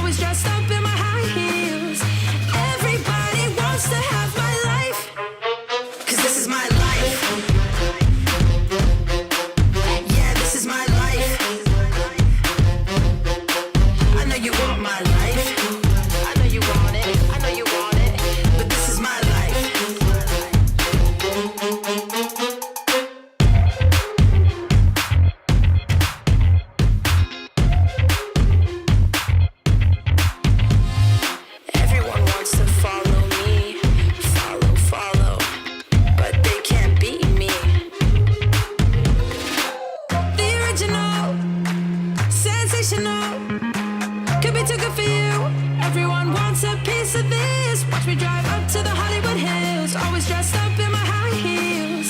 always dressed up in my high heels. Everybody wants to have my life, 'cause this is my life. Yeah, this is my life. I know you want my life. I know you want it. I know you want it. But this is my life. Everyone wants to follow me, follow, but they can't beat me. The original, sensational, could be too good for you. Everyone wants a piece of this. Watch me drive up to the Hollywood Hills, always dressed up in my high heels.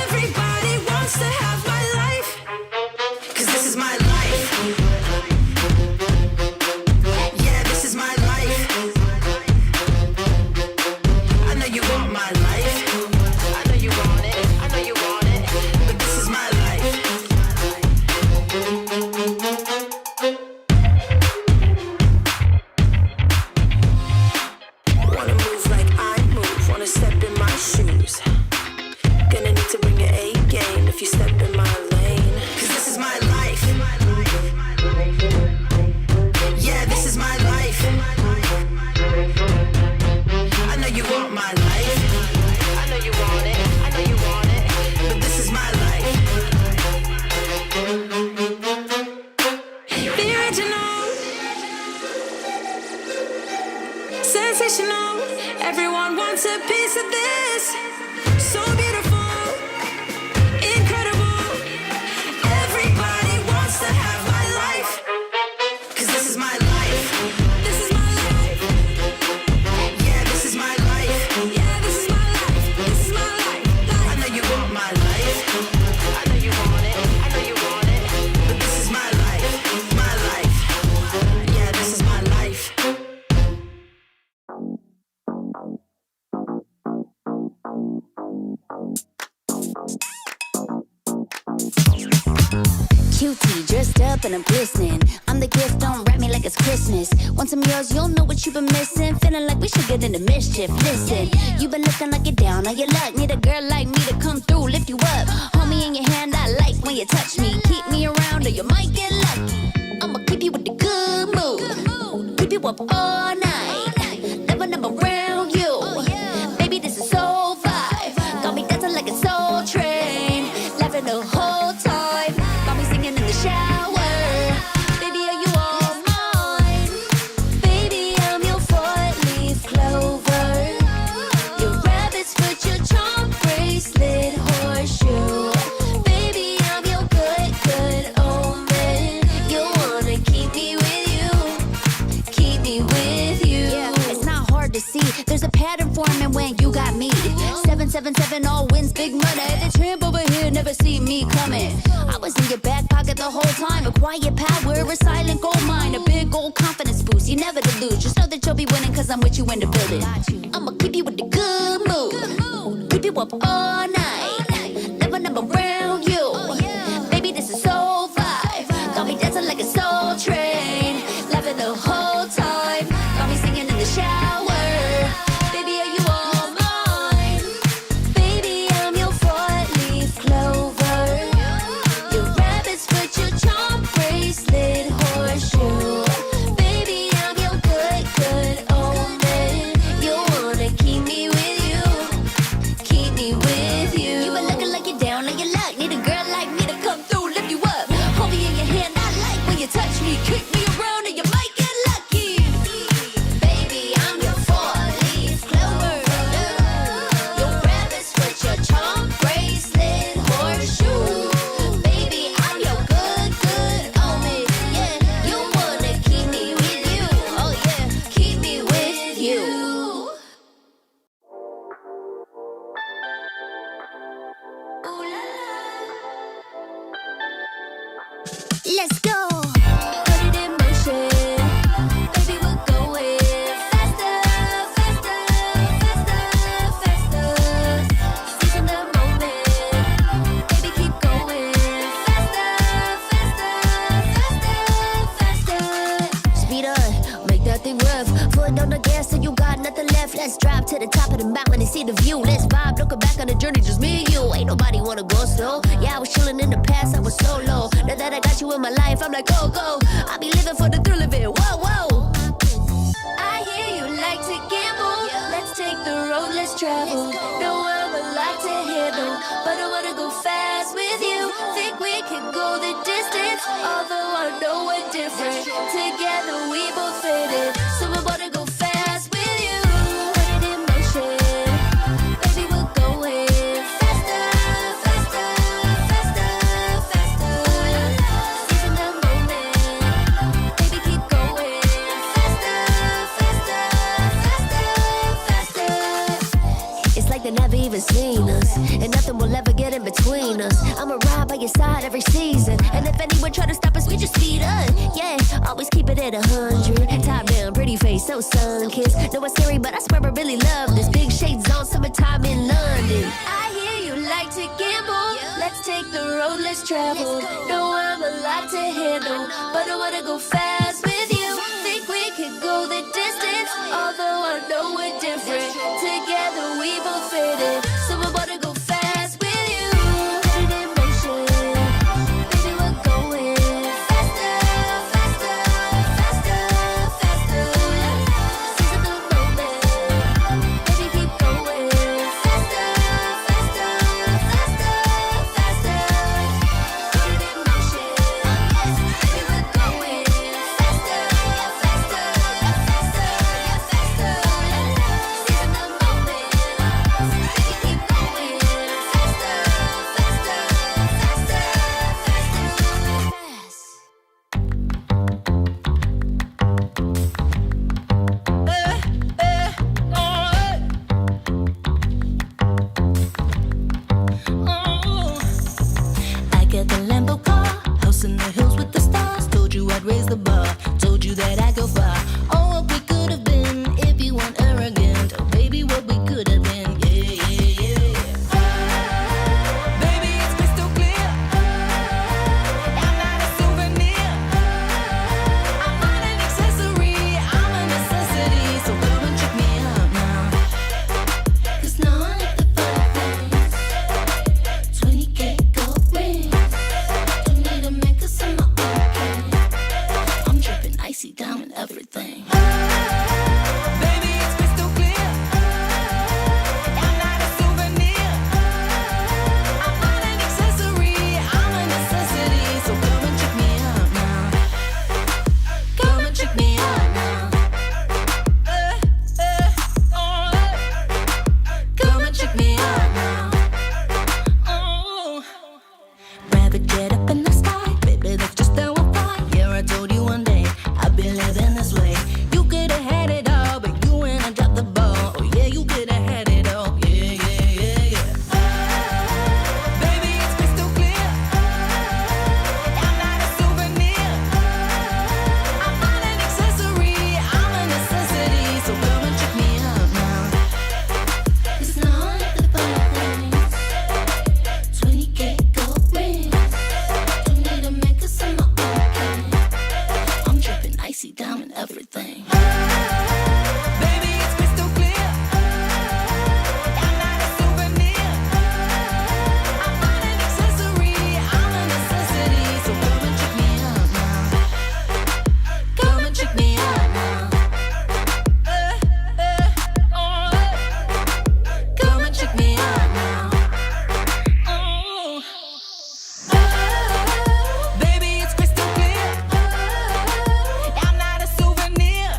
Everybody wants to have my life, 'cause this is my life. Yeah, this is my life. I know you want my life. I know you want it. I know you want it. But this is my life. Wanna move like I move, wanna step in my shoes. Gonna need to bring your A game if you step in my lane. 'Cause this is my life. Yeah, this is my life. I know you want my life. I know you want it. I know you want it. But this is my life. The original, sensational. Everyone wants a piece of this. So beautiful, incredible. Everybody wants to have my life, 'cause this is my life. This is my life. Yeah, this is my life. Yeah, this is my life. This is my life. I know you want my life. I know you want it. I know you want it. But this is my life. My life. Yeah, this is my life. Cutie, dressed up and I'm glistening. I'm the gift, don't wrap me like it's Christmas. Want some yours, you'll know what you've been missing. Feeling like we should get into mischief. Listen, you've been looking like you're down on your luck. Need a girl like me to come through, lift you up. Hold me in your hand, I like when you touch me. Keep me around or you might get lucky. I'ma keep you with the good mood. Keep you up all night. Never around you. Baby, this is soul vibe. Got me dancing like a soul train. Laughing the whole time. Got me singing in the shower. Baby, are you all mine? Baby, I'm your four-leaf clover. Your rabbit's foot, your charm bracelet, horseshoe. Baby, I'm your good omen. You wanna keep me with you. Keep me with you. Yeah, it's not hard to see. There's a pattern forming when you got me. 777 all wins, big money. The tramp over here never see me coming. I was in your back pocket the whole time. A quiet power, a silent gold mine, a big old confidence boost. You never delude. Just know that you'll be winning 'cause I'm with you in the building. I'ma keep you with the good mood. Keep you up all night. Never around you. Baby, this is soul vibe. Got me dancing like a soul train. Laughing the whole time. Got me singing in the shower. Baby, are you all mine? Baby, I'm your four-leaf clover. Your rabbit's foot, your charm bracelet, horseshoe. Baby, I'm your good omen. You wanna keep me with you. Keep me with you. You been looking like you're down on your luck. Need a girl like me to come through, lift you up. Hold me in your hand, I like when you touch me. Kick me around and you might get lucky. Baby, I'm your four-leaf clover. Your rabbit's foot, your charm bracelet, horseshoe. Baby, I'm your good omen. Yeah, you wanna keep me with you. Oh yeah, keep me with you. Ooh la la. Let's go. Put it in motion. Baby, we're going faster, faster, faster, faster. Seizing the moment. Baby, keep going faster, faster, faster, faster. Speed up. left, let's drive to the top of the mountain and see the view. Let's vibe, looking back on the journey, just me and you. Ain't nobody wanna go slow. Yeah, I was chilling in the past, I was solo. Now that I got you in my life, I'm like, go, go. I be living for the thrill of it, whoa, whoa. I hear you like to gamble. Let's take the road, let's travel. No, I'm a lot to handle, but I wanna go fast with you. Think we could go the distance, although I know we're different. Together we both fit in, so I wanna go fast with you. Put it in motion, baby, we're going faster, faster, faster, faster. Seizing the moment, baby, keep going faster, faster, faster, faster. It's like they never even seen us, and nothing will ever get in between us. I'ma ride by your side every season, and if anyone try to stop us, we just speed up. Yeah, always keep it at 100. Top down, pretty face, so sun-kissed. Know it's scary, but I swear I really love this. Big shades on, summertime in London. I hear you like to gamble. Let's take the road, let's travel. No, I'm a lot to handle, but I wanna go fast with you. Think we could go the distance, although I know we're different. Together we both fit in, so I wanna go fast with you. Put it in motion, baby, we're going faster, faster, faster, faster. Seizing the moment, baby, keep going faster, faster, faster, faster. Put it in motion, baby, we're going faster, faster, faster, faster. Seizing the moment, baby, keep going faster, faster, faster, I got the Lambo car, house in the hills with the stars. Told you I'd raise the bar, told you that I'd go far. Oh, what we could have been if you weren't arrogant. Oh, baby, what we could have been. Yeah, yeah, yeah, yeah. Baby, it's crystal clear. I'm not a souvenir. I'm not an accessory. I'm a necessity. So come and check me out now. 'Cause now I like the fun things. 20K gold ring. Don't need a man 'cause I'm my own king. I'm dripping icy diamond everything. Baby, it's crystal clear. I'm not a souvenir. I'm not an accessory. I'm a necessity. So come and check me out now. Come and check me out now. Come and check me out now. Rabbit jet up in the sky, baby, that's just how I fly. Yeah, I told you one day I'd be living this way. You could have had it all, but you went and dropped the ball. Oh yeah, you could have had it all. Yeah, yeah, yeah, yeah. Baby, it's crystal clear. I'm not a souvenir. I'm not an accessory. I'm a necessity. So come and check me out now. 'Cause now I like the fun things. 20K gold ring. Don't need a man 'cause I'm my own king. I'm dripping icy diamond everything. Baby, it's crystal clear. I'm not a souvenir. I'm not an accessory. I'm a necessity. So come and check me out now. Come and check me out now. Come and check me out now. Baby, it's crystal clear. I'm not a souvenir.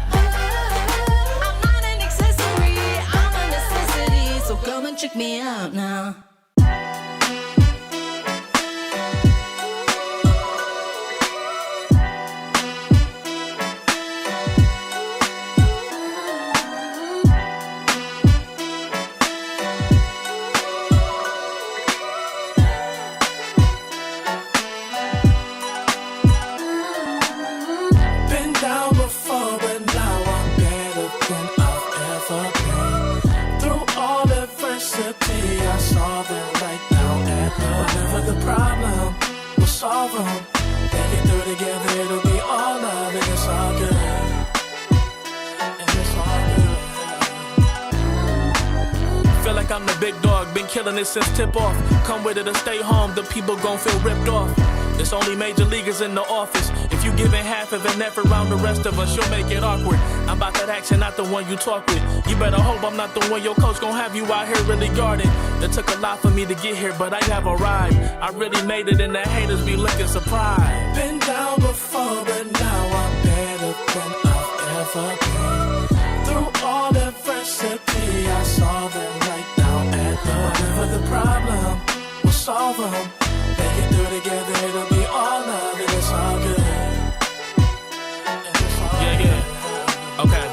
I'm not an accessory. I'm a necessity. So come and check me out now. Been down before, but now I'm better than I've ever been. Through all adversity, I saw the light now and whatever the problem, we'll solve them. Make it through together, it'll be all love and it's all good. And it's all good. like I'm the big dog. Been killing it since tip-off. Come with it or stay home, the people gon' feel ripped off. It's only major leaguers in the office. If you giving half of an effort around the rest of us, you'll make it awkward. I'm about that action, not the one you talk with. You better hope I'm not the one your coach gon' have you out here really guarding. It took a lot for me to get here, but I have arrived. I really made it and the haters be looking surprised. Been down before, but now I'm better than I've ever been. Through all adversity, I saw them right now at the whatever the problem, we'll solve them. Make it through together, it'll be all love, and it's all good. Yeah. Okay.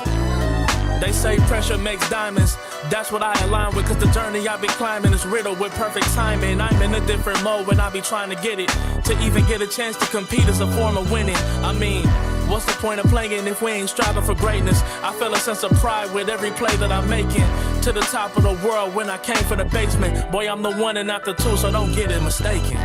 They say pressure makes diamonds. That's what I align with, cause the journey I've been climbing is riddled with perfect timing. I'm in a different mode when I be trying to get it. To even get a chance to compete is a form of winning. I mean, what's the point of playing if we ain't striving for greatness? I feel a sense of pride with every play that I'm making. To the top of the world when I came from the basement. Boy, I'm the one and not the two, so don't get it mistaken.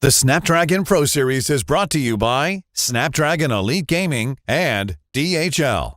The Snapdragon Pro Series is brought to you by Snapdragon Elite Gaming and DHL.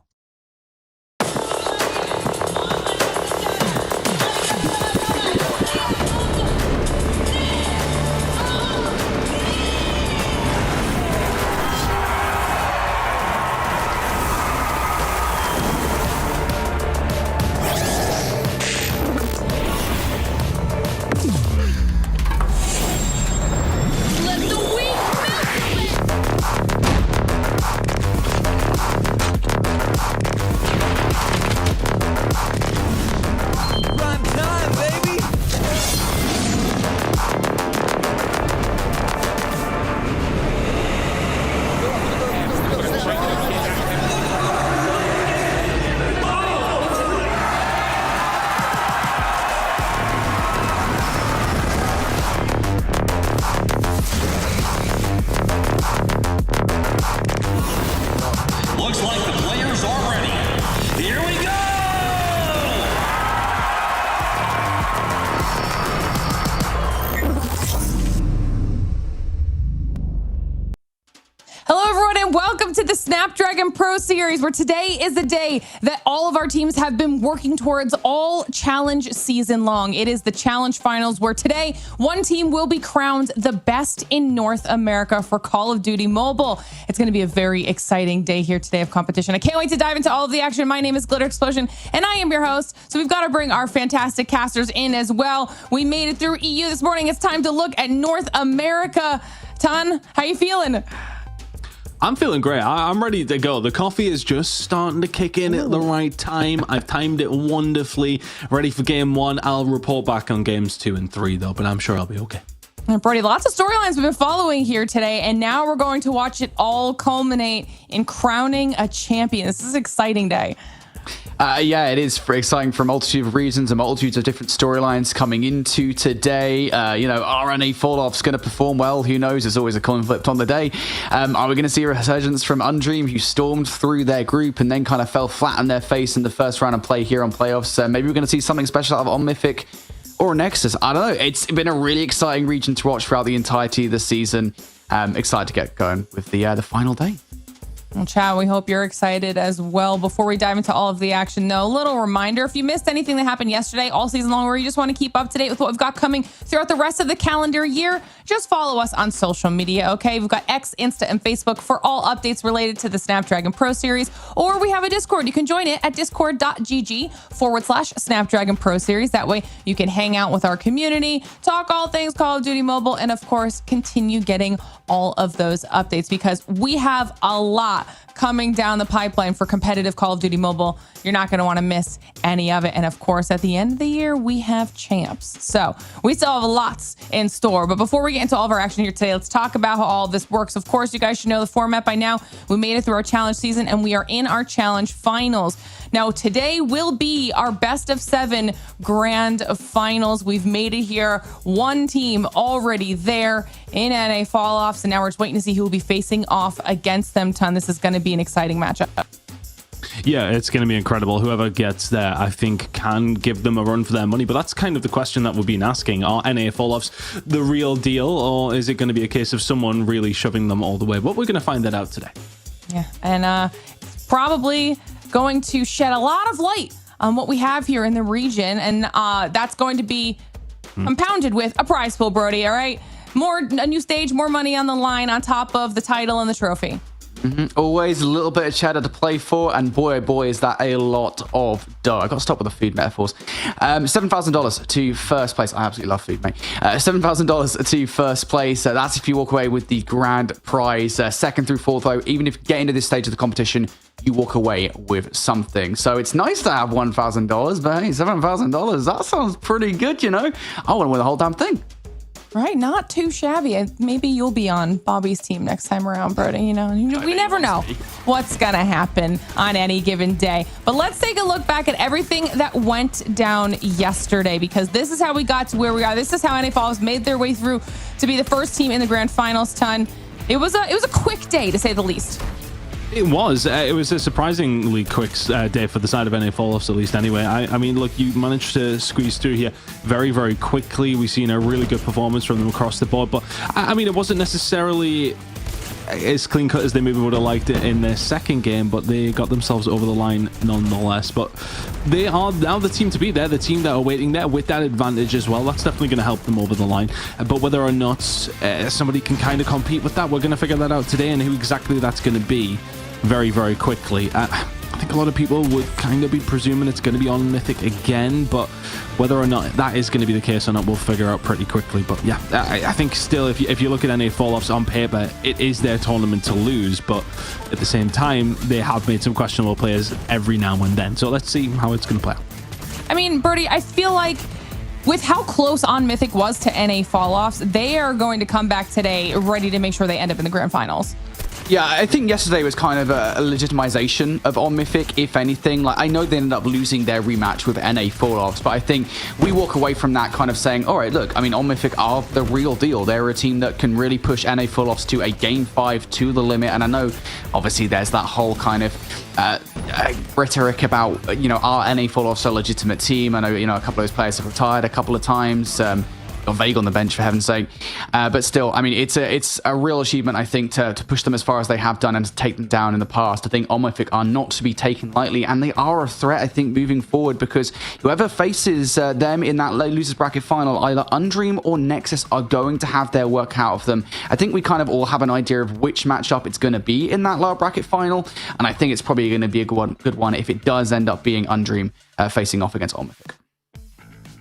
Looks like the players are ready. Here we go! Hello, everyone, and welcome to the Snapdragon Pro Series, where today is the day that all of our teams have been working towards all challenge season long. It is the challenge finals, where today one team will be crowned the best in North America for Call of Duty Mobile. It's going to be a very exciting day here today of competition. I can't wait to dive into all of the action. My name is Glitter Explosion, and I am your host. So we've got to bring our fantastic casters in as well. We made it through EU this morning. It's time to look at North America. Tan, how you feeling? I'm feeling great. I'm ready to go. The coffee is just starting to kick in at the right time. I've timed it wonderfully. Ready for game one. I'll report back on games 2 and 3 though, but I'm sure I'll be okay. Brody, lots of storylines we've been following here today, and now we're going to watch it all culminate in crowning a champion. This is an exciting day. Yeah, it is exciting for a multitude of reasons, a multitude of different storylines coming into today. RNA Falloff's going to perform well. Who knows? There's always a coin flip on the day. Are we going to see a resurgence from Undream, who stormed through their group and then kind of fell flat on their face in the first round of play here on playoffs? Maybe we're going to see something special out of On Mythic or Nexus. I don't know. It's been a really exciting region to watch throughout the entirety of the season. Excited to get going with the final day. Well, Chad, we hope you're excited as well. Before we dive into all of the action, though, a little reminder, if you missed anything that happened yesterday, all season long, or you just want to keep up to date with what we've got coming throughout the rest of the calendar year, just follow us on social media, okay? We've got X, Insta, and Facebook for all updates related to the Snapdragon Pro Series, or we have a Discord. You can join it at discord.gg/Snapdragon Pro Series. That way you can hang out with our community, talk all things Call of Duty Mobile, and of course, continue getting all of those updates, because we have a lot coming down the pipeline for competitive Call of Duty Mobile. You're not going to want to miss any of it. And of course, at the end of the year, we have champs. So we still have lots in store. But before we get into all of our action here today, let's talk about how all of this works. Of course, you guys should know the format by now. We made it through our challenge season and we are in our challenge finals. Now, today will be our best of 7 grand finals. We've made it here. One team already there in NA Fall-Offs, and now we're just waiting to see who will be facing off against them. This is going to be an exciting matchup. Yeah, it's going to be incredible. Whoever gets there, I think, can give them a run for their money. But that's kind of the question that we've been asking. Are NA Fall-Offs the real deal, or is it going to be a case of someone really shoving them all the way? But we're going to find that out today. Yeah, and probably going to shed a lot of light on what we have here in the region. And that's going to be compounded with a prize pool, Brody, all right? A new stage, more money on the line on top of the title and the trophy. Always a little bit of cheddar to play for, and boy, oh boy, is that a lot of dough. I got to stop with the food metaphors. $7,000 to first place. I absolutely love food, mate. $7,000 to first place. That's if you walk away with the grand prize. Second through fourth, though, even if you get into this stage of the competition, you walk away with something. So it's nice to have $1,000, but hey, $7,000, that sounds pretty good, you know? I want to win the whole damn thing. Right, not too shabby. Maybe you'll be on Bobby's team next time around, Brody. You know, we never know what's going to happen on any given day. But let's take a look back at everything that went down yesterday, because this is how we got to where we are. This is how NA Fall-Offs made their way through to be the first team in the grand finals. It was a quick day, to say the least. It was a surprisingly quick day for the side of NA Fall-Offs, at least anyway. I mean, look, you managed to squeeze through here very, very quickly. We've seen a really good performance from them across the board, but I mean, it wasn't necessarily as clean cut as they maybe would have liked it in their second game, but they got themselves over the line nonetheless. But they are now the team to beat. They're the team that are waiting there with that advantage as well. That's definitely going to help them over the line. But whether or not somebody can kind of compete with that, we're going to figure that out today, and who exactly that's going to be very, very quickly. I think a lot of people would kind of be presuming it's going to be on Mythic again, but whether or not that is going to be the case or not, we'll figure out pretty quickly. But yeah, I think still, if you look at NA Fall-Offs on paper, it is their tournament to lose, but at the same time, they have made some questionable players every now and then. So let's see how it's going to play out. I mean, Birdie, I feel like with how close on Mythic was to NA Fall-Offs, they are going to come back today ready to make sure they end up in the grand finals. Yeah, I think yesterday was kind of a legitimization of On Mythic, if anything. Like, I know they ended up losing their rematch with NA Fall-Offs, but I think we walk away from that kind of saying, all right, look, I mean, On Mythic are the real deal. They're a team that can really push NA Fall-Offs to a Game 5 to the limit. And I know, obviously, there's that whole kind of rhetoric about, you know, are NA Fall-Offs a legitimate team? I know, you know, a couple of those players have retired a couple of times. Vague on the bench, for heaven's sake, but still, I mean, it's a real achievement, I think, to push them as far as they have done and to take them down in the past. I think On Mythic are not to be taken lightly, and they are a threat, I think, moving forward, because whoever faces them in that losers bracket final, either Undream or Nexus, are going to have their work out of them. I think we kind of all have an idea of which matchup it's going to be in that lower bracket final, and I think it's probably going to be a good one if it does end up being Undream facing off against On Mythic.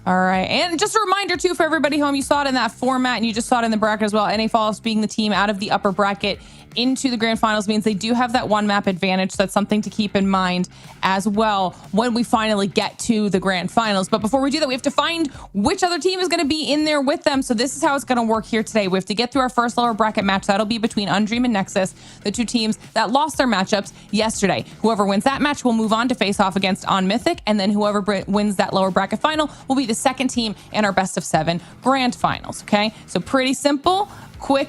All right. And just a reminder, too, for everybody home, you saw it in that format and you just saw it in the bracket as well. NA Fall-Offs being the team out of the upper bracket into the grand finals means they do have that one map advantage. So that's something to keep in mind as well when we finally get to the grand finals. But before we do that, we have to find which other team is going to be in there with them. So this is how it's going to work here today. We have to get through our first lower bracket match. That'll be between Undream and Nexus, the two teams that lost their matchups yesterday. Whoever wins that match will move on to face off against On Mythic, and then whoever wins that lower bracket final will be the second team in our best of 7 grand finals. Okay, so pretty simple, quick,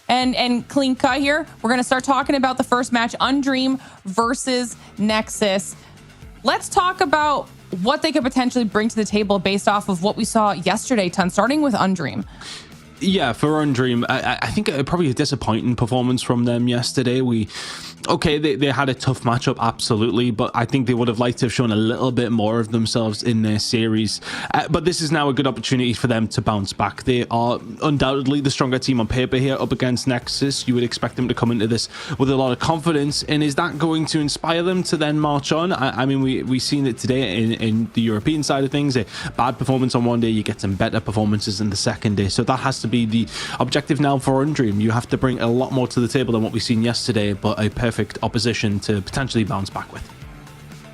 and clean cut here. We're going to start talking about the first match, Undream versus Nexus. Let's talk about what they could potentially bring to the table based off of what we saw yesterday, starting with Undream. Yeah, for Undream, I think probably a disappointing performance from them yesterday. They had a tough matchup, absolutely, but I think they would have liked to have shown a little bit more of themselves in their series. But this is now a good opportunity for them to bounce back. They are undoubtedly the stronger team on paper here up against Nexus. You would expect them to come into this with a lot of confidence, and is that going to inspire them to then march on? I mean, we've seen it today in the European side of things. A bad performance on one day, you get some better performances in the second day. So that has to be the objective now for Undream. You have to bring a lot more to the table than what we've seen yesterday, but a perfect opposition to potentially bounce back with.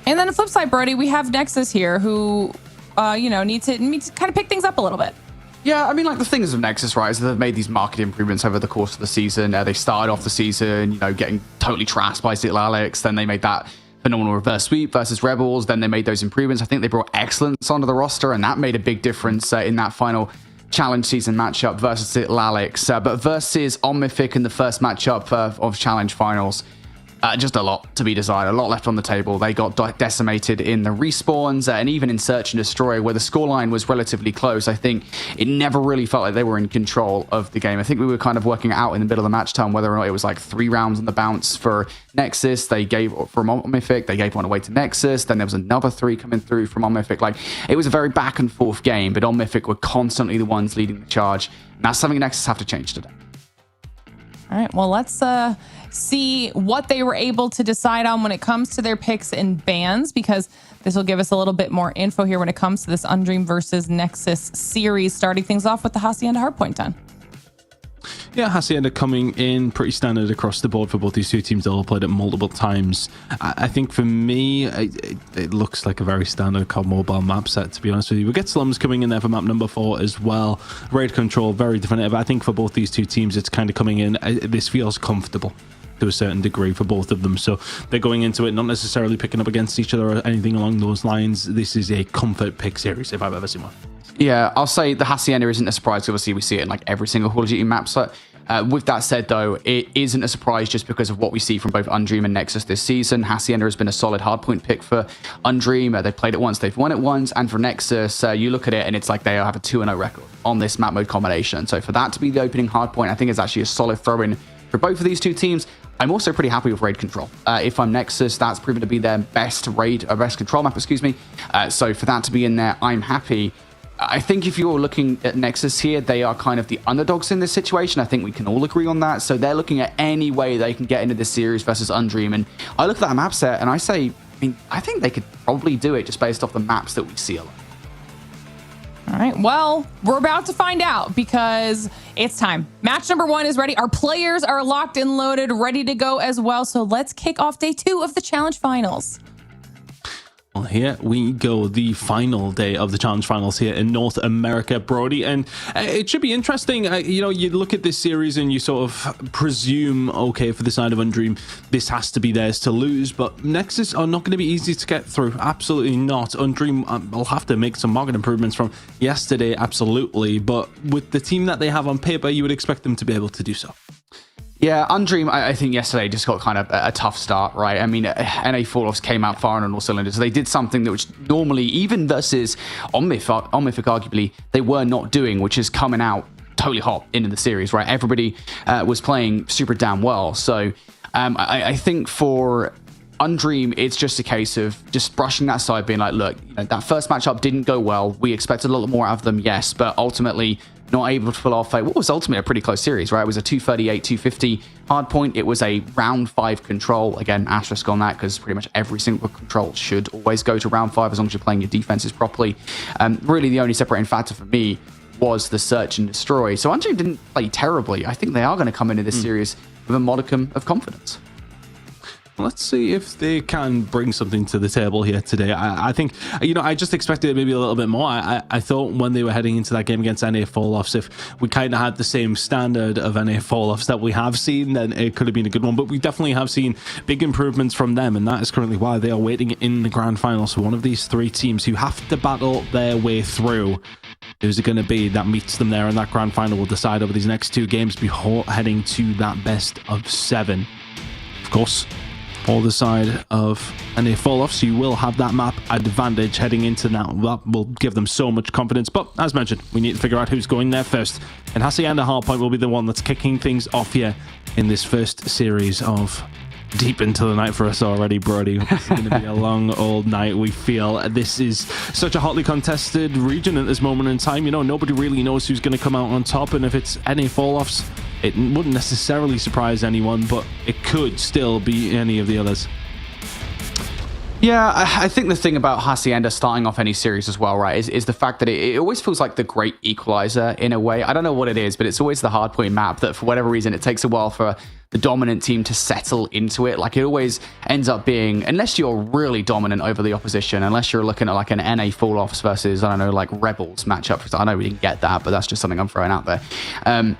And then the flip side, Brody, we have Nexus here who, need to kind of pick things up a little bit. Yeah, I mean, like the things of Nexus, right, is that they've made these market improvements over the course of the season. They started off the season, getting totally trashed by Zittle Alex. Then they made that phenomenal reverse sweep versus Rebels. Then they made those improvements. I think they brought excellence onto the roster, and that made a big difference in that final Challenge season matchup versus Zittle Alex. But versus On Mythic in the first matchup of Challenge finals, just a lot to be desired, a lot left on the table. They got decimated in the respawns and even in Search and Destroy, where the scoreline was relatively close. I think it never really felt like they were in control of the game. I think we were kind of working out in the middle of the match time whether or not it was like 3 rounds on the bounce for Nexus. They gave from On Mythic, they gave one away to Nexus. Then there was another 3 coming through from On Mythic. Like, it was a very back and forth game, but On Mythic were constantly the ones leading the charge. And that's something Nexus have to change today. All right, well, let's see what they were able to decide on when it comes to their picks and bans, because this will give us a little bit more info here when it comes to this Undream versus Nexus series, starting things off with the Hacienda Hardpoint done. Yeah, Hacienda coming in pretty standard across the board for both these two teams. They'll all played it multiple times. I think for me, it looks like a very standard COD Mobile map set, to be honest with you. We get Slums coming in there for map number 4 as well. Raid Control, very definitive. I think for both these two teams, it's kind of coming in. This feels comfortable to a certain degree for both of them. So they're going into it not necessarily picking up against each other or anything along those lines. This is a comfort pick series if I've ever seen one. Yeah, I'll say the Hacienda isn't a surprise. Obviously, we see it in like every single Call of Duty map set. With that said, though, it isn't a surprise just because of what we see from both Undream and Nexus this season. Hacienda has been a solid hardpoint pick for Undream. They've played it once, they've won it once. And for Nexus, you look at it and it's like they have a 2-0 record on this map mode combination. So for that to be the opening hardpoint, I think is actually a solid throw-in for both of these two teams. I'm also pretty happy with Raid Control. If I'm Nexus, that's proven to be their best control map, so for that to be in there, I'm happy. I think if you're looking at Nexus here, they are kind of the underdogs in this situation. I think we can all agree on that. So they're looking at any way they can get into this series versus Undream. And I look at that map set and I say, I think they could probably do it just based off the maps that we see a lot. All right, well, we're about to find out because it's time. Match number 1 is ready. Our players are locked and loaded, ready to go as well. So let's kick off day 2 of the Challenge Finals. Well, here we go, the final day of the Challenge Finals here in North America, Brody, and it should be interesting. You look at this series and you sort of presume, okay, for the side of Undream, this has to be theirs to lose, but Nexus are not going to be easy to get through. Absolutely not. Undream will have to make some market improvements from yesterday, absolutely, but with the team that they have on paper, you would expect them to be able to do so. Yeah, Undream, I think yesterday just got kind of a tough start, right? I mean, NA Falloffs came out firing on all cylinders. They did something that which normally, even versus On Mythic, arguably, they were not doing, which is coming out totally hot into the series, right? Everybody was playing super damn well. So I think for Undream, it's just a case of just brushing that aside, being like, look, that first matchup didn't go well. We expected a lot more out of them, yes, but ultimately not able to pull off what was ultimately a pretty close series, right? It was a 238-250 hardpoint. It was a round 5 control. Again, asterisk on that because pretty much every single control should always go to round 5 as long as you're playing your defenses properly. Really, the only separating factor for me was the Search and Destroy. So Undream didn't play terribly. I think they are going to come into this series with a modicum of confidence. Let's see if they can bring something to the table here today. I think, I just expected maybe a little bit more. I thought when they were heading into that game against NA Falloffs, if we kind of had the same standard of NA Falloffs that we have seen, then it could have been a good one. But we definitely have seen big improvements from them, and that is currently why they are waiting in the grand final. So one of these 3 teams who have to battle their way through, who's it going to be that meets them there in that grand final will decide over these next 2 games before heading to that best of 7. Of course, for the side of NA Falloffs, you will have that map advantage heading into that. That will give them so much confidence. But as mentioned, we need to figure out who's going there first. And Hacienda Hardpoint will be the one that's kicking things off here in this first series of deep into the night for us already, Brody. It's going to be a long old night. We feel this is such a hotly contested region at this moment in time. Nobody really knows who's going to come out on top. And if it's NA Falloffs, it wouldn't necessarily surprise anyone, but it could still be any of the others. Yeah, I think the thing about Hacienda starting off any series as well, right, is the fact that it always feels like the great equalizer in a way. I don't know what it is, but it's always the hardpoint map that for whatever reason, it takes a while for the dominant team to settle into it. Like it always ends up being, unless you're really dominant over the opposition, unless you're looking at like an NA fall-offs versus, I don't know, like Rebels matchup. I know we didn't get that, but that's just something I'm throwing out there.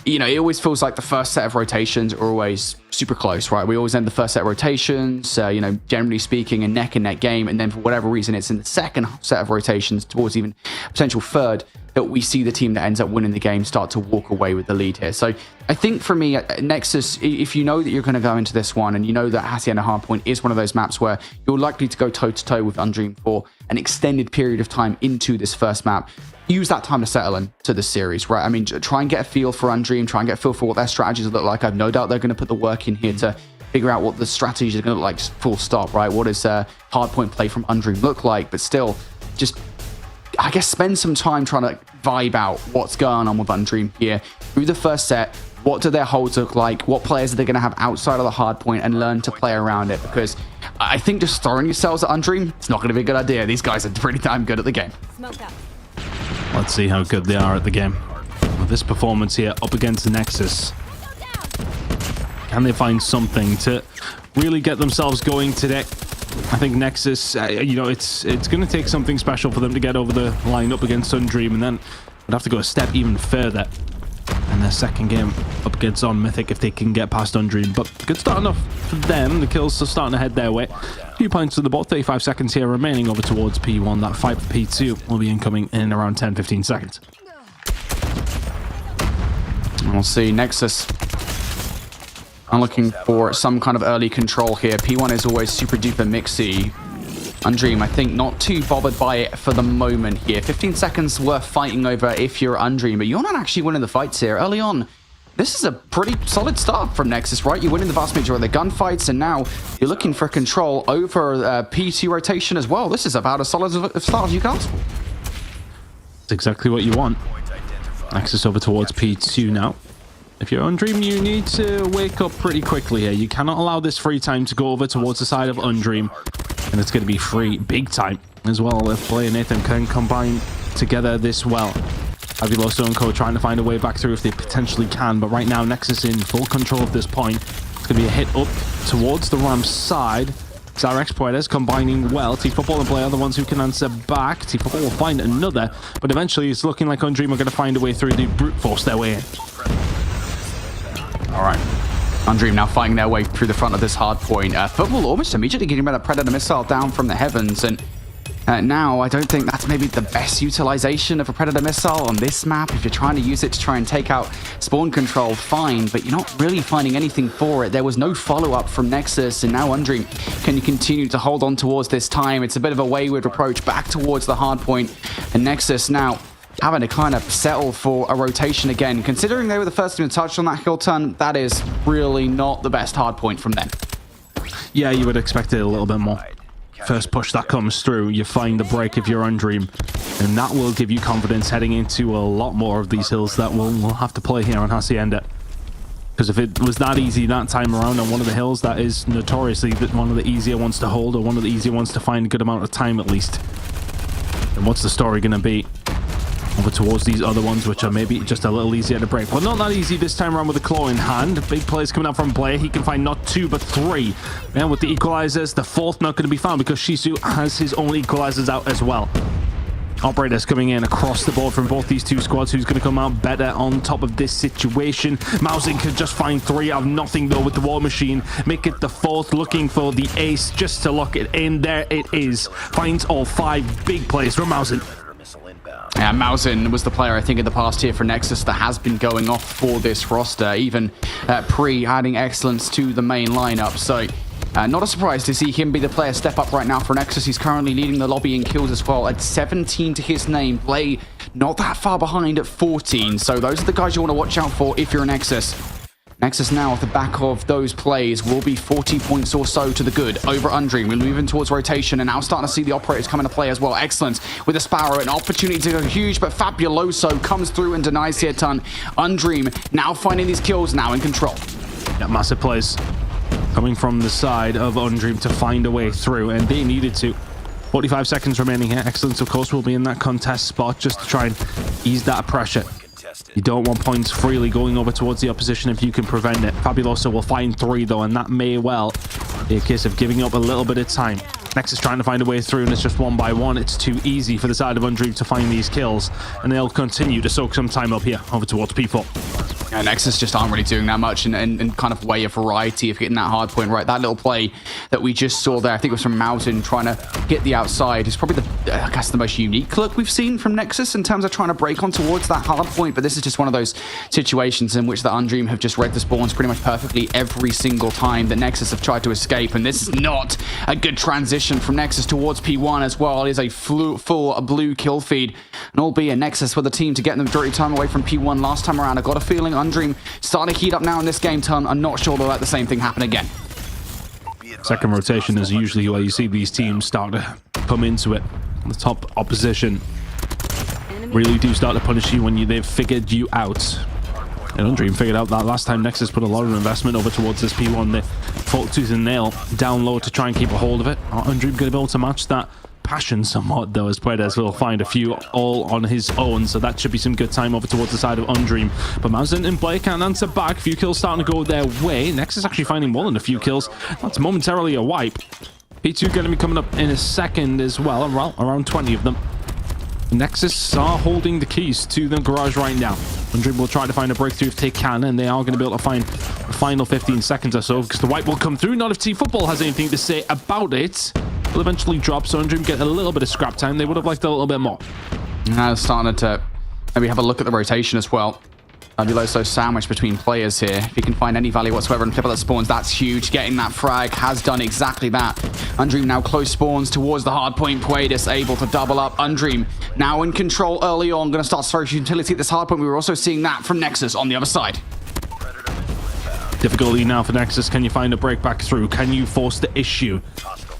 You know, it always feels like the first set of rotations are always super close, right? We always end the first set of rotations, you know, generally speaking, a neck-and-neck game. And then for whatever reason, it's in the second set of rotations towards even potential third that we see the team that ends up winning the game start to walk away with the lead here. So I think for me, Nexus, if you know that you're going to go into this one and you know that Hacienda Hardpoint is one of those maps where you're likely to go toe-to-toe with Undream for an extended period of time into this first map, use that time to settle into the series, right? I mean, try and get a feel for Undream, try and get a feel for what their strategies look like. I've no doubt they're going to put the work in here to figure out what the strategies are going to look like, full stop, right? What does hardpoint play from Undream look like? But still, just, I guess, spend some time trying to vibe out what's going on with Undream here. Through the first set, what do their holds look like? What players are they going to have outside of the hardpoint, and learn to play around it? Because I think just throwing yourselves at Undream, it's not going to be a good idea. These guys are pretty damn good at the game. Let's see how good they are at the game. With this performance here up against the Nexus, can they find something to really get themselves going today? I think Nexus, you know, it's going to take something special for them to get over the line up against Undream, and then would have to go a step even further in their second game up against On Mythic if they can get past Undream. But good start enough for them. The kills are starting to head their way. A few points to the board, 35 seconds here remaining over towards P1. That fight for P2 will be incoming in around 10-15 seconds. We'll see. Nexus are looking for some kind of early control here. P1 is always super duper mixy. Undream, I think, not too bothered by it for the moment here. 15 seconds worth fighting over if you're Undream, but you're not actually winning the fights here. Early on, this is a pretty solid start from Nexus, right? You're winning the vast majority of the gunfights, and now you're looking for control over P2 rotation as well. This is about as solid a start as you can ask for. That's exactly what you want. Nexus over towards P2 now. If you're Undream, you need to wake up pretty quickly here. You cannot allow this free time to go over towards the side of Undream. And it's going to be free big time as well if Blair and Nathan can combine together this well. Fabuloso and Co trying to find a way back through if they potentially can. But right now, Nexus in full control of this point. It's going to be a hit up towards the ramp side. Xyrex Puertas combining well. T-Football and Blair are the ones who can answer back. T-Football will find another. But eventually, it's looking like Undream are going to find a way through. They brute force their way in. All right. Undream now fighting their way through the front of this hard point. Football almost immediately getting rid of Predator missile down from the heavens. And now I don't think that's maybe the best utilization of a Predator missile on this map. If you're trying to use it to try and take out spawn control, fine, but you're not really finding anything for it. There was no follow-up from Nexus, and now Undream can continue to hold on towards this time. It's a bit of a wayward approach back towards the hard point, and Nexus now having to kind of settle for a rotation again. Considering they were the first team to touch on that hill turn, that is really not the best hard point from them. Yeah, you would expect it a little bit more. First push that comes through, you find the break if you're Undream, and that will give you confidence heading into a lot more of these hills that we'll have to play here on Hacienda. Because if it was that easy that time around on one of the hills, that is notoriously one of the easier ones to hold, or one of the easier ones to find a good amount of time at least. And what's the story going to be over towards these other ones, which are maybe just a little easier to break? Well, not that easy this time around with the claw in hand. Big plays coming out from Blair. He can find not two, but three. And with the equalizers, the fourth not going to be found because Shizu has his own equalizers out as well. Operators coming in across the board from both these two squads. Who's going to come out better on top of this situation? Mausin can just find three out of nothing, though, with the War Machine. Make it the fourth, looking for the ace just to lock it in. There it is. Finds all five. Big plays from Mausin. Yeah, Mausin was the player, I think, in the past here for Nexus that has been going off for this roster, even pre-adding excellence to the main lineup. So not a surprise to see him be the player step up right now for Nexus. He's currently leading the lobby in kills as well at 17 to his name. Blay not that far behind at 14. So those are the guys you want to watch out for if you're a Nexus. Nexus now, off the back of those plays, will be 40 points or so to the good over Undream. We're moving towards rotation, and now starting to see the operators come into play as well. Excellent with a Sparrow, an opportunity to go huge, but Fabuloso comes through and denies here a ton. Undream now finding these kills, now in control. Yeah, massive plays. coming from the side of Undream to find a way through, and they needed to. 45 seconds remaining here. Excellence, of course, will be in that contest spot just to try and ease that pressure. You don't want points freely going over towards the opposition if you can prevent it. Fabuloso will find 3 though, and that may well be a case of giving up a little bit of time. Nexus trying to find a way through, and it's just 1 by 1. It's too easy for the side of Undream to find these kills, and they'll continue to soak some time up here over towards P4. Yeah, Nexus just aren't really doing that much and kind of way a variety of getting that hard point right. That little play that we just saw there, I think it was from Mountain trying to hit the outside, is probably I guess the most unique look we've seen from Nexus in terms of trying to break on towards that hard point. But this is just one of those situations in which the Undream have just read the spawns pretty much perfectly every single time that Nexus have tried to escape. And this is not a good transition from Nexus towards P1 as well. It is a full blue kill feed, and albeit Nexus were the team to get the majority of time away from P1 last time around. I got a feeling Undream starting to heat up now in this game turn. I'm not sure they'll let the same thing happen again. Second rotation is usually where you see these teams start to come into it. The top opposition really do start to punish you when they've figured you out. And Undream figured out that last time. Nexus put a lot of investment over towards this P1. They fought tooth and nail down low to try and keep a hold of it. Undream going to be able to match that passion somewhat though, as Puedes will find a few all on his own, so that should be some good time over towards the side of Undream. But Mountain and Blake can't answer back. Few kills starting to go their way. Nexus actually finding more than a few kills. That's momentarily a wipe. P2 going to be coming up in a second as well, around 20 of them. Nexus are holding the keys to the garage right now. Undream will try to find a breakthrough if they can, and they are going to be able to find the final 15 seconds or so, because the wipe will come through. Not if T-Football has anything to say about it. Will eventually drop, so Undream get a little bit of scrap time. They would have liked a little bit more. Starting to maybe have a look at the rotation as well. Fabuloso sandwich between players here. If you can find any value whatsoever in people that spawns, that's huge. Getting that frag has done exactly that. Undream now close spawns towards the hard point. Puedes able to double up. Undream now in control early on. Going to start social utility at this hard point. We were also seeing that from Nexus on the other side. Difficulty now for Nexus. Can you find a break back through? Can you force the issue?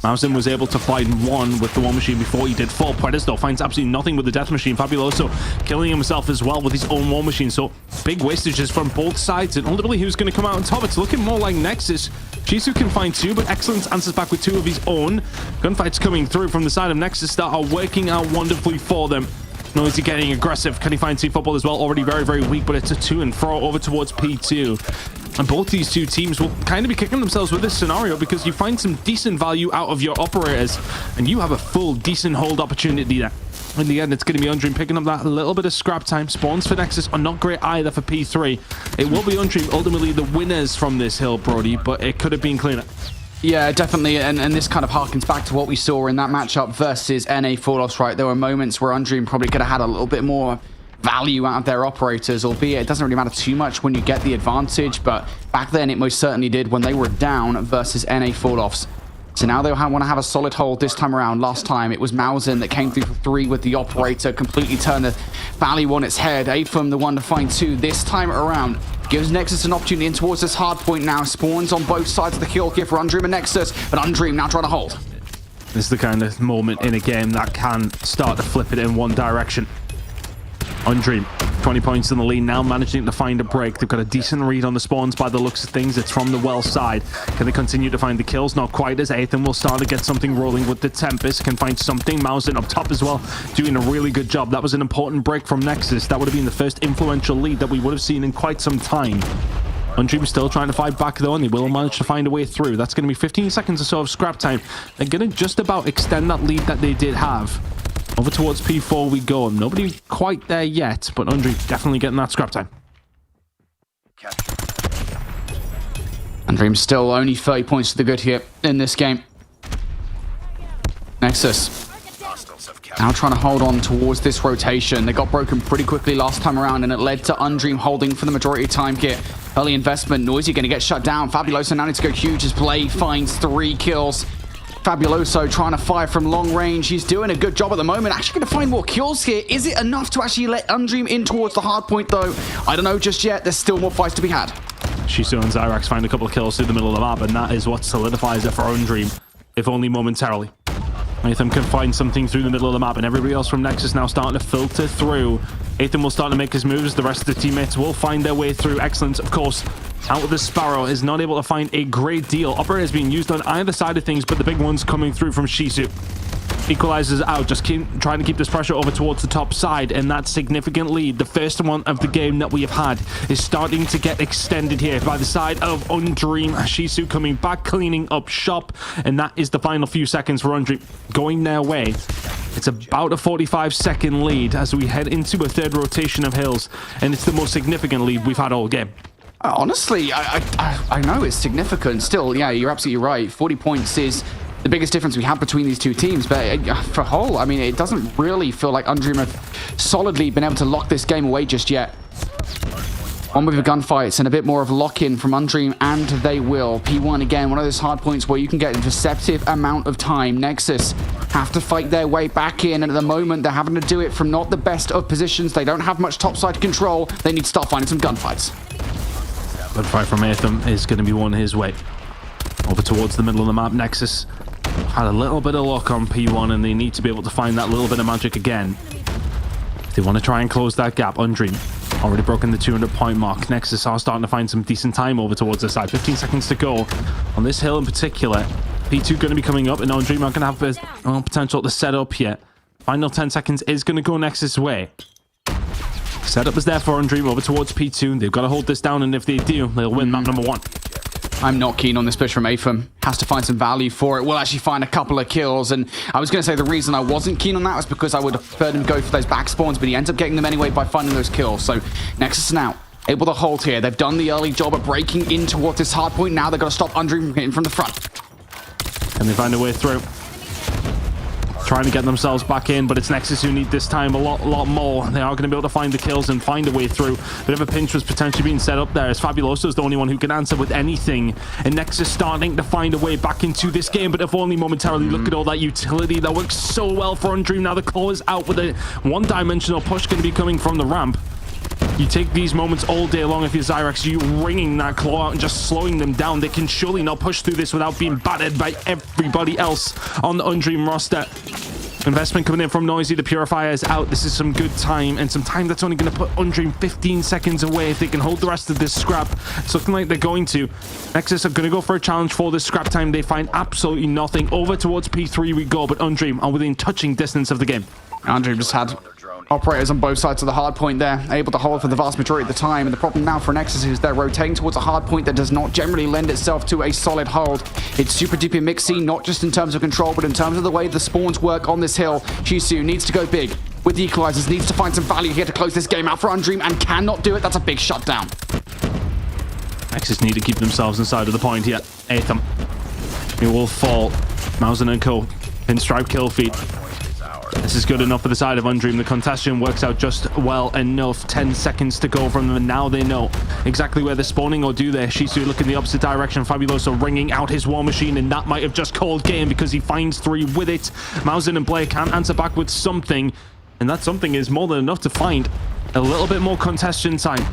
Mountain was able to find 1 with the War Machine before he did 4. Puedes though finds absolutely nothing with the Death Machine. Fabuloso killing himself as well with his own War Machine. So big wastages from both sides, and ultimately who's going to come out on top? It's looking more like Nexus. Shizu can find 2, but Excellence answers back with 2 of his own. Gunfights coming through from the side of Nexus that are working out wonderfully for them. Noisy getting aggressive. Can he find T-Football as well? Already very, very weak, but it's a to and fro over towards P2. And both these two teams will kind of be kicking themselves with this scenario, because you find some decent value out of your operators, and you have a full, decent hold opportunity there. In the end, it's going to be Undream picking up that little bit of scrap time. Spawns for Nexus are not great either for P3. It will be Undream ultimately the winners from this hill, Brody, but it could have been cleaner. Yeah, definitely, and this kind of harkens back to what we saw in that matchup versus NA Falloffs, right? There were moments where Undream probably could have had a little bit more value out of their operators, albeit it doesn't really matter too much when you get the advantage, but back then it most certainly did when they were down versus NA Falloffs. So now they want to have a solid hold this time around. Last time it was Malzahn that came through for 3 with the operator, completely turned the value on its head. Apham the one to find 2 this time around. Gives Nexus an opportunity in towards this hard point now. Spawns on both sides of the kill here for Undream and Nexus, but Undream now trying to hold. This is the kind of moment in a game that can start to flip it in one direction. Undream, 20 points in the lead now, managing to find a break. They've got a decent read on the spawns by the looks of things. It's from the well side. Can they continue to find the kills? Not quite, as Ethan will start to get something rolling with the Tempest. Can find something. Mountain up top as well, doing a really good job. That was an important break from Nexus. That would have been the first influential lead that we would have seen in quite some time. Undream still trying to fight back though, and they will manage to find a way through. That's going to be 15 seconds or so of scrap time. They're going to just about extend that lead that they did have. Over towards P4 we go. Nobody quite there yet, but Undream definitely getting that scrap time. Undream still only 30 points to the good here in this game. Nexus now trying to hold on towards this rotation. They got broken pretty quickly last time around, and it led to Undream holding for the majority of time here. Early investment. Noisy going to get shut down. Fabuloso now needs to go huge as Blade finds 3 kills. Fabuloso trying to fire from long range. He's doing a good job at the moment. Actually going to find more kills here. Is it enough to actually let Undream in towards the hard point though? I don't know just yet. There's still more fights to be had. Shizu and Zyrax find a couple of kills through the middle of the map, and that is what solidifies it for Undream, if only momentarily. Ethan can find something through the middle of the map, and everybody else from Nexus now starting to filter through. Ethan will start to make his moves. The rest of the teammates will find their way through. Excellence, of course, out with the Sparrow is not able to find a great deal. Operator is being used on either side of things, but the big one's coming through from Shisu. Equalizes out, just trying to keep this pressure over towards the top side, and that significant lead, the first one of the game that we have had, is starting to get extended here by the side of Undream. Shisu coming back, cleaning up shop, and that is the final few seconds for Undream going their way. It's about a 45-second lead as we head into a third rotation of hills, and it's the most significant lead we've had all game. Honestly, I know it's significant. Still, yeah, you're absolutely right. 40 points is the biggest difference we have between these two teams, but for a whole, I mean, it doesn't really feel like Undream have solidly been able to lock this game away just yet. One with the gunfights and a bit more of lock-in from Undream, and they will. P1 again, one of those hard points where you can get a deceptive amount of time. Nexus have to fight their way back in, and at the moment they're having to do it from not the best of positions. They don't have much topside control. They need to start finding some gunfights. Gunfight from Atham is going to be won his way. Over towards the middle of the map, Nexus had a little bit of luck on P1, and they need to be able to find that little bit of magic again. If they want to try and close that gap, Undream already broken the 200-point mark. Nexus are starting to find some decent time over towards the side. 15 seconds to go on this hill in particular. P2 going to be coming up, and Undream aren't going to have potential to set up yet. Final 10 seconds is going to go Nexus' way. Setup is there for Undream over towards P2. They've got to hold this down, and if they do, they'll win map number 1. I'm not keen on this push from Atham. Has to find some value for it. We'll actually find a couple of kills. And I was going to say the reason I wasn't keen on that was because I would have preferred him go for those back spawns, but he ends up getting them anyway by finding those kills. So Nexus now able to hold here. They've done the early job at breaking in towards this hard point. Now they've got to stop Undream from hitting from the front. And they find a way through. Trying to get themselves back in, but it's Nexus who need this time a lot more. They are going to be able to find the kills and find a way through. Bit of a pinch was potentially being set up there, as Fabuloso is the only one who can answer with anything. And Nexus starting to find a way back into this game, but if only momentarily. Look at all that utility that works so well for Undream. Now the claw is out with a one-dimensional push going to be coming from the ramp. You take these moments all day long if you're Zyrex, you ringing that claw out and just slowing them down. They can surely not push through this without being battered by everybody else on the Undream roster. Investment coming in from Noisy. The Purifier is out. This is some good time, and some time that's only going to put Undream 15 seconds away if they can hold the rest of this scrap. It's looking like they're going to. Nexus are going to go for a challenge for this scrap time. They find absolutely nothing. Over towards P3 we go, but Undream are within touching distance of the game. Undream just had operators on both sides of the hard point there, able to hold for the vast majority of the time. And the problem now for Nexus is they're rotating towards a hard point that does not generally lend itself to a solid hold. It's super duper mixy, not just in terms of control, but in terms of the way the spawns work on this hill. Shisu needs to go big with the equalizers, needs to find some value here to close this game out for Undream, and cannot do it. That's a big shutdown. Nexus need to keep themselves inside of the point here. Atham. He will fall. Mausen and Co. Pinstripe kill feed. This is good enough for the side of Undream. The contagion works out just well enough. 10 seconds to go from them, and now they know exactly where they're spawning, or do they? Shisu looking the opposite direction. Fabuloso ringing out his war machine, and that might have just called game because he finds 3 with it. Mausen and Blair can't answer back with something, and that something is more than enough to find a little bit more contagion time.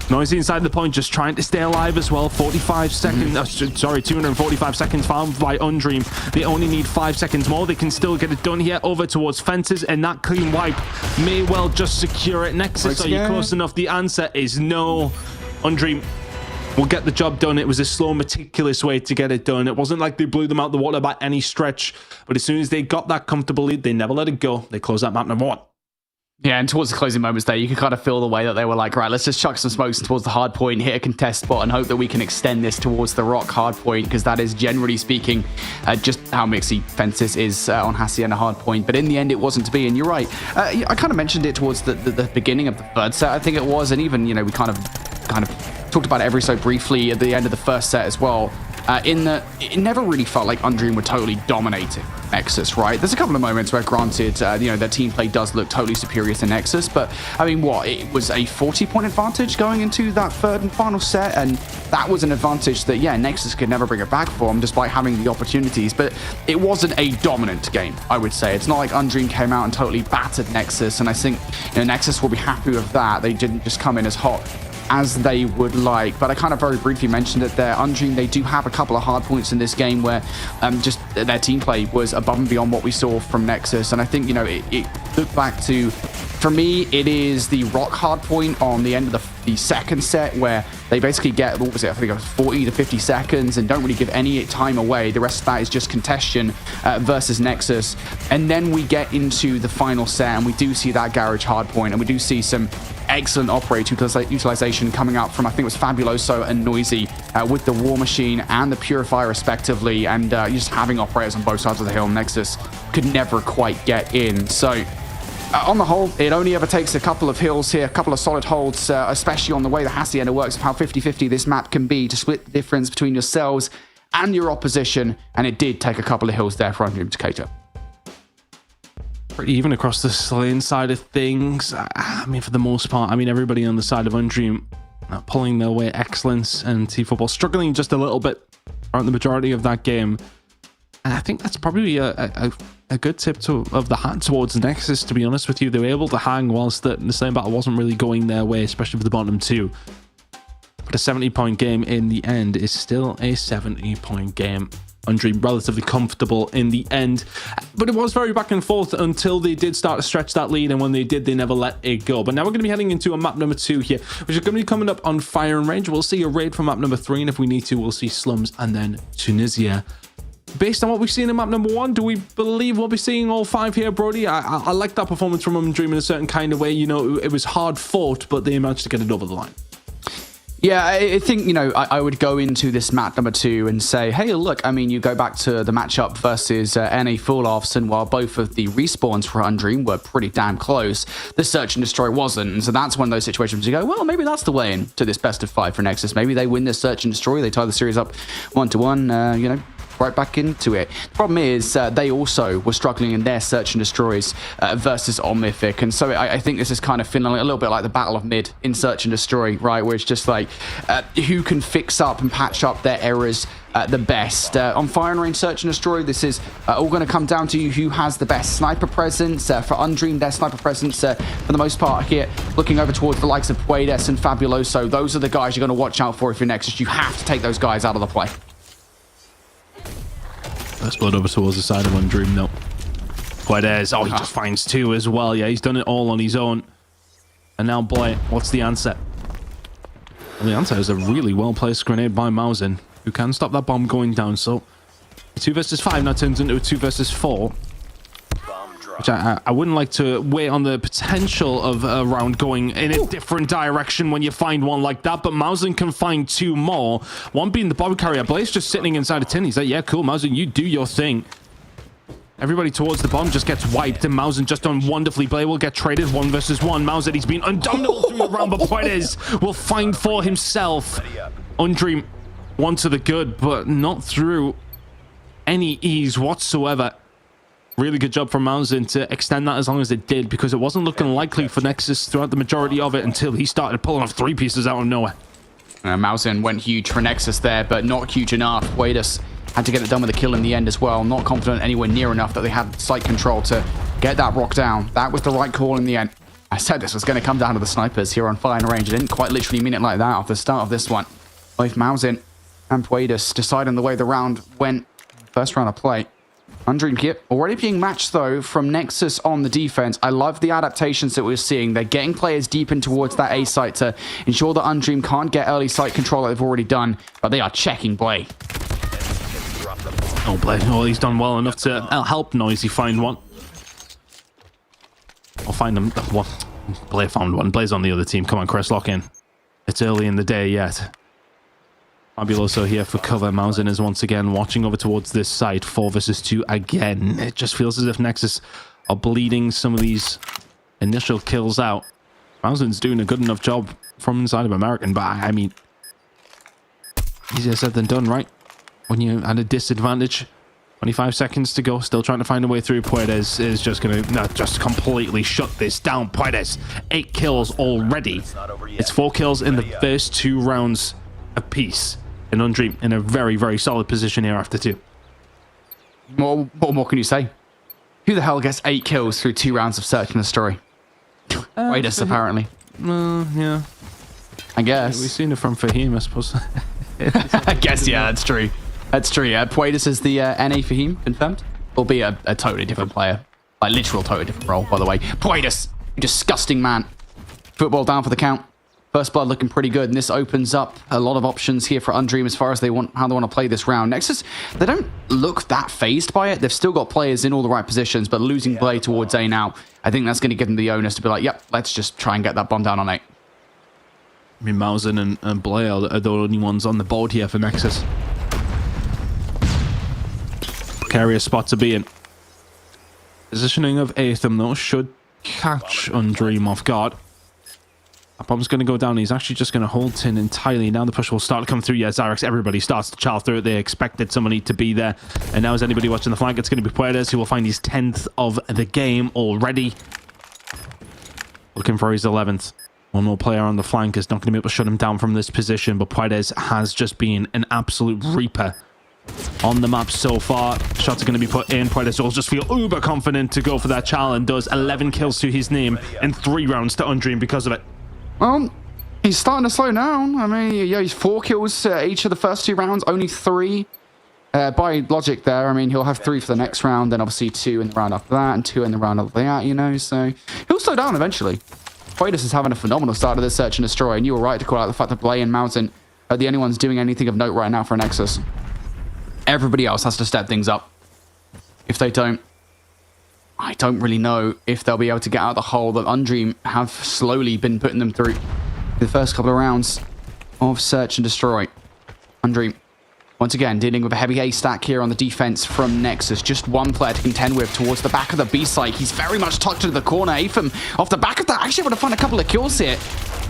Noisy inside the point, just trying to stay alive as well. 45 seconds, 245 seconds found by Undream. They only need 5 seconds more. They can still get it done here over towards fences, and that clean wipe may well just secure it. Nexus, are you close enough? The answer is no. Undream will get the job done. It was a slow, meticulous way to get it done. It wasn't like they blew them out the water by any stretch, but as soon as they got that comfortable lead, they never let it go. They closed out map number 1. Yeah, and towards the closing moments there, you could kind of feel the way that they were like, right, let's just chuck some smokes towards the hard point, hit a contest spot, and hope that we can extend this towards the rock hard point, because that is, generally speaking, just how mixy Fences is on Hacienda Hardpoint. But in the end, it wasn't to be, and you're right. I kind of mentioned it towards the beginning of the third set, I think it was, and even, we kind of talked about it every so briefly at the end of the first set as well. In that it never really felt like Undream were totally dominating Nexus, right? There's a couple of moments where, granted, their team play does look totally superior to Nexus, but I mean, it was a 40-point advantage going into that third and final set, and that was an advantage that, yeah, Nexus could never bring it back for them despite having the opportunities, but it wasn't a dominant game, I would say. It's not like Undream came out and totally battered Nexus, and I think Nexus will be happy with that. They didn't just come in as hot as they would like. But I kind of very briefly mentioned it there. Undream, they do have a couple of hard points in this game where just their team play was above and beyond what we saw from Nexus. And I think, it looked back to For me, it is the rock hard point on the end of the second set where they basically get, what was it, I think it was 40 to 50 seconds and don't really give any time away. The rest of that is just contention versus Nexus. And then we get into the final set and we do see that garage hard point and we do see some excellent operator utilization coming out from, I think it was Fabuloso and Noisy with the War Machine and the Purifier respectively, and just having operators on both sides of the hill. Nexus could never quite get in. So on the whole, it only ever takes a couple of hills here, a couple of solid holds, especially on the way the Hacienda works, of how 50-50 this map can be to split the difference between yourselves and your opposition, and it did take a couple of hills there for Undream to cater. Pretty even across the Slaying side of things. I mean, for the most part, I mean, everybody on the side of Undream pulling their way excellence, and T-Football struggling just a little bit around the majority of that game. And I think that's probably a good tip of the hat towards Nexus, to be honest with you. They were able to hang whilst the Slaying battle wasn't really going their way, especially for the bottom two. But a 70-point game in the end is still a 70-point game. Undream relatively comfortable in the end, but it was very back and forth until they did start to stretch that lead, and when they did, they never let it go. But now we're going to be heading into a map number 2 here, which is going to be coming up on Fire and Range. We'll see a raid from map number 3, and if we need to, we'll see Slums and then Tunisia. Based on what we've seen in map number 1, do we believe we'll be seeing all 5 here, Brody? I like that performance from Undream in a certain kind of way. You know, it was hard fought, but they managed to get it over the line. Yeah, I think, you know, I would go into this map number 2 and say, hey, look, I mean, you go back to the matchup versus NA Full-Offs, and while both of the respawns for Undream were pretty damn close, the Search and Destroy wasn't. And so that's one of those situations you go, well, maybe that's the way in to this best of 5 for Nexus. Maybe they win this Search and Destroy, they tie the series up 1-1, you know, right back into it. The problem is they also were struggling in their Search and Destroys versus on Mythic, and so I think this is kind of feeling a little bit like the battle of mid in Search and Destroy, right, where it's just like who can fix up and patch up their errors the best. On Fire and Range Search and Destroy, this is all going to come down to who has the best sniper presence. For Undream, their sniper presence for the most part here, looking over towards the likes of Puedes and Fabuloso. Those are the guys you're going to watch out for if you're Nexus. You have to take those guys out of the play. Let's blood over towards the side of Undream, though. Puedes, oh, he just finds 2 as well. Yeah, he's done it all on his own. And now, boy, what's the answer? Well, the answer is a really well-placed grenade by Mausen, who can stop that bomb going down. So, 2 versus 5 now turns into a 2 versus 4. Which I wouldn't like to wait on the potential of a round going in a different direction when you find one like that, but Mausen can find 2 more. One being the bomb carrier. Blaze just sitting inside a tin. He's like, yeah, cool, Mausen, you do your thing. Everybody towards the bomb just gets wiped, and Mausen just done wonderfully. Blaze will get traded 1 versus 1. Mausen, he's been undominable through the round, but Puedes will find for himself. Undream, 1 to the good, but not through any ease whatsoever. Really good job from Mausen to extend that as long as it did, because it wasn't looking likely for Nexus throughout the majority of it until he started pulling off 3 pieces out of nowhere. Mausen went huge for Nexus there, but not huge enough. Wadus had to get it done with a kill in the end as well. Not confident anywhere near enough that they had site control to get that rock down. That was the right call in the end. I said this was going to come down to the snipers here on Fire and Range. I didn't quite literally mean it like that off the start of this one. Both Mausen and Puedes deciding the way the round went. First round of play. Undream here already being matched though from Nexus on the defense. I love the adaptations that we're seeing. They're getting players deep in towards that A site to ensure that Undream can't get early site control like they've already done, but they are checking Blay. Oh, Blay. Oh, he's done well enough to help Noisy find one. I'll find them. Well, Blay found one. Blay's on the other team. Come on, Chris, lock in. It's early in the day yet. Fabuloso here for cover. Mausen is once again watching over towards this side. 4 versus 2 again. It just feels as if Nexus are bleeding some of these initial kills out. Mausen's doing a good enough job from inside of American, but I mean, easier said than done, right? When you're at a disadvantage. 25 seconds to go, still trying to find a way through. Puedes is just going to just completely shut this down. Puedes, 8 kills already. It's 4 kills in the first 2 rounds apiece. And Undream in a very, very solid position here after 2. What more can you say? Who the hell gets 8 kills through 2 rounds of Search and Destroy? Wadus, apparently. Yeah. I guess. We've seen it from Fahim, I suppose. I guess, yeah, that's true. That's true, yeah. Puedes is the NA Fahim, confirmed. Will be a totally different player. Like, literal totally different role, by the way. Puedes Disgusting, man. Football down for the count. First blood looking pretty good, and this opens up a lot of options here for Undream as far as how they want to play this round. Nexus, they don't look that phased by it. They've still got players in all the right positions, but losing play towards A now, I think that's going to give them the onus to be like, yep, let's just try and get that bomb down on A. I mean, Mausen and Blair are the only ones on the board here for Nexus. Precarious spot to be in. Positioning of Aetham, though, should catch Undream off guard. That bomb's going to go down. He's actually just going to hold Tin entirely. Now the push will start to come through. Yeah, Zyrex, everybody starts to charge through it. They expected somebody to be there. And now is anybody watching the flank? It's going to be Puedes, who will find his 10th of the game already. Looking for his 11th. One more player on the flank is not going to be able to shut him down from this position. But Puedes has just been an absolute reaper on the map so far. Shots are going to be put in. Puedes will just feel uber confident to go for that challenge. Does 11 kills to his name and 3 rounds to Undream because of it. Well, he's starting to slow down. I mean, yeah, he's 4 kills each of the first 2 rounds, only 3. By logic there, I mean, he'll have 3 for the next round, then obviously 2 in the round after that, and 2 in the round after that, you know, so he'll slow down eventually. Puedes is having a phenomenal start to this search and destroy, and you were right to call out the fact that Blay and Mountain are the only ones doing anything of note right now for Nexus. Everybody else has to step things up. If they don't, I don't really know if they'll be able to get out of the hole that Undream have slowly been putting them through the first couple of rounds of Search and Destroy. Undream, once again, dealing with a heavy A stack here on the defense from Nexus. Just one player to contend with towards the back of the B site. He's very much tucked into the corner. Aetham, off the back of that, actually able to find a couple of kills here.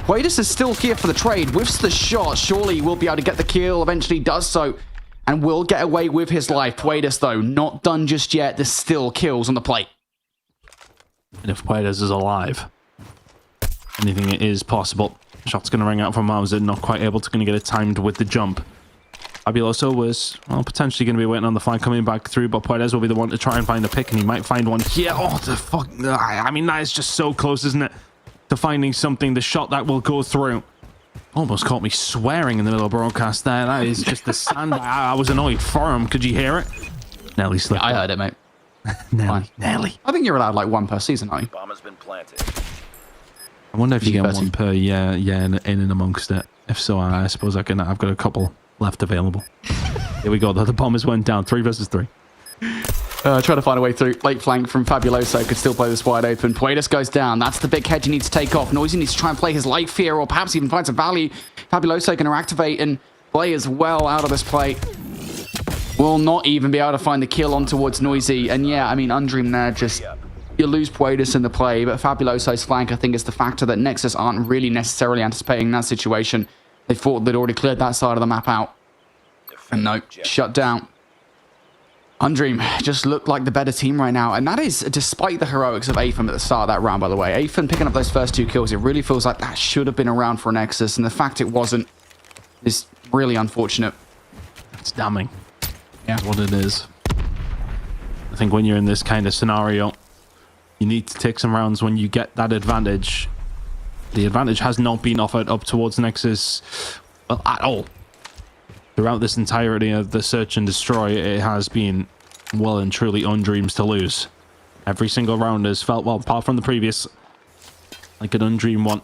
Puedes is still here for the trade. Whiffs the shot. Surely will be able to get the kill. Eventually does so. And will get away with his life. Puedes, though, not done just yet. There's still kills on the plate. And if Puedes is alive, anything is possible. Shot's going to ring out from Mauser, not quite able to get it timed with the jump. Fabuloso was, well, potentially going to be waiting on the flank coming back through, but Puedes will be the one to try and find a pick, and he might find one here. Oh, the fuck. I mean, that is just so close, isn't it? To finding something, the shot that will go through. Almost caught me swearing in the middle of broadcast there. That is just the sand. I was annoyed for him. Could you hear it? Nelly slipped. I heard it, mate. Nelly. I think you're allowed like 1 per season, aren't you? Bomb has been planted. I wonder if you get 1 per, yeah, in and amongst it. If so, I suppose I've got a couple left available. Here we go. The bombers went down. 3 versus 3. Trying to find a way through. Late flank from Fabuloso could still play this wide open. Puedes goes down. That's the big hedge he needs to take off. Noisy needs to try and play his life here, or perhaps even find some value. Fabuloso going to activate and play as well out of this play. Will not even be able to find the kill on towards Noisy. And yeah, I mean, Undream there, just you lose Puedes in the play, but Fabuloso's flank, I think, is the factor that Nexus aren't really necessarily anticipating in that situation. They thought they'd already cleared that side of the map out. And no, shut down. Undream just look like the better team right now, and that is despite the heroics of Aetham at the start of that round, by the way. Aetham picking up those first 2 kills, it really feels like that should have been around for Nexus, and the fact it wasn't is really unfortunate. It's damning. Yeah. That's what it is. I think when you're in this kind of scenario, you need to take some rounds when you get that advantage. The advantage has not been offered up towards Nexus, well, at all. Throughout this entirety of the Search and Destroy, it has been well and truly Undream's to lose. Every single round has felt, well, apart from the previous, like an Undream one.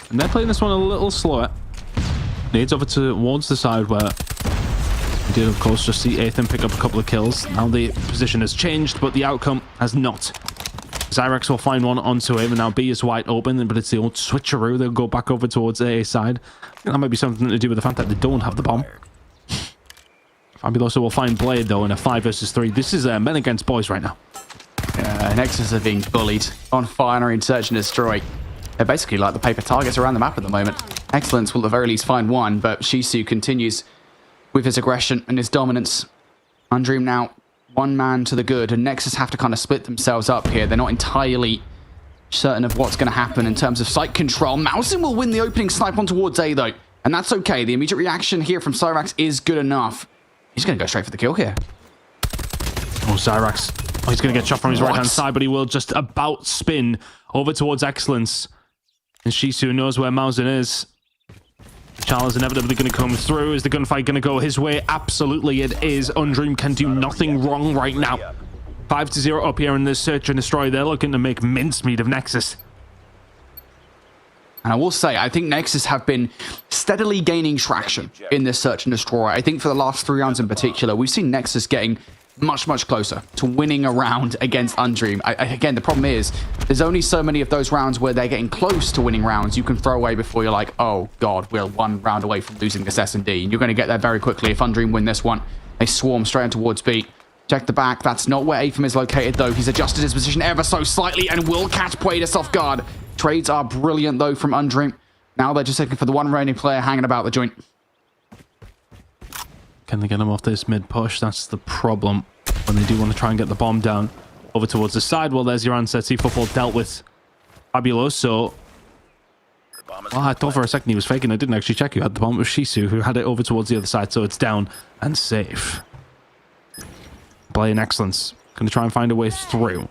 And they're playing this one a little slower. Nades over towards the side where we did, of course, just see Aetham pick up a couple of kills. Now the position has changed, but the outcome has not. Zyrex will find one onto him, and now B is wide open, but it's the old switcheroo. They'll go back over towards A side. I think that might be something to do with the fact that they don't have the bomb. Fabuloso will find Blade, though, in a 5 versus 3. This is men against boys right now. Yeah, Nexus are being bullied on fire in Search and Destroy. They're basically like the paper targets around the map at the moment. Excellence will at the very least find one, but Shisu continues with his aggression and his dominance. Undream now 1 man to the good, and Nexus have to kind of split themselves up here. They're not entirely certain of what's going to happen in terms of site control. Mausen will win the opening snipe on towards A, though, and that's okay. The immediate reaction here from Cyrax is good enough. He's going to go straight for the kill here. Oh, Cyrax. Oh, he's going to get shot from his right-hand side, but he will just about spin over towards Excellence. And Shisu knows where Mausen is. Charles inevitably going to come through. Is the gunfight going to go his way? Absolutely it is. Undream can do nothing wrong right now. 5-0 up here in this search and destroy. They're looking to make mincemeat of Nexus. And I will say, I think Nexus have been steadily gaining traction in this search and destroy. I think for the last 3 rounds in particular, we've seen Nexus getting much, much closer to winning a round against Undream. Again, the problem is there's only so many of those rounds where they're getting close to winning rounds you can throw away before you're like, oh God, we're 1 round away from losing this SnD. And you're going to get there very quickly if Undream win this one. They swarm straight on towards B. Check the back. That's not where Apham is located, though. He's adjusted his position ever so slightly and will catch Puedes off guard. Trades are brilliant, though, from Undream. Now they're just looking for the one remaining player hanging about the joint. Can they get him off this mid push? That's the problem. When they do want to try and get the bomb down over towards the side. Well, there's your answer. T-Football dealt with Fabuloso. Well, I thought for a second he was faking. I didn't actually check who had the bomb. It was Shisu who had it over towards the other side. So it's down and safe. Playing excellence. Going to try and find a way through.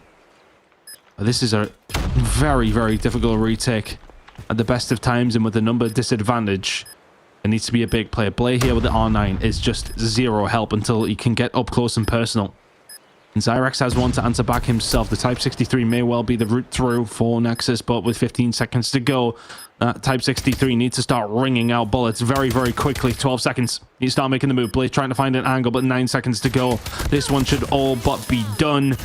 This is a very, very difficult retake at the best of times and with the number disadvantage. It needs to be a big player. Play here with the R9 is just zero help until he can get up close and personal. And Zyrex has one to answer back himself. The Type 63 may well be the route through for Nexus, but with 15 seconds to go, that Type 63 needs to start ringing out bullets very, very quickly. 12 seconds. You start making the move. Blaze trying to find an angle, but 9 seconds to go. This one should all but be done.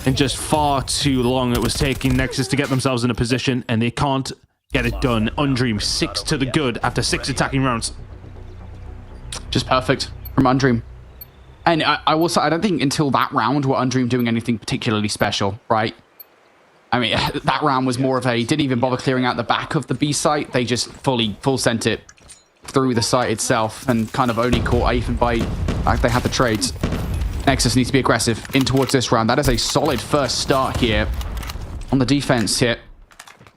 And just far too long it was taking Nexus to get themselves in a position, and they can't get it done. Undream 6 to the good after 6 attacking rounds. Just perfect from Undream. And I will say, I don't think until that round were Undream doing anything particularly special, right? I mean, that round was more of a, didn't even bother clearing out the back of the B site. They just full sent it through the site itself and kind of only caught Apham by fact they had the trades. Nexus needs to be aggressive in towards this round. That is a solid first start here on the defense here.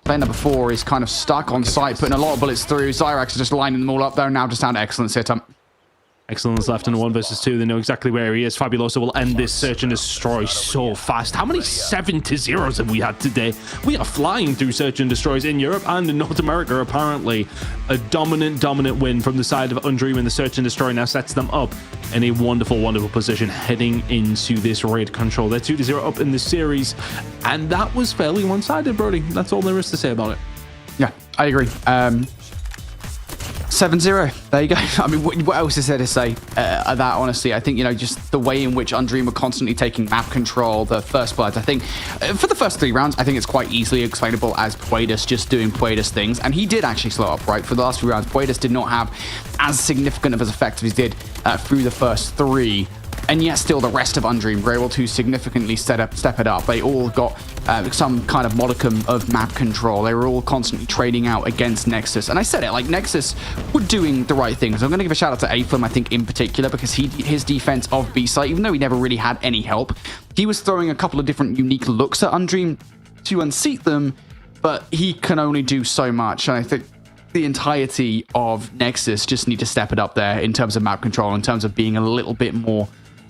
Player number 4 is kind of stuck on site, putting a lot of bullets through. Zyrex is just lining them all up there, now just down to excellence here, Tom. Excellence left in a 1 versus 2. They know exactly where he is. Fabuloso will end this search and destroy so fast. How many 7-0s have we had today? We are flying through search and destroys in Europe and in North America, apparently. A dominant win from the side of Undream, and the search and destroy now sets them up in a wonderful position heading into this raid control. They're 2-0 up in the series, and that was fairly one-sided, Brody. That's all there is to say about it. Yeah, I agree. 7-0. There you go. I mean, what else is there to say that, honestly? I think, you know, just the way in which Undream were constantly taking map control, the first blood. I think for the first 3 rounds, I think it's quite easily explainable as Puedes just doing Puedes things. And he did actually slow up, right? For the last 3 rounds, Puedes did not have as significant of an effect as he did through the first 3. And yet still the rest of Undream were able to significantly step it up. They all got some kind of modicum of map control. They were all constantly trading out against Nexus. And I said it, like, Nexus were doing the right things. I'm going to give a shout out to Apham, I think, in particular, because his defense of B-site, even though he never really had any help, he was throwing a couple of different unique looks at Undream to unseat them, but he can only do so much. And I think the entirety of Nexus just need to step it up there in terms of map control, in terms of being a little bit more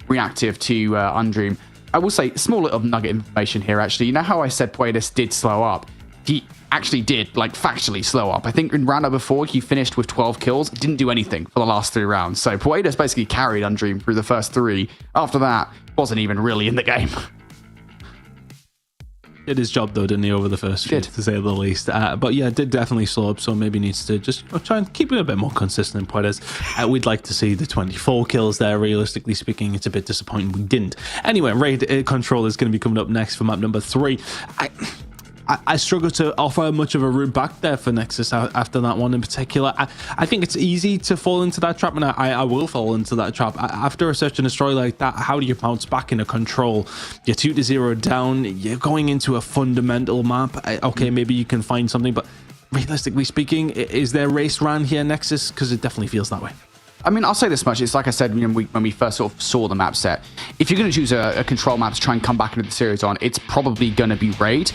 reactive to Undream. I will say, small little nugget information here, actually. You know how I said Puedes did slow up? He actually did, like, factually slow up. I think in round number 4, he finished with 12 kills, didn't do anything for the last 3 rounds. So Puedes basically carried Undream through the first 3. After that, wasn't even really in the game. Did his job, though, didn't he, over the first few, to say the least. But yeah, did definitely slow up, so maybe needs to just try and keep it a bit more consistent. Puedes. We'd like to see the 24 kills there. Realistically speaking, it's a bit disappointing we didn't. Anyway, raid control is going to be coming up next for map number 3. I struggle to offer much of a route back there for Nexus after that one in particular. I think it's easy to fall into that trap, and I will fall into that trap. After a search and destroy like that, how do you bounce back in a control? You're 2-0 down, you're going into a fundamental map. Okay, maybe you can find something, but realistically speaking, is there race round here, Nexus? Because it definitely feels that way. I mean, I'll say this much. It's like I said, you know, when we first sort of saw the map set. If you're going to choose a control map to try and come back into the series on, it's probably going to be Raid.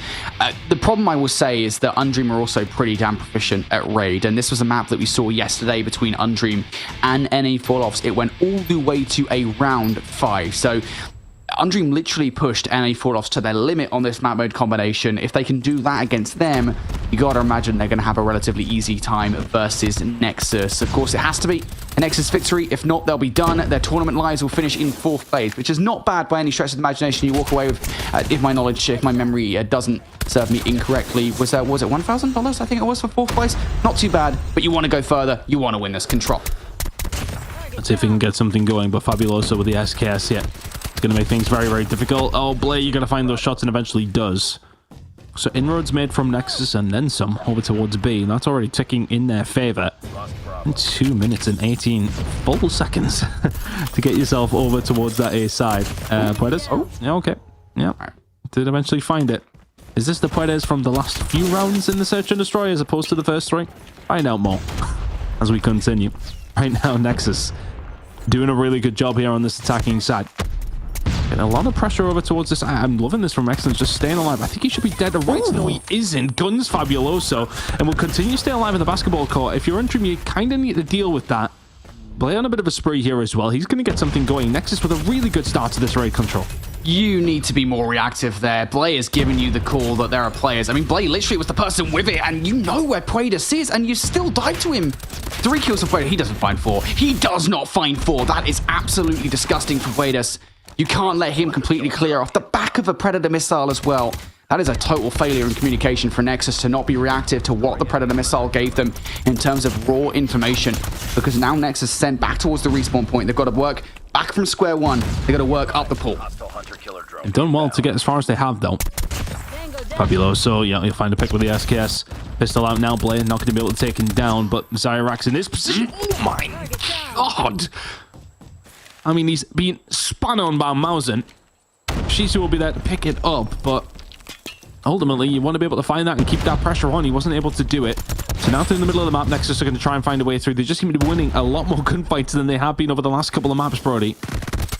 The problem I will say is that Undream are also pretty damn proficient at Raid. And this was a map that we saw yesterday between Undream and NA Falloffs. It went all the way to a round 5. So Undream literally pushed NA Falloffs to their limit on this map mode combination. If they can do that against them, you got to imagine they're going to have a relatively easy time versus Nexus. Of course, it has to be a Nexus victory. If not, they'll be done. Their tournament lives will finish in 4th place, which is not bad by any stretch of the imagination. You walk away with, if my knowledge, if my memory doesn't serve me incorrectly, was it $1,000? I think it was for 4th place. Not too bad, but you want to go further. You want to win this Control. Let's see if we can get something going, but Fabuloso with the SKS here. It's going to make things very, very difficult. Oh, Blay, you're going to find those shots, and eventually does. So inroads made from Nexus and then some over towards B, and that's already ticking in their favor. In 2 minutes and 18 full seconds to get yourself over towards that A side. Puedes? Oh, yeah, okay. Yeah, did eventually find it. Is this the Puedes from the last few rounds in the Search and Destroy as opposed to the first 3? Find out more as we continue. Right now, Nexus doing a really good job here on this attacking side. Getting a lot of pressure over towards this. I'm loving this from Excellence, just staying alive. I think he should be dead or right. No, he isn't. Guns Fabuloso, and will continue to stay alive in the basketball court. If you're Interim, you kind of need to deal with that. Blay on a bit of a spree here as well. He's going to get something going. Nexus with a really good start to this raid Control. You need to be more reactive there. Blay is giving you the call that there are players. I mean, Blay literally was the person with it, and you know where Puedes is, and you still dive to him. 3 kills for Puedes. He doesn't find 4. He does not find 4. That is absolutely disgusting for Puedes. You can't let him completely clear off the back of a Predator missile as well. That is a total failure in communication for Nexus to not be reactive to what the Predator missile gave them in terms of raw information. Because now Nexus sent back towards the respawn point. They've got to work back from square one. They've got to work up the pool. They've done well to get as far as they have, though. Fabuloso, yeah, you'll find a pick with the SKS. Pistol out now, Blade not going to be able to take him down, but Zyrax in this position. Oh my god! I mean, he's being spun on by Mausen. Shisu will be there to pick it up, but ultimately, you want to be able to find that and keep that pressure on. He wasn't able to do it. So now through the middle of the map, Nexus are going to try and find a way through. They just seem to be winning a lot more gunfights than they have been over the last couple of maps, Brody.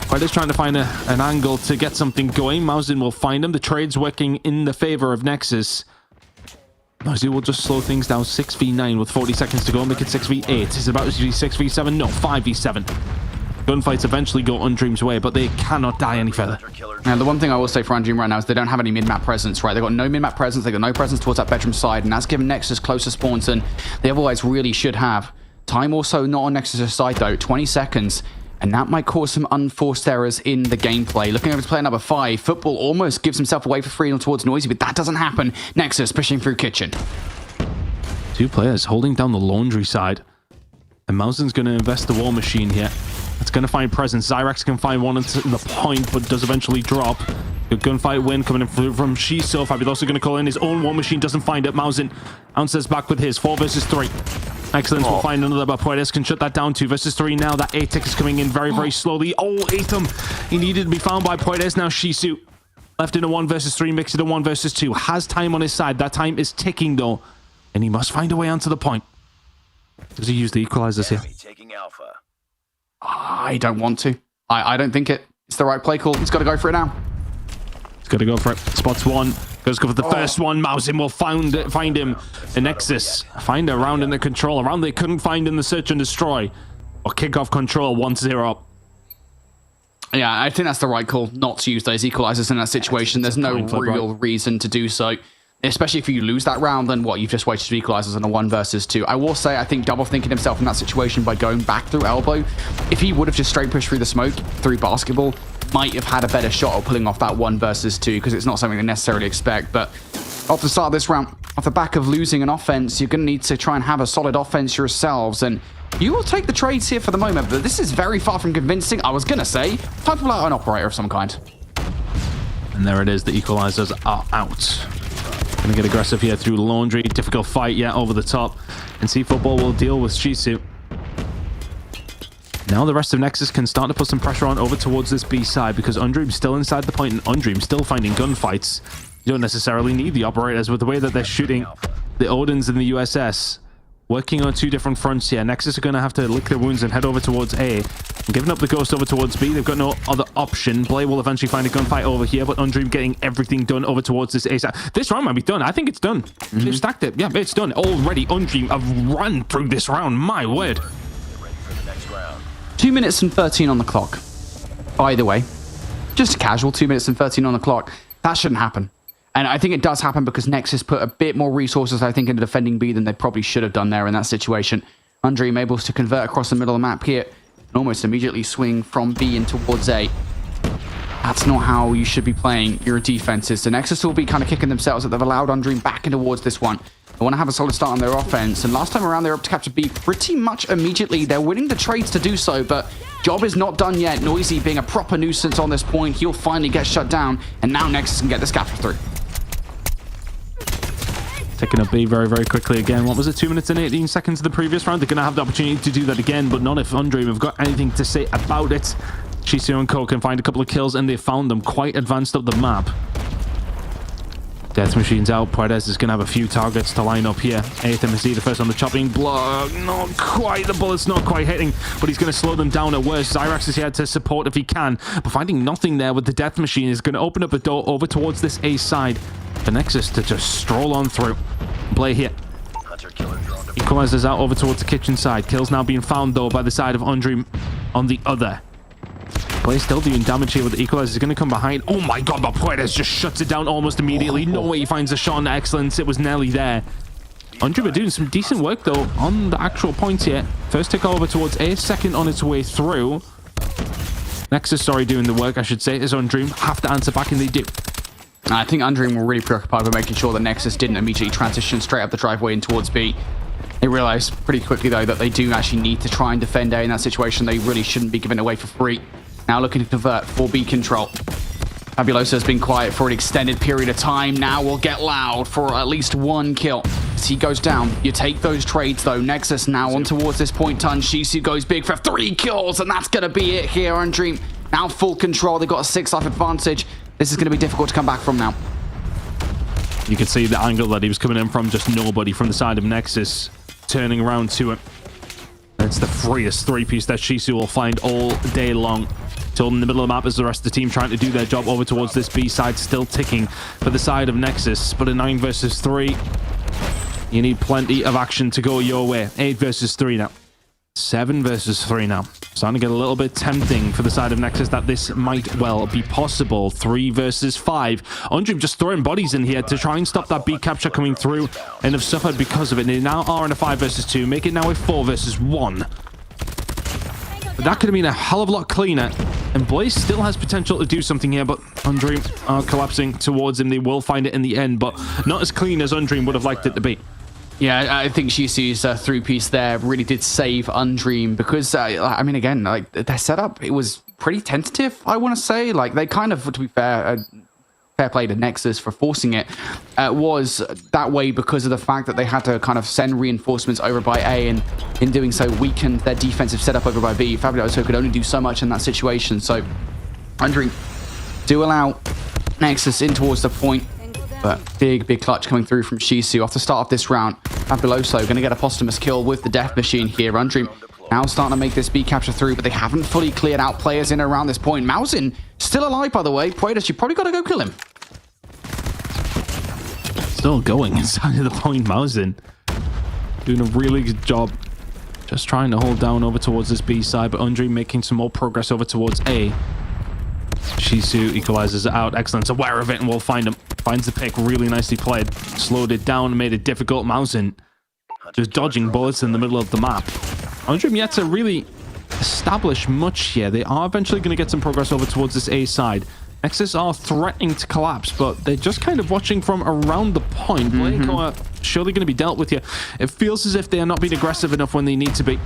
White is trying to find an angle to get something going. Mausen will find him. The trade's working in the favor of Nexus. Mausen will just slow things down. 6v9 with 40 seconds to go. Make it 6v8. Is it about to be 6v7? No, 5v7. Gunfights eventually go Undream's way, but they cannot die any further. Now, the one thing I will say for Undream right now is they don't have any mid-map presence, right? They've got no mid-map presence, they've got no presence towards that bedroom side, and that's given Nexus closer spawns than they otherwise really should have. Time also not on Nexus' side, though. 20 seconds, and that might cause some unforced errors in the gameplay. Looking over to player number 5, Football almost gives himself away for free towards Noisy, but that doesn't happen. Nexus pushing through Kitchen. 2 players holding down the laundry side, and Mausen's going to invest the war machine here. It's going to find presence. Zyrax can find one into the point, but does eventually drop. Good gunfight win coming in from Shiso. Fabuloso going to call in his own war machine. Doesn't find it. Mausen ounces back with his 4 versus 3. Excellence will find another, but Puedes can shut that down. 2 versus 3 now. That A-tick is coming in very, very slowly. Oh, Atham. He needed to be found by Puedes. Now Shisu left in a 1 versus 3. Makes it a 1 versus 2. Has time on his side. That time is ticking, though. And he must find a way onto the point. Does he use the equalizers here? Taking Alpha. I don't want to. I don't think it's the right play call. He's got to go for it now. He's got to go for it. Spots one. Goes go for the first one. Mausen will find him in Nexus. Find a round in the control. A round they couldn't find in the search and destroy. Or kick off Control 1-0 up. Yeah, I think that's the right call, not to use those equalizers in that situation. There's no real reason to do so. Especially if you lose that round, then what? You've just wasted equalizers on a 1 versus 2. I will say, I think double thinking himself in that situation by going back through elbow. If he would have just straight pushed through the smoke, through basketball, might have had a better shot of pulling off that 1 versus 2, because it's not something they necessarily expect. But off the start of this round, off the back of losing an offense, you're going to need to try and have a solid offense yourselves. And you will take the trades here for the moment, but this is very far from convincing. I was going to say, time to pull out an operator of some kind. And there it is. The equalizers are out. Gonna get aggressive here through laundry. Difficult fight, yeah, over the top. And see Football will deal with Shisu. Now the rest of Nexus can start to put some pressure on over towards this B side, because Undream's still inside the point and Undream's still finding gunfights. You don't necessarily need the operators with the way that they're shooting the Odins and the USS. Working on 2 different fronts here. Nexus are going to have to lick their wounds and head over towards A. And giving up the Ghost over towards B. They've got no other option. Blay will eventually find a gunfight over here, but Undream getting everything done over towards this A side. This round might be done. I think it's done. They've stacked it. Yeah, it's done. Already Undream have run through this round. My word. 2 minutes and 13 on the clock. By the way, just a casual 2 minutes and 13 on the clock. That shouldn't happen. And I think it does happen because Nexus put a bit more resources, I think, into defending B than they probably should have done there in that situation. undream able to convert across the middle of the map here and almost immediately swing from B in towards A. That's not how you should be playing your defenses. So Nexus will be kind of kicking themselves that they've allowed undream back in towards this one. They want to have a solid start on their offense. And last time around, they were up to capture B pretty much immediately. They're winning the trades to do so, but job is not done yet. Noisy being a proper nuisance on this point. He'll finally get shut down. And now Nexus can get this capture through. Taking up B very, very quickly again. What was it? 2 minutes and 18 seconds of the previous round. They're going to have the opportunity to do that again, but not if undream have got anything to say about it. Shisu and Co can find a couple of kills, and they found them quite advanced up the map. Death Machine's out. Puedes is going to have a few targets to line up here. Aether Mazida first on the chopping block. Not quite. The bullet's not quite hitting, but he's going to slow them down at worst. Zyrax is here to support if he can, but finding nothing there with the Death Machine is going to open up a door over towards this A side for Nexus to just stroll on through. Play here. Equalizers out over towards the kitchen side. Kills now being found, though, by the side of undream on the other. Play still doing damage here with the equalizer. He's going to come behind. Oh my god, but Puedes just shuts it down almost immediately. No way he finds a shot. Excellence. It was nearly there. undream are doing some decent work, though, on the actual point here. First tick over towards A, second on its way through. Nexus, sorry, doing the work, I should say, is undream. Have to answer back, and they do. I think undream were really preoccupied with making sure that Nexus didn't immediately transition straight up the driveway and towards B. They realized pretty quickly, though, that they do actually need to try and defend A in that situation. They really shouldn't be giving away for free. Now looking to convert for B control. Fabuloso has been quiet for an extended period of time. Now will get loud for at least one kill. As he goes down, you take those trades, though. Nexus now on towards this point. Shisu goes big for 3 kills, and that's going to be it here. undream now full control. They've got a 6-life advantage. This is going to be difficult to come back from now. You can see the angle that he was coming in from, just nobody from the side of Nexus turning around to him. It's the freest 3-piece that Shisu will find all day long. Still in the middle of the map as the rest of the team trying to do their job over towards this B side, still ticking for the side of Nexus. But a 9 versus 3, you need plenty of action to go your way. 8 versus 3 now. 7 versus 3 now. Starting to get a little bit tempting for the side of Nexus that this might well be possible. 3 versus 5. undream just throwing bodies in here to try and stop that B capture coming through, and have suffered because of it. They now are in a 5 versus 2. Make it now a 4 versus 1. But that could have been a hell of a lot cleaner. And Blaze still has potential to do something here, but undream are collapsing towards him. They will find it in the end, but not as clean as undream would have liked it to be. Yeah, I think Shisu's 3-piece there really did save undream because, I mean, again, like their setup, it was pretty tentative, I want to say. Like, they kind of, to be fair, fair play to Nexus for forcing it, was that way because of the fact that they had to kind of send reinforcements over by A, and in doing so weakened their defensive setup over by B. Fabuloso could only do so much in that situation, so undream do allow Nexus in towards the point. But big clutch coming through from Shisu off the start of this round. Fabuloso going to get a posthumous kill with the Death Machine here. undream now starting to make this B capture through, but they haven't fully cleared out players in and around this point. Mausin still alive, by the way. Puedes, you probably got to go kill him. Still going inside of the point. Mausin doing a really good job. Just trying to hold down over towards this B side, but undream making some more progress over towards A. Shisu equalizes it out. Excellent. Aware of it, and we'll find him. Finds the pick. Really nicely played. Slowed it down, made it difficult. Mausin just dodging bullets in the middle of the map. undream yet to really establish much here. They are eventually going to get some progress over towards this A side. Nexus are threatening to collapse, but they're just kind of watching from around the point. Blake are surely going to be dealt with here. It feels as if they are not being aggressive enough when they need to be.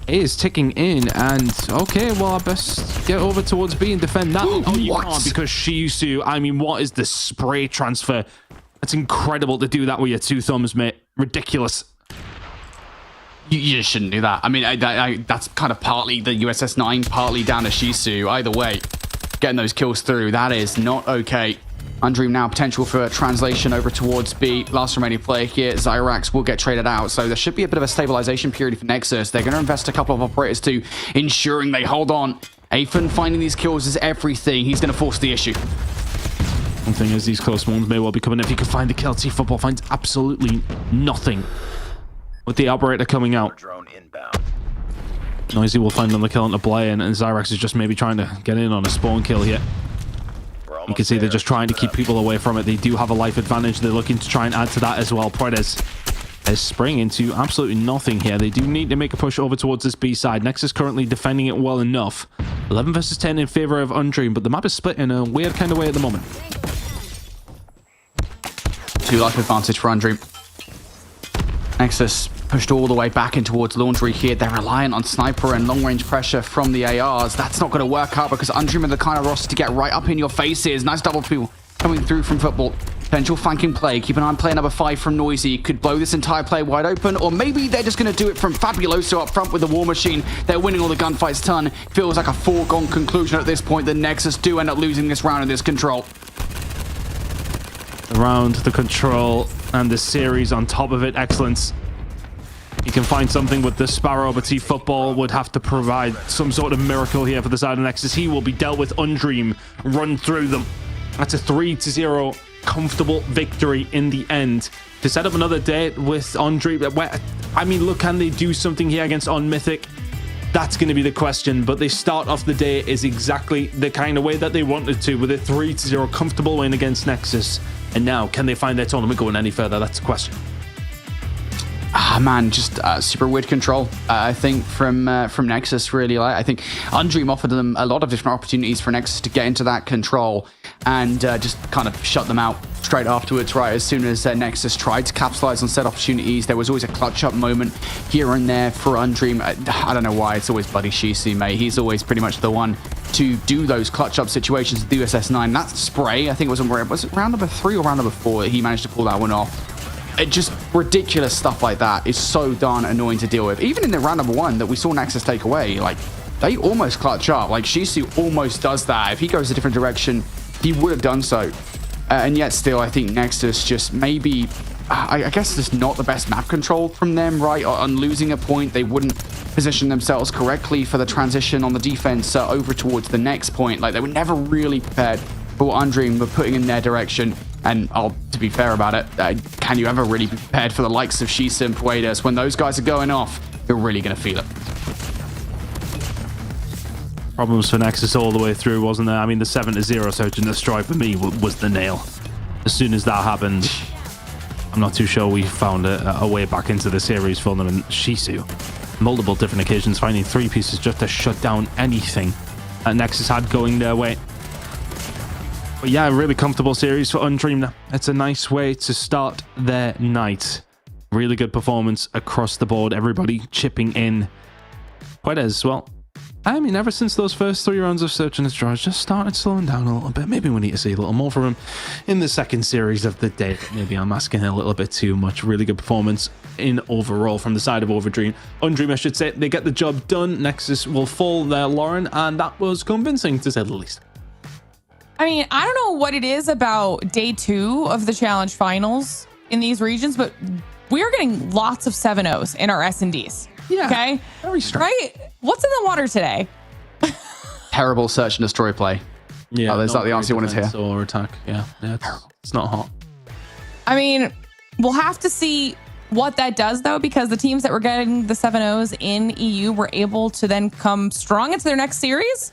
A is ticking in, and okay, well, I best get over towards B and defend that. Oh, you can't, because Shisu, I mean, what is the spray transfer? It's incredible to do that with your 2 thumbs, mate. Ridiculous. You just shouldn't do that. I mean, that's kind of partly the USS 9, partly down to Shisu. Either way, getting those kills through, that is not okay. undream now potential for a translation over towards B. Last remaining player here, Zyrax, will get traded out. So there should be a bit of a stabilization period for Nexus. They're going to invest a couple of operators to ensuring they hold on. Aethan finding these kills is everything. He's going to force the issue. One thing is, these close ones may well be coming. If he can find the kill, T-Football finds absolutely nothing with the operator coming out. Noisy will find another kill on the play, and Zyrax is just maybe trying to get in on a spawn kill here. You can see they're just trying to keep people away from it. They do have a life advantage. They're looking to try and add to that as well. Puedes is spraying into absolutely nothing here. They do need to make a push over towards this B side. Nexus currently defending it well enough. 11 versus 10 in favor of Undream, but the map is split in a weird kind of way at the moment. 2 life advantage for Undream. Nexus pushed all the way back in towards Laundry here. They're reliant on sniper and long-range pressure from the ARs. That's not going to work out because Undream are the kind of roster to get right up in your faces. Nice double kill coming through from Football. Potential flanking play. Keep an eye on player number 5 from Noisy. Could blow this entire play wide open, or maybe they're just going to do it from Fabuloso up front with the War Machine. They're winning all the gunfights ton. Feels like a foregone conclusion at this point. The Nexus do end up losing this round in this control. Around the control and the series on top of it. Excellence. You can find something with the Sparrow, but Football would have to provide some sort of miracle here for the side of Nexus. He will be dealt with. Undream run through them. That's a 3-0 comfortable victory in the end to set up another day with Undream. I mean, look, can they do something here against Mythic? That's going to be the question, but they start off the day is exactly the kind of way that they wanted to, with a 3-0 comfortable win against Nexus. And now, can they find their tournament going any further? That's the question. Ah, man, just super weird control, I think, from Nexus, really. I think Undream offered them a lot of different opportunities for Nexus to get into that control and just kind of shut them out straight afterwards, right? As soon as Nexus tried to capitalize on said opportunities, there was always a clutch-up moment here and there for Undream. I don't know why, it's always Buddy Shisu, mate. He's always pretty much the one to do those clutch-up situations with the USS-9. That spray, I think was it round number 3 or round number 4 that he managed to pull that one off. It just ridiculous stuff like that is so darn annoying to deal with. Even in the round number 1 that we saw Nexus take away, like, they almost clutch up. Like, Shisu almost does that. If he goes a different direction, he would have done so. And yet still, I think Nexus just maybe, I guess just not the best map control from them, right? On losing a point, they wouldn't position themselves correctly for the transition on the defense over towards the next point. Like, they were never really prepared for what Undream were putting in their direction. And to be fair about it, can you ever really be prepared for the likes of Shisa and Puedes? When those guys are going off, you're really going to feel it. Problems for Nexus all the way through, wasn't there? I mean, the 7-0 Search and Destroy for me was the nail. As soon as that happened, I'm not too sure we found a way back into the series for them. And Shisu, multiple different occasions, finding 3 pieces just to shut down anything that Nexus had going their way. But yeah, a really comfortable series for Undream. It's a nice way to start their night. Really good performance across the board. Everybody chipping in. Puedes, well, I mean, ever since those first 3 rounds of Search and Destroy, just started slowing down a little bit. Maybe we need to see a little more from him in the second series of the day. Maybe I'm asking a little bit too much. Really good performance in overall from the side of Undream, I should say. They get the job done. Nexus will fall there, Lauren, and that was convincing, to say the least. I mean, I don't know what it is about day 2 of the challenge finals in these regions, but we're getting lots of 7-0s in our SnDs. Yeah. Okay. Very strange. Right? What's in the water today? Terrible Search and Destroy play. Yeah. Is that the answer you wanted to hear? Or attack. Yeah. It's not hot. I mean, we'll have to see what that does, though, because the teams that were getting the 7-0s in EU were able to then come strong into their next series.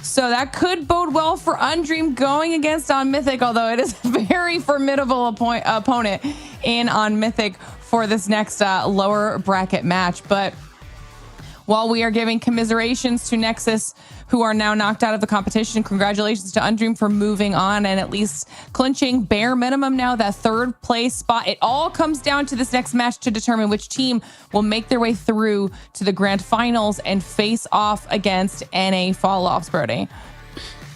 So that could bode well for Undream going against Mythic, although it is a very formidable opponent in Mythic for this next lower bracket match. But while we are giving commiserations to Nexus, who are now knocked out of the competition, congratulations to Undream for moving on and at least clinching bare minimum now that 3rd place spot. It all comes down to this next match to determine which team will make their way through to the grand finals and face off against NA Falloffs, Brody.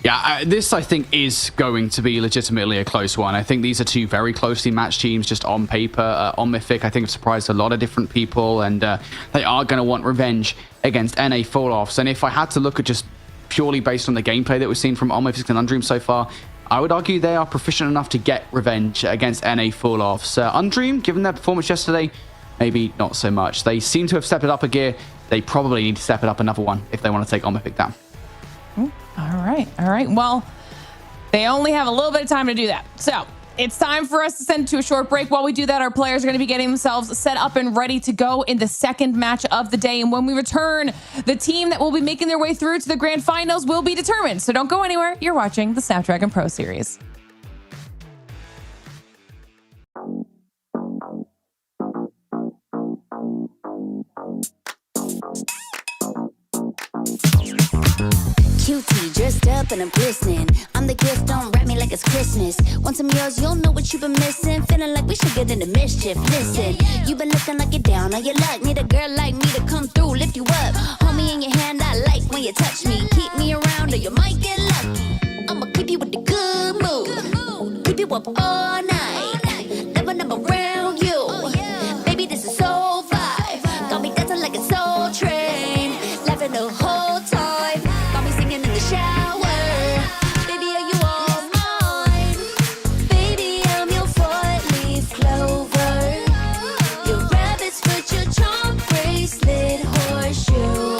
Yeah, this, I think, is going to be legitimately a close one. I think these are 2 very closely matched teams just on paper. On Mythic, I think, have surprised a lot of different people, and they are going to want revenge against NA Falloffs. And if I had to look at just purely based on the gameplay that we've seen from Mythic and Undream so far, I would argue they are proficient enough to get revenge against NA Falloffs. Undream, given their performance yesterday, maybe not so much. They seem to have stepped it up a gear. They probably need to step it up another one if they want to take Mythic down. All right. Well, they only have a little bit of time to do that. So It's time for us to send it to a short break. While we do that, our players are going to be getting themselves set up and ready to go in the second match of the day. And when we return, the team that will be making their way through to the grand finals will be determined. So don't go anywhere. You're watching the Snapdragon Pro Series. Cutie, dressed up and I'm glistening. I'm the gift, don't wrap me like it's Christmas. Want some yours, you'll know what you've been missing. Feeling like we should get into mischief. Listen, you've been looking like you're down on your luck. Need a girl like me to come through, lift you up. Hold me in your hand, I like when you touch me. Keep me around or you might get lucky. I'ma keep you with the good mood. Keep you up all night. Never around you. Baby, this is so vibe. Got me dancing like a soul train. Laughing the whole time. Got me singing in the shower. Baby, are you all mine? Baby, I'm your four-leaf clover. Your rabbit's foot, your charm bracelet, horseshoe.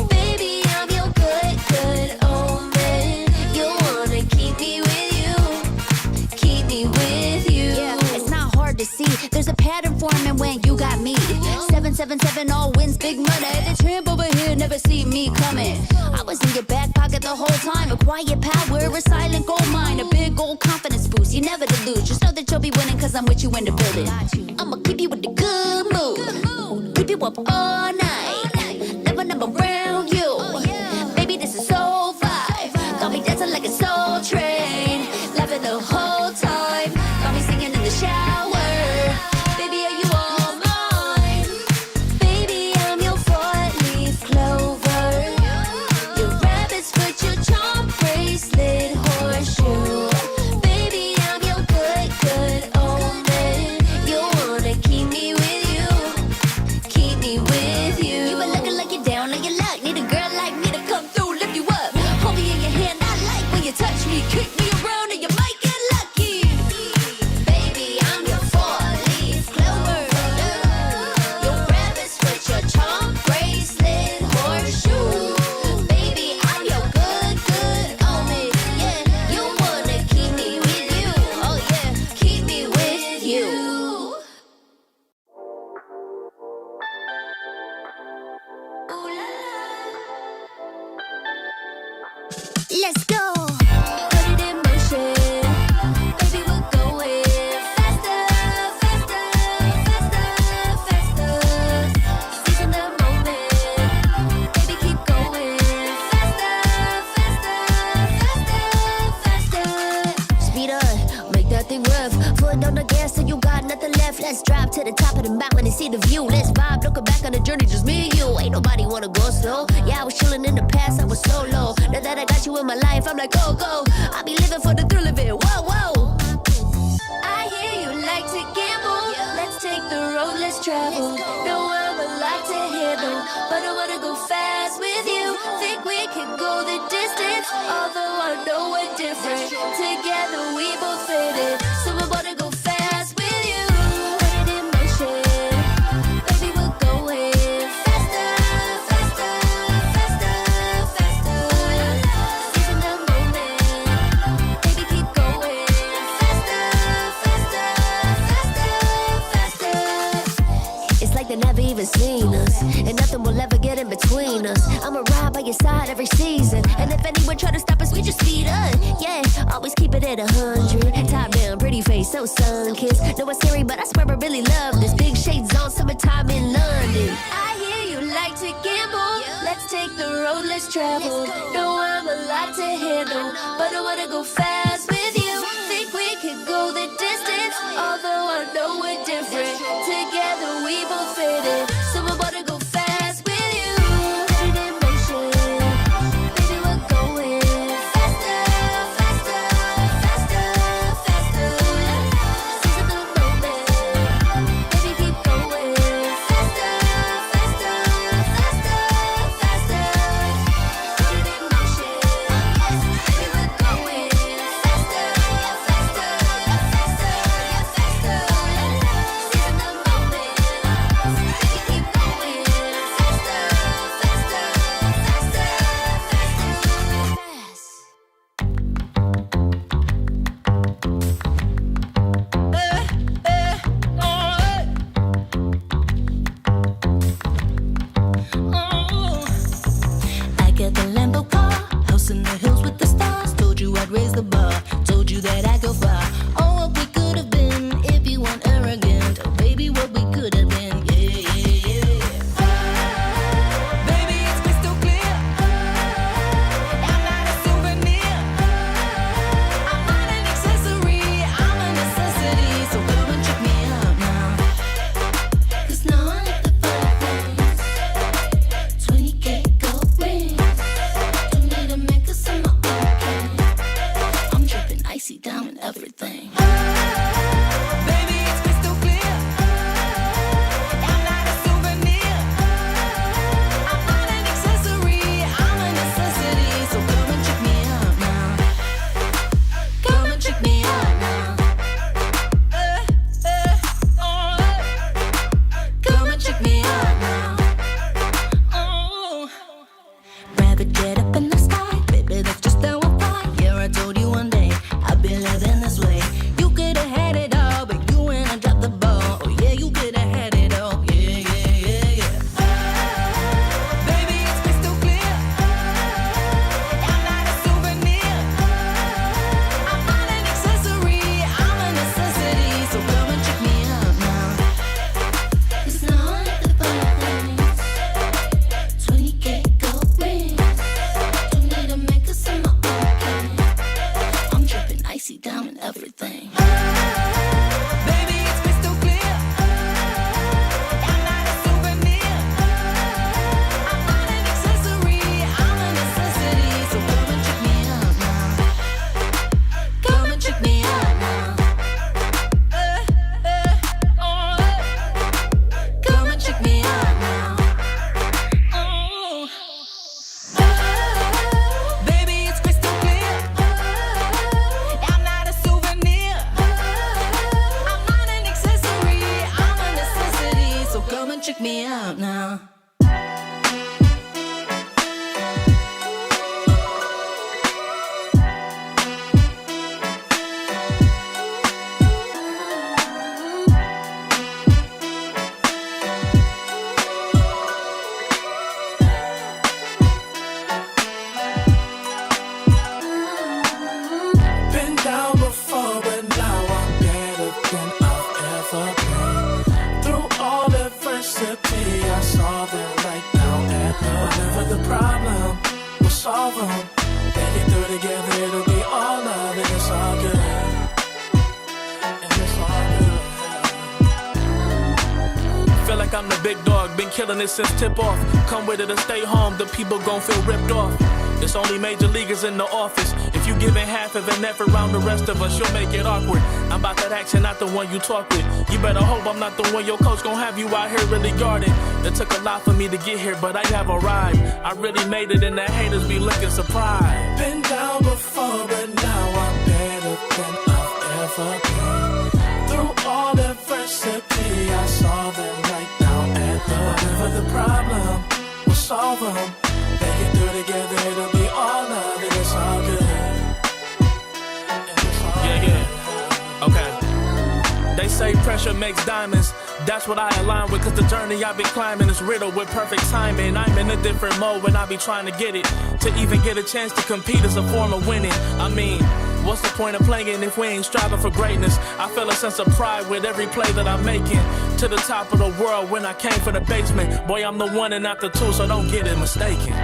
Baby, I'm your good omen. You wanna keep me with you. Keep me with you. Yeah, it's not hard to see. There's a pattern forming when you got me. 777 all wins big money. The tramp over here never see me coming. I was in your back pocket the whole time. A quiet power, a silent gold mine, a big old confidence boost. You never delude. Just know that you'll be winning cause I'm with you in the building. I'ma keep you with the good mood. Keep you up all night. Never around you. Baby, this is so vibe. Got me dancing like a soul train. Laughing the whole time. Got me singing in the shower. Baby, are you all mine? Baby, I'm your four-leaf clover. Your rabbit's foot, your charm bracelet, horseshoe. Baby, I'm your good omen. You wanna keep me with you. Keep me with you. You been looking like you're down on your luck. Need a girl like me to come through, lift you up. Hold me in your hand, I like when you touch me. Kick me around and you might get lucky. Baby, I'm your four-leaf clover. Your rabbit's foot, your charm bracelet, horseshoe. Baby, I'm your good omen. Yeah, you wanna keep me with you. Oh yeah, keep me with you. Let's go. Put it in motion. Baby, we're going faster. Seizing the moment. Baby, keep going faster. Speed up, make that thing rough. Foot on the gas till you got nothing left. Let's drive to the top of the mountain and see the view. Let's vibe, looking back on the journey, just me and you. Ain't nobody wanna go slow. Yeah, I was chilling in the past, I was solo. Now that I got you in my life, I'm like, go. I be living for the thrill of it. Whoa. I hear you like to gamble. Let's take the road, let's travel. Know I'm a lot to handle, but I wanna go fast with you. Think we can go the distance, although I know we're different. Together we both fit it, so I wanna go fast with you. Put it in motion. Baby, we're going faster. Seizing the moment. Baby, keep going faster. It's like they never even seen us, and nothing will ever get in between us. I'ma ride by your side every season, and if anyone try to stop us, we just speed up. Yeah, always keep it at 100. Top down, pretty face, so sun-kissed. Know it's scary, but I swear I really love this. Big shades on, summertime in London. I hear you like to gamble. Let's take the road, let's travel. Know I'm a lot to handle, but I wanna go fast with you. Think we could go the distance, although I know we're different. Together we both fit it, so I wanna go fast with you. Put it in motion. Baby, we're going faster. Seizing the moment. Baby, keep going faster. Put it in motion. Baby, we're going faster. Seizing the moment. Come check me out now. Been down before, but now I'm better than I've ever been. Through all adversity, I saw that right now and whatever the problem, we'll solve them. Make it through together, it'll be all love and it's all good. And it's all good. Feel like I'm the big dog, been killing it since tip off. Come with it or stay home, the people gon' feel ripped off. It's only major leaguers in the office. If you giving half of an effort around the rest of us, you'll make it awkward. I'm about that action, not the one you talk with. You better hope I'm not the one your coach gon' have you out here really guarding. It took a lot for me to get here, but I have arrived. I really made it and the haters be looking surprised. Been down before, but now I'm better than I've ever been. Through all adversity, I saw that right now and whatever the problem, we'll solve them. Make it through together, it'll be all love and it's all good. And it's all yeah. Okay. They say pressure makes diamonds. That's what I align with, cause the journey I've been climbing is riddled with perfect timing. I'm in a different mode when I be trying to get it. To even get a chance to compete is a form of winning. I mean, what's the point of playing if we ain't striving for greatness? I feel a sense of pride with every play that I'm making. To the top of the world when I came from the basement. Boy, I'm the one and not the two, so don't get it mistaken.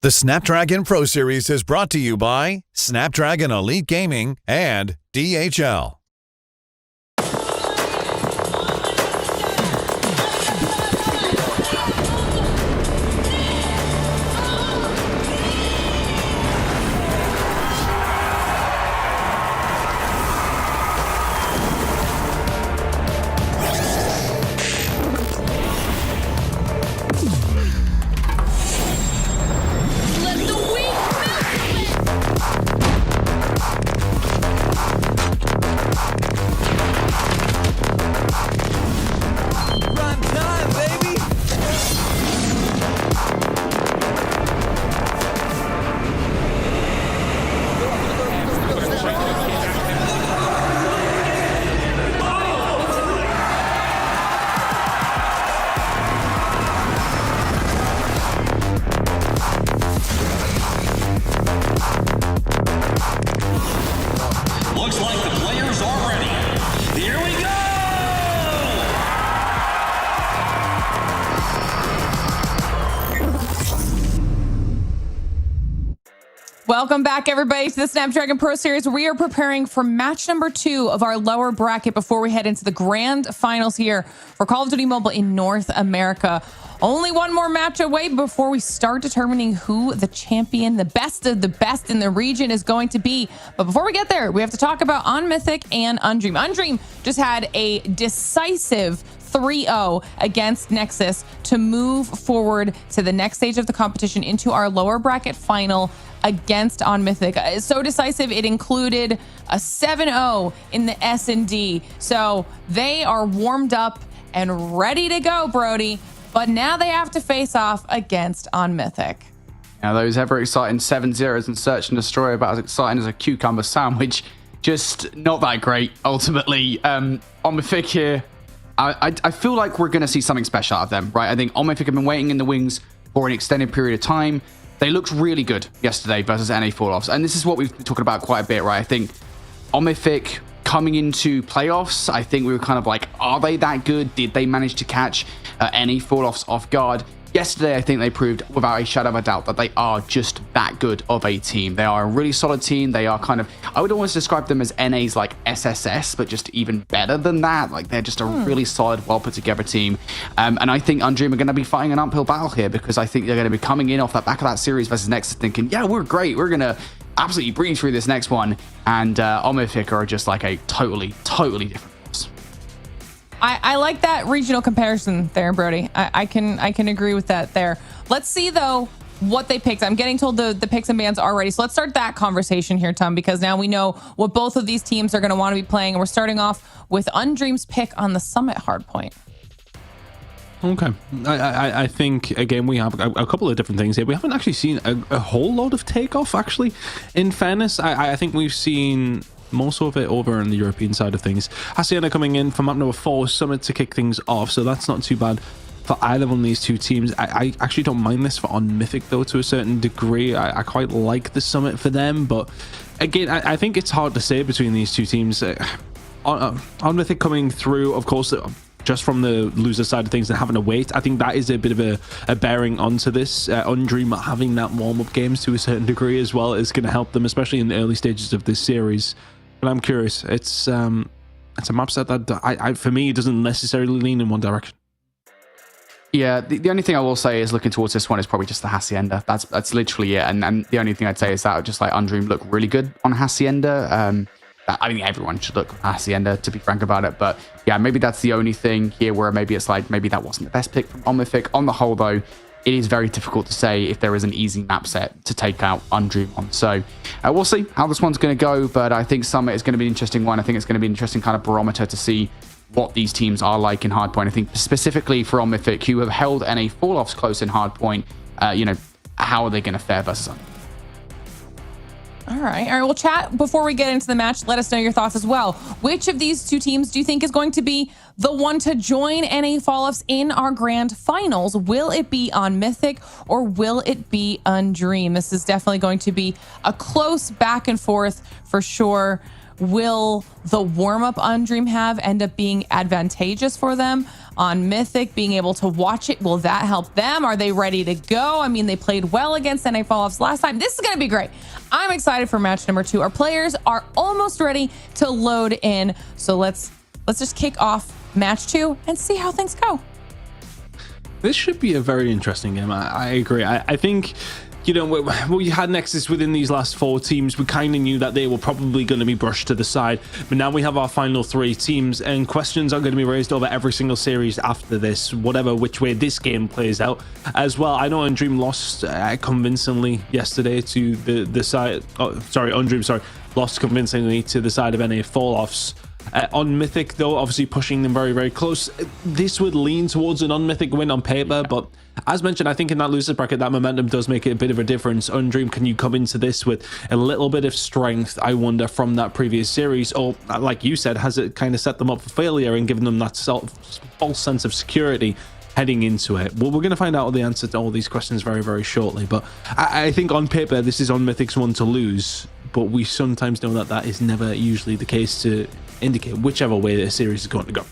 The Snapdragon Pro Series is brought to you by Snapdragon Elite Gaming and DHL. Welcome back, everybody, to the Snapdragon Pro Series. We are preparing for match number 2 of our lower bracket before we head into the grand finals here for Call of Duty Mobile in North America. Only one more match away before we start determining who the champion, the best of the best in the region is going to be. But before we get there, we have to talk about OnMythic and Undream. Undream just had a decisive 3-0 against Nexus to move forward to the next stage of the competition into our lower bracket final against OnMythic. It's so decisive, it included a 7-0 in the SnD. So they are warmed up and ready to go, Brody. But now they have to face off against OnMythic. Now, those ever exciting 7-0s and Search and Destroy, about as exciting as a cucumber sandwich. Just not that great, ultimately. OnMythic here, I feel like we're going to see something special out of them, right? I think OnMythic have been waiting in the wings for an extended period of time. They looked really good yesterday versus NA Falloffs. And this is what we've been talking about quite a bit, right? I think OnMythic coming into playoffs, I think we were kind of like, are they that good? Did they manage to catch NA Falloffs off guard? Yesterday, I think they proved without a shadow of a doubt that they are just that good of a team. They are a really solid team. They are kind of, I would almost describe them as NA's like SSS, but just even better than that. Like they're just a really solid, well put together team. And I think Undream are going to be fighting an uphill battle here because I think they're going to be coming in off that back of that series versus Nexus thinking, yeah, we're great. We're going to absolutely breeze through this next one. And OnMythic are just like a totally different. I like that regional comparison there, Brody. I can agree with that there. Let's see, though, what they picked. I'm getting told the picks and bans already. So let's start that conversation here, Tom, because now we know what both of these teams are going to want to be playing. And we're starting off with Undream's pick on the Summit Hardpoint. Okay. I think, again, we have a couple of different things here. We haven't actually seen a whole lot of Takeoff, actually. In fairness, I think we've seen most of it over on the European side of things. Hacienda coming in for map number 4, Summit to kick things off, so that's not too bad for either one of these two teams. I actually don't mind this for OnMythic, though, to a certain degree. I quite like the Summit for them, but again, I think it's hard to say between these two teams. OnMythic coming through, of course, just from the loser side of things and having to wait, I think that is a bit of a bearing onto this. Undream having that warm-up games to a certain degree as well is going to help them, especially in the early stages of this series. But I'm curious. It's a map set that for me, it doesn't necessarily lean in one direction. Yeah, the only thing I will say is looking towards this one is probably just the Hacienda. That's literally it. And the only thing I'd say is that just like Undream look really good on Hacienda. I mean, everyone should look on Hacienda, to be frank about it. But yeah, maybe that's the only thing here where maybe it's like, maybe that wasn't the best pick from OnMythic. On the whole, though, it is very difficult to say if there is an easy map set to take out Undream on. So we'll see how this one's going to go. But I think Summit is going to be an interesting one. I think it's going to be an interesting kind of barometer to see what these teams are like in Hardpoint. I think specifically for OnMythic, who have held NA Falloffs close in Hardpoint, how are they going to fare versus Undream? All right. We'll chat before we get into the match. Let us know your thoughts as well. Which of these two teams do you think is going to be the one to join NA Falloffs in our grand finals? Will it be OnMythic or will it be Undream? This is definitely going to be a close back and forth for sure. Will the warm-up Undream have end up being advantageous for them? OnMythic being able to watch it, will that help them? Are they ready to go? I mean, they played well against NA Falloffs last time. This is going to be great. I'm excited for match number 2. Our players are almost ready to load in. So let's just kick off match 2 and see how things go. This should be a very interesting game. I agree. I think, we had Nexus within these last 4 teams. We kind of knew that they were probably going to be brushed to the side, but now we have our final 3 teams, and questions are going to be raised over every single series after this, which way this game plays out as well. I know Undream lost convincingly yesterday to the side. Undream lost convincingly to the side of NA Falloffs. OnMythic, though, obviously pushing them very, very close. This would lean towards an OnMythic win on paper, but as mentioned, I think in that loser bracket, that momentum does make it a bit of a difference. Undream, can you come into this with a little bit of strength, I wonder, from that previous series? Or, like you said, has it kind of set them up for failure and given them that false sense of security heading into it? Well, we're going to find out the answer to all these questions very, very shortly. But I think on paper, this is OnMythic's one to lose. But we sometimes know that is never usually the case to indicate whichever way the series is going to go.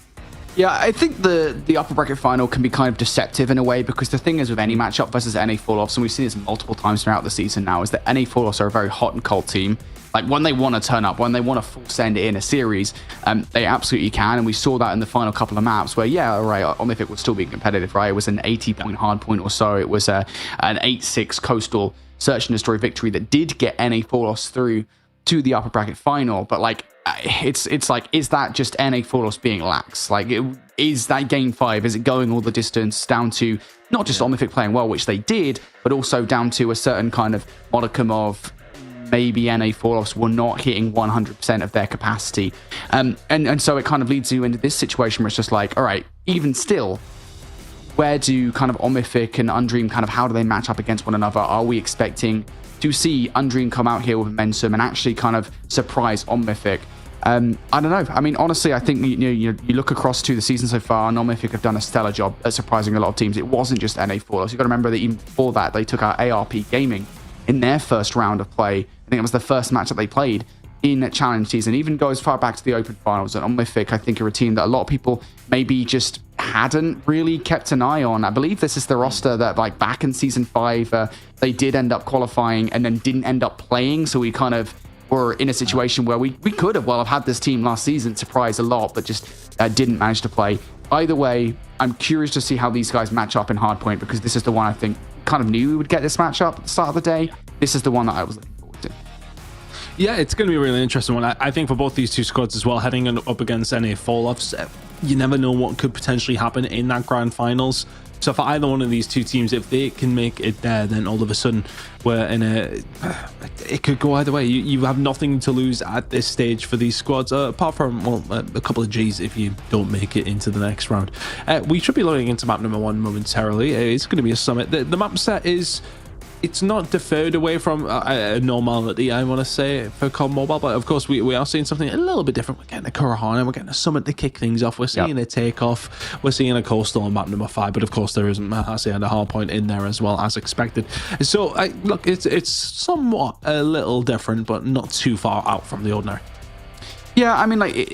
Yeah, I think the upper bracket final can be kind of deceptive in a way, because the thing is with any matchup versus NA fall-offs, and we've seen this multiple times throughout the season now, is that NA fall-offs are a very hot and cold team. Like when they want to turn up, when they want to full send it in a series, they absolutely can. And we saw that in the final couple of maps where, yeah, all right, Omnific would still be competitive, right? It was an 80-point hardpoint or so. It was an 8-6 coastal search and destroy victory that did get NA fall-offs through to the upper bracket final. But like, it's like, is that just NA fall-offs being lax? Like, is that game 5? Is it going all the distance down to not just Omnific playing well, which they did, but also down to a certain kind of modicum of maybe NA fall-offs were not hitting 100% of their capacity. And so it kind of leads you into this situation where it's just like, all right, even still, where do kind of Omnific and Undream kind of, how do they match up against one another? Are we expecting to see Undream come out here with momentum and actually kind of surprise Omnific? I don't know. I mean, honestly, I think you look across to the season so far, and Omnific have done a stellar job at surprising a lot of teams. It wasn't just NA fall-offs. You've got to remember that even before that, they took out ARP Gaming in their first round of play. I think it was the first match that they played in challenge season. Even goes far back to the open finals. And Omnific, I think, are a team that a lot of people maybe just hadn't really kept an eye on. I believe this is the roster that, like, back in season 5, they did end up qualifying and then didn't end up playing. So we kind of were in a situation where we could have had this team last season surprise a lot, but just didn't manage to play. Either way, I'm curious to see how these guys match up in Hardpoint, because this is the one I think kind of knew we would get this matchup at the start of the day. This is the one that I was looking forward to. Yeah, it's going to be a really interesting one. I think for both these two squads as well, heading up against NA fall-offs, you never know what could potentially happen in that grand finals. So for either one of these two teams, if they can make it there, then all of a sudden we're in it could go either way. You have nothing to lose at this stage for these squads, apart from, well, a couple of G's if you don't make it into the next round. We should be loading into map number 1 momentarily. It's going to be a summit. The map set is, it's not deferred away from normality, I want to say, for COD Mobile, but of course we are seeing something a little bit different. We're getting a Kurahana, we're getting a Summit to kick things off, we're seeing a Takeoff, we're seeing a Coastal on map number 5, but of course there isn't a Hacienda Hardpoint in there as well, as expected. So look, it's somewhat a little different, but not too far out from the ordinary. Yeah, I mean, like,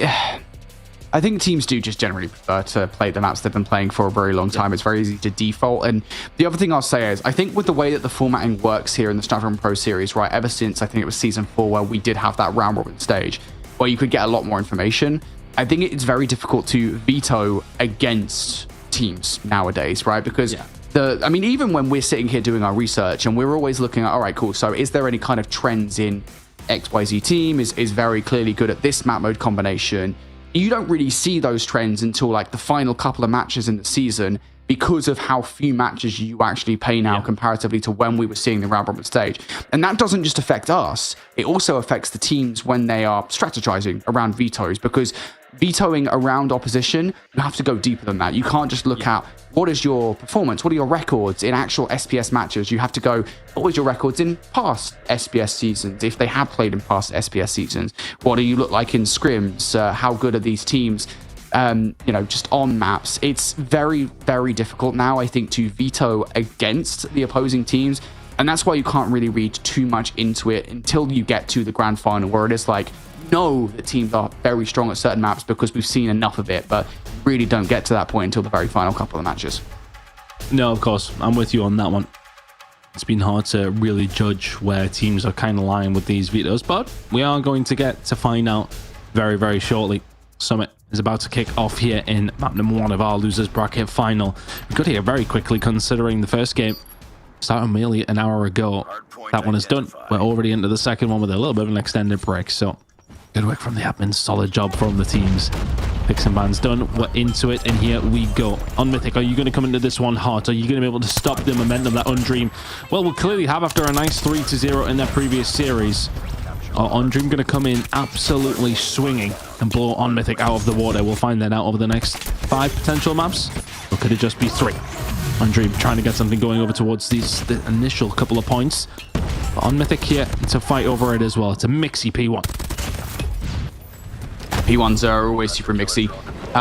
I think teams do just generally prefer to play the maps they've been playing for a very long time. It's very easy to default. And the other thing I'll say is, I think with the way that the formatting works here in the Snapdragon Pro Series, right, ever since I think it was season 4 where we did have that round robin stage where you could get a lot more information, I think it's very difficult to veto against teams nowadays, right? Because I mean, even when we're sitting here doing our research and we're always looking at, all right, cool, so is there any kind of trends in XYZ team is very clearly good at this map mode combination? You don't really see those trends until like the final couple of matches in the season, because of how few matches you actually play now comparatively to when we were seeing the round robin stage. And that doesn't just affect us, it also affects the teams when they are strategizing around vetoes, because vetoing around opposition, you have to go deeper than that. You can't just look at what is your performance, what are your records in actual SPS matches. You have to go, what was your records in past SPS seasons, if they have played in past SPS seasons? What do you look like in scrims? How good are these teams, just on maps? It's very, very difficult now, I think, to veto against the opposing teams. And that's why you can't really read too much into it until you get to the grand final, where it is like, know that teams are very strong at certain maps because we've seen enough of it, but really don't get to that point until the very final couple of matches. No, of course, I'm with you on that one. It's been hard to really judge where teams are kind of lying with these vetoes, but we are going to get to find out very, very shortly. Summit is about to kick off here in map number 1 of our losers bracket final. We got here very quickly, considering the first game started merely an hour ago. That one is done. We're already into the second one with a little bit of an extended break, so good work from the admin, solid job from the teams. Picks and bans done, we're into it, and here we go. On Mythic, are you going to come into this one hot? Are you going to be able to stop the momentum that Undream, well, we clearly have after a nice 3-0 in their previous series? Are Undream going to come in absolutely swinging and blow On Mythic out of the water? We'll find that out over the next 5 potential maps, or could it just be 3? Undream trying to get something going over towards the initial couple of points. But On Mythic here to fight over it as well. It's a mixy P1. P1s are always super mixy.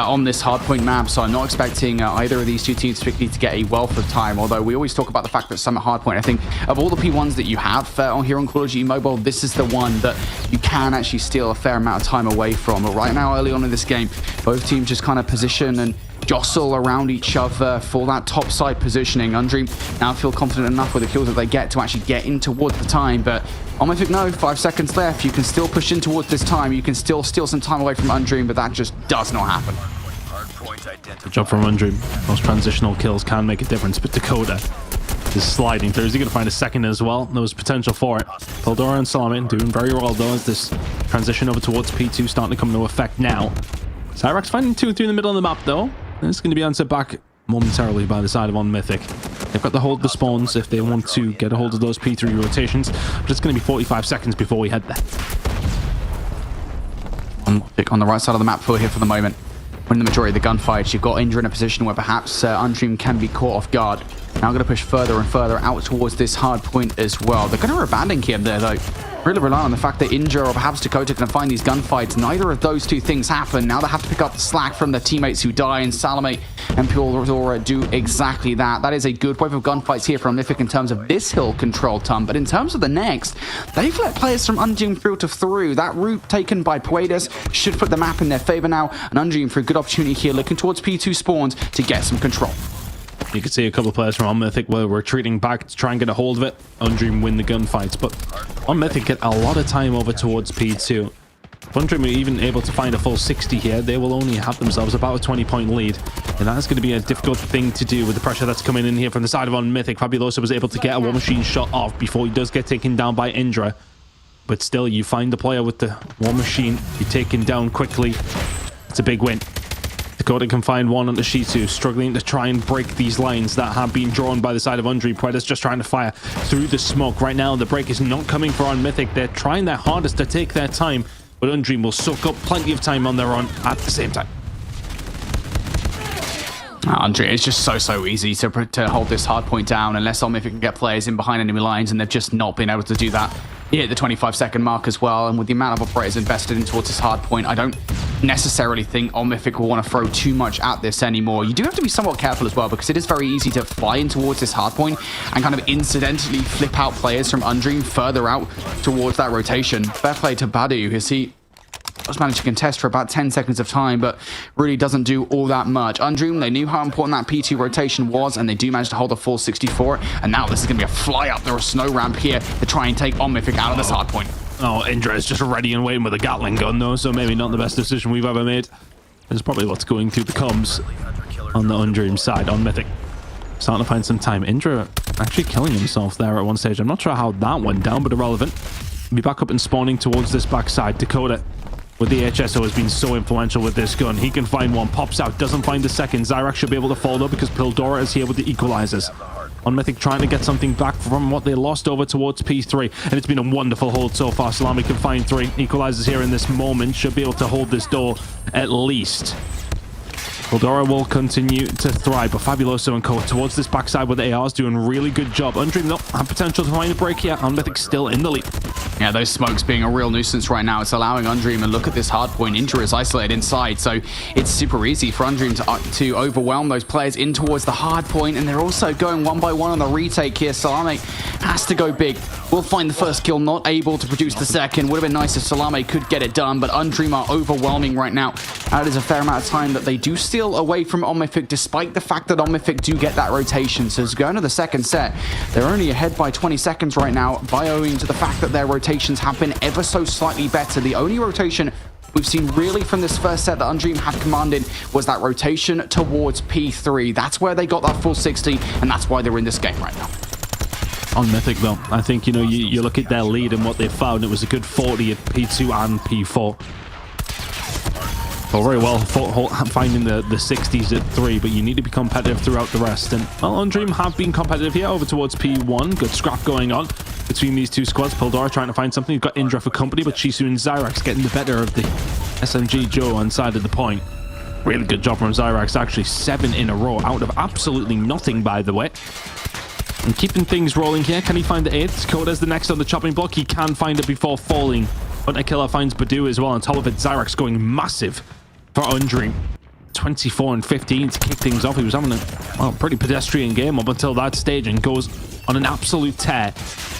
on this hardpoint map, so I'm not expecting either of these two teams particularly to get a wealth of time, although we always talk about the fact that Summit Hardpoint, I think, of all the P1s that you have here on Call of Duty Mobile, this is the one that you can actually steal a fair amount of time away from. But right now, early on in this game, both teams just kind of position and jostle around each other for that top side positioning. Undream now feel confident enough with the kills that they get to actually get in towards the time, but Omifik, no, 5 seconds left. You can still push in towards this time. You can still steal some time away from Undream, but that just does not happen. Good job from Undream. Those transitional kills can make a difference, but Dakota is sliding through. Is he going to find a second as well? There was potential for it. Pildora and Salami doing very well, though, as this transition over towards P2 starting to come into effect now. Zyrax finding 2 and 3 in the middle of the map, though. It's going to be answered back momentarily by the side of On Mythic. They've got to hold the spawns if they want to get a hold of those P3 rotations, but it's going to be 45 seconds before we head there. On Mythic on the right side of the map for here for the moment. When the majority of the gunfights, you've got Indra in a position where perhaps Undream can be caught off guard. Now going to push further and further out towards this hard point as well. They're going to abandon Kim there, though. Really rely on the fact that Indra or perhaps Dakota can find these gunfights. Neither of those two things happen. Now they have to pick up the slack from their teammates who die, and Salome and Pildora do exactly that. That is a good wave of gunfights here from Mythic in terms of this hill control, Tom. But in terms of the next, they've let players from Undream filter through. That route taken by Puedes should put the map in their favor now, and Undream for a good opportunity here, looking towards P2 spawns to get some control. You can see a couple of players from On Mythic were retreating back to try and get a hold of it. Undream win the gunfights, but On Mythic get a lot of time over towards P2. If Undream are even able to find a full 60 here, they will only have themselves about a 20-point lead. And that's going to be a difficult thing to do with the pressure that's coming in here from the side of On Mythic. Fabuloso was able to get a War Machine shot off before he does get taken down by Indra. But still, you find the player with the War Machine, you're taken down quickly. It's a big win. Dakota can find one on the Shizu, struggling to try and break these lines that have been drawn by the side of Undream. Puedes just trying to fire through the smoke. Right now, the break is not coming for On Mythic. They're trying their hardest to take their time, but Undream will soak up plenty of time on their own at the same time. Undream, it's just so easy to hold this hard point down unless On Mythic can get players in behind enemy lines, and they've just not been able to do that. You hit the 25-second mark as well, and with the amount of operators invested in towards this hard point, I don't necessarily think On Mythic will want to throw too much at this anymore. You do have to be somewhat careful as well, because it is very easy to fly in towards this hard point and kind of incidentally flip out players from Undream further out towards that rotation. Fair play to Badu, as he just managed to contest for about 10 seconds of time, but really doesn't do all that much. Undream, they knew how important that P2 rotation was, and they do manage to hold a full 64, and now this is going to be a fly up there, a snow ramp here to try and take On Mythic out of this hard point. Oh, Indra is just ready and waiting with a Gatling gun, though, so maybe not the best decision we've ever made. It's probably what's going through the comms on the Undream side, on Mythic. Starting to find some time. Indra actually killing himself there at one stage. I'm not sure how that went down, but irrelevant. Be back up and spawning towards this backside. Dakota with the HSO has been so influential with this gun. He can find one, pops out, doesn't find the second. Zyrax should be able to follow because Pildora is here with the equalizers. On Mythic trying to get something back from what they lost over towards P3, and it's been a wonderful hold so far. Salami can find 3 equalizers here in this moment, should be able to hold this door at least. Pildora will continue to thrive, but Fabuloso and Co towards this backside with the ARs doing a really good job. Undream don't have potential to find a break here. On Mythic still in the lead. Yeah, those smokes being a real nuisance right now. It's allowing Undream to look at this hard point. Indra is isolated inside, so it's super easy for Undream to overwhelm those players in towards the hard point, and they're also going one by one on the retake here. Salame has to go big. Will find the first kill, not able to produce the second. Would have been nice if Salame could get it done, but Undream are overwhelming right now. That is a fair amount of time that they do steal away from On Mythic, despite the fact that On Mythic do get that rotation. So as going to the second set, they're only ahead by 20 seconds right now, by owing to the fact that their rotations have been ever so slightly better. The only rotation we've seen really from this first set that Undream had commanded was that rotation towards P3. That's where they got that full 60, and that's why they're in this game right now. On Mythic, though, I think, you look at their lead and what they found. It was a good 40 at P2 and P4. Well, very well finding the 60s at 3, but you need to be competitive throughout the rest. And, well, Undream have been competitive here over towards P1. Good scrap going on between these two squads. Pildora trying to find something. You've got Indra for company, but Shizu and Zyrax getting the better of the SMG Joe on side of the point. Really good job from Zyrax. Actually 7 in a row out of absolutely nothing, by the way. And keeping things rolling here. Can he find the 8th? Koda's the next on the chopping block. He can find it before falling. But Akilla finds Badu as well. On top of it, Zyrax going massive for Undream. 24 and 15 to kick things off. He was having a pretty pedestrian game up until that stage and goes on an absolute tear.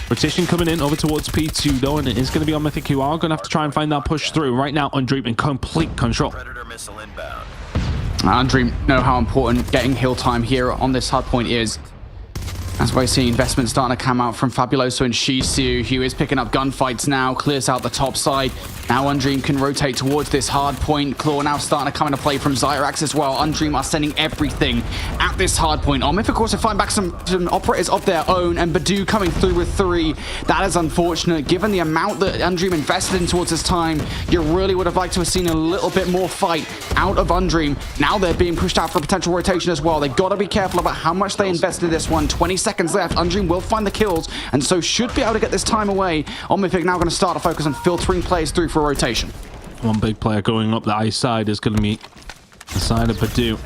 Rotation coming in over towards P2 though, and it is going to be on Mythic, who are going to have to try and find that push through. Right now, Undream in complete control. Undream know how important getting hill time here on this hard point is. That's why you see investment starting to come out from Fabuloso and Shisu, who is picking up gunfights now, clears out the top side. Now Undream can rotate towards this hard point. Claw now starting to come into play from Zyrax as well. Undream are sending everything at this hard point. Mythic also find back some operators of their own, and Badu coming through with 3. That is unfortunate. Given the amount that Undream invested in towards this time, you really would have liked to have seen a little bit more fight out of Undream. Now they're being pushed out for potential rotation as well. They've got to be careful about how much they invested in this one. 20 seconds left. Undream will find the kills, and so should be able to get this time away. Mythic now going to start to focus on filtering players through for rotation. One big player going up the ice side is going to be the side of Badu.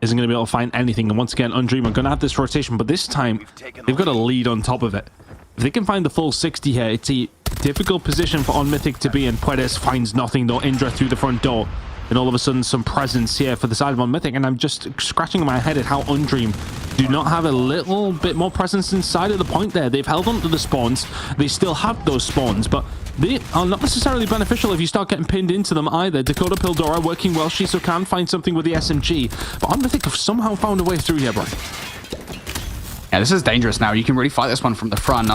Isn't going to be able to find anything, and once again, Undream are going to have this rotation, but this time they've got a lead on top of it. If they can find the full 60 here, it's a difficult position for Mythic to be in. Puedes finds nothing though. Indra through the front door, and all of a sudden some presence here for the side of Mythic, and I'm just scratching my head at how Undream do not have a little bit more presence inside of the point there. They've held on to the spawns. They still have those spawns, but they are not necessarily beneficial if you start getting pinned into them either. Dakota Pildora working well. Shiso can find something with the SMG, but Mythic have somehow found a way through here, bro. Yeah, this is dangerous now. You can really fight this one from the front.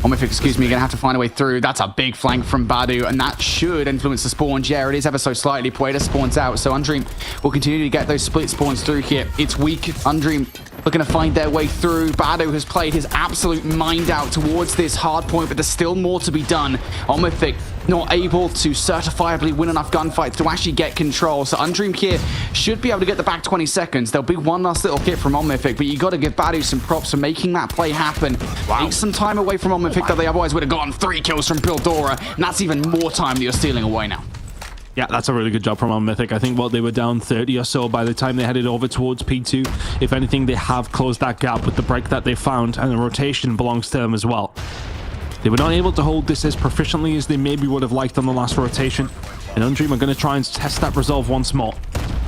Mythic, excuse me, gonna have to find a way through. That's a big flank from Badu, and that should influence the spawns. Yeah, it is ever so slightly. Pueda spawns out, so Undream will continue to get those split spawns through here. It's weak. Undream looking to find their way through. Badu has played his absolute mind out towards this hard point, but there's still more to be done. Mythic not able to certifiably win enough gunfights to actually get control. So Undream here should be able to get the back 20 seconds. There'll be one last little hit from Mythic, but you got to give Badu some props for making that play happen. Take some time away from Mythic that they otherwise would have gotten 3 kills from Pildora, and that's even more time that you're stealing away now. Yeah, that's a really good job from Mythic. I think they were down 30 or so by the time they headed over towards P2. If anything, they have closed that gap with the break that they found, and the rotation belongs to them as well. They were not able to hold this as proficiently as they maybe would have liked on the last rotation, and Undream are going to try and test that resolve once more.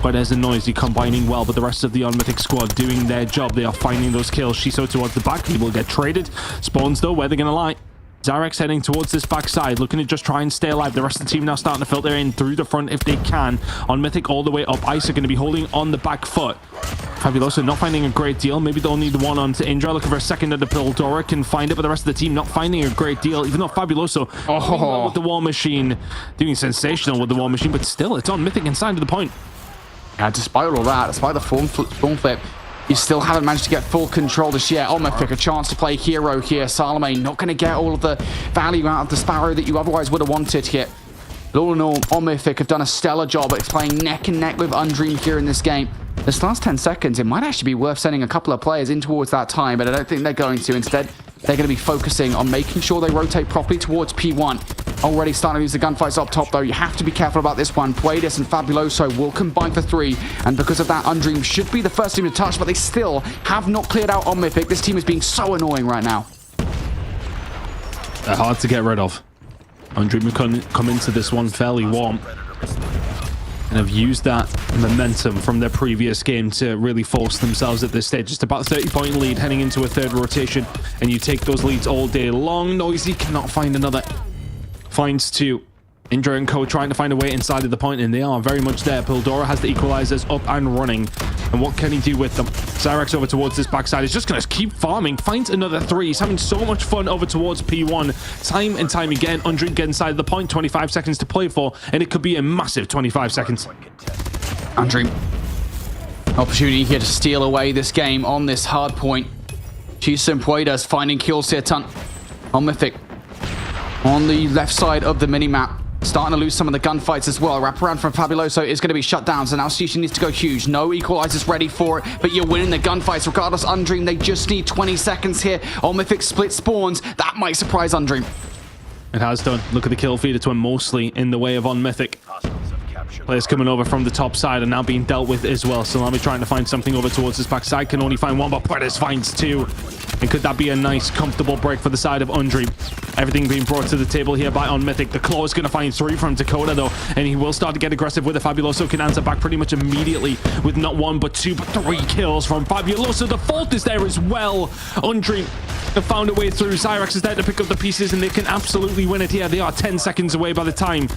Puedes and Noisy combining well, but the rest of the Mythic squad doing their job. They are finding those kills. Shiso towards the back. He will get traded. Spawns, though, where they're going to lie. Zyrax heading towards this backside, looking to just try and stay alive. The rest of the team now starting to filter in through the front if they can. Mythic all the way up. Ice are going to be holding on the back foot. Fabuloso not finding a great deal. Maybe they'll need the one onto Indra. Looking for a second at the Pildora. Can find it, but the rest of the team not finding a great deal. Even though Fabuloso with the War Machine, doing sensational with the War Machine, but still, it's on Mythic inside of the point. Yeah, despite all that, despite the form flip, you still haven't managed to get full control this year. Mythic a chance to play hero here. Salome not going to get all of the value out of the Sparrow that you otherwise would have wanted here. But all in all, Mythic have done a stellar job at playing neck and neck with Undream here in this game. This last 10 seconds, it might actually be worth sending a couple of players in towards that time, but I don't think they're going to. Instead, they're going to be focusing on making sure they rotate properly towards P1. Already starting to use the gunfights up top, though. You have to be careful about this one. Puedes and Fabuloso will combine for 3, and because of that, Undream should be the first team to touch, but they still have not cleared out on Mythic. This team is being so annoying right now. They're hard to get rid of. Undream have come into this one fairly warm, and have used that momentum from their previous game to really force themselves at this stage. Just about 30-point lead heading into a third rotation, and you take those leads all day long. Noisy cannot find another. Finds 2. Indra and Co trying to find a way inside of the point, and they are very much there. Pildora has the equalizers up and running, and what can he do with them? Zyrax over towards this backside is just going to keep farming, finds another 3. He's having so much fun over towards P1. Time and time again, Undream get inside of the point. 25 seconds to play for, and it could be a massive 25 seconds. Undream, opportunity here to steal away this game on this hard point. Shiso and Puedes finding kills here. Mythic on the left side of the minimap, starting to lose some of the gunfights as well. Wraparound from Fabuloso is going to be shut down, so now Shiso needs to go huge. No equalizers ready for it, but you're winning the gunfights regardless. Undream, they just need 20 seconds here. Mythic split spawns. That might surprise Undream. It has done. Look at the kill feed. It's went mostly in the way of Mythic. Players coming over from the top side are now being dealt with as well. Salami trying to find something over towards his backside. Can only find one, but Puedes finds 2. And could that be a nice, comfortable break for the side of Undream? Everything being brought to the table here by On Mythic. The Claw is going to find 3 from Dakota, though, and he will start to get aggressive with it. Fabuloso can answer back pretty much immediately with not 1, but 2, but 3 kills from Fabuloso. The fault is there as well. Undream have found a way through. Zyrax is there to pick up the pieces, and they can absolutely win it here. They are 10 seconds away by the time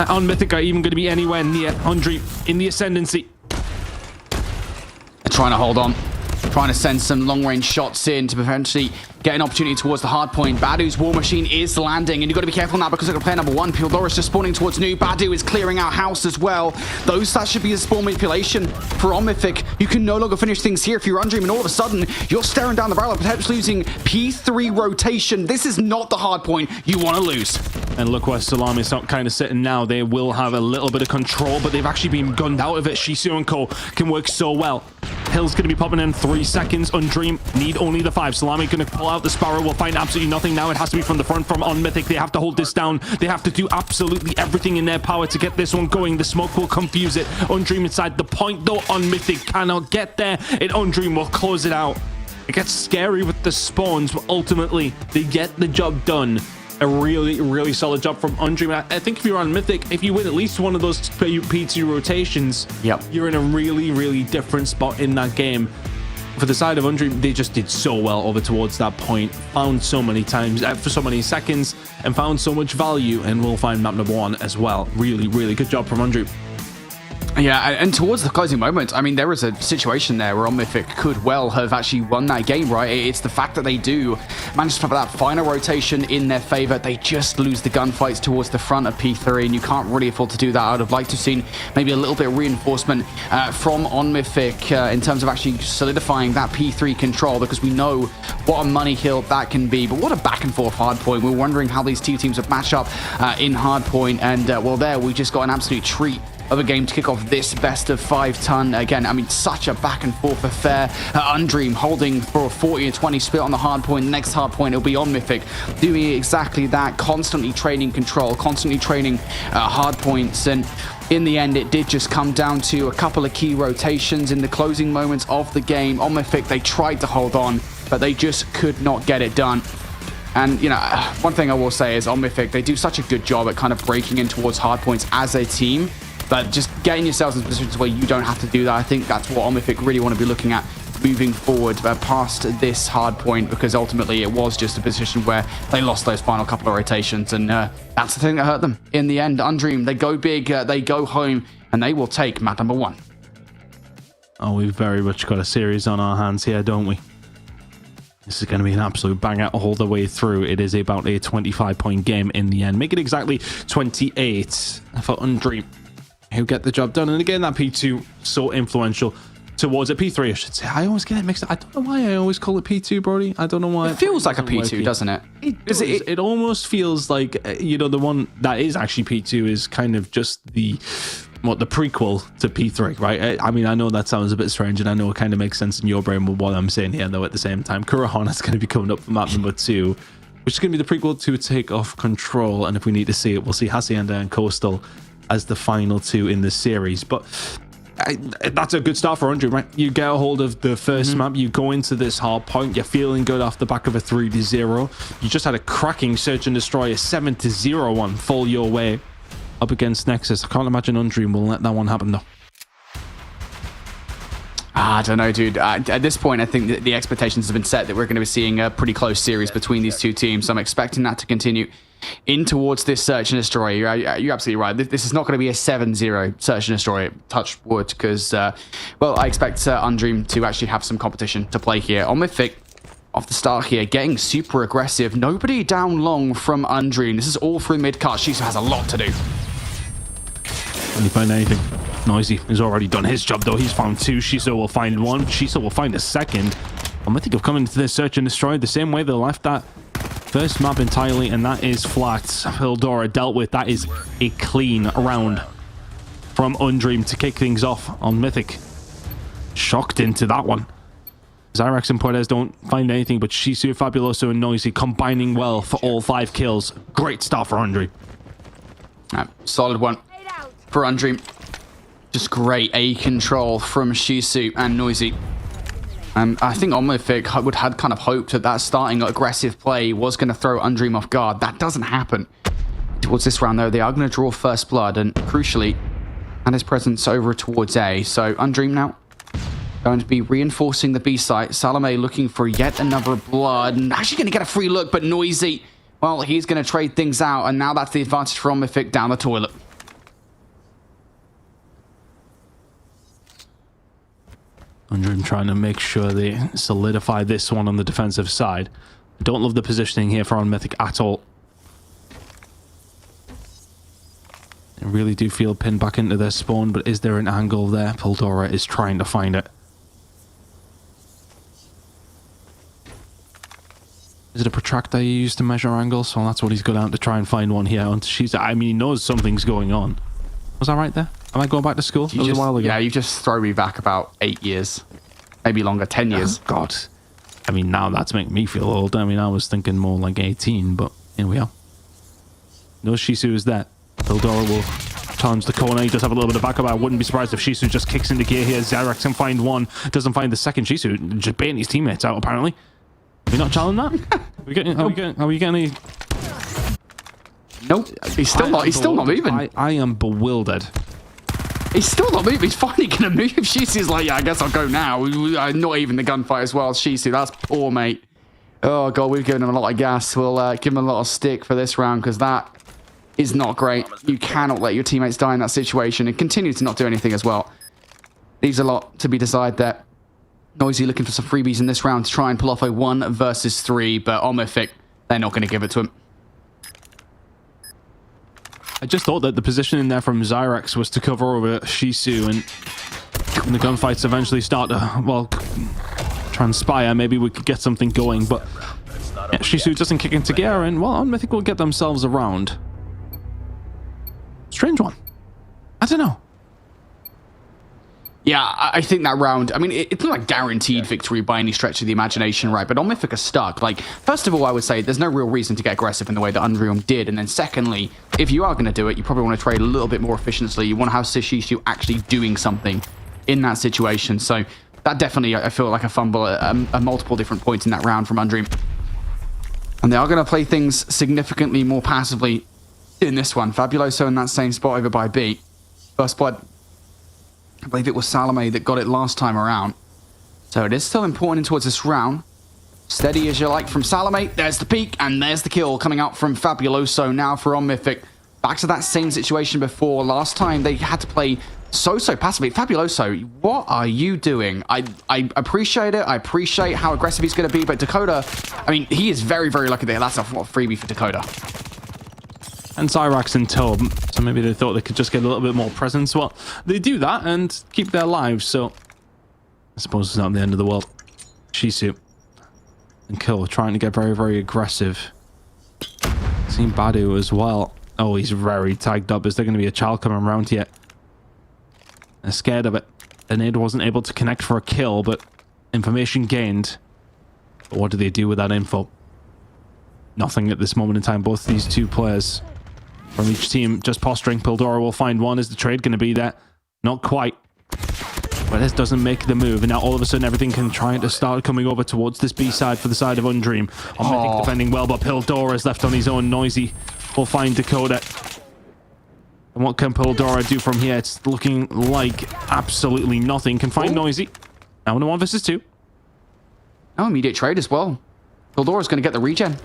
On Mythic are even going to be anywhere near Undream in the ascendancy. They're trying to hold on. Trying to send some long-range shots in to potentially get an opportunity towards the hard point. Badu's War Machine is landing, and you've got to be careful now because they're going to play number 1. Pildora's just spawning towards New. Badu is clearing out house as well. That should be a spawn manipulation for On Mythic. You can no longer finish things here if you're Undream, and all of a sudden, you're staring down the barrel of potentially losing P3 rotation. This is not the hard point you want to lose. And look where Salami's not kind of sitting now. They will have a little bit of control, but they've actually been gunned out of it. Shisu and Co can work so well. Hill's going to be popping in 3 seconds. Undream need only the 5. Salami going to pull out the Sparrow. Will find absolutely nothing now. It has to be from the front from On Mythic. They have to hold this down. They have to do absolutely everything in their power to get this one going. The smoke will confuse it. Undream inside the point, though. On Mythic cannot get there. And Undream will close it out. It gets scary with the spawns, but ultimately they get the job done. A really, really solid job from Undream. I think if you're on Mythic, if you win at least one of those P2 rotations, you're in a really, really different spot in that game. For the side of Undream, they just did so well over towards that point. Found so many times for so many seconds and found so much value, and we'll find map number 1 as well. Really, really good job from Undream. Yeah, and towards the closing moment, I mean, there was a situation there where On Mythic could well have actually won that game, right? It's the fact that they do manage to have that final rotation in their favor. They just lose the gunfights towards the front of P3, and you can't really afford to do that. I'd have liked to have seen maybe a little bit of reinforcement from On Mythic in terms of actually solidifying that P3 control, because we know what a money hill that can be. But what a back and forth hardpoint. We're wondering how these two teams would match up in hardpoint, and well, there we just got an absolute treat of a game to kick off this best of 5 ton. Again, I mean, such a back and forth affair. Undream holding for a 40-20 split on the hard point. The next hard point, it'll be On Mythic doing exactly that, constantly training control, constantly training hard points. And in the end, it did just come down to a couple of key rotations in the closing moments of the game. On Mythic, they tried to hold on, but they just could not get it done. And, you know, one thing I will say is On Mythic, they do such a good job at kind of breaking in towards hard points as a team. But just getting yourselves in positions where you don't have to do that, I think that's what On Mythic really want to be looking at moving forward past this hard point, because ultimately it was just a position where they lost those final couple of rotations, and that's the thing that hurt them in the end. Undream, they go big, they go home, and they will take map number 1. Oh, we've very much got a series on our hands here, don't we? This is going to be an absolute banger all the way through. It is about a 25-point game in the end. Make it exactly 28 for Undream, who get the job done. And again, that P2 so influential towards it. P3, I should say. I always get it mixed up. I don't know why I always call it P2, Brody. I don't know why. It feels like a P2, doesn't it? It almost feels like, you know, the one that is actually P2 is kind of just the prequel to P3, right? I mean, I know that sounds a bit strange, and I know it kind of makes sense in your brain with what I'm saying here, though, at the same time. Kurahana is going to be coming up for map number 2, which is going to be the prequel to Takeoff Control, and if we need to see it, we'll see Hacienda and Coastal as the final 2 in the series. But that's a good start for Undream, right? You get a hold of the first map, you go into this hard point, you're feeling good off the back of a 3-0. You just had a cracking Search and Destroy, a 7-0 one fall your way up against Nexus. I can't imagine Undream will let that one happen, though. I don't know, dude. At this point, I think the expectations have been set that we're going to be seeing a pretty close series between these two teams. So I'm expecting that to continue in towards this Search and Destroy. You're absolutely right. This is not going to be a 7-0 Search and Destroy. Touch wood, because, well, I expect Undream to actually have some competition to play here. On Mythic, off the start here, getting super aggressive. Nobody down long from Undream. This is all through mid-cut. Shiso has a lot to do. Can you find anything? Noisy has already done his job, though. He's found 2. Shiso will find 1. Shiso will find a second. I think have come into this Search and Destroy the same way they left that first map entirely, and that is flat. Hildora dealt with. That is a clean round from Undream to kick things off on Mythic. Shocked into that one. Zyrax and Puertes don't find anything, but Shisu, Fabuloso, and Noisy combining well for all 5 kills. Great start for Undream. Solid one for Undream. Just great A control from Shisu and Noisy. I think Omnifig had kind of hoped that that starting aggressive play was going to throw Undream off guard. That doesn't happen. Towards this round, though, they are going to draw first blood, and crucially, and his presence over towards A. So Undream now going to be reinforcing the B site. Salome looking for yet another blood, and actually going to get a free look, but Noisy, well, he's going to trade things out, and now that's the advantage for Omnifig down the toilet. Undream trying to make sure they solidify this one on the defensive side. I don't love the positioning here for Mythic at all. I really do feel pinned back into their spawn, but is there an angle there? Pildora is trying to find it. Is it a protractor you use to measure angles? Well, that's what he's got out to try and find one here. I mean, he knows something's going on. Was that right there? Am I going back to school? That was a while ago. Yeah, you just throw me back about 8 years. Maybe longer, 10 years. Oh, God. I mean, now that's making me feel old. I mean, I was thinking more like 18, but here we are. No Shisu is there. Pildora will challenge the corner. He does have a little bit of backup. I wouldn't be surprised if Shisu just kicks into gear here. Zyrax can find one. Doesn't find the second. Shisu just baiting his teammates out, apparently. Are we not challenging that? Are we getting any... Nope. He's still not moving. I am bewildered. He's still not moving. He's finally going to move. Shisu's like, yeah, I guess I'll go now. Not even the gunfight as well. Shisu, that's poor, mate. Oh, God, we've given him a lot of gas. We'll give him a lot of stick for this round because that is not great. You cannot let your teammates die in that situation and continue to not do anything as well. Leaves a lot to be decided there. Noisy looking for some freebies in this round to try and pull off a 1 versus 3, but Omnifig, they're not going to give it to him. I just thought that the positioning there from Zyrax was to cover over Shisu, and when the gunfights eventually start to, well, transpire, maybe we could get something going, but yeah, Shisu doesn't kick into gear, and, well, I think we'll get themselves around. Strange one. I don't know. Yeah, I think that round, I mean, it's not like guaranteed victory by any stretch of the imagination, right? But Omnifig are stuck. Like, first of all, I would say there's no real reason to get aggressive in the way that Undream did. And then secondly, if you are going to do it, you probably want to trade a little bit more efficiently. You want to have Shishu actually doing something in that situation. So that definitely, I feel like a fumble at multiple different points in that round from Undream. And they are going to play things significantly more passively in this one. Fabuloso in that same spot over by B. First blood. I believe it was Salome that got it last time around. So it is still important towards this round. Steady as you like from Salome. There's the peak, and there's the kill coming out from Fabuloso now for Omnifig. Back to that same situation before. Last time they had to play so passively. Fabuloso, what are you doing? I appreciate it. I appreciate how aggressive he's going to be, but Dakota, I mean, he is very, very lucky there. That's a freebie for Dakota. And Zyrax and Tob, so maybe they thought they could just get a little bit more presence. Well, they do that and keep their lives, so I suppose it's not the end of the world. Shisu and Kill trying to get very, very aggressive. Seen Badu as well. Oh, he's very tagged up. Is there going to be a child coming around yet? They're scared of it. The nade wasn't able to connect for a kill, but information gained. But what do they do with that info? Nothing at this moment in time. Both these two players from each team just posturing. Pildora will find one. Is the trade going to be there? Not quite. But this doesn't make the move. And now all of a sudden everything can try to start coming over towards this B side for the side of Undream. Omnifig defending well, but Pildora is left on his own. Noisy will find Dakota. And what can Pildora do from here? It's looking like absolutely nothing. Can find Noisy. Now in a 1 versus 2. No immediate trade as well. Pildora's going to get the regen.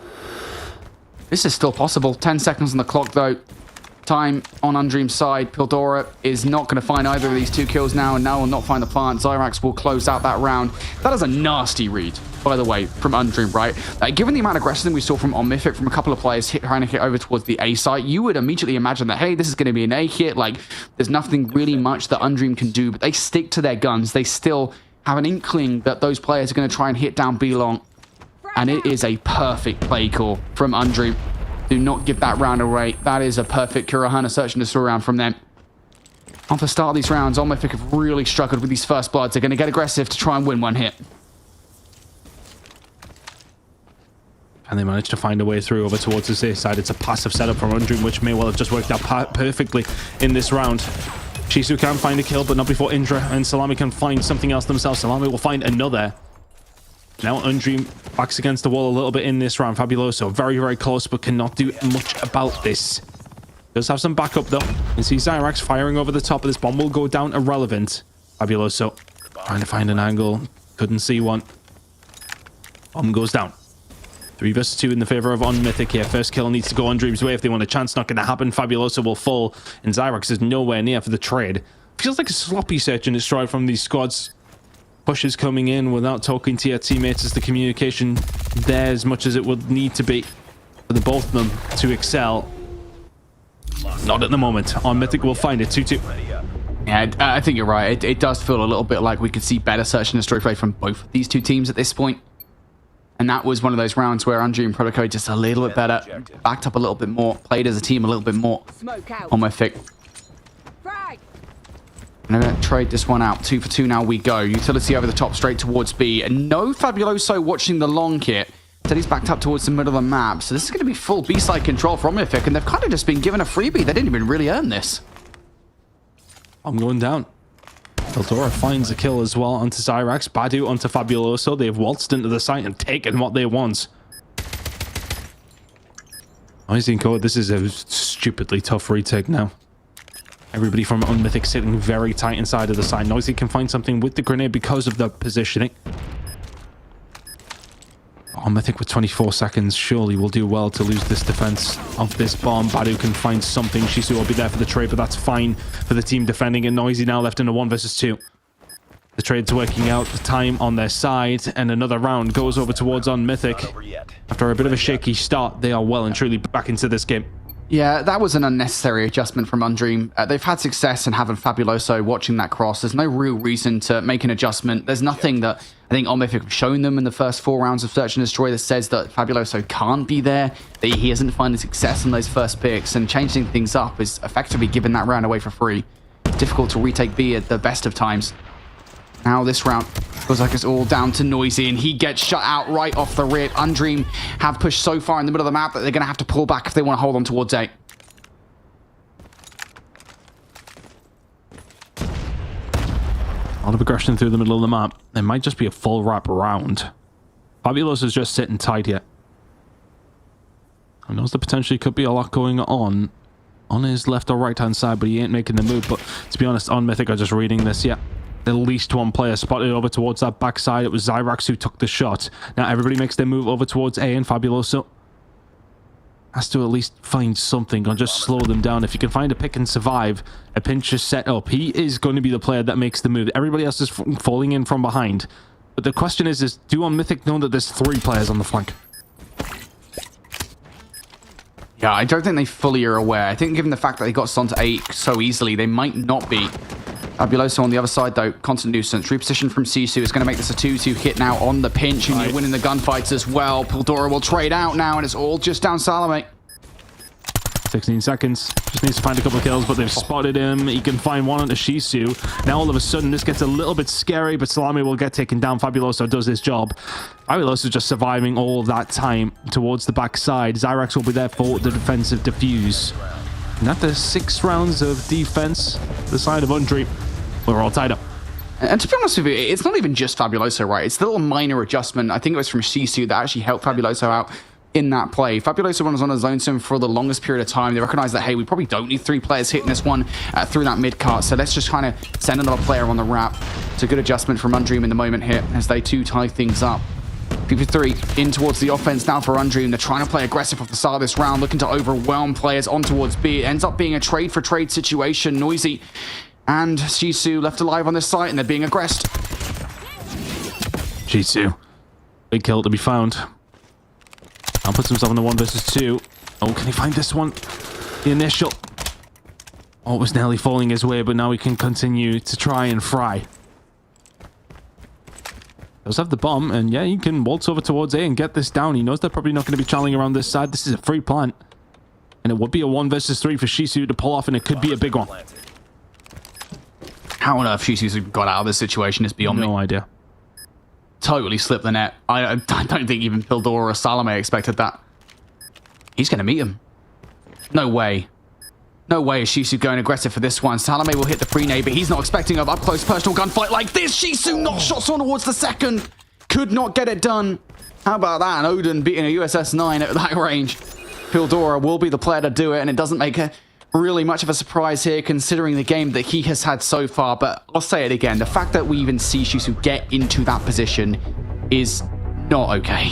This is still possible. 10 seconds on the clock, though. Time on Undream's side. Pildora is not going to find either of these 2 kills now, and now will not find the plant. Zyrax will close out that round. That is a nasty read, by the way, from Undream, right? Given the amount of aggression we saw from Omnifig, from a couple of players trying to hit over towards the A site, you would immediately imagine that, hey, this is going to be an A hit. Like, there's nothing really much that Undream can do, but they stick to their guns. They still have an inkling that those players are going to try and hit down B long. And it is a perfect play call from Undream. Do not give that round away. That is a perfect Kurahana search and destroy round from them. Off the start of these rounds, Omnifig have really struggled with these first bloods. They're going to get aggressive to try and win one hit. And they managed to find a way through over towards the safe side. It's a passive setup from Undream, which may well have just worked out perfectly in this round. Shisu can find a kill, but not before Indra and Salami can find something else themselves. Salami will find another. Now Undream backs against the wall a little bit in this round. Fabuloso very, very close, but cannot do much about this. Does have some backup though. You see Zyrax firing over the top of this. Bomb will go down irrelevant. Fabuloso trying to find an angle. Couldn't see one. Bomb goes down. 3 versus 2 in the favor of Unmythic here. First kill needs to go Undream's way if they want a chance. Not going to happen. Fabuloso will fall, and Zyrax is nowhere near for the trade. Feels like a sloppy search and destroy from these squads. Pushes coming in without talking to your teammates. Is the communication there as much as it would need to be for the both of them to excel? Not at the moment. Unmythic will find it. 2-2. Yeah, I think you're right. It does feel a little bit like we could see better search and destroy play from both of these two teams at this point. And that was one of those rounds where Andrew and Protocode just a little bit better, backed up a little bit more, played as a team a little bit more. Unmythic. I'm going to trade this one out. 2 for 2 now we go. Utility over the top straight towards B. And no Fabuloso watching the long kit. Instead he's backed up towards the middle of the map. So this is going to be full B-side control from Unmythic. And they've kind of just been given a freebie. They didn't even really earn this. I'm going down. Eldora finds a kill as well onto Zyrax. Badu onto Fabuloso. They've waltzed into the site and taken what they want. Noisy and Code, this is a stupidly tough retake now. Everybody from Unmythic sitting very tight inside of the side. Noisy can find something with the grenade because of the positioning. Unmythic with 24 seconds surely will do well to lose this defense of this bomb. Badu can find something. Shisu will be there for the trade, but that's fine for the team defending it. Noisy now left in a 1 versus 2. The trade's working out, the time on their side, and another round goes over towards Unmythic. After a bit of a shaky start, they are well and truly back into this game. Yeah, that was an unnecessary adjustment from Undream. They've had success in having Fabuloso watching that cross. There's no real reason to make an adjustment. There's nothing that I think Unmythic have shown them in the first 4 rounds of Search and Destroy that says that Fabuloso can't be there, that he hasn't finding success on those first picks, and changing things up is effectively giving that round away for free. It's difficult to retake B at the best of times. Now this round feels like it's all down to Noisy, and he gets shut out right off the rip. Undream have pushed so far in the middle of the map that they're going to have to pull back if they want to hold on towards A. A lot of aggression through the middle of the map. It might just be a full wrap round. Fabuloso is just sitting tight here. I know there potentially could be a lot going on his left or right hand side, but he ain't making the move. But to be honest, Unmythic are just reading this. Yeah. At least one player spotted over towards that backside. It was Zyrax who took the shot. Now everybody makes their move over towards A, and Fabuloso has to at least find something or just slow them down. If you can find a pick and survive, a pinch is set up. He is going to be the player that makes the move. Everybody else is falling in from behind. But the question is do Unmythic know that there's 3 players on the flank? Yeah, I don't think they fully are aware. I think given the fact that they got Son to 8 so easily, they might not be. Fabuloso on the other side, though, constant nuisance. Reposition from Sisu is going to make this a 2-2 hit now on the pinch, and you're winning the gunfights as well. Pildora will trade out now, and it's all just down Salome. 16 seconds. Just needs to find a couple of kills, but they've spotted him. He can find one onto Shisu. Now, all of a sudden, this gets a little bit scary, but Salome will get taken down. Fabuloso does his job. Fabuloso just surviving all of that time towards the backside. Zyrax will be there for the defensive defuse. And after 6 rounds of defense, the side of Undream, we're all tied up. And to be honest with you, it's not even just Fabuloso, right? It's a little minor adjustment. I think it was from Shisu that actually helped Fabuloso out in that play. Fabuloso was on his own sim for the longest period of time. They recognize that, hey, we probably don't need 3 players hitting this one through that mid-cart, so let's just kind of send another player on the wrap. It's a good adjustment from Undream in the moment here as they 2 tie things up. 3 in towards the offense now for Undream. They're trying to play aggressive off the start of this round, looking to overwhelm players on towards B. It ends up being a trade-for-trade situation. Noisy and Shisu left alive on this site, and they're being aggressed. Shisu. Big kill to be found. Now puts himself in the 1 versus 2. Oh, can he find this one? The initial. Oh, it was nearly falling his way, but now he can continue to try and fry. Does have the bomb, and yeah, he can waltz over towards A and get this down. He knows they're probably not going to be channeling around this side. This is a free plant. And it would be a 1 versus 3 for Shisu to pull off, and it could be a big one. How on earth Shisu's got out of this situation is beyond me. No idea. Totally slipped the net. I don't think even Pildora or Salome expected that. He's going to meet him. No way. No way is Shisu going aggressive for this one. Salome will hit the pre-nade, but he's not expecting an up-close personal gunfight like this. Shisu not shots on towards the second. could not get it done. How about that? And Odin beating a USS 9 at that range. Pildora will be the player to do it, and it doesn't make really much of a surprise here considering the game that he has had so far. But I'll say it again, the fact that we even see Shisu get into that position is not okay.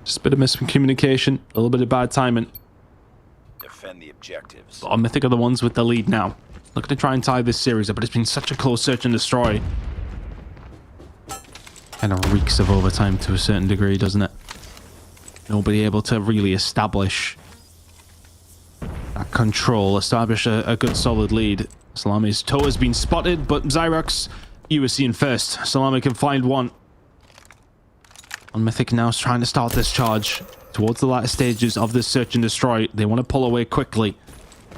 Just a bit of miscommunication, a little bit of bad timing. Defend the objectives. But Mythic are the ones with the lead now. Looking to try and tie this series up, but it's been such a close search and destroy. Kind of reeks of overtime to a certain degree, doesn't it? Nobody able to really establish that control, establish a good solid lead. Salami's toe has been spotted, but Zyrox, you were seen first. Salami can find one. And Mythic now is trying to start this charge towards the latter stages of this search and destroy. They want to pull away quickly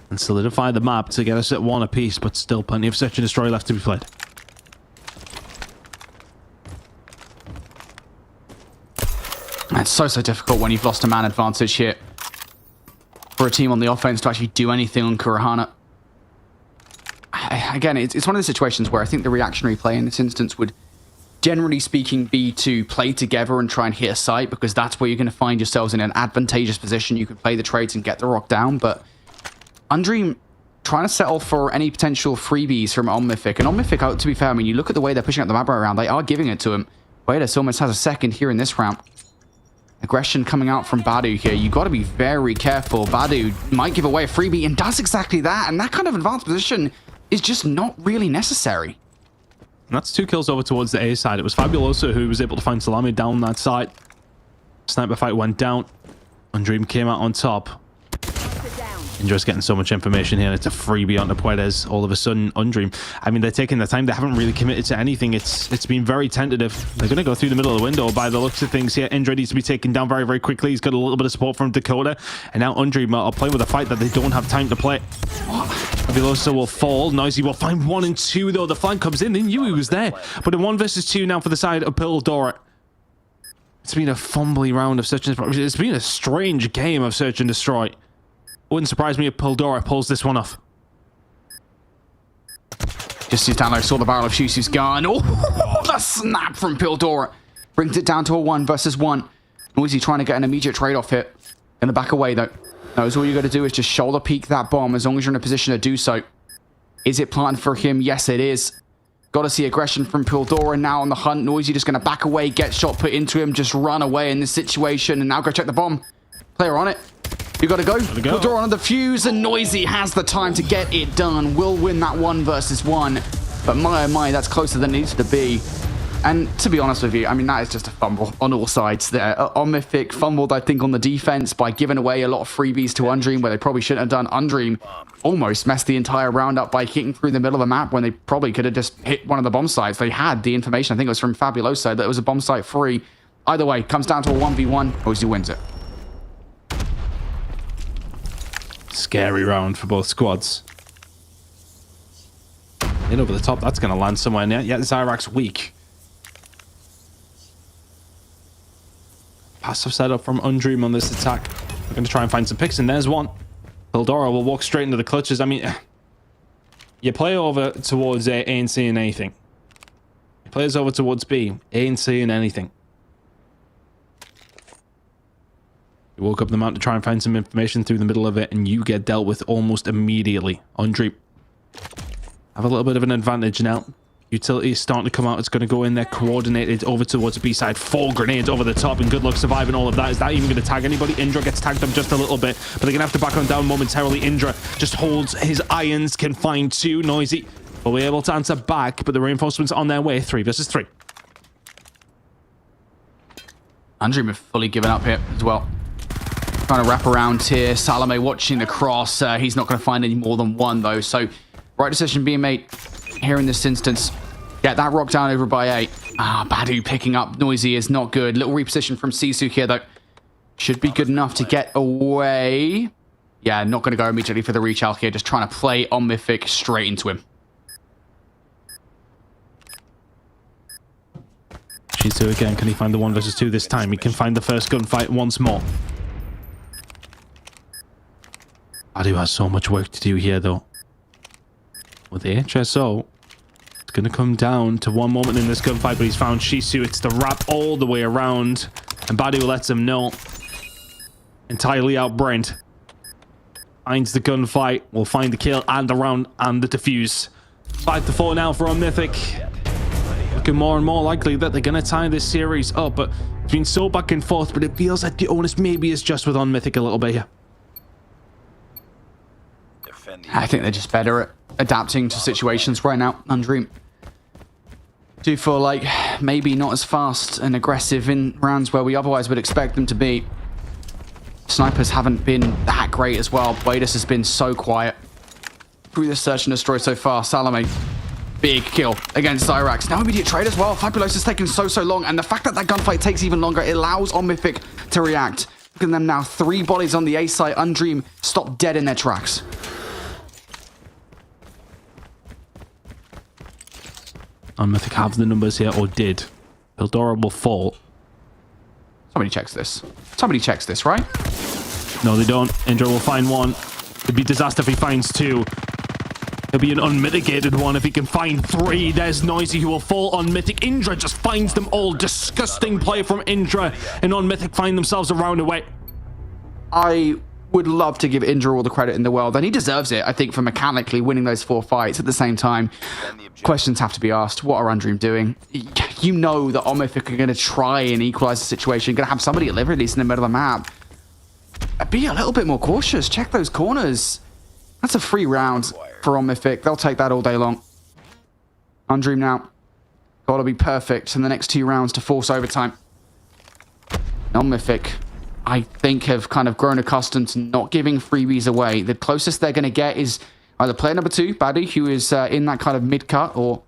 and solidify the map to get us at 1 apiece, but still plenty of search and destroy left to be played. It's so difficult when you've lost a man advantage here for a team on the offense to actually do anything on Kurahana. Again, it's one of the situations where I think the reactionary play in this instance would, generally speaking, be to play together and try and hit a site, because that's where you're going to find yourselves in an advantageous position. You can play the trades and get the rock down, but Undream trying to settle for any potential freebies from Omnific. And Omnific, to be fair, I mean, you look at the way they're pushing up the map right around, they are giving it to him. Wadas almost has a second here in this round. Aggression coming out from Badu here. You got to be very careful. Badu might give away a freebie and does exactly that. And that kind of advanced position is just not really necessary. And that's 2 kills over towards the A side. It was Fabuloso who was able to find Salami down that side. Sniper fight went down. Undream came out on top. Indra's getting so much information here. It's a freebie onto Puedes. All of a sudden, Undream. I mean, they're taking their time. They haven't really committed to anything. It's been very tentative. They're going to go through the middle of the window by the looks of things here. Indra needs to be taken down very, very quickly. He's got a little bit of support from Dakota. And now Undream are playing with a fight that they don't have time to play. Fabuloso will fall. Noisy will find 1 and 2, though. The flank comes in. They knew he was there. But in 1 versus 2 now for the side of Pildora. It's been a fumbly round of search and destroy. It's been a strange game of search and destroy. Wouldn't surprise me if Pildora pulls this one off. Just as down there, saw the barrel of Shisu's gun. Oh, the snap from Pildora. Brings it down to a 1 versus 1. Noisy trying to get an immediate trade-off hit. Gonna back away, though. Knows all you got to do is just shoulder peek that bomb as long as you're in a position to do so. Is it planted for him? Yes, it is. Got to see aggression from Pildora now on the hunt. Noisy just going to back away, get shot put into him, just run away in this situation, and now go check the bomb. Player on it. You got to go. Pildora on the fuse, and Noisy has the time to get it done. Will win that 1 versus 1. But my, oh my, that's closer than it needs to be. And to be honest with you, I mean, that is just a fumble on all sides there. Omnific fumbled, I think, on the defense by giving away a lot of freebies to Undream where they probably shouldn't have done. Undream almost messed the entire round up by hitting through the middle of the map when they probably could have just hit one of the bomb sites. They had the information, I think it was from Fabuloso, that it was a bomb site free. Either way, comes down to a 1v1. Noisy wins it. Scary round for both squads. In over the top, that's going to land somewhere near. Yeah, Zyrax weak. Passive setup from Undream on this attack. We're going to try and find some picks, and there's one. Pildora will walk straight into the clutches. I mean, you play over towards A and C and anything. You play over towards B, A and C and anything. You walk up the mountain to try and find some information through the middle of it, and you get dealt with almost immediately. Undream have a little bit of an advantage now. Utility is starting to come out. It's going to go in there, coordinated over towards the B side. 4 grenades over the top, and good luck surviving all of that. Is that even going to tag anybody? Indra gets tagged up just a little bit, but they're going to have to back on down momentarily. Indra just holds his irons, can find 2. Noisy will be able to answer back, but the reinforcements on their way. 3 versus 3. Undream have fully given up here as well. Trying to wrap around here. Salome watching the cross. He's not going to find any more than 1, though. So, right decision being made here in this instance. Get that rock down over by 8. Badu picking up Noisy is not good. Little reposition from Sisu here, though. Should be good enough to get away. Yeah, not going to go immediately for the reach out here. Just trying to play on Mythic straight into him. Shizu again. Can he find the 1 versus 2 this time? He can find the first gunfight once more. Badu has so much work to do here, though. With the HSO, it's going to come down to one moment in this gunfight, but he's found Shisu. It's the wrap all the way around, and Badu lets him know. Entirely outbrained. Finds the gunfight, will find the kill and the round and the defuse. 5-4 now for Mythic. Looking more and more likely that they're going to tie this series up, but it's been so back and forth, but it feels like the onus maybe is just with Mythic a little bit here. I think they're just better at adapting to situations right now. Undream do feel like maybe not as fast and aggressive in rounds where we otherwise would expect them to be. Snipers haven't been that great as well. Bladus has been so quiet through the search and destroy so far. Salome, big kill against Zyrax. Now immediate trade as well. Fabuloso has taken so long, and the fact that that gunfight takes even longer, it allows Mythic to react. Look at them now, 3 bodies on the A site. Undream stopped dead in their tracks. Mythic have the numbers here, or did. Eldora will fall. Somebody checks this. Somebody checks this, right? No, they don't. Indra will find one. It'd be disaster if he finds 2. It'll be an unmitigated one if he can find 3. There's Noisy who will fall on Mythic. Indra just finds them all. Disgusting play from Indra. And Mythic find themselves a round away. I would love to give Indra all the credit in the world, and he deserves it, I think, for mechanically winning those 4 fights. At the same time, questions have to be asked. What are Undream doing? You know that Mythic are going to try and equalize the situation. Going to have somebody at liver at least in the middle of the map. Be a little bit more cautious. Check those corners. That's a free round for Mythic. They'll take that all day long. Undream now. Got to be perfect in the next 2 rounds to force overtime. Mythic, I think, have kind of grown accustomed to not giving freebies away. The closest they're going to get is either player number 2, Badu, who is in that kind of mid-cut, or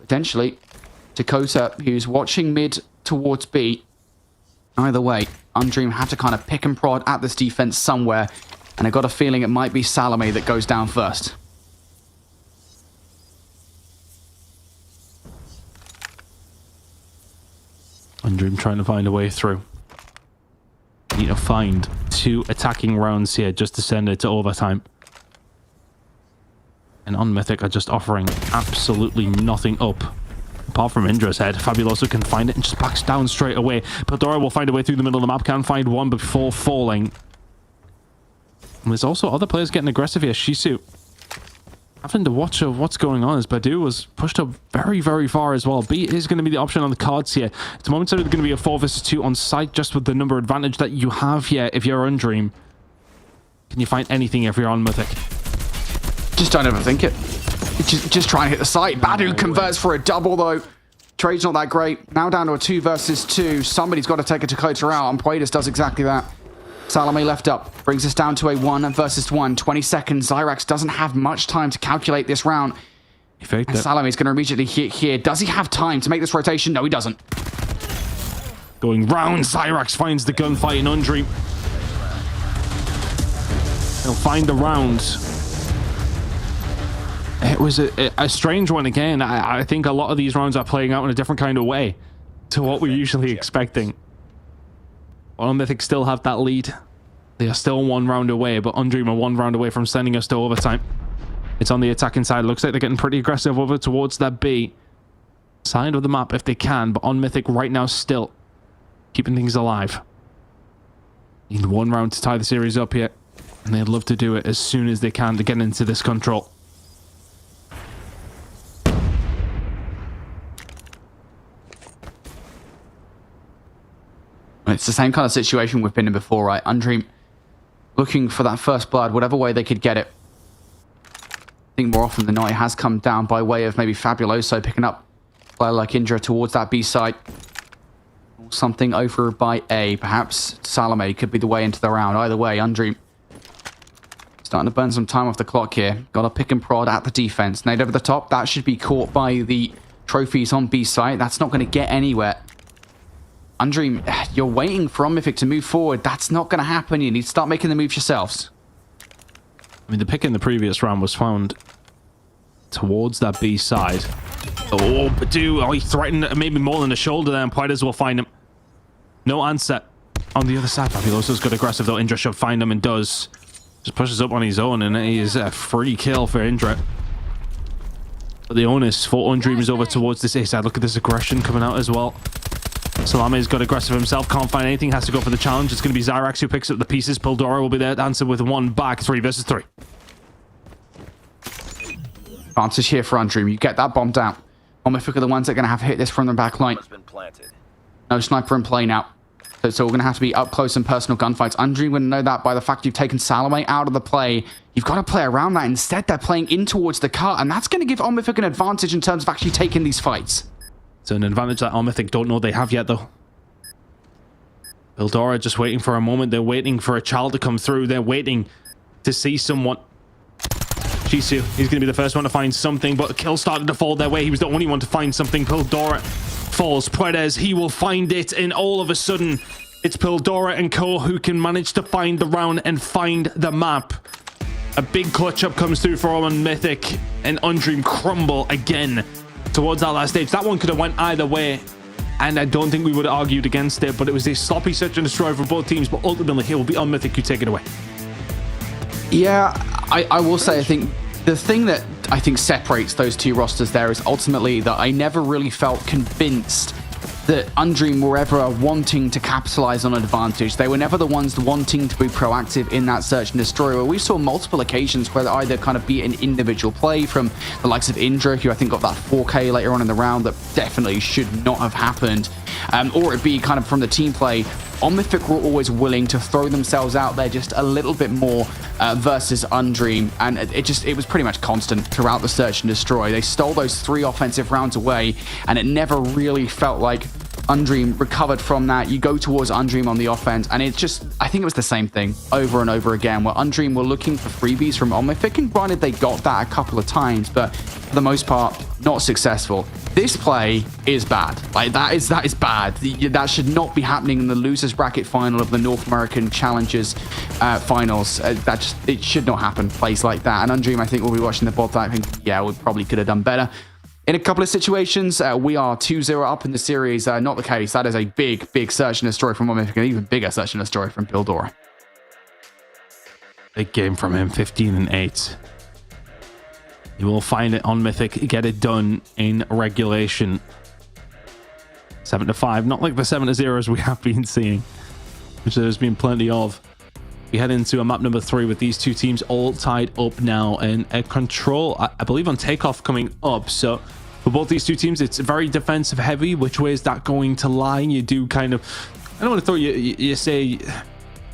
potentially Dakota, who's watching mid towards B. Either way, Undream have to kind of pick and prod at this defense somewhere, and I got a feeling it might be Salome that goes down first. Undream trying to find a way through. Need to find 2 attacking rounds here just to send it to overtime. And Mythic are just offering absolutely nothing up. Apart from Indra's head, Fabuloso can find it and just backs down straight away. Pandora will find a way through the middle of the map, can find one before falling. And there's also other players getting aggressive here. Shisu having to watch what's going on as Badu was pushed up very, very far as well. B is going to be the option on the cards here. It's momentarily going to be a 4 versus 2 on site, just with the number advantage that you have here if you're Undream. Can you find anything if you're on Mythic? Just don't overthink it. Just try and hit the site. Badu converts for a double, though. Trade's not that great. Now down to a 2 versus 2. Somebody's got to take a Dakota out, and Playdas does exactly that. Salome left up. Brings us down to a 1 versus 1. 20 seconds. Zyrax doesn't have much time to calculate this round. And Salome's going to immediately hit here. Does he have time to make this rotation? No, he doesn't. Going round. Zyrax finds the gunfight in Undream. He'll find the round. It was a strange one again. I think a lot of these rounds are playing out in a different kind of way to what we're usually expecting. Mythic still have that lead. They are still 1 round away, but Undream are 1 round away from sending us to overtime. It's on the attacking side. Looks like they're getting pretty aggressive over towards that B side of the map if they can, but Mythic right now still keeping things alive. Need 1 round to tie the series up here, and they'd love to do it as soon as they can to get into this control. It's the same kind of situation we've been in before, right? Undream looking for that first blood, whatever way they could get it. I think more often than not, it has come down by way of maybe Fabuloso picking up a player like Indra towards that B side. Or something over by A. Perhaps Salome could be the way into the round. Either way, Undream starting to burn some time off the clock here. Got to pick and prod at the defense. Nade over the top. That should be caught by the trophies on B side. That's not going to get anywhere. Undream, you're waiting for Mythic to move forward. That's not going to happen. You need to start making the moves yourselves. I mean, the pick in the previous round was found towards that B side. Oh, Badu, he threatened maybe more than the shoulder there, and Players will find him. No answer on the other side. Fabuloso's got aggressive, though. Indra should find him and does. Just pushes up on his own, and he is a free kill for Indra. But the onus for Undream is over towards this A side. Look at this aggression coming out as well. Salame's got aggressive himself, can't find anything, has to go for the challenge. It's going to be Zyrax who picks up the pieces. Pildora will be there to answer with one back. 3 versus 3. Advantage here for Undream. You get that bombed out. Omnific are the ones that are going to have to hit this from the back line. No sniper in play now. So we're going to have to be up close and personal gunfights. Undream would know that by the fact you've taken Salome out of the play. You've got to play around that. Instead, they're playing in towards the cut, and that's going to give Omnific an advantage in terms of actually taking these fights. It's an advantage that Omnific don't know they have yet, though. Pildora just waiting for a moment. They're waiting for a child to come through. They're waiting to see someone. Jisoo, he's going to be the first one to find something, but the kill started to fall their way. He was the only one to find something. Pildora falls. Puedes, he will find it, and all of a sudden, it's Pildora and co who can manage to find the round and find the map. A big clutch up comes through for Omen Mythic, and Undream crumble again towards that last stage. That one could have went either way, and I don't think we would have argued against it, but it was a sloppy search and destroy for both teams, but ultimately it will be on Mythic who take it away. Yeah, I will say, I think the thing that I think separates those two rosters there is ultimately that I never really felt convinced that Undream were ever wanting to capitalize on an advantage. They were never the ones wanting to be proactive in that search and destroy, where we saw multiple occasions where they either kind of be an individual play from the likes of Indra, who I think got that 4K later on in the round that definitely should not have happened, or it be kind of from the team play. Omnific were always willing to throw themselves out there just a little bit more versus Undream, and it was pretty much constant throughout the search and destroy. They stole those 3 offensive rounds away, and it never really felt like Undream recovered from that. You go towards Undream on the offense, and it's just, I think it was the same thing over and over again, where Undream were looking for freebies from Omnific, and granted they got that a couple of times, but for the most part, not successful. This play is bad. Like, that is bad. That should not be happening in the losers bracket final of the North American Challengers finals. It should not happen. Plays like that. And Undream, I think, will be watching the bot. I think, yeah, we probably could have done better. In a couple of situations, we are 2-0 up in the series. Not the case. That is a big, big search and destroy from Omnific, an even bigger search and destroy from Pildora. Big game from him, 15-8. You will find it on Mythic, get it done in regulation. 7-5, not like the 7-0s we have been seeing, which there's been plenty of. We head into a map number 3 with these two teams all tied up now, and a control, I believe, on Takeoff coming up. So for both these two teams, it's very defensive heavy. Which way is that going to lie? You do kind of, I don't want to throw you say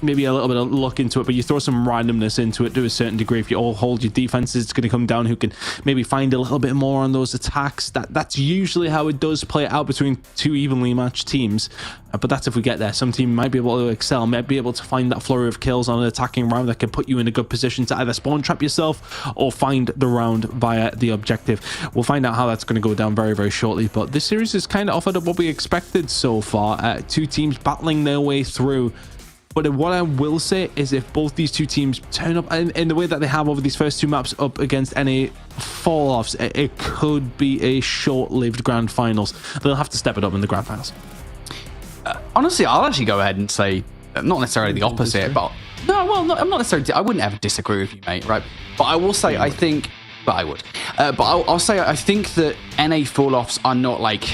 maybe a little bit of luck into it, but you throw some randomness into it to a certain degree. If you all hold your defenses, it's going to come down who can maybe find a little bit more on those attacks. That's usually how it does play out between two evenly matched teams, but that's if we get there. Some team might be able to excel, might be able to find that flurry of kills on an attacking round that can put you in a good position to either spawn trap yourself or find the round via the objective. We'll find out how that's going to go down very, very shortly, but this series has kind of offered up what we expected so far. Two teams battling their way through. But what I will say is, if both these two teams turn up in the way that they have over these first two maps up against NA fall-offs, it could be a short-lived grand finals. They'll have to step it up in the grand finals. Honestly, I'll actually go ahead and say, not necessarily the opposite, but no, well, I'm not necessarily, I wouldn't ever disagree with you, mate, right? But I will say, I think, but I would. But I'll say, I think that NA fall-offs are not like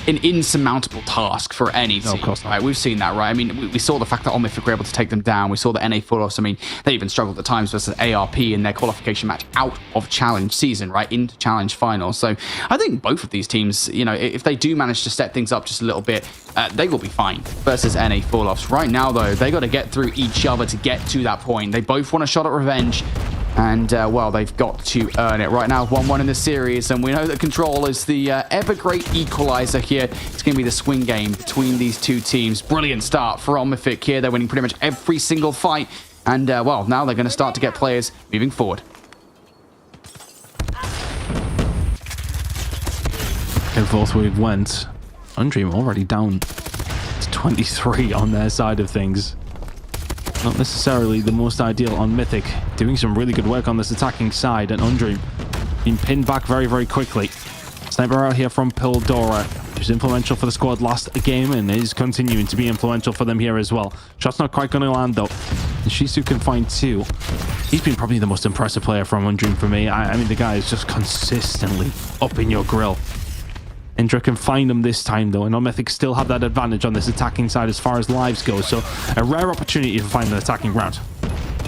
an insurmountable task for any team. No, of course not. Right? We've seen that, right? I mean, we saw the fact that Omnific were able to take them down. We saw the NA fall-offs. I mean, they even struggled at times versus ARP in their qualification match out of challenge season, right, into challenge finals. So I think both of these teams, you know, if they do manage to step things up just a little bit, they will be fine versus NA fall-offs. Right now, though, they got to get through each other to get to that point. They both want a shot at revenge. And, well, they've got to earn it. Right now, 1-1 in the series, and we know that Control is the ever-great equalizer here. It's going to be the swing game between these two teams. Brilliant start for Omnific here. They're winning pretty much every single fight. And, well, now they're going to start to get players moving forward. And fourth wave went. Undream already down to 23 on their side of things. Not necessarily the most ideal on Mythic, doing some really good work on this attacking side, and Undream being pinned back very, very quickly. Sniper out here from Pildora, who's influential for the squad last game and is continuing to be influential for them here as well. Shot's not quite going to land though. And Shisu can find 2. He's been probably the most impressive player from Undream for me. I mean, the guy is just consistently up in your grill. Indra can find him this time, though, and Mythic still have that advantage on this attacking side as far as lives go. So a rare opportunity to find an attacking ground.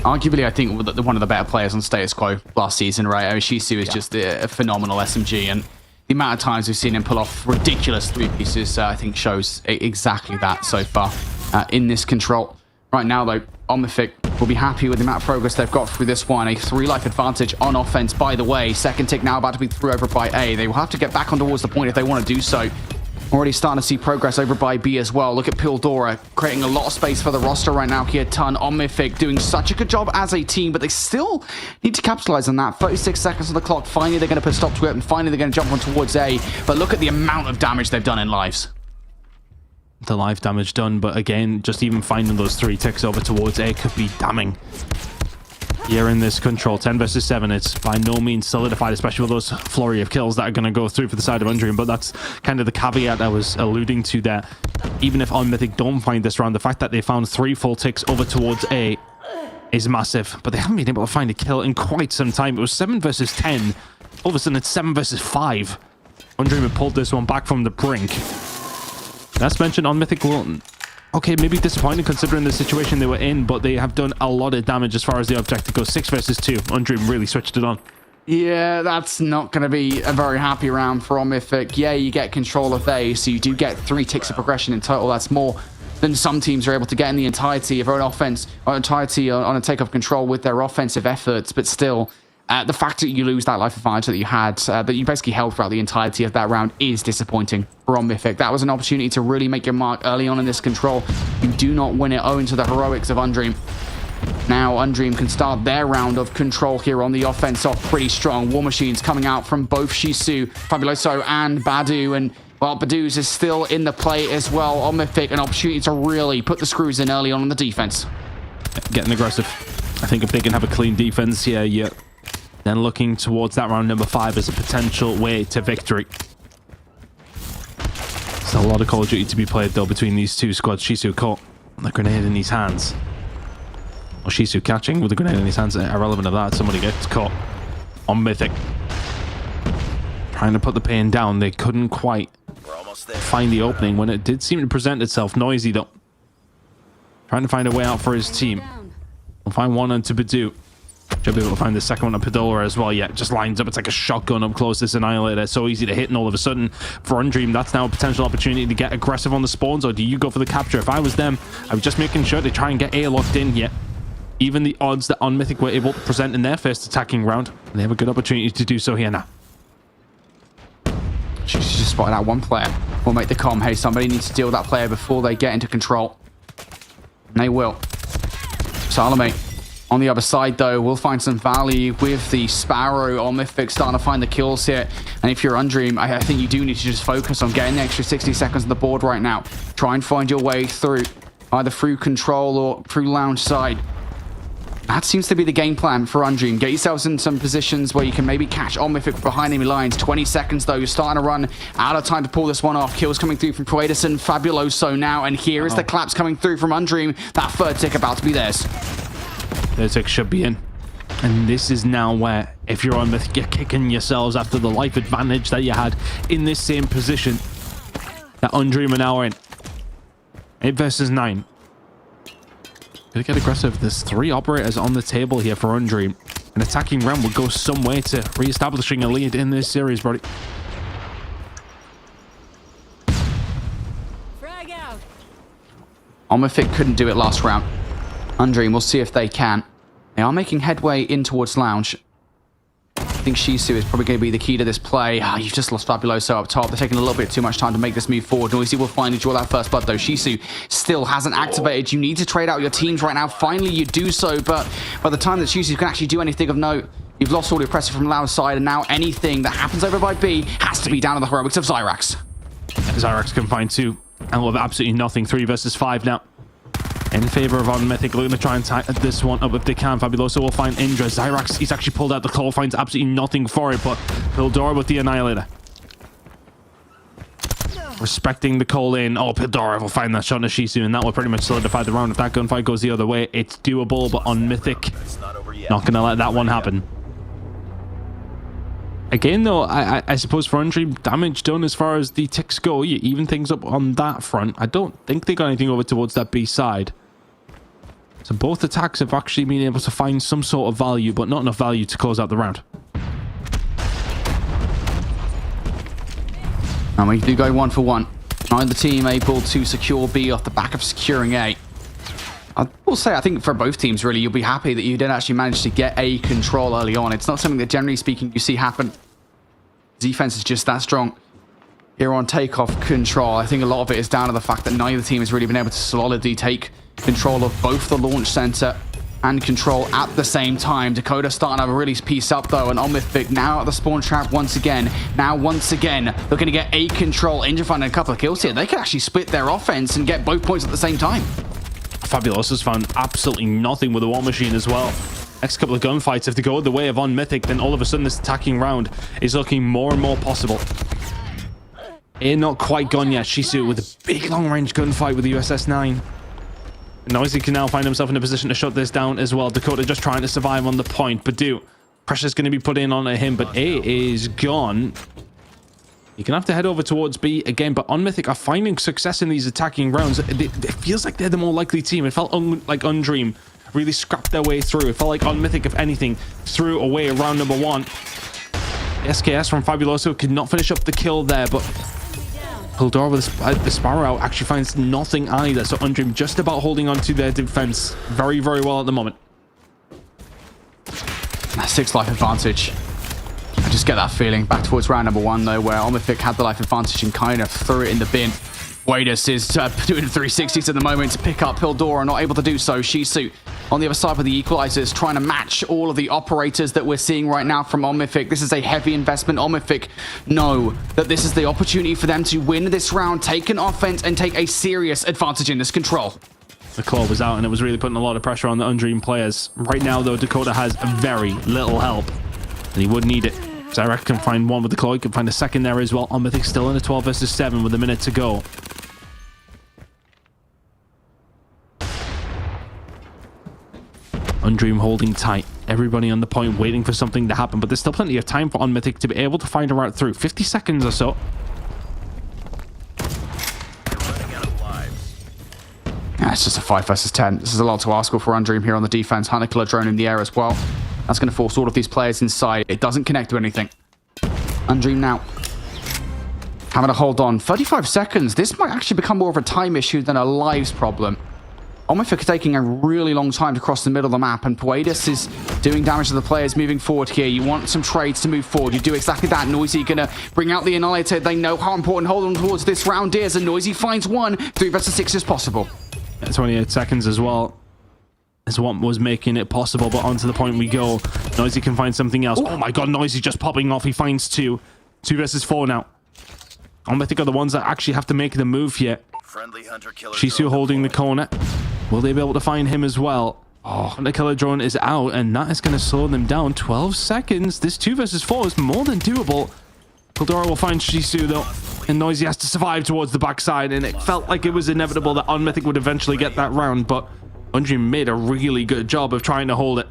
Arguably, I think one of the better players on status quo last season, right? I mean, Shisu is just a phenomenal SMG, and the amount of times we've seen him pull off ridiculous 3-pieces, I think, shows exactly that so far in this control. Right now, though, Mythic will be happy with the amount of progress they've got through this one. A 3-life advantage on offense, by the way. Second tick now about to be through over by A. They will have to get back on towards the point if they want to do so. Already starting to see progress over by B as well. Look at Pildora creating a lot of space for the roster right now here. Ton on Mythic doing such a good job as a team, but they still need to capitalize on that. 36 seconds on the clock. Finally, they're going to put a stop to it, and finally, they're going to jump on towards A. But look at the amount of damage they've done in lives. The life damage done, but again, just even finding those 3 ticks over towards A could be damning. Here in this control, 10 versus 7, it's by no means solidified, especially with those flurry of kills that are going to go through for the side of Undream, but that's kind of the caveat I was alluding to there. Even if Mythic don't find this round, the fact that they found 3 full ticks over towards A is massive, but they haven't been able to find a kill in quite some time. It was 7 versus 10. All of a sudden, it's 7 versus 5. Undream had pulled this one back from the brink. That's mentioned Mythic will... Okay, maybe disappointing considering the situation they were in, but they have done a lot of damage as far as the objective goes. 6 versus 2. Undream really switched it on. Yeah, that's not going to be a very happy round for Mythic. Yeah, you get control of A, so you do get 3 ticks of progression in total. That's more than some teams are able to get in the entirety of their own offense, or entirety on a Takeoff control with their offensive efforts, but still... the fact that you lose that life advantage that you had, that you basically held throughout the entirety of that round, is disappointing for Mythic. That was an opportunity to really make your mark early on in this control. You do not win it owing to the heroics of Undream. Now Undream can start their round of control here on the offense off pretty strong. War Machines coming out from both Shisu, Fabuloso, and Badu, and well, Badu's is still in the play as well. Mythic, an opportunity to really put the screws in early on the defense. Getting aggressive. I think if they can have a clean defense here, yeah. Then looking towards that round number 5 as a potential way to victory. Still a lot of Call of Duty to be played, though, between these two squads. Shisu caught the grenade in his hands. Or Shisu catching with the grenade in his hands. Irrelevant of that. Somebody gets caught on Mythic. Trying to put the pain down. They couldn't quite find the opening when it did seem to present itself. Noisy, though. Trying to find a way out for his team. We'll find one onto Badu. Should be able to find the second one on Pedora as well. Yeah, just lines up. It's like a shotgun up close. This Annihilator, so easy to hit, and all of a sudden, for Undream, that's now a potential opportunity to get aggressive on the spawns, or do you go for the capture? If I was them, I was just making sure they try and get A locked in here. Even the odds that Mythic were able to present in their first attacking round, they have a good opportunity to do so here now. She's just spotted out one player. We'll make the comm. Hey, somebody needs to deal with that player before they get into control. And they will. Salome. On the other side, though, we'll find some value with the Sparrow. Mythic starting to find the kills here. And if you're Undream, I think you do need to just focus on getting the extra 60 seconds on the board right now. Try and find your way through, either through control or through lounge side. That seems to be the game plan for Undream. Get yourselves in some positions where you can maybe catch Mythic behind enemy lines. 20 seconds, though. You're starting to run out of time to pull this one off. Kills coming through from Proetus and Fabuloso now. And here is the claps coming through from Undream. That third tick about to be theirs. Their tick should be in. And this is now where, if you're on Mythic, you're kicking yourselves after the life advantage that you had in this same position that Undream are now in. 8 versus 9. Gotta get aggressive. There's 3 operators on the table here for Undream. An attacking round would go some way to re-establishing a lead in this series, buddy. Frag out. Mythic couldn't do it last round. Undream, we'll see if they can. They are making headway in towards lounge. I think Shisu is probably going to be the key to this play. You've just lost Fabuloso up top. They're taking a little bit too much time to make this move forward. Noisy will finally draw that first blood, though. Shisu still hasn't activated. You need to trade out your teams right now. Finally, you do so, but by the time that Shisu can actually do anything of note, you've lost all the pressure from lounge side, and now anything that happens over by B has to be down to the heroics of Zyrax. Zyrax can find 2, and we'll have absolutely nothing. 3 versus 5 now. In favor of Mythic, looking to try and tie this one up if they can. Fabuloso will find Indra. Zyrax, he's actually pulled out the call, finds absolutely nothing for it, but Pildora with the Annihilator. Respecting the call in. Pildora will find that shot on Shisu, and that will pretty much solidify the round. If that gunfight goes the other way, it's doable, but on Mythic, Not going to let that one happen. Again, though, I suppose for Undream, damage done as far as the ticks go. You even things up on that front. I don't think they got anything over towards that B side. So both attacks have actually been able to find some sort of value, but not enough value to close out the round. And we do go 1 for 1. Neither team able to secure B off the back of securing A. I will say, I think for both teams, really, you'll be happy that you did actually manage to get A control early on. It's not something that, generally speaking, you see happen. Defense is just that strong. Here on Takeoff Control, I think a lot of it is down to the fact that neither team has really been able to solidly take control of both the launch center and control at the same time. Dakota starting to really piece up, though, and Omnithic now at the spawn trap once again. Now, once again, looking to get A control. Inja finding a couple of kills here. They can actually split their offense and get both points at the same time. Fabulous has found absolutely nothing with the War Machine as well. Next couple of gunfights, if they go the way of Mythic, then all of a sudden this attacking round is looking more and more possible. Not quite gone yet. Shisu with a big long-range gunfight with the USS-9. Noisy can now find himself in a position to shut this down as well. Dakota just trying to survive on the point. Badu, pressure's going to be put in on him, but A is gone. You're going to have to head over towards B again, but Mythic are finding success in these attacking rounds. It feels like they're the more likely team. It felt like Undream really scrapped their way through. It felt like Mythic, if anything, threw away round number 1. SKS from Fabuloso could not finish up the kill there, but Pildora with the Sparrow out actually finds nothing either. So Undream just about holding on to their defense very, very well at the moment. 6 life advantage. I just get that feeling back towards round number 1, though, where Omnithic had the life advantage and kind of threw it in the bin. Wadus is doing 360s at the moment to pick up Pildora, not able to do so. Shisu on the other side with the equalizers, trying to match all of the operators that we're seeing right now from Omnithic. This is a heavy investment. Omnithic know that this is the opportunity for them to win this round, take an offense, and take a serious advantage in this control. The claw was out, and it was really putting a lot of pressure on the Undream players. Right now, though, Dakota has very little help, and he would need it. Zarek can find one with the claw. He can find a second there as well. Mythic still in a 12 versus 7 with a minute to go. Undream holding tight. Everybody on the point waiting for something to happen, but there's still plenty of time for Mythic to be able to find a route through. 50 seconds or so. Yeah, it's just a 5 versus 10. This is a lot to ask for Undream here on the defense. Hunter Killer drone in the air as well. That's going to force all of these players inside. It doesn't connect to anything. Undream now having to hold on. 35 seconds. This might actually become more of a time issue than a lives problem. Omnithic are taking a really long time to cross the middle of the map, and Puedes is doing damage to the players moving forward here. You want some trades to move forward. You do exactly that. Noisy gonna bring out the Annihilator. They know how important hold on towards this round is, and Noisy finds one. 3 versus 6 is possible. 28 seconds as well is what was making it possible, but onto the point we go. Noisy can find something else. Oh my god, Noisy just popping off. He finds 2. 2 versus 4 now. Omnithic are the ones that actually have to make the move here. Shisu holding the corner. Will they be able to find him as well? Oh, the killer drone is out, and that is going to slow them down. 12 seconds. This 2 versus 4 is more than doable. Pildora will find Shisu, though, and Noisy has to survive towards the backside, and it felt like it was inevitable that Mythic would eventually get that round, but Undream made a really good job of trying to hold it.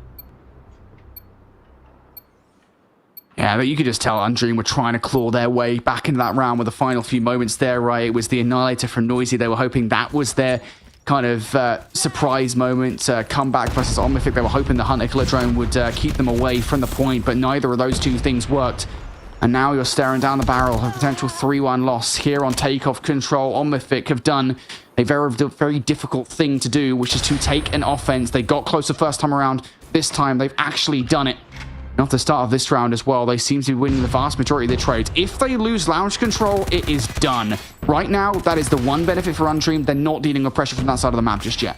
Yeah, but you could just tell Undream were trying to claw their way back into that round with the final few moments there, right? It was the Annihilator from Noisy. They were hoping that was their kind of surprise moment, comeback versus Omnithic. They were hoping the Hunter Killer drone would keep them away from the point, but neither of those two things worked. And now you're staring down the barrel of a potential 3-1 loss here on Takeoff Control. Omnithic have done a very difficult thing to do, which is to take an offense. They got close the first time around. This time, they've actually done it. And off the start of this round as well, they seem to be winning the vast majority of their trades. If they lose launch control, it is done. Right now, that is the one benefit for Undream. They're not dealing with pressure from that side of the map just yet.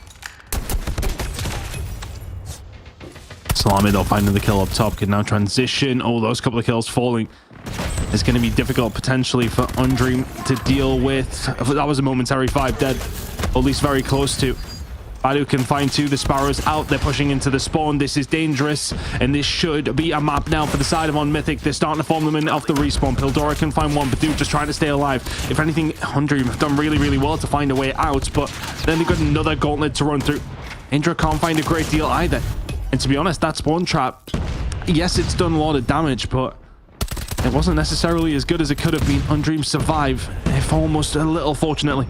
Salami, though, finding the kill up top, can now transition. Oh, those couple of kills falling. It's going to be difficult potentially for Undream to deal with. That was a momentary 5 dead, or at least very close to. Badu can find 2. The Sparrows out. They're pushing into the spawn. This is dangerous, and this should be a map now for the side of Mythic. They're starting to form them in off the respawn. Pildora can find one, but Badu just trying to stay alive. If anything, Undream have done really well to find a way out, but then they've got another gauntlet to run through. Indra can't find a great deal either. And to be honest, that spawn trap, yes, it's done a lot of damage, but it wasn't necessarily as good as it could have been. Undream survive, if almost a little, fortunately.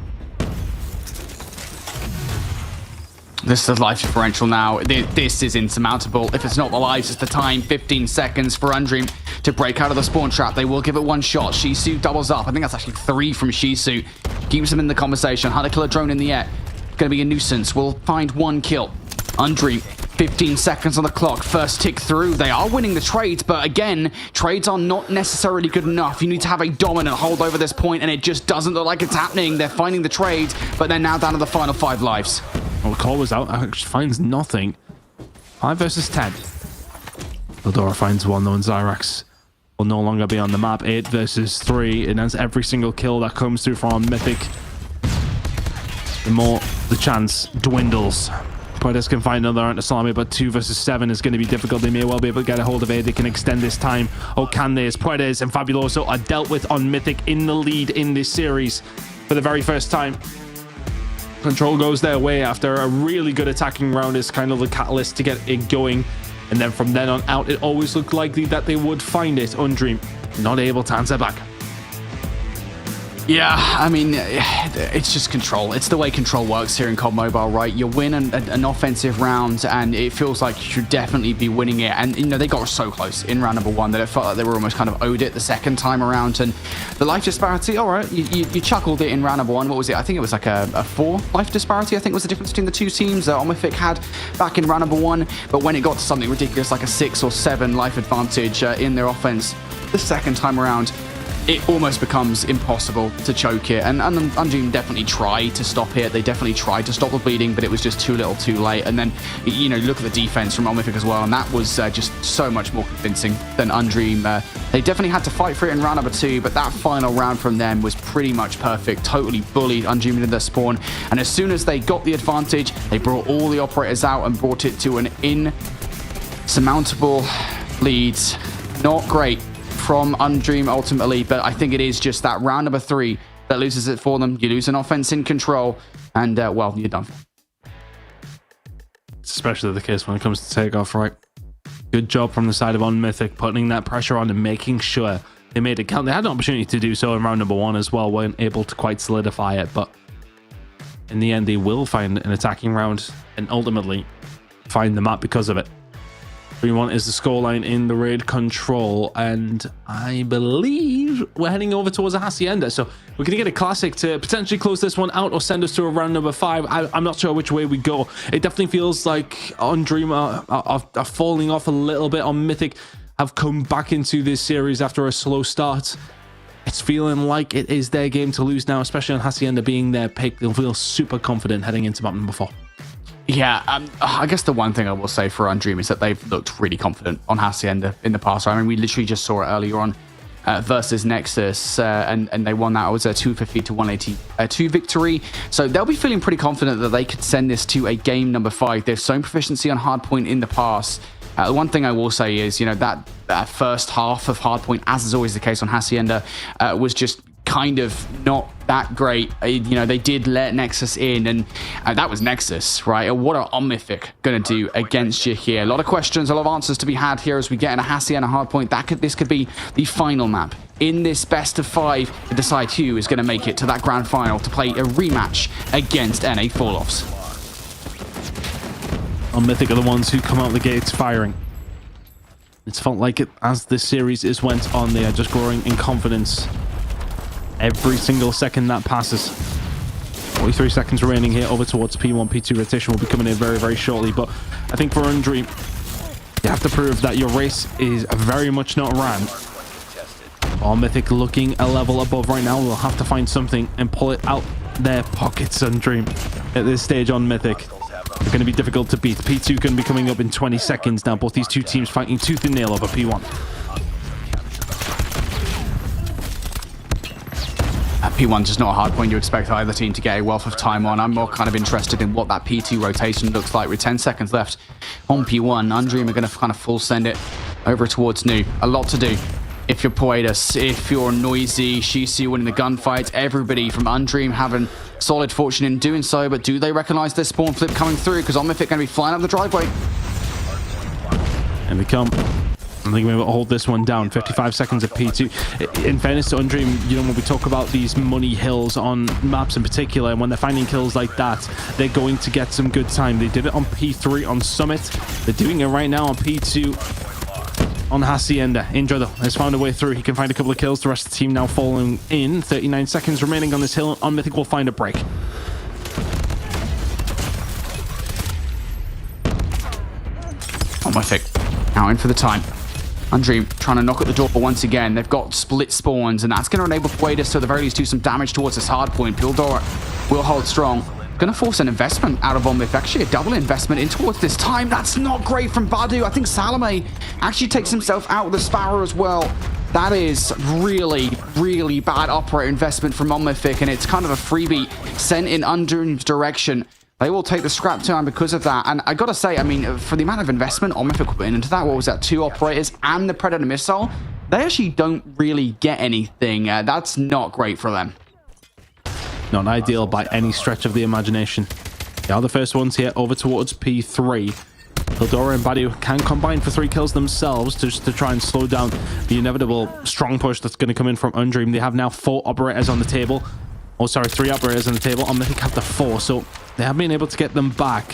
This is life differential now. This is insurmountable. If it's not the lives, it's the time. 15 seconds for Undream to break out of the spawn trap. They will give it one shot. Shisu doubles up. I think that's actually 3 from Shisu. Keeps him in the conversation. Hunter killer drone in the air. Going to be a nuisance. We'll find 1 kill. Undream, 15 seconds on the clock. First tick through. They are winning the trades, but again, trades are not necessarily good enough. You need to have a dominant hold over this point, and it just doesn't look like it's happening. They're finding the trades, but they're now down to the final 5 lives. Well, the call was out. Actually finds nothing. 5 versus 10. Eldora finds 1 though, and Zyrax will no longer be on the map. 8 versus 3, and that's every single kill that comes through from Mythic. The more the chance dwindles. Puedes can find another anti-salami, but 2 versus 7 is going to be difficult. They may well be able to get a hold of it. They can extend this time. Oh, can they? As Puedes and Fabuloso are dealt with on Mythic in the lead in this series for the very first time. Control goes their way after a really good attacking round is kind of the catalyst to get it going. And then from then on out, it always looked likely that they would find it. Undream not able to answer back. Yeah, I mean, it's just Control. It's the way Control works here in COD Mobile, right? You win an offensive round, and it feels like you should definitely be winning it. And, you know, they got so close in round number 1 that it felt like they were almost kind of owed it the second time around. And the life disparity, all right, you chuckled it in round number 1. What was it? I think it was like a 4 life disparity, I think was the difference between the 2 teams that Omifik had back in round number 1. But when it got to something ridiculous like a 6 or 7 life advantage in their offense the second time around, it almost becomes impossible to choke it. And Undream definitely tried to stop it. They definitely tried to stop the bleeding, but it was just too little too late. And then, you know, look at the defense from Omifik as well, and that was just so much more convincing than Undream. They definitely had to fight for it in round number 2, but that final round from them was pretty much perfect. Totally bullied Undream into their spawn. And as soon as they got the advantage, they brought all the operators out and brought it to an insurmountable lead. Not great from Undream ultimately, but I think it is just that round number 3 that loses it for them. You lose an offense in Control, and well, you're done. It's especially the case when it comes to Takeoff, right? Good job from the side of Mythic, putting that pressure on and making sure they made it count. They had an opportunity to do so in round number 1 as well, weren't able to quite solidify it, but in the end they will find an attacking round and ultimately find the map because of it. 3-1 is the scoreline in the raid. Control, and I believe we're heading over towards a Hacienda, so we're gonna get a classic to potentially close this one out or send us to a round number 5. I'm not sure which way we go. It definitely feels like Undream are falling off a little bit. On Mythic have come back into this series after a slow start. It's feeling like it is their game to lose now, especially on Hacienda being their pick. They'll feel super confident heading into map number 4. Yeah, I guess the one thing I will say for Undream is that they've looked really confident on Hacienda in the past. I mean, we literally just saw it earlier on versus Nexus, and they won that. It was a 250 to 182 victory. So they'll be feeling pretty confident that they could send this to a game number 5. They've shown proficiency on Hardpoint in the past. The one thing I will say is, you know, that first half of Hardpoint, as is always the case on Hacienda, was just kind of not that great. You know, they did let Nexus in, and that was Nexus, right? What are Omifik going to do against you here? A lot of questions, a lot of answers to be had here as we get in a Hacienda Hardpoint. This could be the final map in this best of 5 to decide who is going to make it to that grand final to play a rematch against NA Falloffs. Mythic are the ones who come out the gates firing. It's felt like it as this series went on. They are just growing in confidence every single second that passes. 43 seconds remaining here over towards P1, P2 rotation will be coming in very, very shortly. But I think for Undream, you have to prove that your race is very much not ran. While Mythic looking a level above right now, we'll have to find something and pull it out their pockets. Undream at this stage on Mythic. They're going to be difficult to beat. P2 going to be coming up in 20 seconds now. Both these two teams fighting tooth and nail over P1. P1's just not a hard point you expect either team to get a wealth of time on. I'm more kind of interested in what that P2 rotation looks like with 10 seconds left on P1. Undream are going to kind of full send it over towards Nu. A lot to do. If you're Poetus, if you're Noisy, Shisu winning the gunfight, everybody from Undream having solid fortune in doing so, but do they recognize this spawn flip coming through? Because Omifik going to be flying up the driveway. And they come. I think we'll hold this one down. 55 seconds of P2. In fairness to Undream, you know, when we talk about these money hills on maps in particular, and when they're finding kills like that, they're going to get some good time. They did it on P3 on Summit. They're doing it right now on P2 on Hacienda. Indra, though, has found a way through. He can find a couple of kills. The rest of the team now falling in. 39 seconds remaining on this hill. On Mythic will find a break. On Mythic. Now in for the time. Undream trying to knock at the door once again. They've got split spawns, and that's going to enable Puedas to at the very least do some damage towards this hard point. Pildora will hold strong. Going to force an investment out of Omif. Actually, a double investment in towards this time. That's not great from Badu. I think Salome actually takes himself out with the Sparrow as well. That is really, really bad operator investment from Omif, and it's kind of a freebie sent in Undream's direction. They will take the scrap time because of that. And I got to say, I mean, for the amount of investment Omif put into that, what was that, 2 operators and the Predator missile, they actually don't really get anything. That's not great for them. Not ideal by any stretch of the imagination. They are the first ones here over towards P3. Pildora and Badu can combine for 3 kills themselves just to try and slow down the inevitable strong push that's going to come in from Undream. They have now 4 operators on the table. Oh, sorry, 3 operators on the table. On Mythic have the 4, so they have been able to get them back.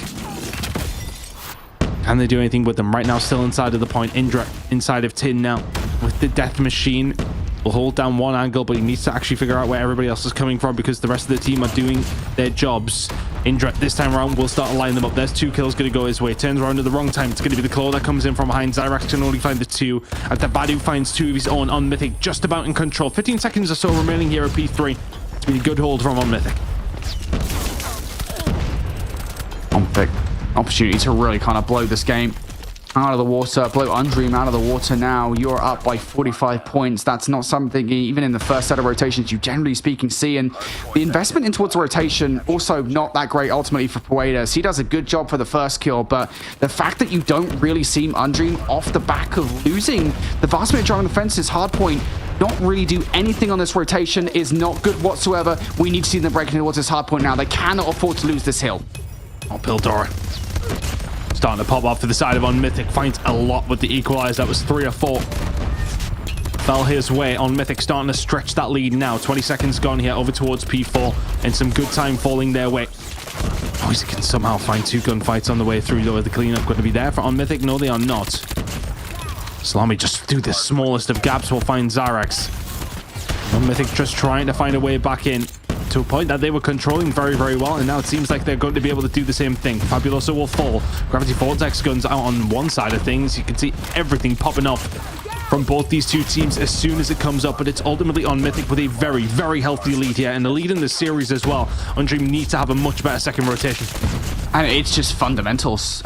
Can they do anything with them? Right now, still inside of the point. Indra inside of Tin now with the Death Machine. Will hold down one angle, but he needs to actually figure out where everybody else is coming from because the rest of the team are doing their jobs. Indra, this time around, will start to line them up. There's 2 kills going to go his way. Turns around at the wrong time. It's going to be the claw that comes in from behind. Zyrax can only find the 2. And the Badu finds 2 of his own on Mythic, just about in control. 15 seconds or so remaining here at P3. It's been a good hold from on Mythic. On Mythic, opportunity to really kind of blow this game out of the water, blow Undream out of the water now. You're up by 45 points. That's not something, even in the first set of rotations, you generally speaking see. And the investment in towards the rotation, also not that great ultimately for Puedas. He does a good job for the first kill, but the fact that you don't really see Undream off the back of losing the vast majority of the fences, Hardpoint, not really do anything on this rotation is not good whatsoever. We need to see them breaking towards this Hardpoint now. They cannot afford to lose this hill. Oh, Pildora. Starting to pop off to the side of on Mythic. Finds a lot with the equalize. That was 3 or 4. Fell his way on Mythic, starting to stretch that lead now. 20 seconds gone here over towards P4, and some good time falling their way. Oh, he can somehow find 2 gunfights on the way through, though. Is the cleanup going to be there for on Mythic? No, they are not. Salami just through the smallest of gaps will find Zyrax. On Mythic just trying to find a way back in, to a point that they were controlling very, very well, and now it seems like they're going to be able to do the same thing. Fabuloso will fall. Gravity Vortex guns out on one side of things. You can see everything popping up from both these 2 teams as soon as it comes up, but it's ultimately on Mythic with a very, very healthy lead here, and the lead in the series as well. Undream needs to have a much better second rotation. And it's just fundamentals.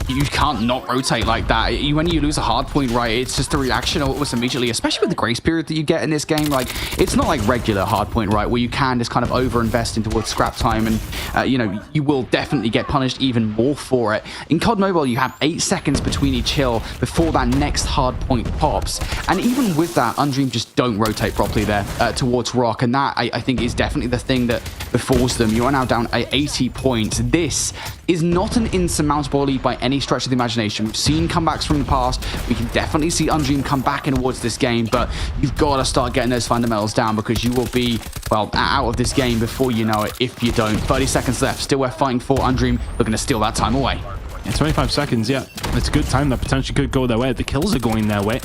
You can't not rotate like that. When you lose a hard point, right, it's just a reaction almost immediately, especially with the grace period that you get in this game. Like, it's not like regular hard point, right, where you can just kind of over-invest into towards scrap time, and, you know, you will definitely get punished even more for it. In COD Mobile, you have 8 seconds between each hill before that next hard point pops. And even with that, Undream just don't rotate properly there towards Rock, and that, I think, is definitely the thing that befalls them. You are now down at 80 points. This is not an insurmountable lead by any stretch of the imagination. We've seen comebacks from the past. We can definitely see Undream come back in towards this game, but you've got to start getting those fundamentals down because you will be, well, out of this game before you know it if you don't. 30 seconds left. Still worth fighting for. Undream looking to steal that time away. Yeah, 25 seconds, yeah. It's a good time that potentially could go their way. The kills are going their way.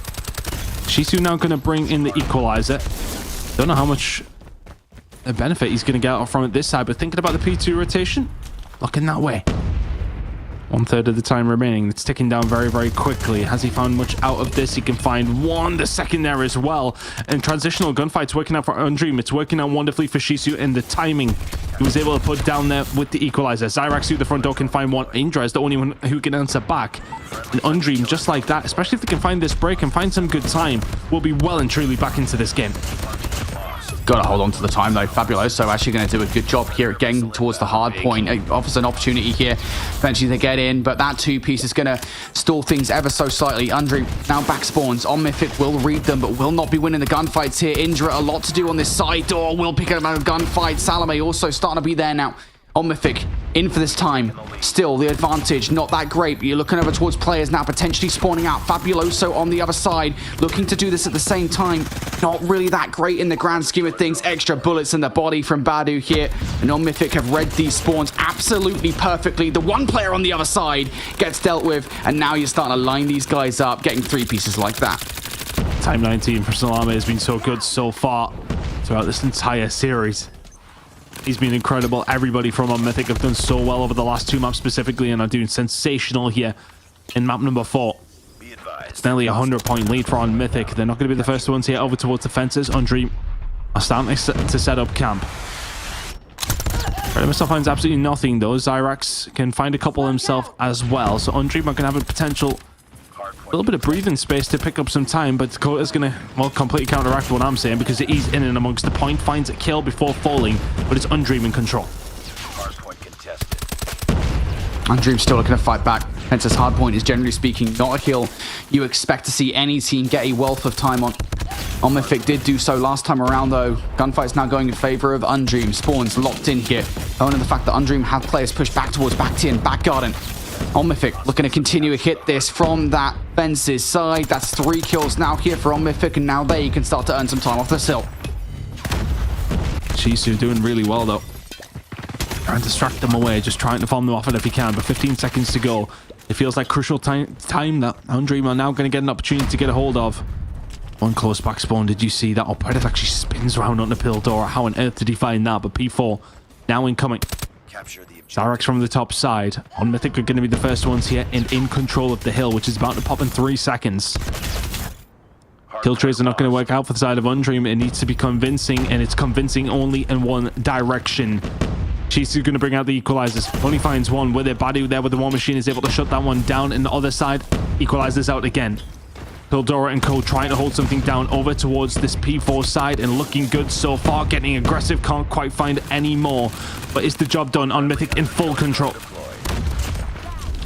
Shisu now going to bring in the equalizer. Don't know how much benefit he's going to get out from it this side, but thinking about the P2 rotation, looking that way. 1/3 of the time remaining. It's ticking down very, very quickly. Has he found much out of this? He can find 1 the second there as well. And transitional gunfights working out for Undream. It's working out wonderfully for Shisu, and the timing he was able to put down there with the equalizer. Zyrax through the front door can find 1. Indra is the only one who can answer back. And Undream, just like that, especially if they can find this break and find some good time, will be well and truly back into this game. Got to hold on to the time, though. Fabuloso actually going to do a good job here at getting towards the hard point. It offers an opportunity here eventually to get in, but that 2-piece is going to stall things ever so slightly. Undream now back spawns. On Mythic will read them, but will not be winning the gunfights here. Indra, a lot to do on this side door. Will pick up a gunfight. Salome also starting to be there now. On Mythic, in for this time. Still, the advantage, not that great. But you're looking over towards players now, potentially spawning out. Fabuloso on the other side, looking to do this at the same time. Not really that great in the grand scheme of things. Extra bullets in the body from Badu here. And On Mythic have read these spawns absolutely perfectly. The one player on the other side gets dealt with. And now you're starting to line these guys up, getting 3 pieces like that. Time 19 for Salame has been so good so far throughout this entire series. He's been incredible. Everybody from On Mythic have done so well over the last 2 maps specifically and are doing sensational here in map number 4. It's nearly a 100-point lead for On Mythic. They're not going to be the first ones here over towards the fences. Undream are starting to set up camp. Mr. finds absolutely nothing though. Zyrax can find a couple himself as well. So Undream are going to have a potential little bit of breathing space to pick up some time, but Dakota's going to, well, completely counteract what I'm saying because he's in and amongst the point, finds a kill before falling, but it's Undream in control. Undream still looking to fight back. Hence, as Hardpoint is generally speaking not a kill you expect to see any team get a wealth of time on. On Mythic did do so last time around though. Gunfight's now going in favor of Undream. Spawns locked in here. Owing to the fact that Undream have players pushed back towards back tin, back garden. On Mythic looking to continue to hit this from that fences side. That's 3 kills now here for On Mythic, and now they can start to earn some time off the sill. Shisu doing really well though. Trying to distract them away, just trying to farm them off it if he can, but 15 seconds to go. It feels like crucial time that Undream are now going to get an opportunity to get a hold of. One close back spawn, did you see that? Oh, Predator actually spins around on the Pildora. How on earth did he find that? But P4 now incoming. Zyrax from the top side. On Mythic are going to be the first ones here and in control of the hill, which is about to pop in 3 seconds. Kill trays are not going to work out for the side of Undream. It needs to be convincing, and it's convincing only in one direction. She's going to bring out the equalizers. Only finds one with it. Badu there with the War Machine is able to shut that one down. And the other side equalizes out again. Pildora and co trying to hold something down over towards this P4 side and looking good so far. Getting aggressive, can't quite find any more. But it's the job done. On Mythic in full control.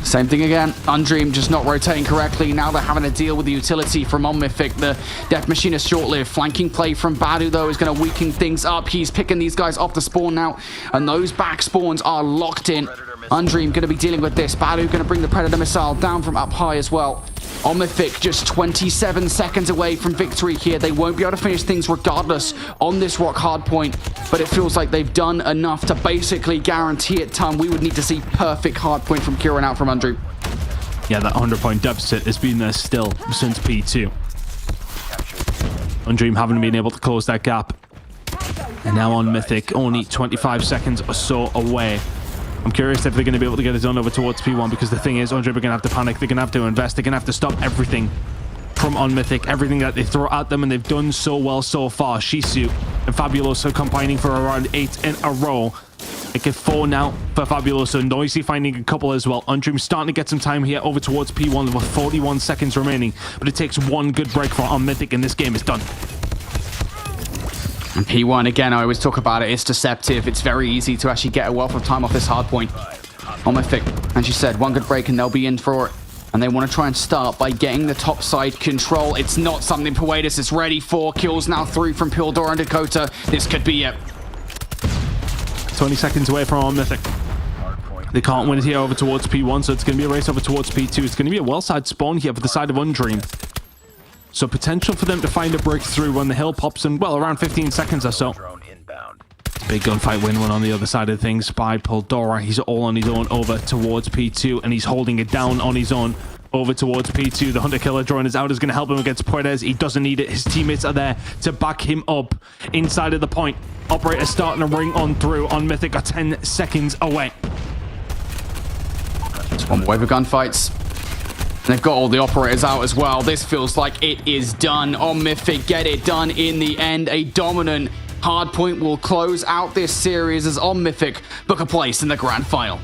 Same thing again. Undream just not rotating correctly. Now they're having to deal with the utility from On Mythic. The Death Machine is short-lived. Flanking play from Badu, though, is going to weaken things up. He's picking these guys off the spawn now, and those back spawns are locked in. Undream going to be dealing with this. Badu going to bring the Predator missile down from up high as well. On Mythic just 27 seconds away from victory here. They won't be able to finish things regardless on this rock hard point, but it feels like they've done enough to basically guarantee it. Tom, we would need to see perfect hard point from Kieran out from Undream. Yeah, that 100-point deficit has been there still since P2. Undream haven't been able to close that gap. And now On Mythic, only 25 seconds or so away. I'm curious if they're going to be able to get it done over towards P1, because the thing is, Undream are going to have to panic. They're going to have to invest. They're going to have to stop everything from On Mythic, everything that they throw at them, and they've done so well so far. Shisu and Fabuloso combining for around 8 in a row. Make it 4 now for Fabuloso. Noisy finding a couple as well. Undream starting to get some time here over towards P1 with 41 seconds remaining, but it takes one good break for On Mythic, and this game is done. And P1, again, I always talk about it, it's deceptive. It's very easy to actually get a wealth of time off this hard point. On Mythic, as you said, one good break and they'll be in for it. And they want to try and start by getting the top side control. It's not something Puedes is ready for. Kills now 3 from Pildora and Dakota. This could be it. 20 seconds away from On Mythic. They can't win it here over towards P1, so it's going to be a race over towards P2. It's going to be a well-side spawn here for the side of Undream. So potential for them to find a breakthrough when the hill pops in, well, around 15 seconds or so. Big gunfight win one on the other side of things by Pildora. He's all on his own over towards P2, and he's holding it down on his own over towards P2. The Hunter Killer drone is out, is going to help him against Puedes. He doesn't need it. His teammates are there to back him up inside of the point. Operator starting to ring on through. On Mythic are 10 seconds away. It's one wave of gunfights. And they've got all the operators out as well. This feels like it is done. On Mythic get it done in the end. A dominant hardpoint will close out this series as On Mythic book a place in the grand final.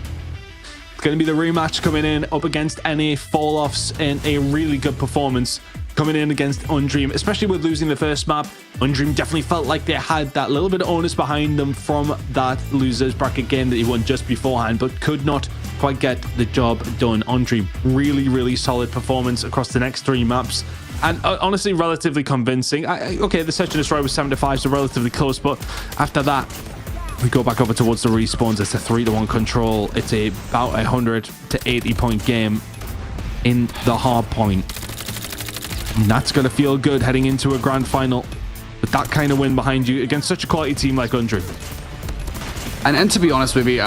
It's going to be the rematch coming in up against NA Fall-Offs, and a really good performance coming in against Undream, especially with losing the first map. Undream definitely felt like they had that little bit of onus behind them from that losers bracket game that he won just beforehand, but could not quite get the job done. Undream, really solid performance across the next 3 maps, and honestly relatively convincing. Okay, the Search and Destroy was 7-5, so relatively close, but after that, We go back over towards the respawns. It's a 3-1 control. It's about 100 to 80 point game in the hard point. And that's going to feel good heading into a grand final with that kind of win behind you against such a quality team like Undream. And to be honest with you,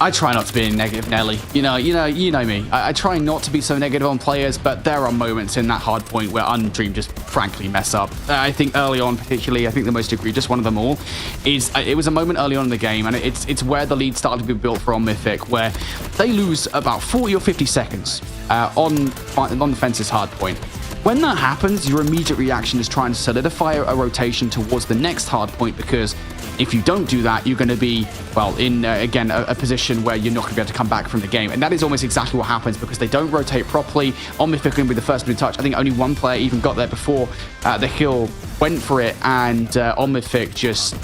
I try not to be a negative Nelly. You know me. I try not to be so negative on players, but there are moments in that hard point where Undream just frankly mess up. I think early on, particularly, I think the most egregious one of them all is it was a moment early on in the game, and it's where the lead started to be built for Mythic, where they lose about 40 or 50 seconds on the fence's hard point. When that happens, your immediate reaction is trying to solidify a rotation towards the next hard point, because if you don't do that, you're going to be, well, in, again, a position where you're not going to be able to come back from the game. And that is almost exactly what happens, because they don't rotate properly. On Mythic going to be the first to be touched. I think only one player even got there before the kill went for it, and On Mythic just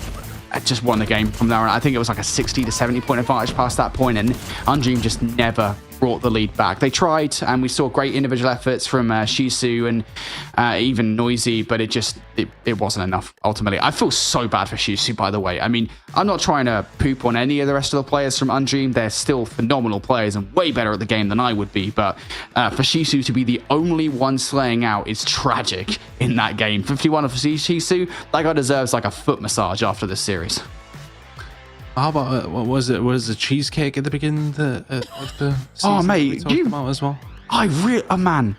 won the game from there on. I think it was like a 60 to 70 point advantage past that point, and Undream just never brought the lead back. They tried, and we saw great individual efforts from Shisu and even Noisy, but it wasn't enough ultimately. I feel so bad for Shisu, by the way. I mean, I'm not trying to poop on any of the rest of the players from Undream. They're still phenomenal players and way better at the game than I would be, but for Shisu to be the only one slaying out is tragic in that game. 51 for Shisu, that guy deserves like a foot massage after this series. How about what was it? Was the cheesecake at the beginning of the season? Oh, mate, you about as well. Man,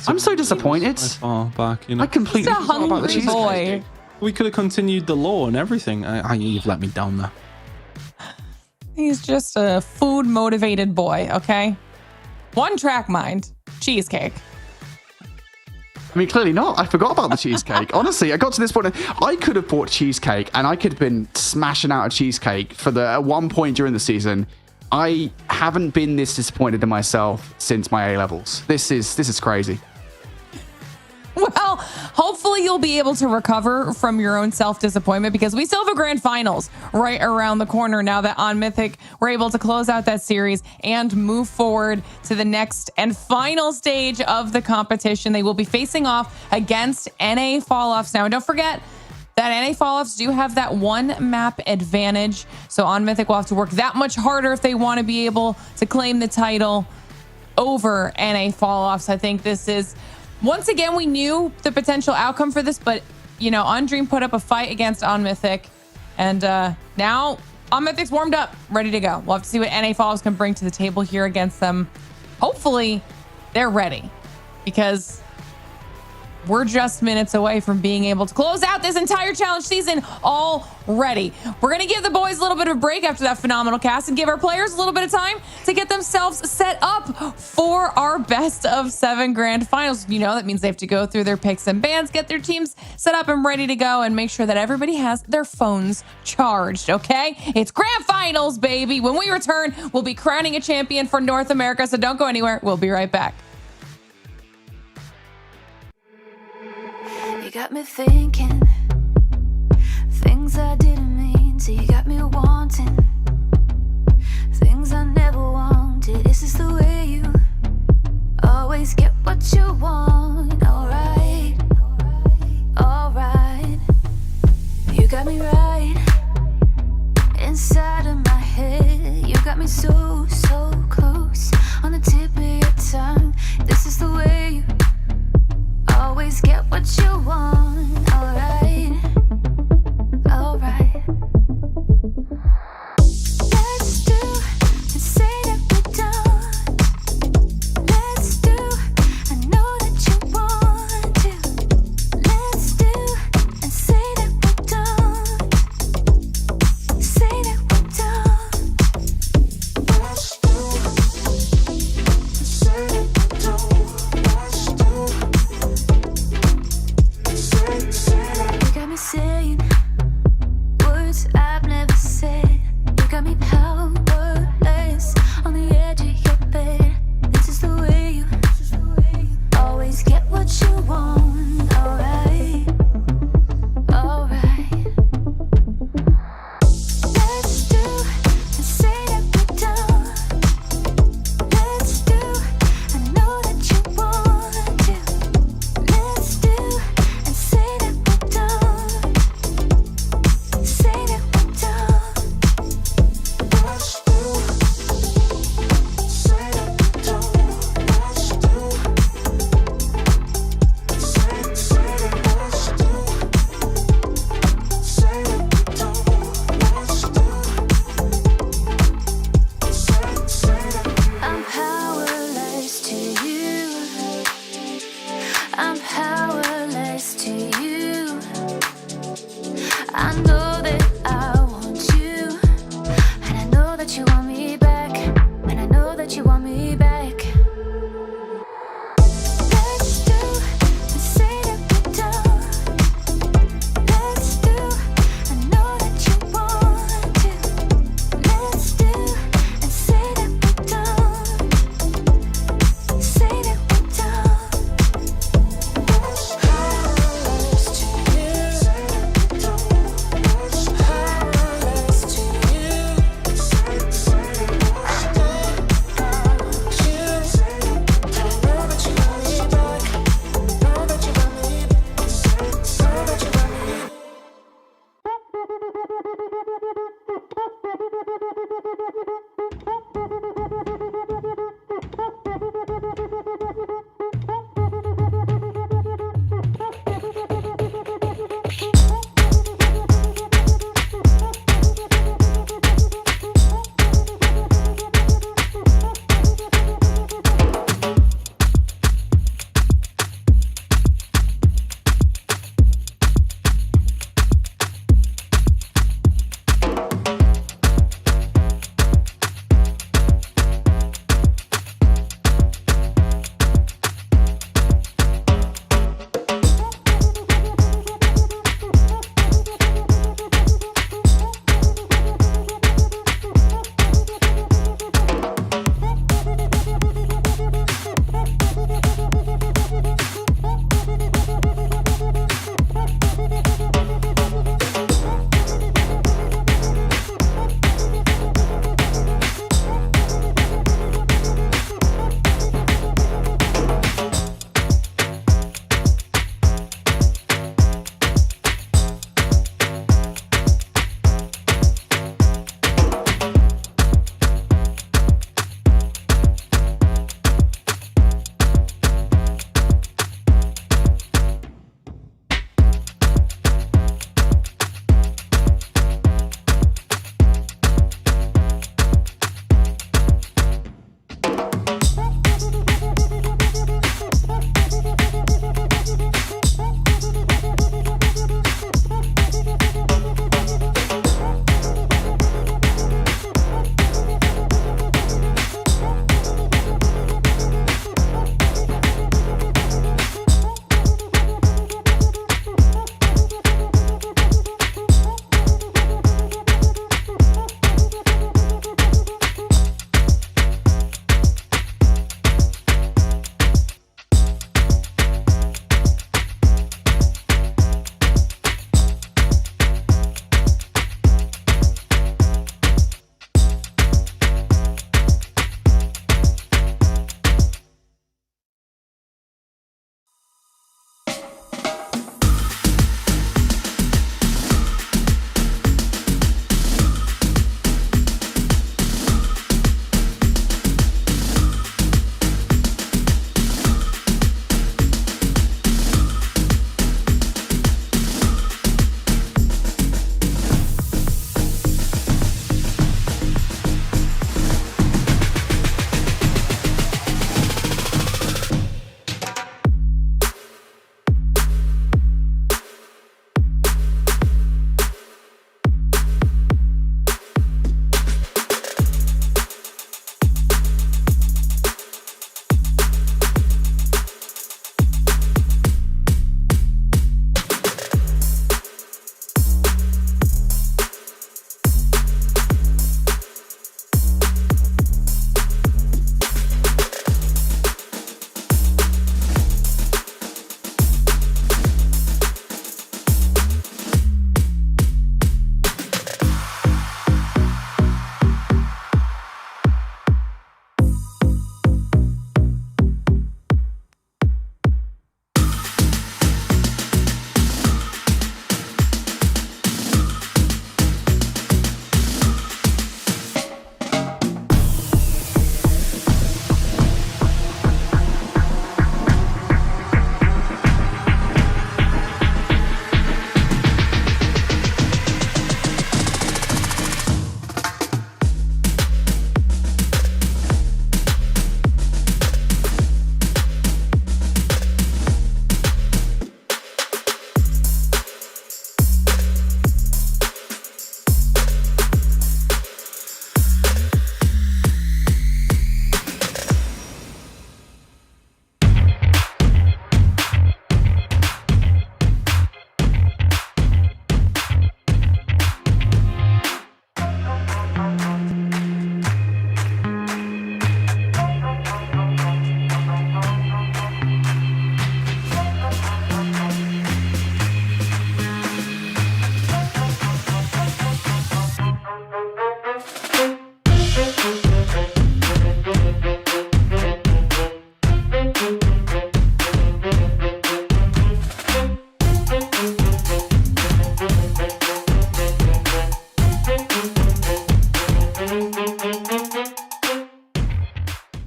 I'm so disappointed. Far back, you know. I completely He's a hungry forgot about the cheesecake. boy. We could have continued the lore and everything. You've let me down there. He's just a food motivated boy. Okay, one track mind, cheesecake. I mean, clearly not. I forgot about the cheesecake. Honestly, I got to this point, I could have bought cheesecake, and I could have been smashing out a cheesecake at one point during the season. I haven't been this disappointed in myself since my A-levels. This is crazy. Well, hopefully you'll be able to recover from your own self-disappointment, because we still have a grand finals right around the corner now that On Mythic were able to close out that series and move forward to the next and final stage of the competition. They will be facing off against NA Falloffs now. And don't forget that NA Falloffs do have that one map advantage. So On Mythic will have to work that much harder if they want to be able to claim the title over NA Falloffs. I think this is... Once again, we knew the potential outcome for this, but, you know, Undream put up a fight against On Mythic, and now On Mythic's warmed up, ready to go. We'll have to see what NA Falloffs can bring to the table here against them. Hopefully, they're ready, because we're just minutes away from being able to close out this entire challenge season already. We're going to give the boys a little bit of a break after that phenomenal cast and give our players a little bit of time to get themselves set up for our best of 7 grand finals. You know, that means they have to go through their picks and bans, get their teams set up and ready to go, and make sure that everybody has their phones charged, okay? It's grand finals, baby. When we return, we'll be crowning a champion for North America, so don't go anywhere. We'll be right back. You got me thinking things I didn't mean to. You got me wanting things I never wanted. Is this the way you always get what you want? Alright, alright. You got me right inside of my head. You got me so, so close on the tip of your tongue. This is the way you always get what you want. Alright, alright. Let's do and say that we're done. Let's do, I know that you want to. Let's do and say that we're done. Say that we're done. Let's do.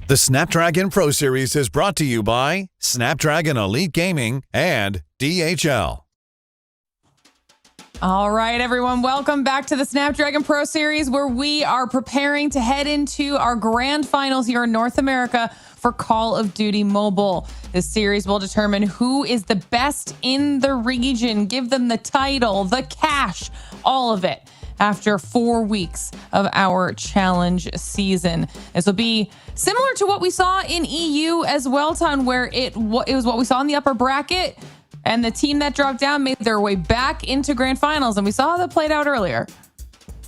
The Snapdragon Pro Series is brought to you by Snapdragon Elite Gaming and DHL. All right, everyone, welcome back to the Snapdragon Pro Series, where we are preparing to head into our grand finals here in North America for Call of Duty Mobile. This series will determine who is the best in the region, give them the title, the cash, all of it, after 4 weeks of our challenge season. This will be similar to what we saw in EU as well, Ton, where it was what we saw in the upper bracket, and the team that dropped down made their way back into grand finals, and we saw how that played out earlier.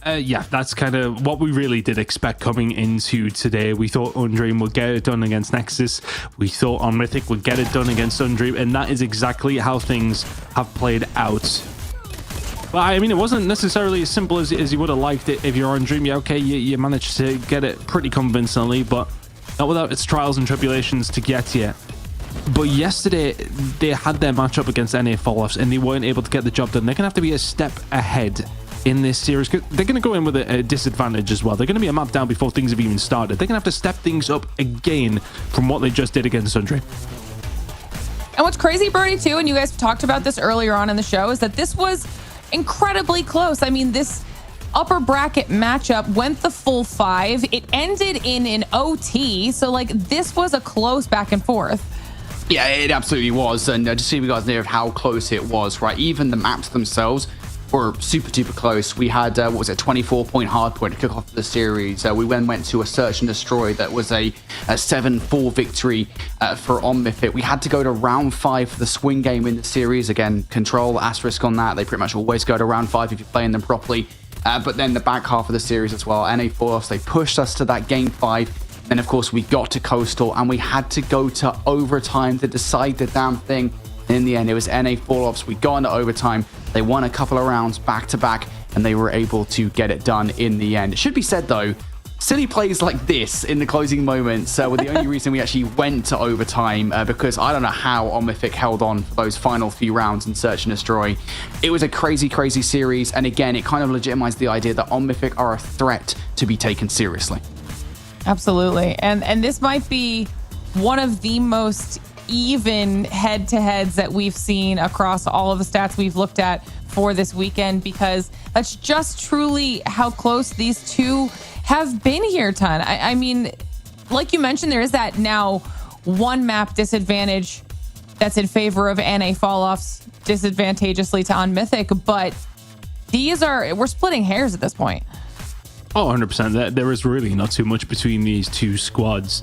Yeah, that's kind of what we really did expect coming into today. We thought Undream would get it done against Nexus. We thought On Mythic would get it done against Undream, and that is exactly how things have played out. But I mean, it wasn't necessarily as simple as you would have liked it. If you're on Dream, yeah, okay, you managed to get it pretty convincingly, but not without its trials and tribulations to get here. But yesterday, they had their matchup against NA Falloffs, and they weren't able to get the job done. They're going to have to be a step ahead in this series. They're going to go in with a disadvantage as well. They're going to be a map down before things have even started. They're going to have to step things up again from what they just did against Undream. And what's crazy, Birdie, too, and you guys talked about this earlier on in the show, is that this was incredibly close. I mean, this upper bracket matchup went the full 5. It ended in an OT. So, like, this was a close back and forth. Yeah, it absolutely was. And just so you guys know of how close it was, right? Even the maps themselves were super duper close. We had, 24-point hardpoint to kick off the series. We then went to a search and destroy that was a 7-4 victory for On Mythic. We had to go to round 5 for the swing game in the series. Again, control, asterisk on that. They pretty much always go to round 5 if you're playing them properly. But then the back half of the series as well, NA Falloffs, they pushed us to that game 5. Then, of course, we got to Coastal, and we had to go to overtime to decide the damn thing. And in the end, it was NA Falloffs. We got into overtime. They won a couple of rounds back to back, and they were able to get it done in the end. It should be said, though, silly plays like this in the closing moments were the only reason we actually went to overtime, because I don't know how On Mythic held on for those final few rounds in Search and Destroy. It was a crazy, crazy series, and again, it kind of legitimized the idea that On Mythic are a threat to be taken seriously. Absolutely. And this might be one of the most even head-to-heads that we've seen across all of the stats we've looked at for this weekend, because that's just truly how close these two have been here, Ton. I mean, like you mentioned, there is that now one map disadvantage that's in favor of NA Falloffs disadvantageously to On Mythic, but we're splitting hairs at this point. Oh, 100%. There is really not too much between these two squads.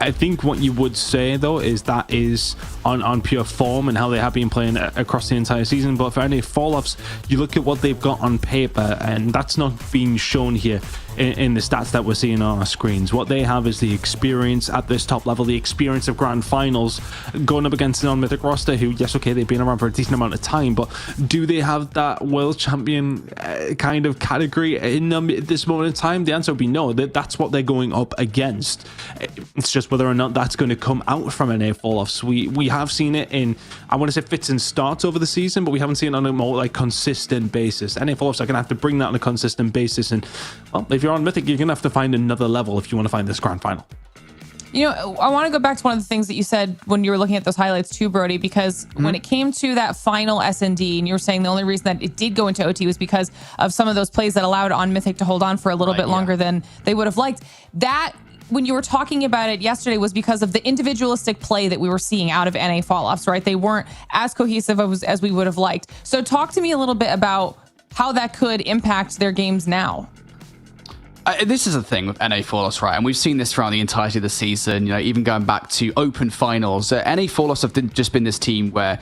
I think what you would say, though, is that is on pure form and how they have been playing across the entire season. But for any Falloffs, you look at what they've got on paper, and that's not being shown here in the stats that we're seeing on our screens. What they have is the experience at this top level, the experience of grand finals, going up against an On Mythic roster who, yes, okay, they've been around for a decent amount of time, but do they have that world champion kind of category in them at this moment in time? The answer would be no. That's what they're going up against. It's just whether or not that's going to come out from NA Falloffs. We have seen it in, I want to say, fits and starts over the season, but we haven't seen it on a more like consistent basis. NA Falloffs are going to have to bring that on a consistent basis, and well, if you're on Mythic, you're going to have to find another level if you want to find this grand final. You know, I want to go back to one of the things that you said when you were looking at those highlights too, Brody, because when it came to that final SnD, and you were saying the only reason that it did go into OT was because of some of those plays that allowed On Mythic to hold on for a little bit longer than they would have liked. That, when you were talking about it yesterday, was because of the individualistic play that we were seeing out of NA Falloffs, right? They weren't as cohesive as we would have liked. So talk to me a little bit about how that could impact their games now. This is the thing with NA Falloffs, right? And we've seen this throughout the entirety of the season, you know, even going back to open finals. NA Falloffs have just been this team where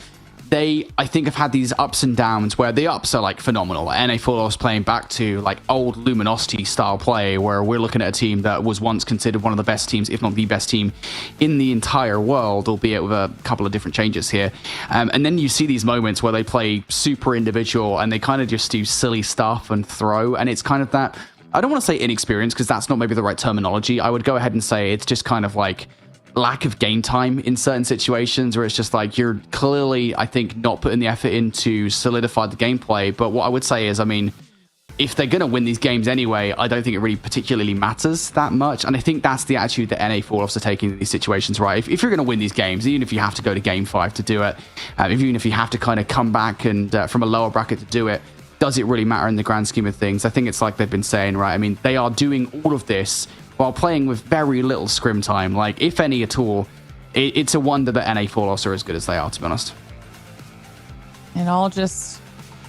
they, I think, have had these ups and downs where the ups are like phenomenal. NA Falloffs playing back to like old Luminosity style play, where we're looking at a team that was once considered one of the best teams, if not the best team in the entire world, albeit with a couple of different changes here. And then you see these moments where they play super individual and they kind of just do silly stuff and throw. And it's kind of that, I don't want to say inexperience, because that's not maybe the right terminology. I would go ahead and say it's just kind of like lack of game time in certain situations, where it's just like you're clearly, I think, not putting the effort in to solidify the gameplay. But what I would say is, I mean, if they're going to win these games anyway, I don't think it really particularly matters that much. And I think that's the attitude that NA Falloffs are taking in these situations, right? If you're going to win these games, even if you have to go to game 5 to do it, even if you have to kind of come back and from a lower bracket to do it, does it really matter in the grand scheme of things? I think it's like they've been saying, right? I mean, they are doing all of this while playing with very little scrim time. Like, if any at all, it's a wonder that NA Falloffs are as good as they are, to be honest.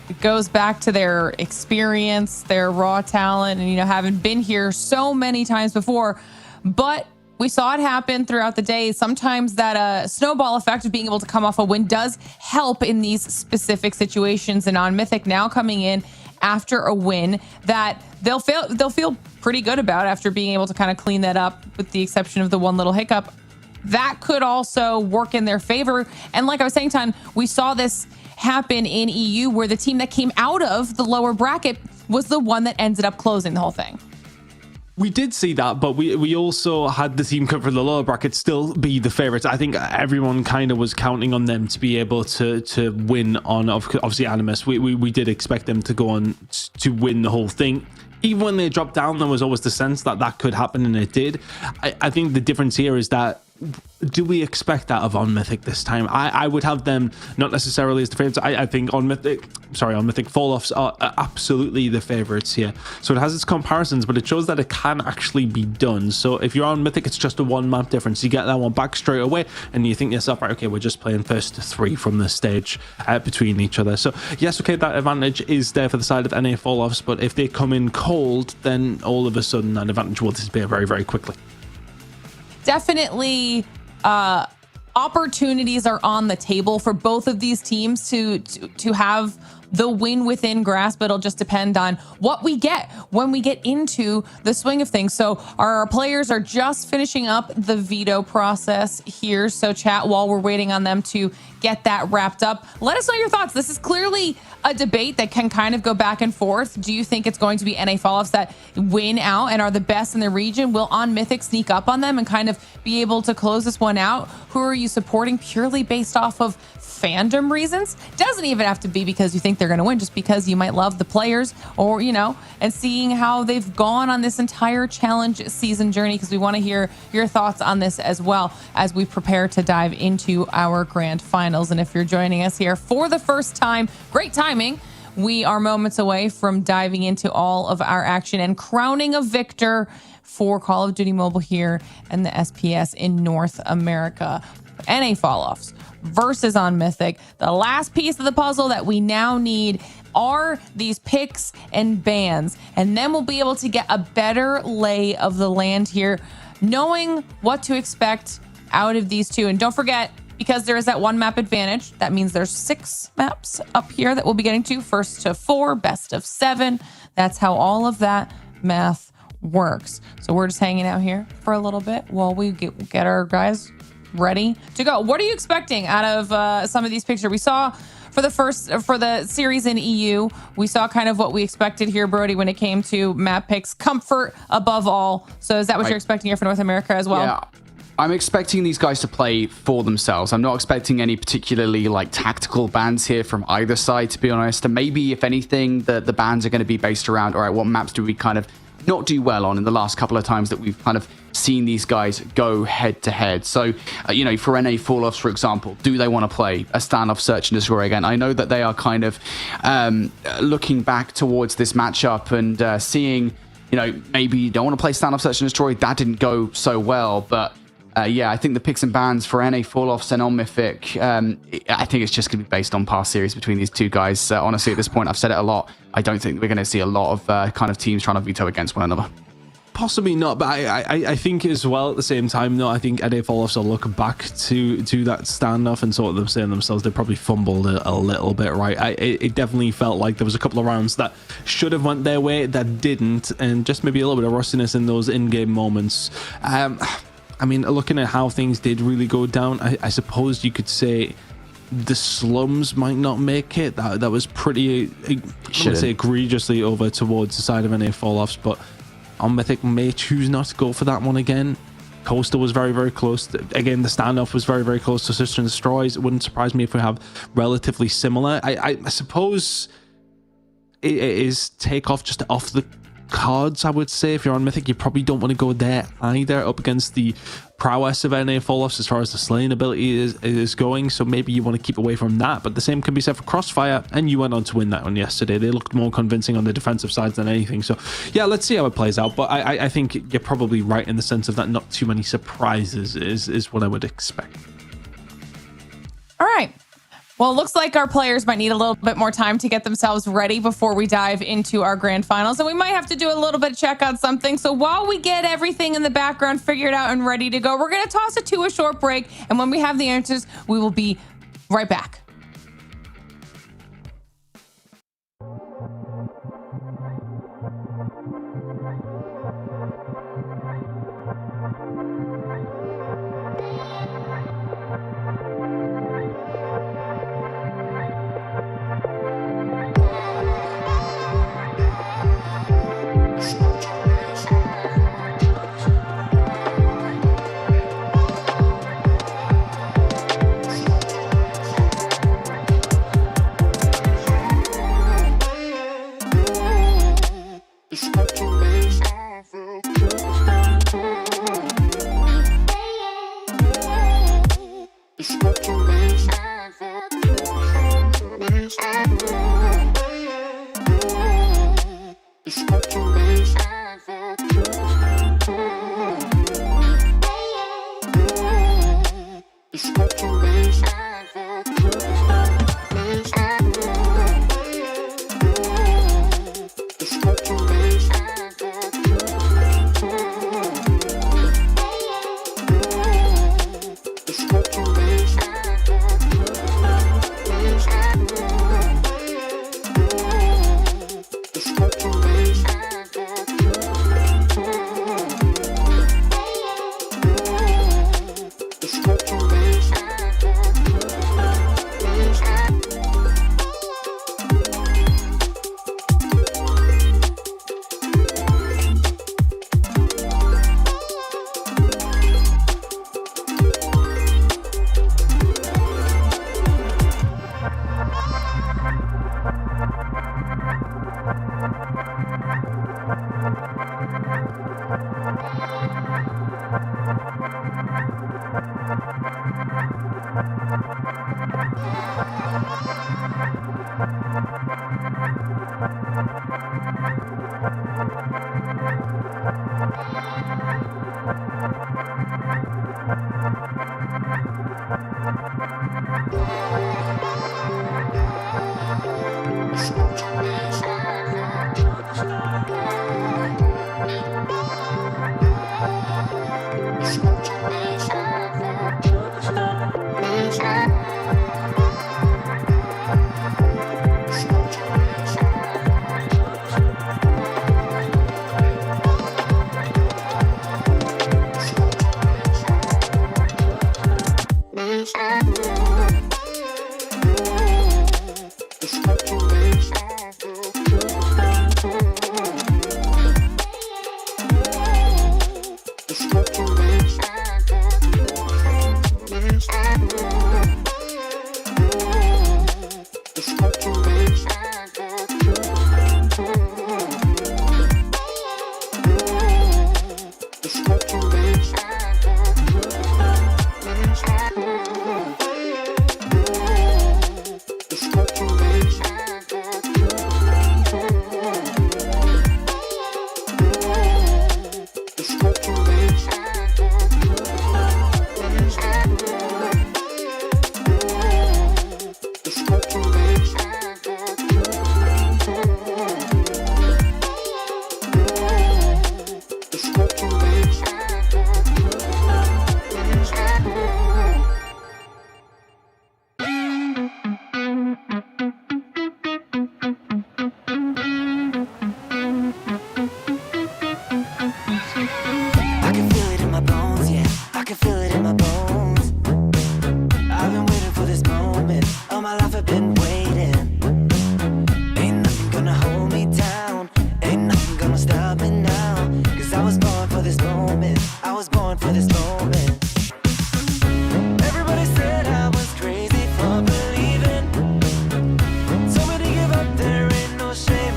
It goes back to their experience, their raw talent, and, having been here so many times before. But we saw it happen throughout the day. Sometimes that snowball effect of being able to come off a win does help in these specific situations. And on Mythic now coming in after a win that they'll feel pretty good about after being able to kind of clean that up, with the exception of the one little hiccup. That could also work in their favor. And like I was saying, Tan, we saw this happen in EU, where the team that came out of the lower bracket was the one that ended up closing the whole thing. We did see that, but we also had the team cover the lower bracket still be the favorites. I think everyone kind of was counting on them to be able to win on, obviously, Animus. We did expect them to go on to win the whole thing. Even when they dropped down, there was always the sense that could happen, and it did. I think the difference here is that, do we expect that of on Mythic this time? I would have them not necessarily as the favorites. I think on Mythic Falloffs are absolutely the favorites here. So it has its comparisons, but it shows that it can actually be done. So if you're on Mythic, it's just a 1 map difference. You get that one back straight away, and you think to yourself, right, okay, we're just playing first to 3 from the stage between each other. So yes, okay, that advantage is there for the side of NA Falloffs, but if they come in cold, then all of a sudden that advantage will disappear very, very quickly. Definitely opportunities are on the table for both of these teams to have the win within grasp. It'll just depend on what we get when we get into the swing of things. So our players are just finishing up the veto process here. So chat, while we're waiting on them to get that wrapped up, let us know your thoughts. This is clearly a debate that can kind of go back and forth. Do you think it's going to be NA Falloffs that win out and are the best in the region? Will On Mythic sneak up on them and kind of be able to close this one out? Who are you supporting purely based off of fandom reasons? Doesn't even have to be because you think they're going to win, just because you might love the players, or and seeing how they've gone on this entire challenge season journey, because we want to hear your thoughts on this as well as we prepare to dive into our grand finals. And if you're joining us here for the first time, great timing. We are moments away from diving into all of our action and crowning a victor for Call of Duty Mobile here and the SPS in North America. NA Falloffs versus On Mythic. The last piece of the puzzle that we now need are these picks and bans, and then we'll be able to get a better lay of the land here, knowing what to expect out of these two. And don't forget, because there is that 1 map advantage, that means there's 6 maps up here that we'll be getting to. First to 4, best of 7. That's how all of that math works. So we're just hanging out here for a little bit while we get our guys ready to go. What are you expecting out of some of these picks? We saw for the series in EU, we saw kind of what we expected here, Brody, when it came to map picks. Comfort above all. So is that what you're expecting here for North America as well? Yeah. I'm expecting these guys to play for themselves. I'm not expecting any particularly tactical bans here from either side, to be honest. And maybe, if anything, the bans are going to be based around, all right, what maps do we kind of not do well on in the last couple of times that we've kind of seen these guys go head to head. So, for NA Falloffs, for example, do they want to play a standoff search and destroy again? I know that they are kind of looking back towards this matchup and seeing, maybe you don't want to play standoff search and destroy. That didn't go so well, but I think the picks and bans for NA Falloffs and On Mythic, I think it's just going to be based on past series between these two guys. Honestly, at this point, I've said it a lot. I don't think we're going to see a lot of kind of teams trying to veto against one another. Possibly not, but I think as well at the same time, though, I think NA Falloffs will look back to that standoff and sort of saying themselves they probably fumbled a little bit, right? It definitely felt like there was a couple of rounds that should have went their way that didn't, and just maybe a little bit of rustiness in those in-game moments. I mean, looking at how things did really go down, I suppose you could say the slums might not make it. That was pretty, I would say, egregiously over towards the side of NA Falloffs, but On Mythic may choose not to go for that one again. Coastal was very, very close. Again, the standoff was very, very close to Search and Destroys. It wouldn't surprise me if we have relatively similar. I suppose is Takeoff just off the cards, I would say. If you're on Mythic, you probably don't want to go there either, up against the prowess of NA Fall-Offs as far as the slaying ability is going. So maybe you want to keep away from that. But the same can be said for Crossfire, and you went on to win that one yesterday. They looked more convincing on the defensive side than anything. So yeah, let's see how it plays out. But I think you're probably right in the sense of that not too many surprises is what I would expect. All right. Well, it looks like our players might need a little bit more time to get themselves ready before we dive into our grand finals. And we might have to do a little bit of check on something. So while we get everything in the background figured out and ready to go, we're going to toss it to a short break. And when we have the answers, we will be right back. Shame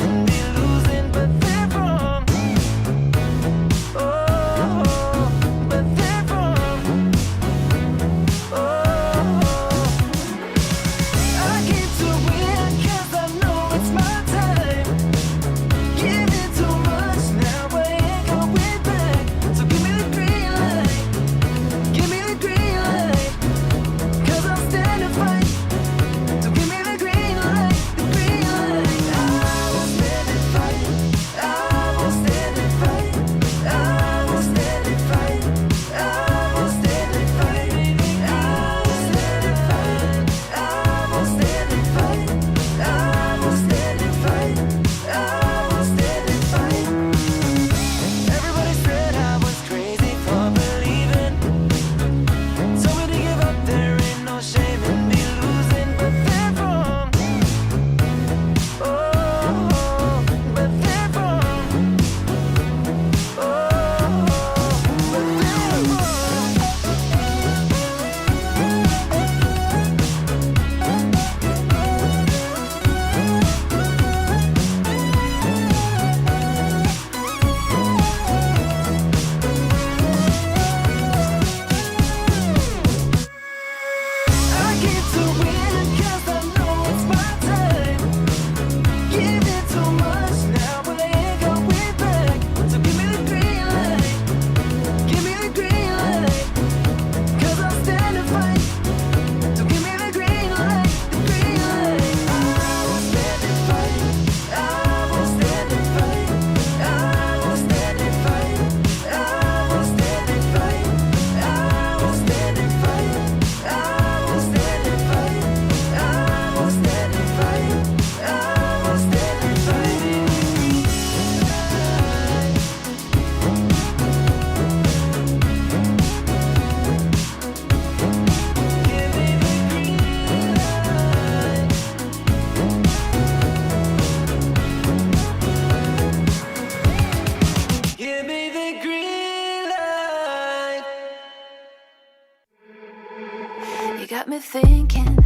You got me thinking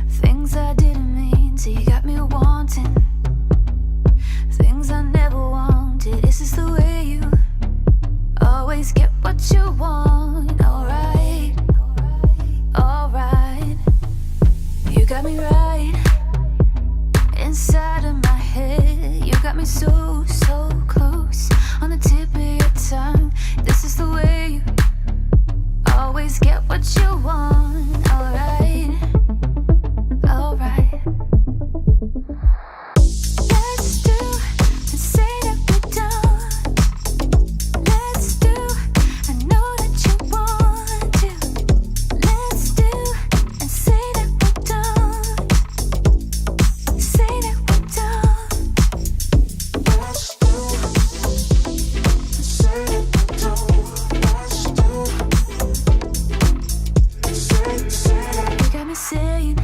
things I didn't mean to. You got me wanting things I never wanted. Is this the way you always get what you want? Alright, alright. You got me right inside of my head. You got me so, so close on the tip of your tongue. This is the way you always get what you want. Alright, alright. Let's do and say that we're done. Let's do, I know that you want to. Let's do and say that we're done. Say that we're done. Let's do and say that we're done. Let's do. You got me saying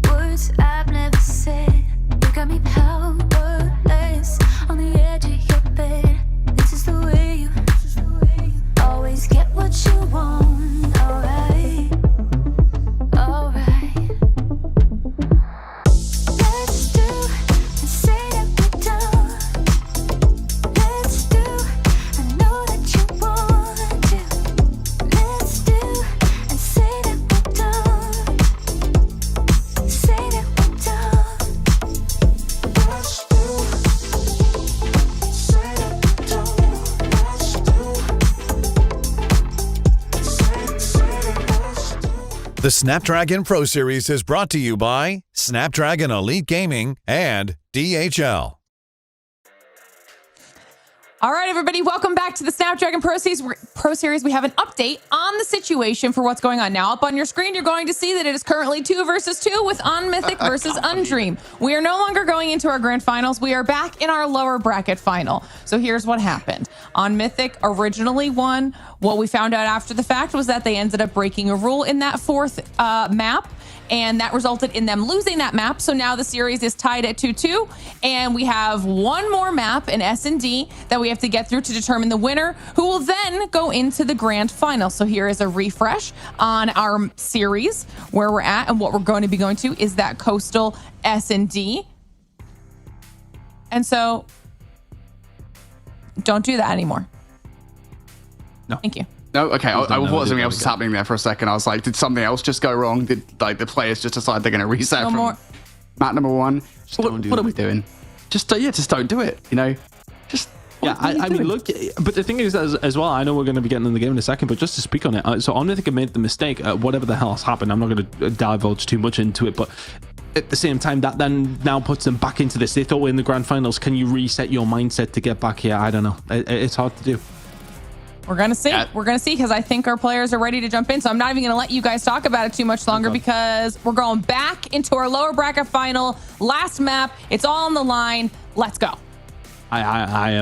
words I've never said. You got me powerless on the edge of your bed. This is the way you always get what you want. Alright, alright. Let's do and say that we're done. Let's do, I know that you want to. Let's do and say that we're done. Say that we're done. Let's do, say that we're done. Let's do, The Snapdragon Pro Series is brought to you by Snapdragon Elite Gaming and DHL. All right, everybody, welcome back to the Snapdragon Pro Series. We have an update on the situation for what's going on now. Up on your screen, you're going to see that it is currently 2 versus 2 with OnMythic versus Undream. We are no longer going into our grand finals. We are back in our lower bracket final. So here's what happened. OnMythic originally won. What we found out after the fact was that they ended up breaking a rule in that fourth map, and that resulted in them losing that map. So now the series is tied at 2-2, and we have one more map in SnD that we have to get through to determine the winner, who will then go into the grand final. So here is a refresh on our series, where we're at, and what we're going to be going to is that coastal SnD. And so don't do that anymore. No. Thank you. No, okay. I no, thought I something didn't else was happening there for a second. I was like, did something else just go wrong? Did like the players just decide they're going to reset No from more. map number 1? don't do What are that. we doing? Just don't do it. You know, just Yeah, I mean, look, but the thing is, as well, I know we're going to be getting in the game in a second, but just to speak on it, so OnMythic made the mistake, whatever the hell has happened, I'm not going to divulge too much into it, but at the same time, that then now puts them back into this. They thought we're in the grand finals. Can you reset your mindset to get back here? I don't know. It's hard to do. We're going to see. We're going to see, because I think our players are ready to jump in. So I'm not even going to let you guys talk about it too much longer, because we're going back into our lower bracket final. Last map. It's all on the line. Let's go. I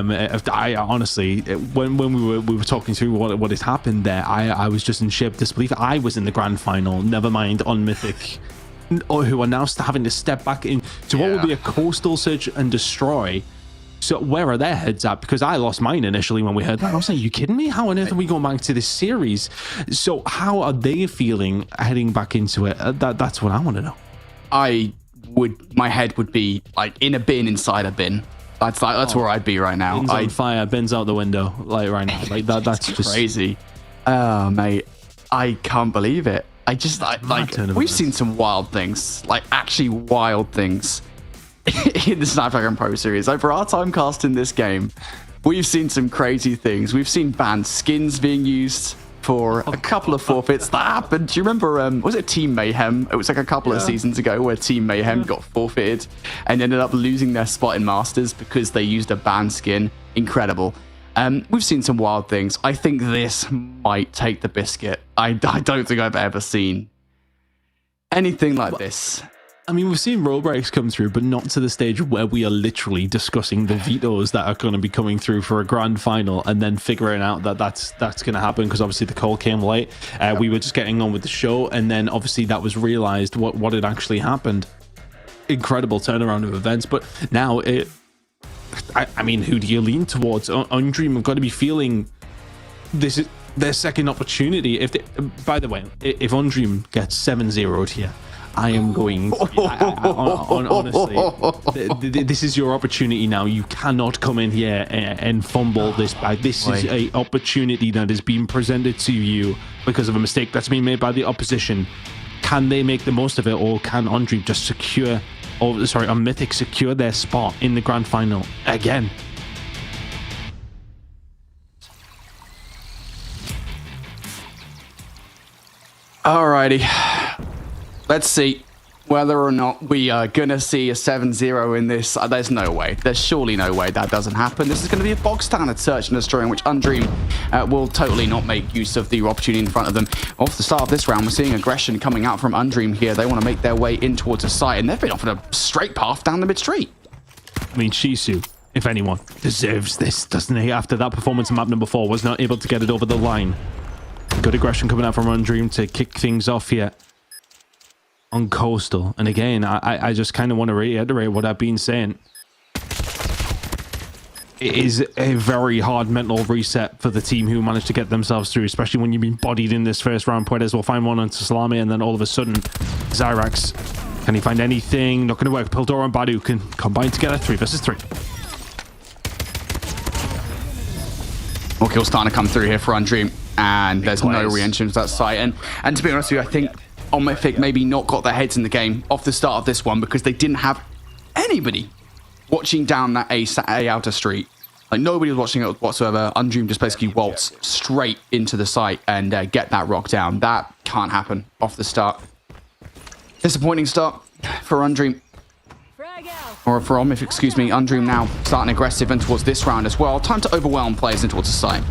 honestly, when we were talking through what has happened there, I was just in sheer disbelief. I was in the grand final, never mind OnMythic, who are now having to step back into what would be a coastal search and destroy. So where are their heads at? Because I lost mine initially when we heard that. I was like, are you kidding me? How on earth are we going back to this series? So how are they feeling heading back into it? That's what I want to know. My head would be like in a bin inside a bin. That's where I'd be right now. Bins on fire, bins out the window, like right now. Like that's just crazy. Oh, mate, I can't believe it. We've seen some wild things, like actually wild things in the Snapdragon Pro Series. Over our time casting this game, we've seen some crazy things. We've seen banned skins being used for a couple of forfeits that happened. Do you remember, was it Team Mayhem? It was like a couple of seasons ago where Team Mayhem got forfeited and ended up losing their spot in Masters because they used a banned skin. Incredible. We've seen some wild things. I think this might take the biscuit. I don't think I've ever seen anything like this. I mean, we've seen roll breaks come through, but not to the stage where we are literally discussing the vetoes that are going to be coming through for a grand final, and then figuring out that that's going to happen, because obviously the call came late. We were just getting on with the show, and then obviously that was realized what had actually happened. Incredible turnaround of events, but now I mean, who do you lean towards? Undream have got to be feeling this is their second opportunity. If they, by the way, if Undream gets 7-0'd here, I am going. Honestly, this is your opportunity now. You cannot come in here and fumble this bag. This is a opportunity that is being presented to you because of a mistake that's been made by the opposition. Can they make the most of it, or can Undream just secure, or sorry, a Mythic secure their spot in the grand final again? Alrighty, let's see whether or not we are gonna see a 7-0 in this. There's no way. There's surely no way that doesn't happen. This is going to be a bog standard search and destroy in which Undream will totally not make use of the opportunity in front of them. Off the start of this round, we're seeing aggression coming out from Undream here. They want to make their way in towards a site, and they've been offered a straight path down the mid street. I mean, Shisu, if anyone, deserves this, doesn't he? After that performance in map number 4, was not able to get it over the line. Good aggression coming out from Undream to kick things off here on Coastal. And again, I just kind of want to reiterate what I've been saying. It is a very hard mental reset for the team who managed to get themselves through, especially when you've been bodied in this first round. Puedes will find one onto Salami, and then all of a sudden, Zyrax, can he find anything? Not going to work. Pildora and Badu can combine together. 3 versus 3. More kills starting to come through here for Undream, and there's no re-entry to that site. And to be honest with you, I think on Mythic maybe not got their heads in the game off the start of this one because they didn't have anybody watching down that A outer street. Like, nobody was watching it whatsoever. Undream just basically waltz straight into the site and get that rock down. That can't happen off the start. Disappointing start for Undream. Or for On Mythic, excuse me. Undream now starting aggressive in towards this round as well. Time to overwhelm players in towards the site.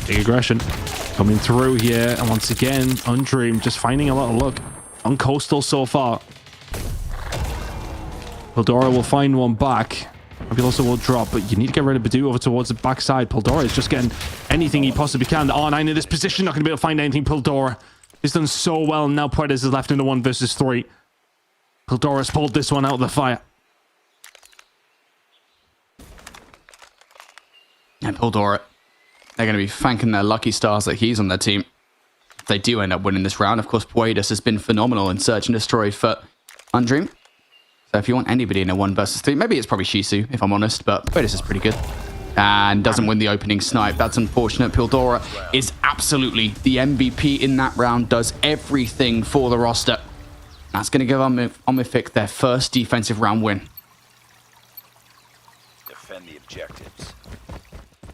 Big aggression coming through here, and once again, Undream just finding a lot of luck on Coastal so far. Pildora will find one back. Fabuloso will drop, but you need to get rid of Badu over towards the backside. Pildora is just getting anything he possibly can. The R9 in this position, not going to be able to find anything. Pildora has done so well. Now Puedes is left in the 1 versus 3. Pildora's pulled this one out of the fire. And Pildora, they're going to be thanking their lucky stars that he's on their team. If they do end up winning this round, of course, Puedes has been phenomenal in Search and Destroy for Undream. So if you want anybody in a 1 versus 3, maybe it's probably Shisu, if I'm honest, but Puedes is pretty good. And doesn't win the opening snipe. That's unfortunate. Pildora is absolutely the MVP in that round, does everything for the roster. That's going to give On Mythic their first defensive round win. Defend the objectives.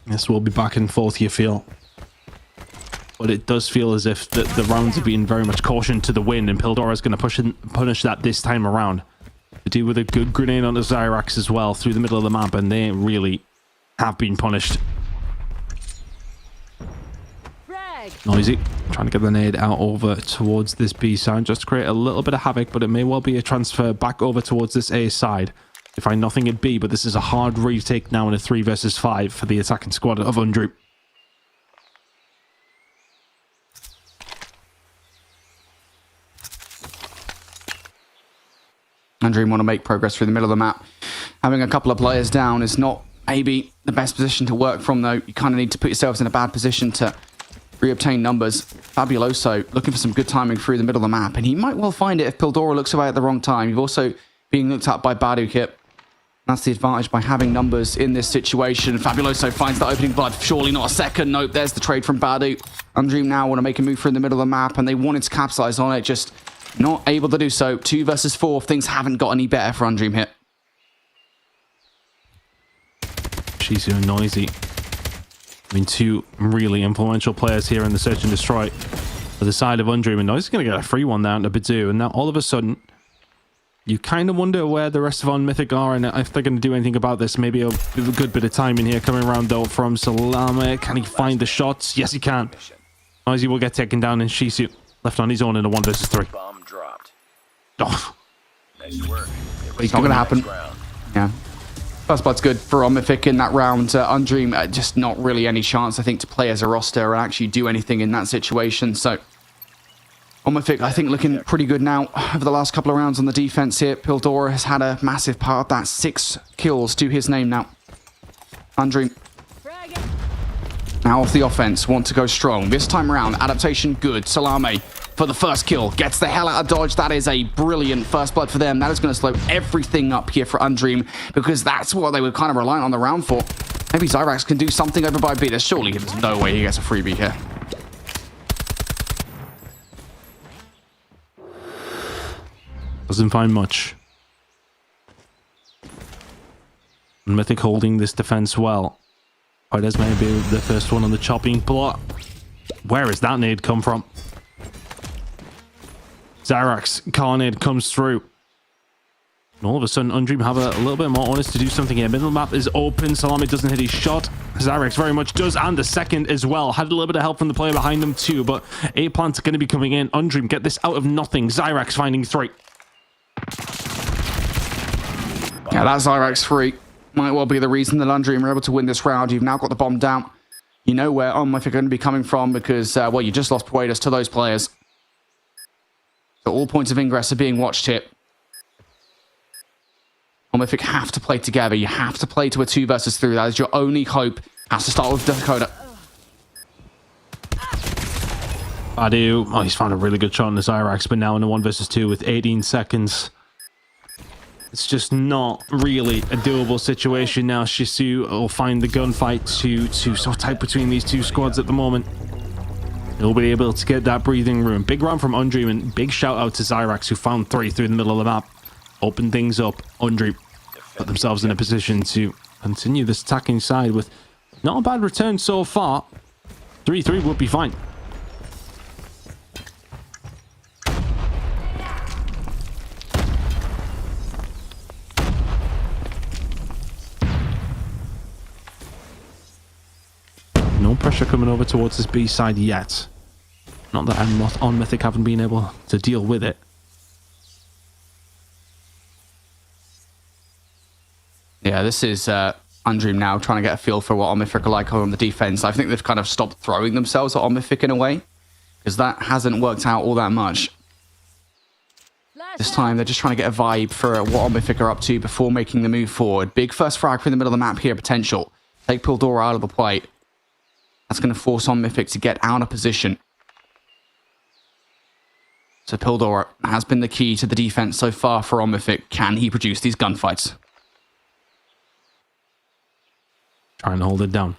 This will be back and forth, you feel. But it does feel as if the rounds are being very much cautioned to the wind, and Pildora is going to punish that this time around. To do with a good grenade on the Zyrax as well through the middle of the map, and they really have been punished. Noisy trying to get the nade out over towards this B side just to create a little bit of havoc, but it may well be a transfer back over towards this A side. They find nothing at B, but this is a hard retake now in a 3 versus 5 for the attacking squad of Undream. Undream want to make progress through the middle of the map. Having a couple of players down is not maybe the best position to work from, though. You kind of need to put yourselves in a bad position to reobtain numbers. Fabuloso looking for some good timing through the middle of the map, and he might well find it if Pildora looks away at the wrong time. You've also being looked at by Badu here. That's the advantage by having numbers in this situation. Fabuloso finds that opening blood. Surely not a second. Nope, there's the trade from Badu. Undream now want to make a move through the middle of the map, and they wanted to capitalize on it, just not able to do so. 2 versus 4. Things haven't got any better for Undream here. Shisu and Noisy. I mean, 2 really influential players here in the Search and Destroy for the side of Undream, and Noisy's going to get a free one down to Badu, and now all of a sudden you kind of wonder where the rest of On Mythic are and if they're going to do anything about this. Maybe a good bit of time in here coming around, though, from Salame. Can he find the shots? Yes, he can. Noisy will get taken down, and Shisu left on his own in a 1 versus 3. Bomb dropped. Oh. Nice work. It's not going to happen. Yeah. First blood's good for On Mythic in that round. Undream, just not really any chance, I think, to play as a roster and actually do anything in that situation. So, On Mythic, I think, looking pretty good now over the last couple of rounds on the defense here. Pildora has had a massive part of that. 6 kills to his name now. Undream Now off the offense, want to go strong. This time around, adaptation good. Salame for the first kill. Gets the hell out of dodge. That is a brilliant first blood for them. That is going to slow everything up here for Undream, because that's what they were kind of reliant on the round for. Maybe Zyrax can do something over by B. There's no way he gets a freebie here. Doesn't find much. Mythic holding this defense well. Cortez may be the first one on the chopping block. Where is that nade come from? Zyrax Carnade comes through. And all of a sudden, Undream have a little bit more honest to do something here. Middle map is open. Salami doesn't hit his shot. Zyrax very much does, and the second as well. Had a little bit of help from the player behind them too, but A-Plant's going to be coming in. Undream get this out of nothing. Zyrax finding 3. Yeah, that Zyrax 3 might well be the reason that Undream are able to win this round. You've now got the bomb down. You know where Mythic are going to be coming from because, well, you just lost Puedas to those players. So all points of ingress are being watched here. Mythic have to play together. You have to play to a 2 versus 3. That is your only hope. Has to start with Dakota. Badu, oh, he's found a really good shot on the Zyrax, but now in a 1 versus 2 with 18 seconds. It's just not really a doable situation now. Shisu will find the gunfight so tight between these two squads at the moment. He'll be able to get that breathing room. Big round from Undream, and big shout out to Zyrax, who found 3 through the middle of the map. Open things up. Undream put themselves in a position to continue this attacking side with not a bad return so far. 3-3 would be fine. No pressure coming over towards this B side yet. Not that I'm not on Mythic haven't been able to deal with it. Yeah, this is Undream now trying to get a feel for what Mythic are like on the defense. I think they've kind of stopped throwing themselves at Mythic in a way, because that hasn't worked out all that much. This time, they're just trying to get a vibe for what Mythic are up to before making the move forward. Big first frag in the middle of the map here, potential. Take Pildora out of the play. That's going to force Mythic to get out of position. So Pildora has been the key to the defense so far for Mythic. Can he produce these gunfights? Trying to hold it down.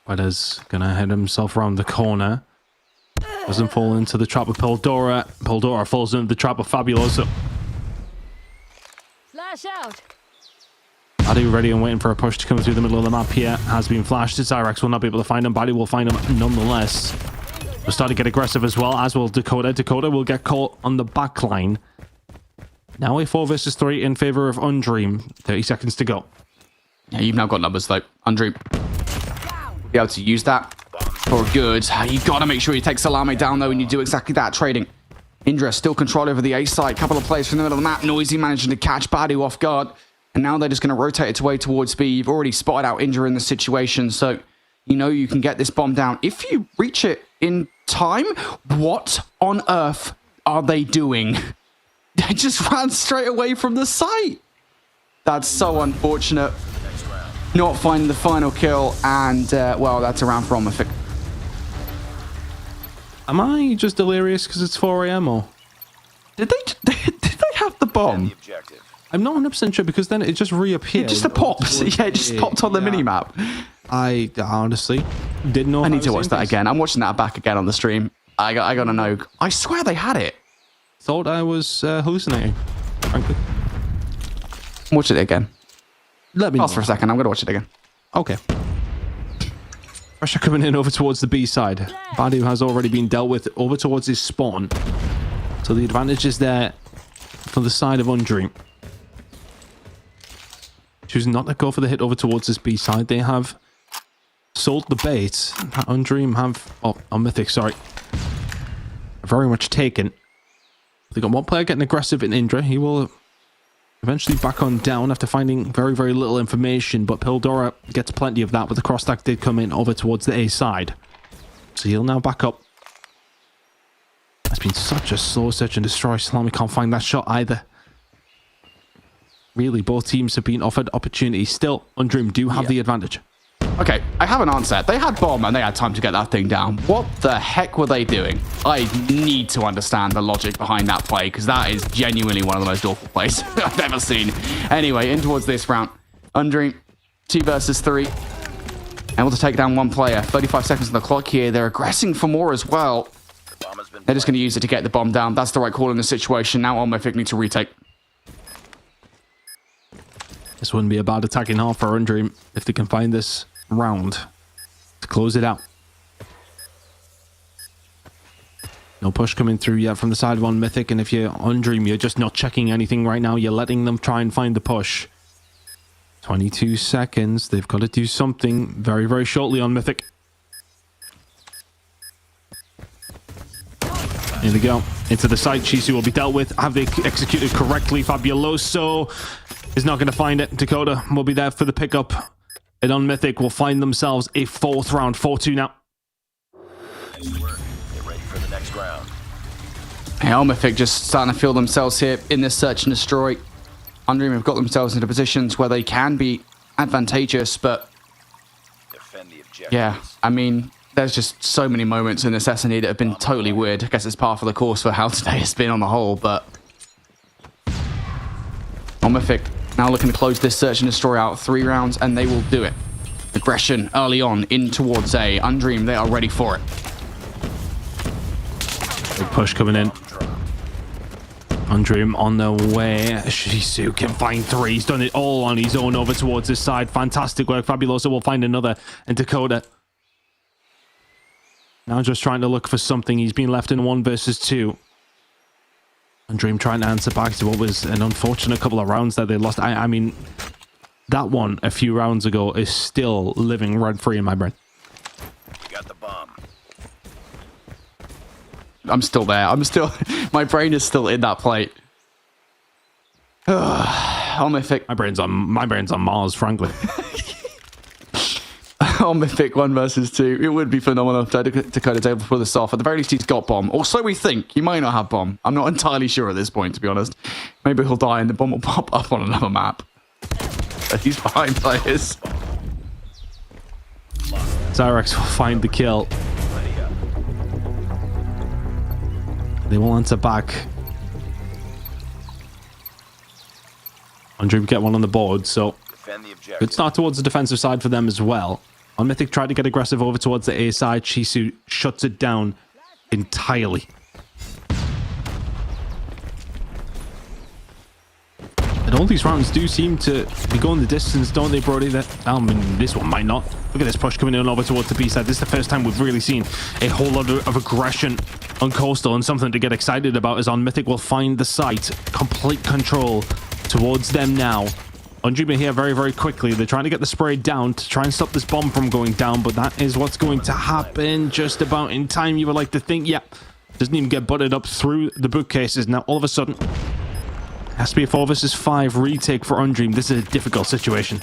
Weda's gonna head himself around the corner. Doesn't fall into the trap of Pildora. Pildora falls into the trap of Fabuloso. Flash out. Badu ready and waiting for a push to come through the middle of the map here. Has been flashed. Zyrax will not be able to find him. Badu will find him nonetheless. We'll start to get aggressive as well, as will Dakota. Dakota will get caught on the back line. Now a 4 versus 3 in favor of Undream. 30 seconds to go. Yeah, you've now got numbers though. Undream will be able to use that for good. You got to make sure you take Salame down though, and you do exactly that. Trading. Indra still control over the A side. Couple of players from the middle of the map. Noisy managing to catch Badu off guard. And now they're just going to rotate its way towards B. You've already spotted out Indra in the situation, so you know you can get this bomb down. If you reach it in time, what on earth are they doing? They just ran straight away from the site. That's so unfortunate. Not finding the final kill, and well, that's a round for Mythic. Am I just delirious because it's 4 AM or? Did they have the bomb? I'm not 100% sure because then it just reappeared. Just a pop. Yeah, it just popped on the minimap. I honestly didn't know. I need to watch that again. I'm watching that back again on the stream. I gotta know. I swear they had it. Thought I was hallucinating, frankly. Watch it again. Let me pause for a second. I'm gonna watch it again. Okay. Pressure coming in over towards the B side. Badu has already been dealt with over towards his spawn. So the advantage is there for the side of Undream. Choosing not to go for the hit over towards this B side. They have sold the bait that Undream have... Oh, on Mythic, sorry. Very much taken. They got one player getting aggressive in Indra. He will eventually back on down after finding very, very little information. But Pildora gets plenty of that, but the cross stack did come in over towards the A side. So he'll now back up. It's been such a slow search and destroy. Salami can't find that shot either. really, both teams have been offered opportunities. Still, Undream do have the advantage. Okay, I have an answer. They had bomb and they had time to get that thing down. What the heck were they doing? I need to understand the logic behind that play, because that is genuinely one of the most awful plays I've ever seen. Anyway, in towards this round. Undream, 2 versus 3. Able to take down one player. 35 seconds on the clock here. They're aggressing for more as well. They're just going to use it to get the bomb down. That's the right call in the situation. Now Mythic need to retake. This wouldn't be a bad attacking half for Undream if they can find this round to close it out. No push coming through yet from the side of Mythic, and if you're Undream, you're just not checking anything right now. You're letting them try and find the push. 22 seconds. They've got to do something very, very shortly on Mythic. Here they go. Into the site. Shisu will be dealt with. Have they executed correctly? Fabuloso is not going to find it. Dakota will be there for the pickup. And on Mythic will find themselves a 4th round. 4-2 now. Nice work. Get ready for the next round. Hey, Mythic just starting to feel themselves here in this search and destroy. Undream have got themselves into positions where they can be advantageous, but Defend the objectives. yeah, I mean, there's just so many moments in this SnD that have been totally weird. I guess it's par for the course for how today has been on the whole, but Mythic now looking to close this search and destroy out 3 rounds, and they will do it. Aggression early on in towards A. Undream, they are ready for it. Big push coming in. Undream on their way. Shisu can find 3. He's done it all on his own over towards this side. Fantastic work. Fabuloso will find another. And Dakota now just trying to look for something. He's been left in 1 versus 2. Undream trying to answer back to what was an unfortunate couple of rounds that they lost. I mean, that one a few rounds ago is still living rent-free in my brain. You got the bomb. I'm still there. My brain is still in that plate. Mythic. My brain's on Mars, frankly. Mythic 1 versus 2. It would be phenomenal if Dakota's able to pull this off. At the very least, he's got bomb. Or so we think. He might not have bomb. I'm not entirely sure at this point, to be honest. Maybe he'll die and the bomb will pop up on another map. But he's behind players. Zyrex will find the kill. They will answer back. Undream get one on the board, so Defend the objective. good start towards the defensive side for them as well. Mythic tried to get aggressive over towards the A side. Shisu shuts it down entirely. And all these rounds do seem to be going the distance, don't they, Brody? I mean, this one might not. Look at this push coming in over towards the B side. This is the first time we've really seen a whole lot of aggression on Coastal, and something to get excited about is Mythic will find the site. Complete control towards them now. Undream are here very, very quickly. They're trying to get the spray down to try and stop this bomb from going down, but that is what's going to happen just about in time, you would like to think. Yeah, doesn't even get butted up through the bookcases. Now, all of a sudden, has to be a 4 versus 5 retake for Undream. This is a difficult situation.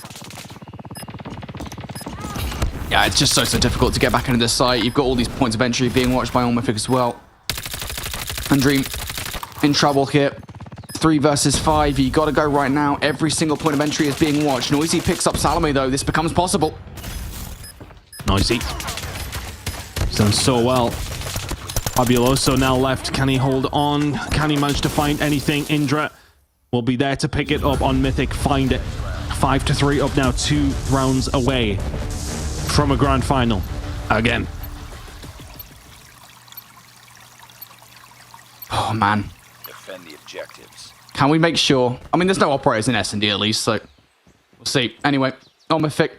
Yeah, it's just so difficult to get back into the site. You've got all these points of entry being watched by Mythic as well. Undream in trouble here. 3 versus 5. You got to go right now. Every single point of entry is being watched. Noisy picks up Salome, though. This becomes possible. Noisy. He's done so well. Fabuloso now left. Can he hold on? Can he manage to find anything? Indra will be there to pick it up on Mythic. Find it. 5-3 up now. 2 rounds away from a grand final. Again. Oh, man. Defend the objectives. Can we make sure? I mean, there's no operators in SnD at least, so we'll see. Anyway, Mythic.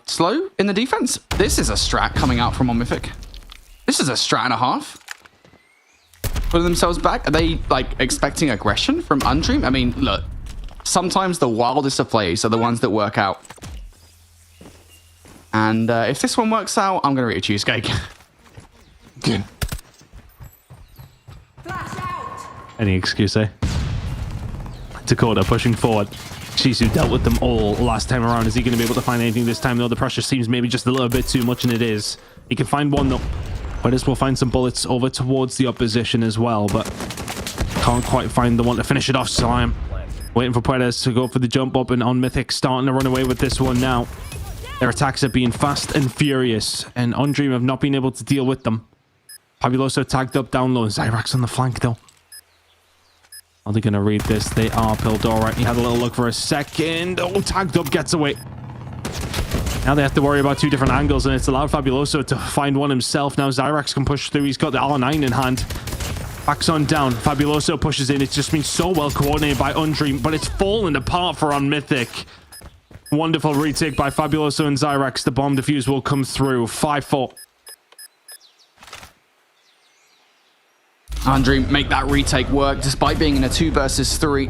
Slow in the defense. This is a strat coming out from Mythic. This is a strat and a half. Putting themselves back. Are they, like, expecting aggression from Undream? I mean, look. Sometimes the wildest of plays are the ones that work out. And if this one works out, I'm going to eat a cheesecake. Good. Any excuse, eh? Dakota pushing forward. Shisu dealt with them all last time around. Is he going to be able to find anything this time? No, the pressure seems maybe just a little bit too much, and it is. He can find one, though. But will find some bullets over towards the opposition as well, but can't quite find the one to finish it off. Slime Waiting for Puedes to go for the jump up, and on Mythic starting to run away with this one now. Their attacks have been fast and furious, and Undream have not been able to deal with them. Fabuloso tagged up down low. Zyrax on the flank though. Are they going to read this? They are. Pildora, he had a little look for a second. Oh, tagged up, gets away. Now they have to worry about two different angles, and it's allowed Fabuloso to find one himself. Now Zyrax can push through. He's got the R9 in hand. Backs on down. Fabuloso pushes in. It's just been so well coordinated by Undream, but it's fallen apart for on Mythic. Wonderful retake by Fabuloso and Zyrax. The bomb defuse will come through. 5-4. Undream make that retake work despite being in a 2 versus 3.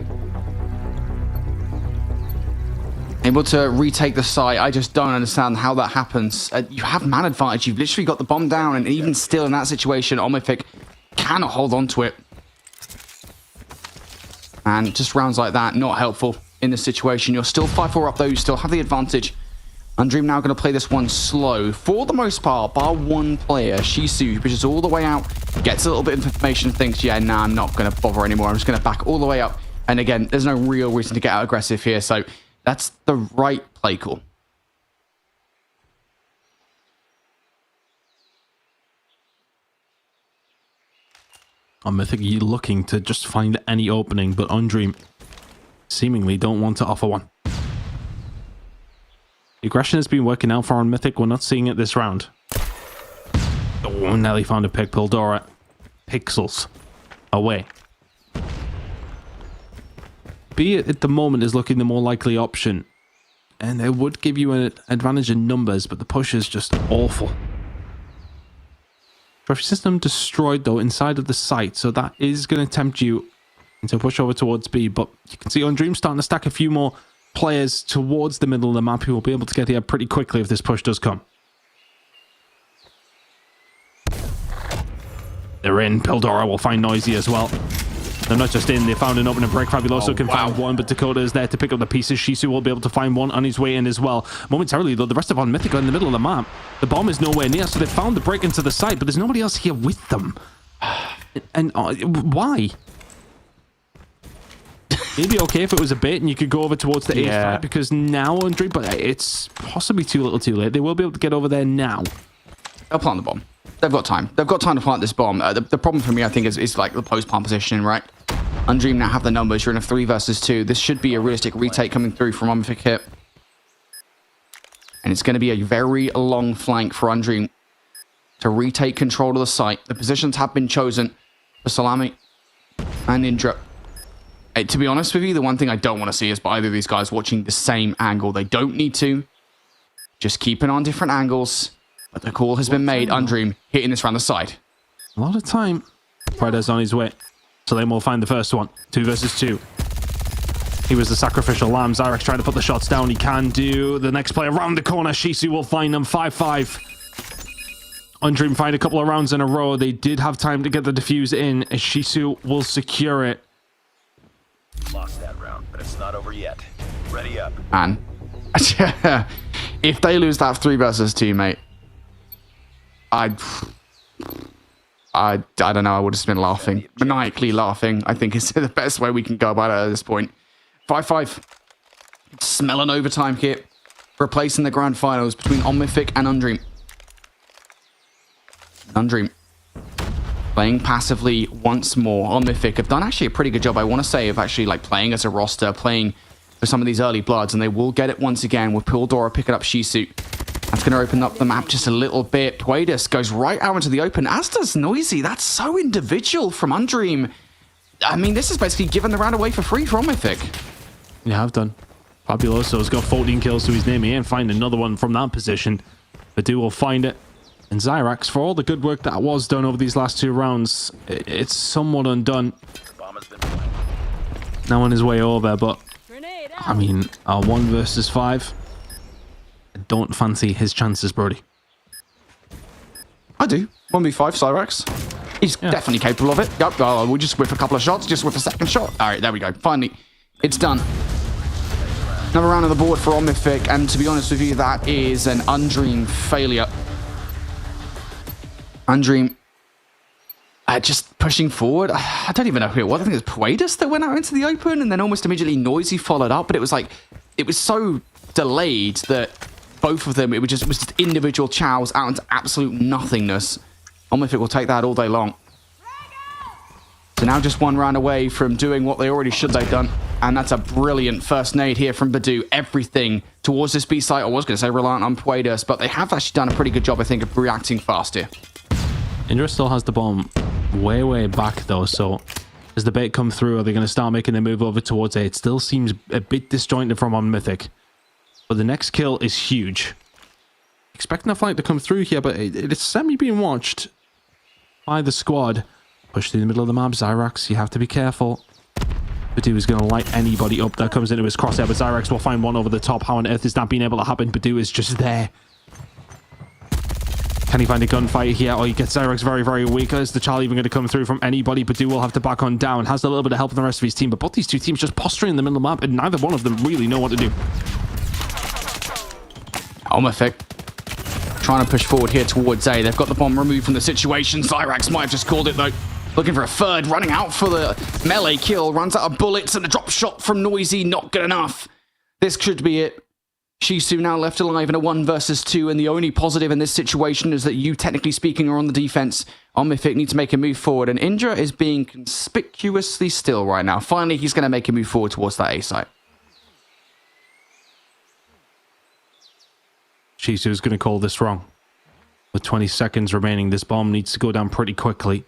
Able to retake the site. I just don't understand how that happens. You have man advantage. You've literally got the bomb down, and even still in that situation, Omythic cannot hold on to it. And just rounds like that, not helpful in this situation. You're still 5-4 up though. You still have the advantage. Undream now going to play this one slow for the most part, bar one player, Shisu, which is all the way out, gets a little bit of information, thinks, yeah, nah, I'm not going to bother anymore. I'm just going to back all the way up. And again, there's no real reason to get out aggressive here. So that's the right play call. On Mythic, you're looking to just find any opening, but Undream seemingly don't want to offer one. The aggression has been working out for on Mythic. We're not seeing it this round. Oh, Nelly found a pick. Pildora pixels away. B at the moment is looking the more likely option, and it would give you an advantage in numbers, but the push is just awful. Trophy system destroyed though inside of the site, so that is going to tempt you into a push over towards B, but you can see Undream starting to stack a few more players towards the middle of the map who will be able to get here pretty quickly if this push does come. They're in. Pildora will find Noisy as well. They're not just in, they found an opening break. Fabuloso can find one, but Dakota is there to pick up the pieces. Shisu will be able to find one on his way in as well. Momentarily, though, the rest of on Mythic are in the middle of the map. The bomb is nowhere near, so they found the break into the site, but there's nobody else here with them. And why? Maybe okay if it was a bait and you could go over towards the A side, because now Undream, but it's possibly too little too late. They will be able to get over there now. They'll plant the bomb. They've got time. They've got time to plant this bomb. The problem for me, I think, is like the post-plant positioning, right? Undream now have the numbers. You're in a 3 versus 2. This should be a realistic retake coming through from Omythic here. And it's going to be a very long flank for Undream to retake control of the site. The positions have been chosen for Salami and Indra. To be honest with you, the one thing I don't want to see is either of these guys watching the same angle. They don't need to. Just keep it on different angles. But the call has been made. Undream hitting this around the side. A lot of time. Preda's on his way. So then we'll find the first one. 2 versus 2. He was the sacrificial lamb. Zyrax trying to put the shots down. He can do. The next player around the corner. Shisu will find them. 5-5. Undream find a couple of rounds in a row. They did have time to get the defuse in. Shisu will secure it. Lost that round, but it's not over yet. Ready up. Man. If they lose that 3 versus 2, mate, I don't know. I would have been laughing, maniacally laughing. I think is the best way we can go about it at this point. 5-5. Smell an overtime kit. Replacing the grand finals between Omythic and Undream. Undream playing passively once more. Omythic have done actually a pretty good job, I want to say, of actually like playing as a roster, playing for some of these early bloods, and they will get it once again with Pildora picking up Shisu. That's going to open up the map just a little bit. Puedes goes right out into the open, as does Noisy. That's so individual from Undream. I mean, this is basically giving the round away for free for Omythic. Yeah, I've done. Fabuloso's got 14 kills to his name. He ain't find another one from that position. Badu will find it. And Zyrax, for all the good work that was done over these last 2 rounds, it's somewhat undone. Now on his way over, but I mean, 1 versus 5. I don't fancy his chances, Brody. I do. 1v5, Zyrax. He's definitely capable of it. Yep. We'll just whip a couple of shots, just whip a second shot. All right, there we go. Finally, it's done. Another round on the board for Omythic, and to be honest with you, that is an Undream failure. Undream just pushing forward. I don't even know who it was. I think it was Puedas that went out into the open, and then almost immediately Noisy followed up. But it was like, it was so delayed that both of them, it was just individual chows out into absolute nothingness. Omnific will take that all day long. So now just one round away from doing what they already should have done. And that's a brilliant first nade here from Badoo. Everything towards this B site, I was going to say reliant on Puedas, but they have actually done a pretty good job, I think, of reacting fast here. Indra still has the bomb way back, though, so as the bait come through, are they going to start making the move over towards A? It still seems a bit disjointed from on Mythic. But the next kill is huge. Expecting a flight to come through here, but it's semi being watched by the squad. Push through the middle of the map. Zyrax, you have to be careful. Badoo is going to light anybody up that comes into his crosshair, but Zyrax will find one over the top. How on earth is that being able to happen? Badoo is just there. Can he find a gunfight here? Oh, he gets Zyrax very weak. Is the Charlie even going to come through from anybody? Badoo will have to back on down. Has a little bit of help from the rest of his team, but both these two teams just posturing in the middle of the map, and neither one of them really know what to do. Omnific trying to push forward here towards A. They've got the bomb removed from the situation. Zyrax might have just called it, though. Looking for a third, running out for the melee kill. Runs out of bullets, and a drop shot from Noisy. Not good enough. This could be it. Shisu now left alive in a 1 versus 2, and the only positive in this situation is that you, technically speaking, are on the defense. Omnific needs to make a move forward, and Indra is being conspicuously still right now. Finally, he's going to make a move forward towards that A site. Shisu is going to call this wrong. With 20 seconds remaining, this bomb needs to go down pretty quickly.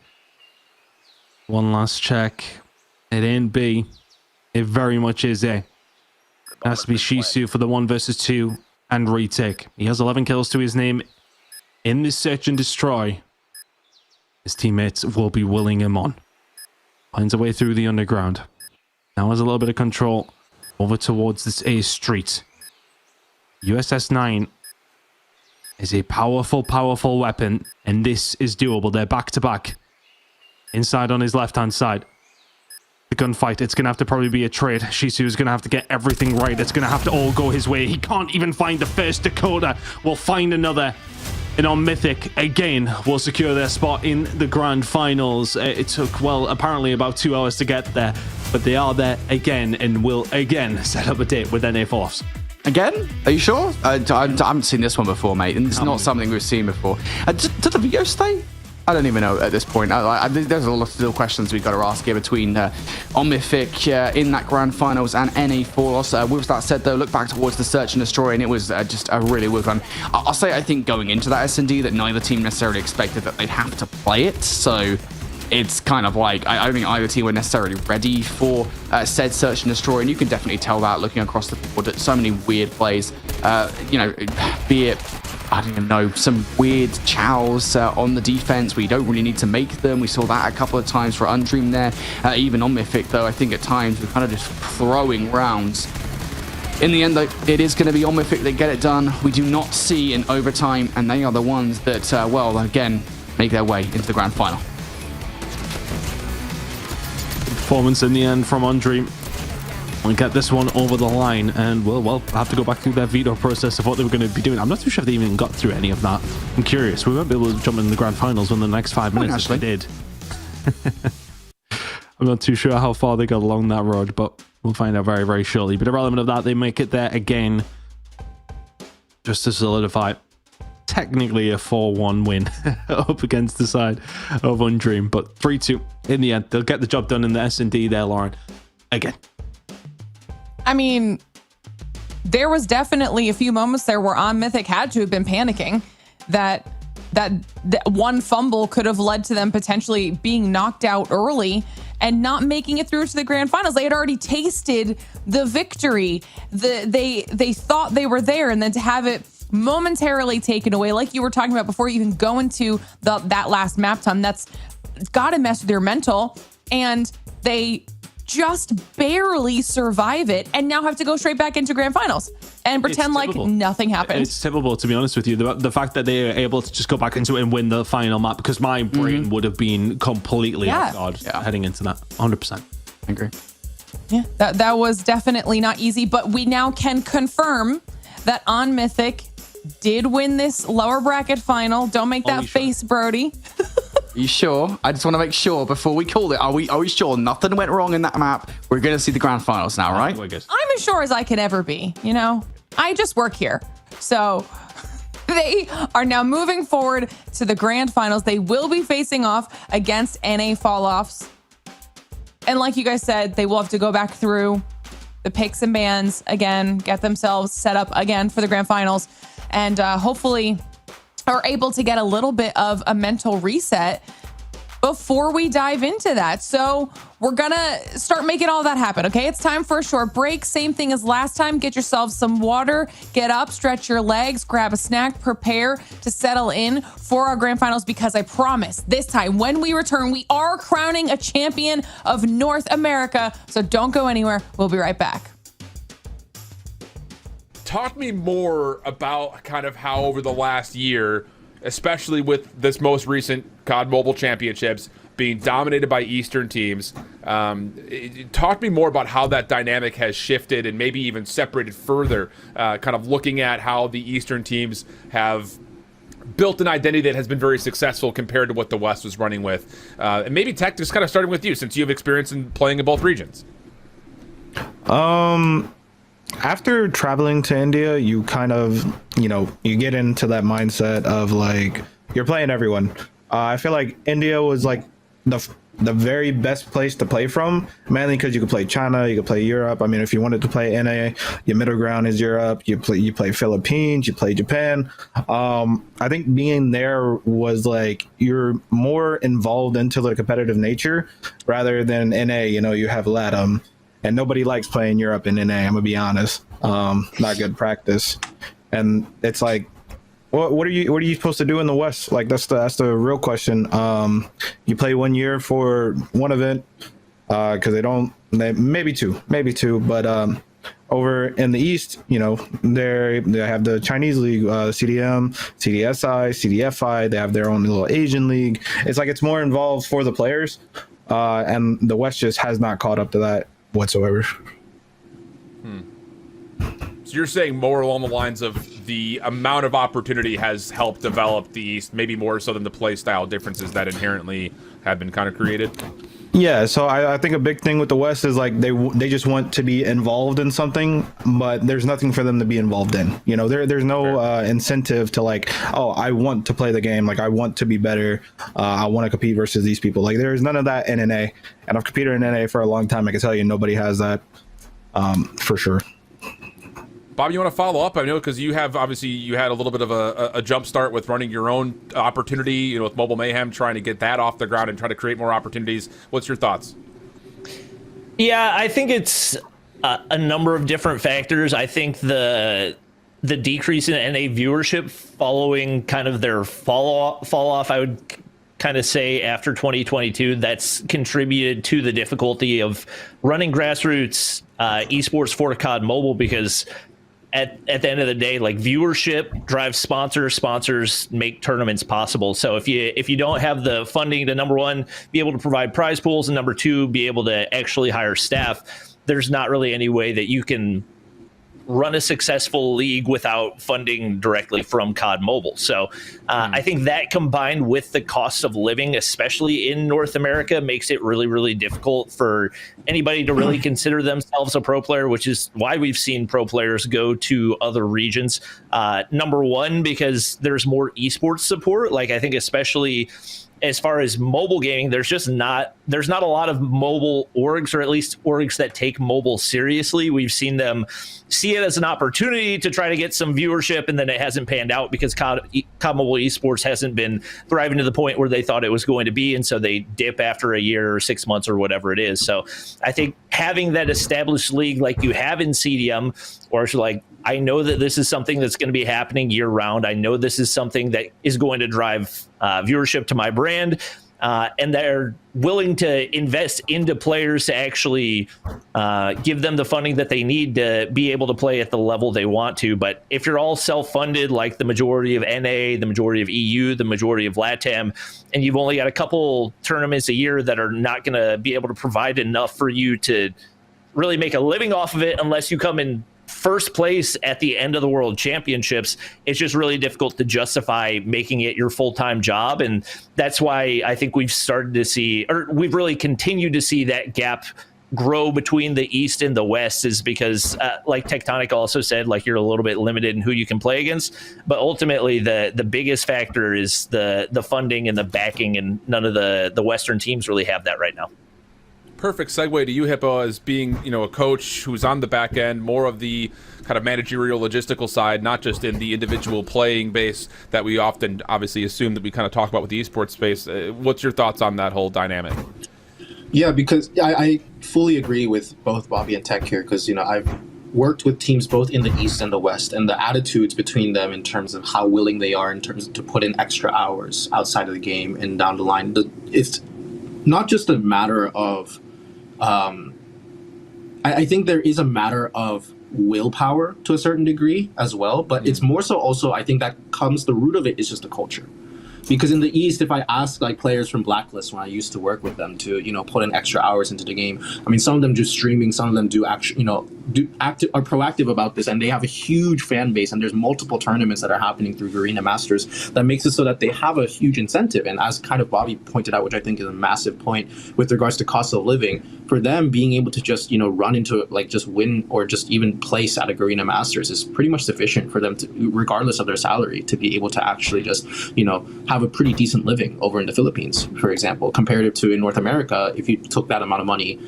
One last check. It ain't B. It very much is A. It has to be Shisu for the 1 versus 2 and retake. He has 11 kills to his name in this search and destroy. His teammates will be willing him on. Finds a way through the underground. Now has a little bit of control over towards this A street. USS 9 is a powerful weapon, and this is doable. They're back to back. Inside on his left-hand side. The gunfight, it's going to have to probably be a trade. Shisu is going to have to get everything right. It's going to have to all go his way. He can't even find the first Dakota. We'll find another. And on Mythic, again, will secure their spot in the grand finals. It took, well, apparently about 2 hours to get there. But they are there again and will again set up a date with NA Force. Again? Are you sure? I haven't seen this one before, mate. And it's not something we've seen before. Did the video stay? I don't even know at this point. There's a lot of still questions we've got to ask here between Omnific in that grand finals and NA Force. With that said, though, look back towards the search and destroy, and it was just a really good one. I'll say, I think going into that SnD, that neither team necessarily expected that they'd have to play it. So it's kind of like, I don't think either team were necessarily ready for said search and destroy, and you can definitely tell that looking across the board at so many weird plays. You know, be it, I don't even know, some weird chows on the defense where you don't really need to make them. We saw that a couple of times for Undream there. Even on Mythic, though, I think at times we're kind of just throwing rounds. In the end, though, it is going to be on Mythic that get it done. We do not see an overtime, and they are the ones that, well, again, make their way into the grand final. Performance in the end from Undream. We'll get this one over the line, and we'll have to go back through their veto process of what they were going to be doing. I'm not too sure if they even got through any of that. I'm curious. We won't be able to jump in the grand finals within the next 5 minutes if they did. I'm not too sure how far they got along that road, but we'll find out very shortly. But irrelevant of that, they make it there again, just to solidify technically a 4-1 win up against the side of Undream. But 3-2 in the end. They'll get the job done in the SnD there, Lauren. Again. I mean, there was definitely a few moments there where On Mythic had to have been panicking that one fumble could have led to them potentially being knocked out early and not making it through to the grand finals. They had already tasted the victory. They thought they were there, and then to have it momentarily taken away, like you were talking about before you can go into that last map time, that's got to mess with your mental. And they just barely survive it and now have to go straight back into grand finals and pretend like nothing happened. It's typical, to be honest with you. The fact that they are able to just go back into it and win the final map, because my brain would have been completely off guard heading into that. 100%. I agree. Yeah, that was definitely not easy, but we now can confirm that On Mythic did win this lower bracket final. Don't make that face, Brody. You sure? I just want to make sure before we call it. Are we sure nothing went wrong in that map? We're going to see the grand finals now, right? I'm as sure as I can ever be. You know, I just work here. So they are now moving forward to the grand finals. They will be facing off against NA Falloffs. And like you guys said, they will have to go back through the picks and bans again, get themselves set up again for the grand finals, and hopefully are able to get a little bit of a mental reset before we dive into that. So we're gonna start making all that happen, okay? It's time for a short break. Same thing as last time. Get yourself some water, get up, stretch your legs, grab a snack, prepare to settle in for our grand finals, because I promise this time when we return, we are crowning a champion of North America. So don't go anywhere. We'll be right back. Talk me more about kind of how over the last year, especially with this most recent COD Mobile Championships being dominated by Eastern teams, talk me more about how that dynamic has shifted and maybe even separated further, kind of looking at how the Eastern teams have built an identity that has been very successful compared to what the West was running with. And maybe Tech, just kind of starting with you, since you have experience in playing in both regions. After traveling to India, you kind of, you get into that mindset of like, you're playing everyone. I feel like India was like the very best place to play from, mainly because you could play China, you could play Europe. I mean, if you wanted to play NA, your middle ground is Europe. You play Philippines, you play Japan. I think being there was like, you're more involved into the competitive nature rather than NA. You have LATAM. And nobody likes playing Europe in NA, I'm gonna be honest. Not good practice. And it's like, what are you supposed to do in the West? Like that's the real question. You play 1 year for one event, because they maybe two, but over in the East, they have the Chinese league, CDM, CDSI, CDFI. They have their own little Asian league. It's like it's more involved for the players, and the West just has not caught up to that whatsoever. So you're saying more along the lines of the amount of opportunity has helped develop the East, maybe more so than the play style differences that inherently have been kind of created? Yeah, so I think a big thing with the West is like they just want to be involved in something, but there's nothing for them to be involved in. There's no incentive to like, oh, I want to play the game, like I want to be better, I want to compete versus these people. Like there's none of that in NA, and I've competed in NA for a long time. I can tell you nobody has that, for sure. Bob, you want to follow up? I know because you had a little bit of a jump start with running your own opportunity, with Mobile Mayhem, trying to get that off the ground and try to create more opportunities. What's your thoughts? Yeah, I think it's a number of different factors. I think the decrease in NA viewership following kind of their fall off, I would kind of say after 2022, that's contributed to the difficulty of running grassroots esports for COD Mobile, because at the end of the day, like viewership drives sponsors make tournaments possible. So if you don't have the funding to, number one, be able to provide prize pools, and number two, be able to actually hire staff, there's not really any way that you can run a successful league without funding directly from COD Mobile. So I think that, combined with the cost of living, especially in North America, makes it really, really difficult for anybody to really consider themselves a pro player, which is why we've seen pro players go to other regions. Number one, because there's more esports support. Like I think especially as far as mobile gaming, there's not a lot of mobile orgs, or at least orgs that take mobile seriously. We've seen them see it as an opportunity to try to get some viewership, and then it hasn't panned out because COD Mobile Esports hasn't been thriving to the point where they thought it was going to be, and so they dip after a year or 6 months or whatever it is. So I think having that established league like you have in CDM, or like, I know that this is something that's going to be happening year round. I know this is something that is going to drive viewership to my brand, and they're willing to invest into players to actually give them the funding that they need to be able to play at the level they want to. But if you're all self-funded, like the majority of NA, the majority of EU, the majority of LATAM, and you've only got a couple tournaments a year that are not going to be able to provide enough for you to really make a living off of it, unless you come in first place at the end of the World Championships, it's just really difficult to justify making it your full-time job. And that's why I think we've started to see, or we've really continued to see that gap grow between the East and the West, is because like Tectonic also said, like, you're a little bit limited in who you can play against, but ultimately the biggest factor is the funding and the backing, and none of the Western teams really have that right now. Perfect segue to you, Hippo, as being, a coach who's on the back end, more of the kind of managerial logistical side, not just in the individual playing base that we often obviously assume that we kind of talk about with the esports space. What's your thoughts on that whole dynamic? Yeah, because I fully agree with both Bobby and Tech here, because, I've worked with teams both in the East and the West, and the attitudes between them in terms of how willing they are in terms of to put in extra hours outside of the game and down the line. It's not just a matter of, I think there is a matter of willpower to a certain degree as well, but it's more so also, I think that the root of it is just the culture. Because in the East, if I ask like players from Blacklist when I used to work with them to, put in extra hours into the game, I mean, some of them do streaming, some of them do actually, are proactive about this, and they have a huge fan base, and there's multiple tournaments that are happening through Arena Masters that makes it so that they have a huge incentive. And as kind of Bobby pointed out, which I think is a massive point with regards to cost of living, for them being able to just, run into like just win or just even place at a Arena Masters is pretty much sufficient for them to, regardless of their salary, to be able to actually just, have a pretty decent living over in the Philippines, for example, comparative to in North America. If you took that amount of money,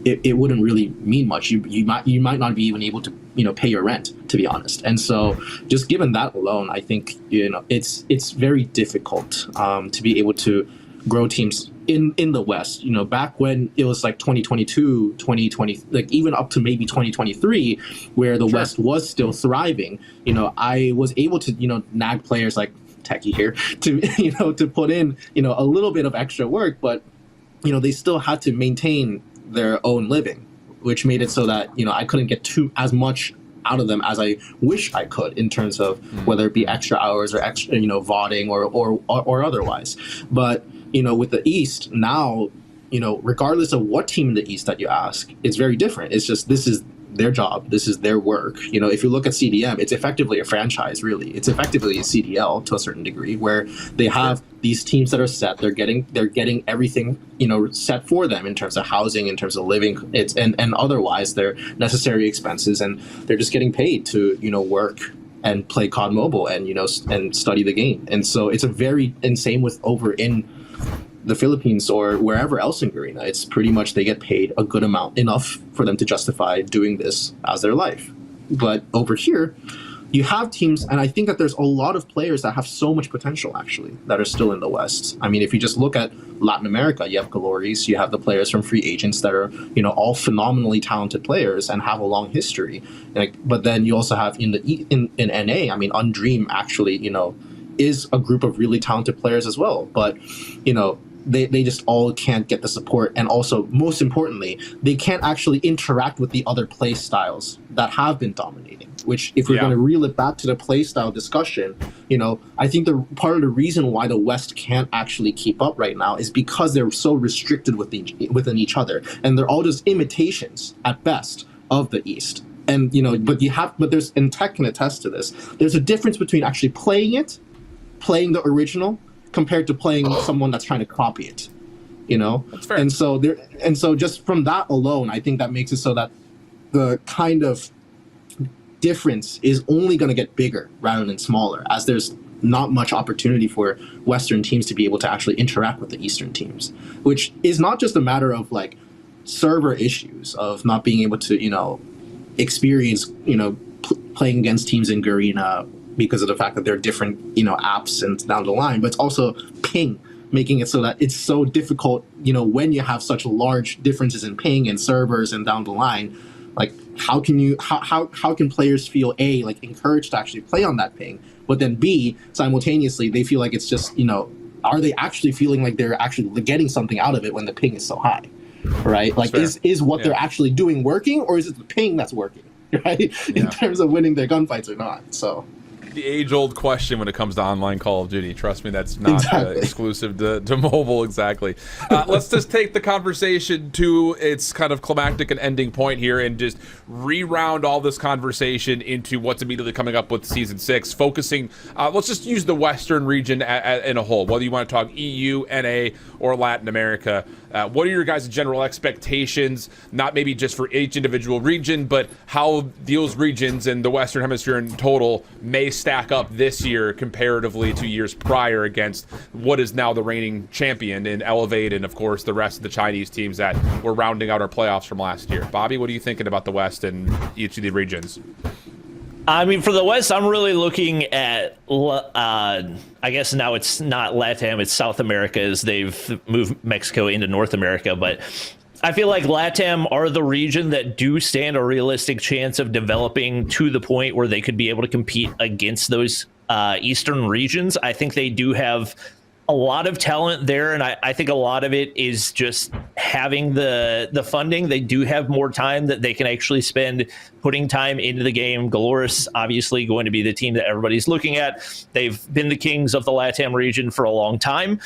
it wouldn't really mean much. You might not be even able to pay your rent, to be honest. And so just given that alone, I think it's very difficult to be able to grow teams in the West. Back when it was like 2022, 2020, like even up to maybe 2023, where the West was still thriving. I was able to nag players like Techie here to put in a little bit of extra work, but they still had to maintain their own living, which made it so that I couldn't get as much out of them as I wish I could in terms of whether it be extra hours or extra VODing or otherwise. But with the East now, regardless of what team in the East that you ask, it's very different. It's just, this is their job, this is their work. If you look at CDM, it's effectively a franchise, really. It's effectively a CDL to a certain degree, where they have these teams that are set. They're getting everything set for them in terms of housing, in terms of living, and otherwise their necessary expenses, and they're just getting paid to work and play COD Mobile and and study the game. And so it's and same with over in the Philippines or wherever else in Garena. It's pretty much they get paid a good amount, enough for them to justify doing this as their life. But over here, you have teams, and I think that there's a lot of players that have so much potential, actually, that are still in the West. I mean, if you just look at Latin America, you have Glories, you have the players from Free Agents that are, all phenomenally talented players and have a long history. But then you also have in NA, I mean, Undream actually, is a group of really talented players as well. But, they just all can't get the support. And also, most importantly, they can't actually interact with the other play styles that have been dominating, which if we're going to reel it back to the play style discussion, I think the part of the reason why the West can't actually keep up right now is because they're so restricted within each other. And they're all just imitations at best of the East. And, but there's, and Tech can attest to this, there's a difference between actually playing the original, compared to playing someone that's trying to copy it, That's fair. And so just from that alone, I think that makes it so that the kind of difference is only going to get bigger rather than smaller, as there's not much opportunity for Western teams to be able to actually interact with the Eastern teams, which is not just a matter of like server issues of not being able to, experience, playing against teams in Garena because of the fact that they're different, apps and down the line, but it's also ping, making it so that it's so difficult, when you have such large differences in ping and servers and down the line, like how can players feel like encouraged to actually play on that ping, but then B, simultaneously they feel like it's just, are they actually feeling like they're actually getting something out of it when the ping is so high, right? Like is what they're actually doing working, or is it the ping that's working, right? In terms of winning their gunfights or not, so. the age-old question when it comes to online Call of Duty. Trust me, that's not exclusive to mobile exactly. Let's just take the conversation to its kind of climactic and ending point here and just re-round all this conversation into what's immediately coming up with Season 6, focusing, let's just use the Western region in a whole, whether you want to talk EU, NA, or Latin America. What are your guys' general expectations, not maybe just for each individual region, but how those regions in the Western Hemisphere in total may stack up this year comparatively to years prior against what is now the reigning champion in Elevate and, of course, the rest of the Chinese teams that were rounding out our playoffs from last year? Bobby, what are you thinking about the West and each of the regions? I mean, for the West, I'm really looking at, I guess now it's not LATAM, it's South America, as they've moved Mexico into North America. But I feel like LATAM are the region that do stand a realistic chance of developing to the point where they could be able to compete against those Eastern regions. I think they do have a lot of talent there, and I think a lot of it is just having the funding. They do have more time that they can actually spend putting time into the game. Galor's obviously going to be the team that everybody's looking at. They've been the kings of the LATAM region for a long time.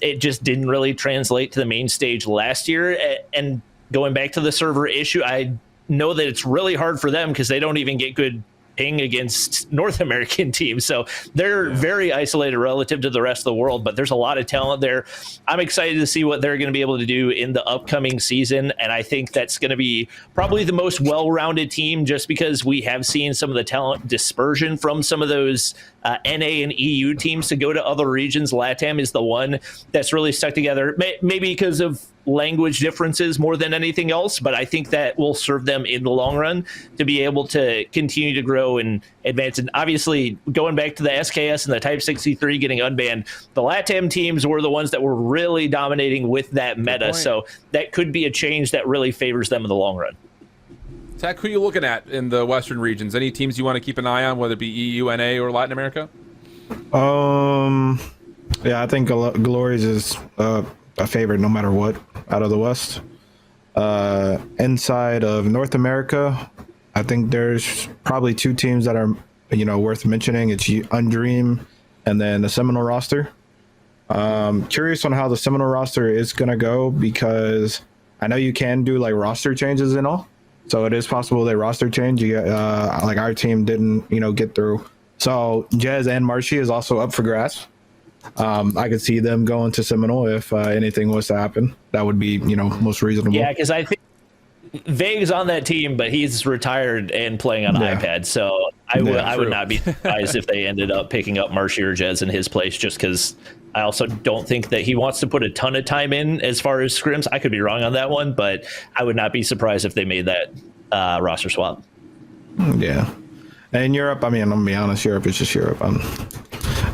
It just didn't really translate to the main stage last year. And going back to the server issue, I know that it's really hard for them because they don't even get good ping against North American teams. So they're very isolated relative to the rest of the world, but there's a lot of talent there. I'm excited to see what they're going to be able to do in the upcoming season. And I think that's going to be probably the most well-rounded team, just because we have seen some of the talent dispersion from some of those NA and EU teams to go to other regions. LATAM is the one that's really stuck together, maybe because of language differences more than anything else, but I think that will serve them in the long run to be able to continue to grow and advance. And obviously, going back to the SKS and the Type 63 getting unbanned, the LATAM teams were the ones that were really dominating with that meta, so that could be a change that really favors them in the long run. Tech, who are you looking at in the Western regions? Any teams you want to keep an eye on, whether it be EU, NA, or Latin America? Yeah, I think Glories is a favorite no matter what out of the West. Inside of North America, I think there's probably two teams that are, worth mentioning. It's Undream and then the Seminole roster. Curious on how the Seminole roster is going to go, because I know you can do like roster changes and all. So it is possible they roster change. Like our team didn't, get through. So Jez and Marshy is also up for grabs. I could see them going to Seminole if anything was to happen. That would be, most reasonable. Yeah, because I think Vague's on that team, but he's retired and playing on iPad. So I would not be surprised if they ended up picking up Marshy or Jez in his place, just because I also don't think that he wants to put a ton of time in as far as scrims. I could be wrong on that one, but I would not be surprised if they made that roster swap. Yeah. And Europe, I mean, I'm going to be honest, Europe is just Europe.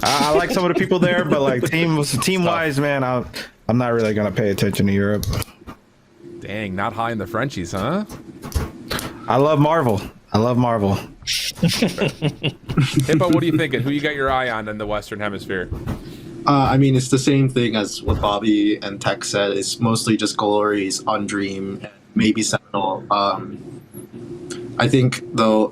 I like some of the people there, but like team-wise, man, I'm not really going to pay attention to Europe. Dang, not high in the Frenchies, huh? I love Marvel. Hippo, what are you thinking? Who you got your eye on in the Western Hemisphere? I mean, it's the same thing as what Bobby and Tech said. It's mostly just Glories, Undream, maybe Sentinel. I think, though,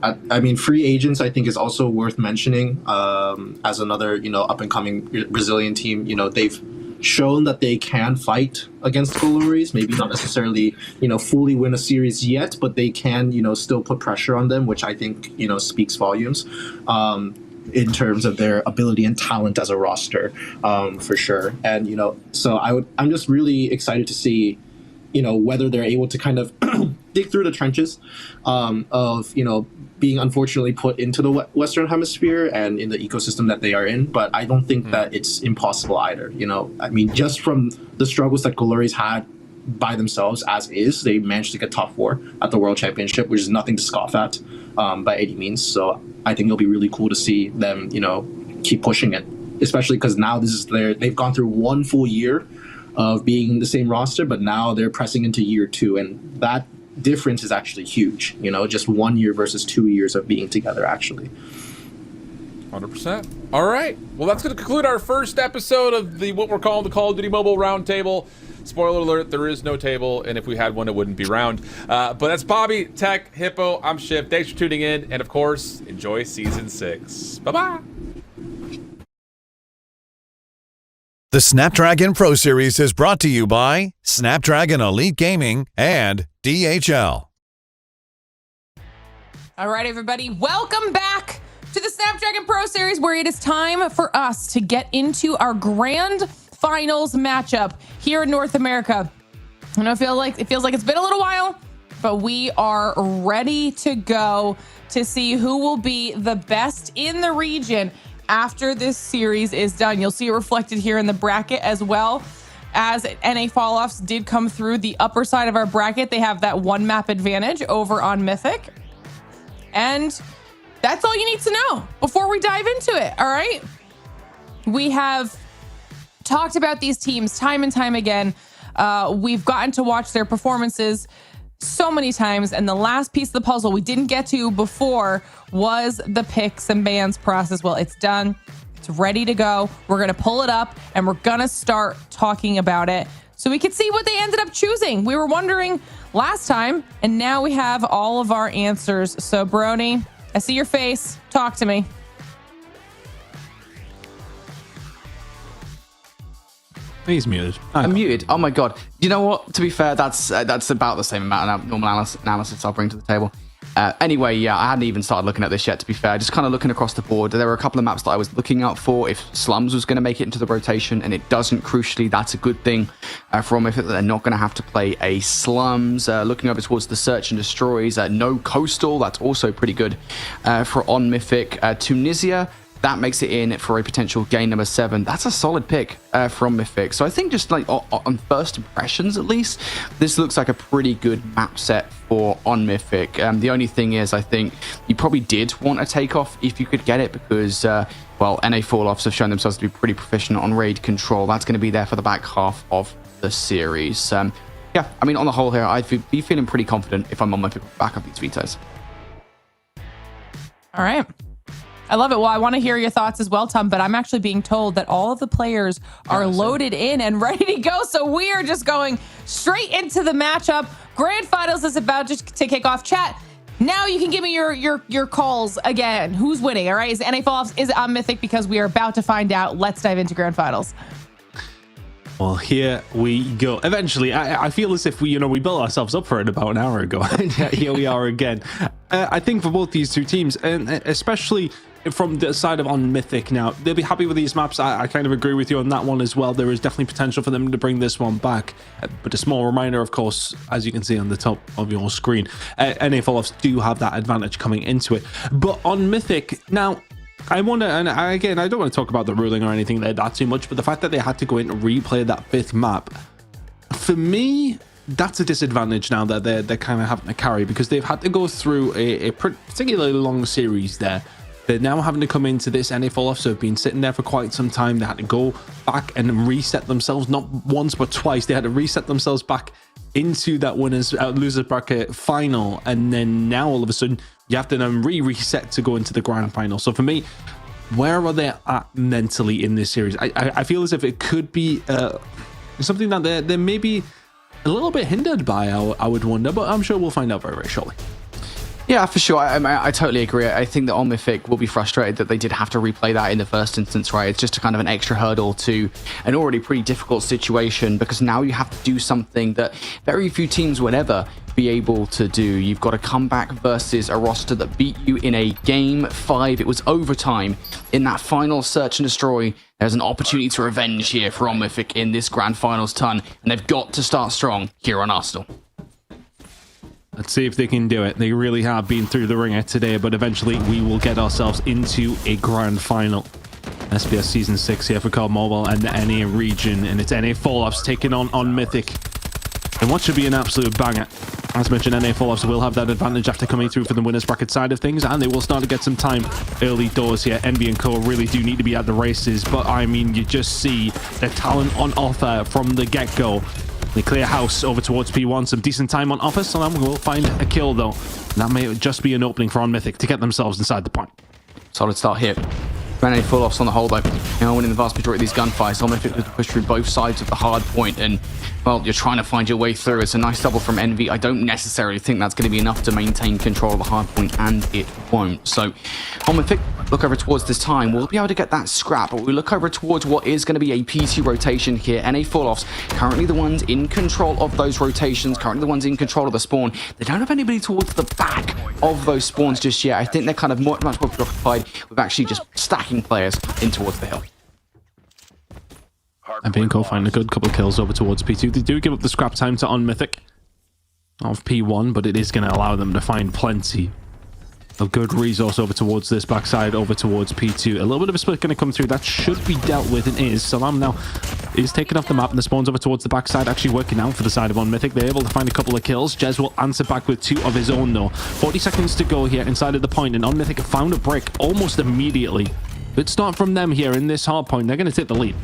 free agents, I think, is also worth mentioning as another, up-and-coming Brazilian team. They've shown that they can fight against Glories, maybe not necessarily, fully win a series yet, but they can, still put pressure on them, which I think, speaks volumes in terms of their ability and talent as a roster, for sure. And, so I'm just really excited to see, whether they're able to kind of dig through the trenches of, being unfortunately put into the Western Hemisphere and in the ecosystem that they are in. But I don't think that it's impossible either. Just from the struggles that Glories had by themselves as is, they managed to get top 4 at the World Championship, which is nothing to scoff at by any means. So I think it'll be really cool to see them, keep pushing it, especially because now they've gone through 1 full year of being the same roster, but now they're pressing into year 2, and that difference is actually huge. Just 1 year versus 2 years of being together, actually. 100%. All right. Well, that's going to conclude our first episode of what we're calling the Call of Duty Mobile Roundtable. Spoiler alert, there is no table, and if we had one, it wouldn't be round. But that's Bobby, Tech, Hippo, I'm Shiv. Thanks for tuning in, and of course, enjoy Season 6. Bye-bye. The Snapdragon Pro Series is brought to you by Snapdragon Elite Gaming and DHL. All right, everybody, welcome back to the Snapdragon Pro Series, where it is time for us to get into our grand finals matchup here in North America. And it feels like it's been a little while, but we are ready to go to see who will be the best in the region after this series is done. You'll see it reflected here in the bracket, as well as NA Fall-Offs did come through the upper side of our bracket. They have that one map advantage over on Mythic. And that's all you need to know before we dive into it, all right? We have talked about these teams time and time again. We've gotten to watch their performances so many times, and the last piece of the puzzle we didn't get to before was the picks and bans process. Well, it's done. It's ready to go. We're going to pull it up, and we're going to start talking about it so we could see what they ended up choosing. We were wondering last time, and now we have all of our answers. So, Brony, I see your face. Talk to me. He's muted. I'm muted. Oh my god. You know what? To be fair, that's about the same amount of normal analysis I'll bring to the table. Anyway, yeah, I hadn't even started looking at this yet, to be fair. Just kind of looking across the board. There were a couple of maps that I was looking out for if Slums was going to make it into the rotation, and it doesn't. Crucially, that's a good thing for On Mythic, that they're not going to have to play a Slums. Looking over towards the Search and Destroys, no Coastal. That's also pretty good for On Mythic. Tunisia, that makes it in for a potential game number 7. That's a solid pick from Mythic. So I think just like on first impressions, at least, this looks like a pretty good map set for On Mythic. The only thing is, I think you probably did want a Takeoff if you could get it, because, well, NA Fall-Offs have shown themselves to be pretty proficient on raid control. That's going to be there for the back half of the series. Yeah, I mean, on the whole here, I'd be feeling pretty confident if I'm on my back up these vetoes. All right. I love it. Well, I want to hear your thoughts as well, Tom, but I'm actually being told that all of the players are loaded in and ready to go. So we are just going straight into the matchup. Grand Finals is about just to kick off. Chat, now you can give me your calls again. Who's winning, all right? Is NA Fall-Offs, is it on Mythic? Because we are about to find out. Let's dive into Grand Finals. Well, here we go. Eventually, I feel as if we built ourselves up for it about an hour ago. And here we are again. I think for both these two teams, and especially from the side of On Mythic now, they'll be happy with these maps. I kind of agree with you on that one as well. There is definitely potential for them to bring this one back. But a small reminder, of course, as you can see on the top of your screen, NA Fall-Offs do have that advantage coming into it. But On Mythic, now, I wonder, and again, I don't want to talk about the ruling or anything like that too much, but the fact that they had to go in and replay that 5th map, for me, that's a disadvantage now that they're kind of having to carry, because they've had to go through a particularly long series there. They're now having to come into this NA Fall-Offs, so have been sitting there for quite some time. They had to go back and reset themselves, not once but twice. They had to reset themselves back into that losers bracket final, and then now all of a sudden you have to then reset to go into the grand final. So for me, where are they at mentally in this series? I feel as if it could be something that they're maybe a little bit hindered by, I would wonder, but I'm sure we'll find out very, very shortly. Yeah, for sure. I totally agree. I think that On Mythic will be frustrated that they did have to replay that in the first instance, right? It's just a kind of an extra hurdle to an already pretty difficult situation, because now you have to do something that very few teams would ever be able to do. You've got to come back versus a roster that beat you in a game 5. It was overtime in that final Search and Destroy. There's an opportunity to revenge here for On Mythic in this grand finals ton, and they've got to start strong here on Arsenal. Let's see if they can do it. They really have been through the ringer today, but eventually we will get ourselves into a grand final. SBS Season 6 here for COD Mobile and the NA region, and it's NA Fall-Offs taking on Mythic. And what should be an absolute banger. As mentioned, NA Fall-Offs will have that advantage after coming through for the winners bracket side of things, and they will start to get some time early doors here. Envy and Co really do need to be at the races, but I mean, you just see the talent on offer from the get-go. They clear house over towards P1, some decent time on offer, so then we'll find a kill though. That may just be an opening for On Mythic to get themselves inside the point. Solid start here. Grenade full-offs on the whole, though. Winning the vast majority of these gunfights. Omnific was pushed through both sides of the hard point, and, well, you're trying to find your way through. It's a nice double from Envy. I don't necessarily think that's going to be enough to maintain control of the hard point, and it won't. So, Omnific, look over towards this time. We'll be able to get that scrap, but we look over towards what is going to be a P2 rotation here. NA full-offs, currently the ones in control of those rotations, currently the ones in control of the spawn. They don't have anybody towards the back of those spawns just yet. I think they're kind of much more preoccupied with actually just stacking players in towards the hill. And Vinco find a good couple of kills over towards P2. They do give up the scrap time to Unmythic of P1, but it is going to allow them to find plenty of good resource over towards this backside, over towards P2. A little bit of a split going to come through. That should be dealt with, and is. Salam now is taken off the map, and the spawns over towards the backside, actually working out for the side of Unmythic. They're able to find a couple of kills. Jez will answer back with 2 of his own, though. 40 seconds to go here inside of the point, and Unmythic have found a break almost immediately. Good start from them here in this hard point. They're going to take the lead.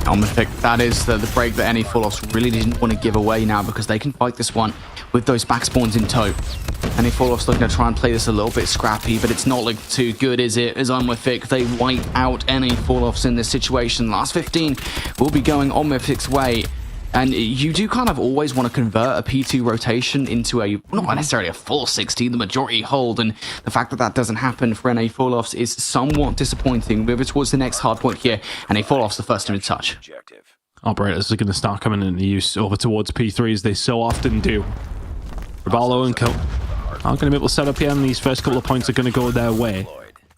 Omnific, that is the break that any full-offs really didn't want to give away now, because they can fight this one with those back spawns in tow. Any full-offs looking to try and play this a little bit scrappy, but it's not looking too good, is it? As Omnific, they wipe out any full-offs in this situation. Last 15 will be going Omnific's way. And you do kind of always want to convert a P2 rotation into a, not necessarily a full 60, the majority hold, and the fact that that doesn't happen for NA full-offs is somewhat disappointing. Moving towards the next hard point here, and NA full-offs the first to touch. Operators are going to start coming into use over towards P3 as they so often do. Raballo and Co aren't going to be able to set up here, and these first couple of points are going to go their way.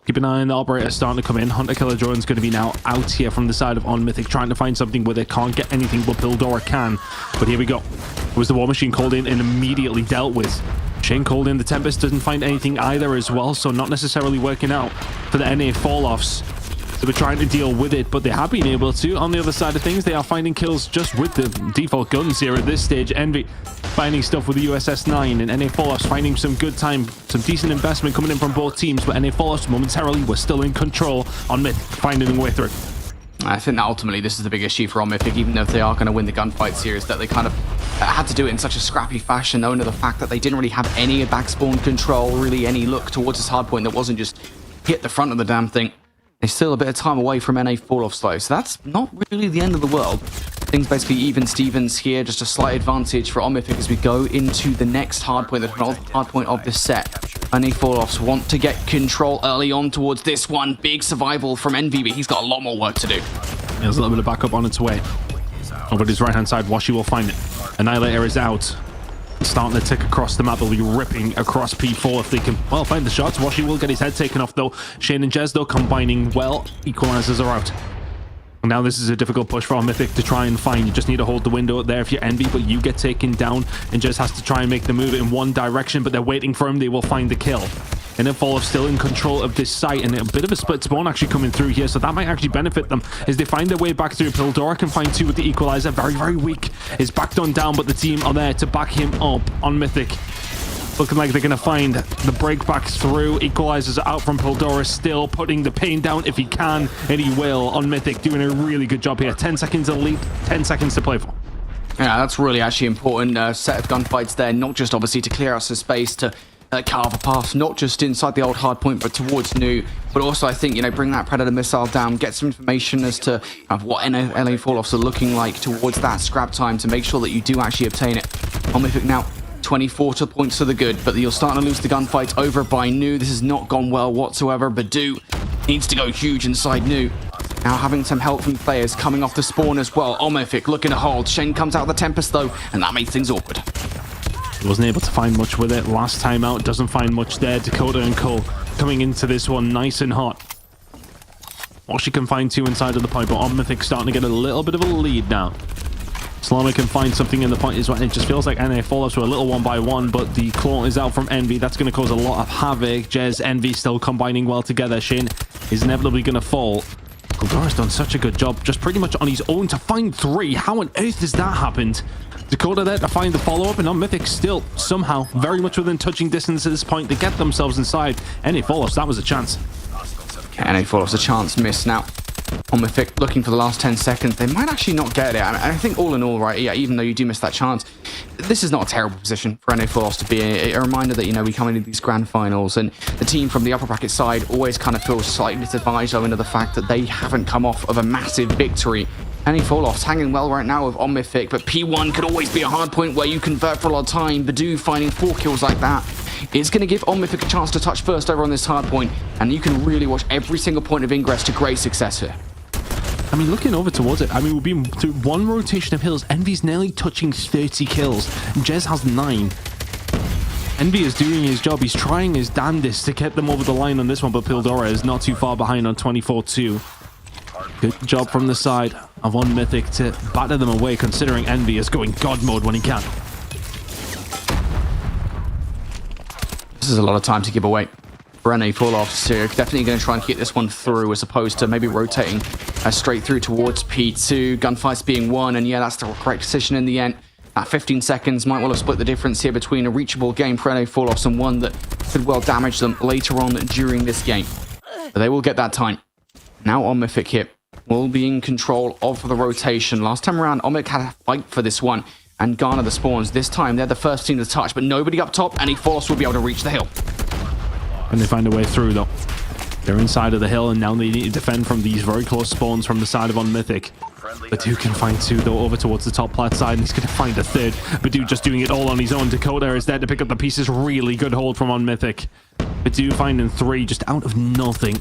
Keep an eye on the operator starting to come in. Hunter Killer Drone's going to be now out here from the side of Unmythic, trying to find something where they can't get anything, but Pildora can. But here we go. It was the War Machine called in and immediately dealt with. Shane called in. The Tempest doesn't find anything either as well, so not necessarily working out for the NA fall-offs. They were trying to deal with it, but they have been able to. On the other side of things, they are finding kills just with the default guns here at this stage. Envy finding stuff with the USS-9, and NA Falloffs finding some good time, some decent investment coming in from both teams, but NA Falloffs momentarily were still in control. On Myth finding a way through. I think that ultimately this is the big issue for Omnific, even though if they are going to win the gunfight series, that they kind of had to do it in such a scrappy fashion, knowing the fact that they didn't really have any back spawn control, really any look towards this hard point that wasn't just hit the front of the damn thing. They're still a bit of time away from NA fall-off slow, so that's not really the end of the world. Things basically even Stevens here, just a slight advantage for Omnific as we go into the next hard point, the hard point of this set. NA fall-offs want to get control early on towards this one. Big survival from Envy, but he's got a lot more work to do. There's a little bit of backup on its way. Over his right-hand side, Washi will find it. Annihilator is out. Starting to tick across the map. They'll be ripping across P4 if they can, well, find the shots. Washi will get his head taken off, though. Shane and Jez, though, combining well. Equalizers are out. And now this is a difficult push for Mythic to try and find. You just need to hold the window there if you're Envy, but you get taken down, and Jez has to try and make the move in one direction, but they're waiting for him. They will find the kill. And then Falloff still in control of this site, and a bit of a split spawn actually coming through here, so that might actually benefit them as they find their way back through. Pildora can find 2 with the equalizer. Very, very weak. Is backed on down, but the team are there to back him up on Mythic. Looking like they're going to find the break back through. Equalizers out from Pildora, still putting the pain down if he can, and he will on Mythic, doing a really good job here. 10 seconds to lead, 10 seconds to play for. Yeah, that's really actually important set of gunfights there, not just obviously to clear out some space to carve a path, not just inside the old hard point, but towards new. But also, I think, bring that Predator missile down, get some information as to what LA fall-offs are looking like towards that scrap time to make sure that you do actually obtain it. Omnific now 24 points to the good, but you're starting to lose the gunfight over by New. This has not gone well whatsoever. Badu needs to go huge inside New. Now having some help from players coming off the spawn as well. Omnific looking to hold. Shen comes out of the Tempest though, and that makes things awkward. He wasn't able to find much with it last time out. Doesn't find much there. Dakota and Cole coming into this one nice and hot. Or she can find 2 inside of the point, but Omnific starting to get a little bit of a lead now. Salama can find something in the point as well. It just feels like NA Fallouts were a little 1-by-1, but the claw is out from Envy. That's going to cause a lot of havoc. Jez, Envy still combining well together. Shane is inevitably going to fall. Goldora's done such a good job, just pretty much on his own to find 3. How on earth has that happened? Dakota there to find the follow-up, and Mythic still somehow very much within touching distance at this point to get themselves inside. NA Fallouts, that was a chance. NA Fallouts a chance missed now. On Mythic, looking for the last 10 seconds. They might actually not get it. I think all in all, right, yeah, even though you do miss that chance, this is not a terrible position for NA Force to be in. A reminder that, you know, we come into these grand finals and the team from the upper bracket side always kind of feels slightly disadvantaged owing to the fact that they haven't come off of a massive victory. NA Falloff's hanging well right now with On Mythic, but P1 could always be a hard point where you convert for a lot of time. Badoo finding 4 kills like that. It's going to give On Mythic a chance to touch first over on this hard point, and you can really watch every single point of ingress to great success here. I mean, looking over towards it, I mean, we've been through one rotation of hills. Envy's nearly touching 30 kills. Jez has 9. Envy is doing his job. He's trying his damnedest to get them over the line on this one, but Pildora is not too far behind on 24-2. Good job from the side of On Mythic to batter them away, considering Envy is going God mode when he can. This is a lot of time to give away. For NA Falloffs, definitely going to try and keep this one through as opposed to maybe rotating straight through towards P2. Gunfights being won, and yeah, that's the correct decision in the end. At 15 seconds might well have split the difference here between a reachable game for NA Falloffs and one that could well damage them later on during this game. But they will get that time. Now On Mythic here will be in control of the rotation. Last time around, On Mythic had a fight for this one and garner the spawns. This time, they're the first team to touch, but nobody up top, and NA Falloffs will be able to reach the hill. And they find a way through, though. They're inside of the hill, and now they need to defend from these very close spawns from the side of On Mythic. Badoo can find 2, though, over towards the top plat side, and he's going to find a 3rd. Badoo just doing it all on his own. Dakota is there to pick up the pieces. Really good hold from On Mythic. Badoo finding 3 just out of nothing.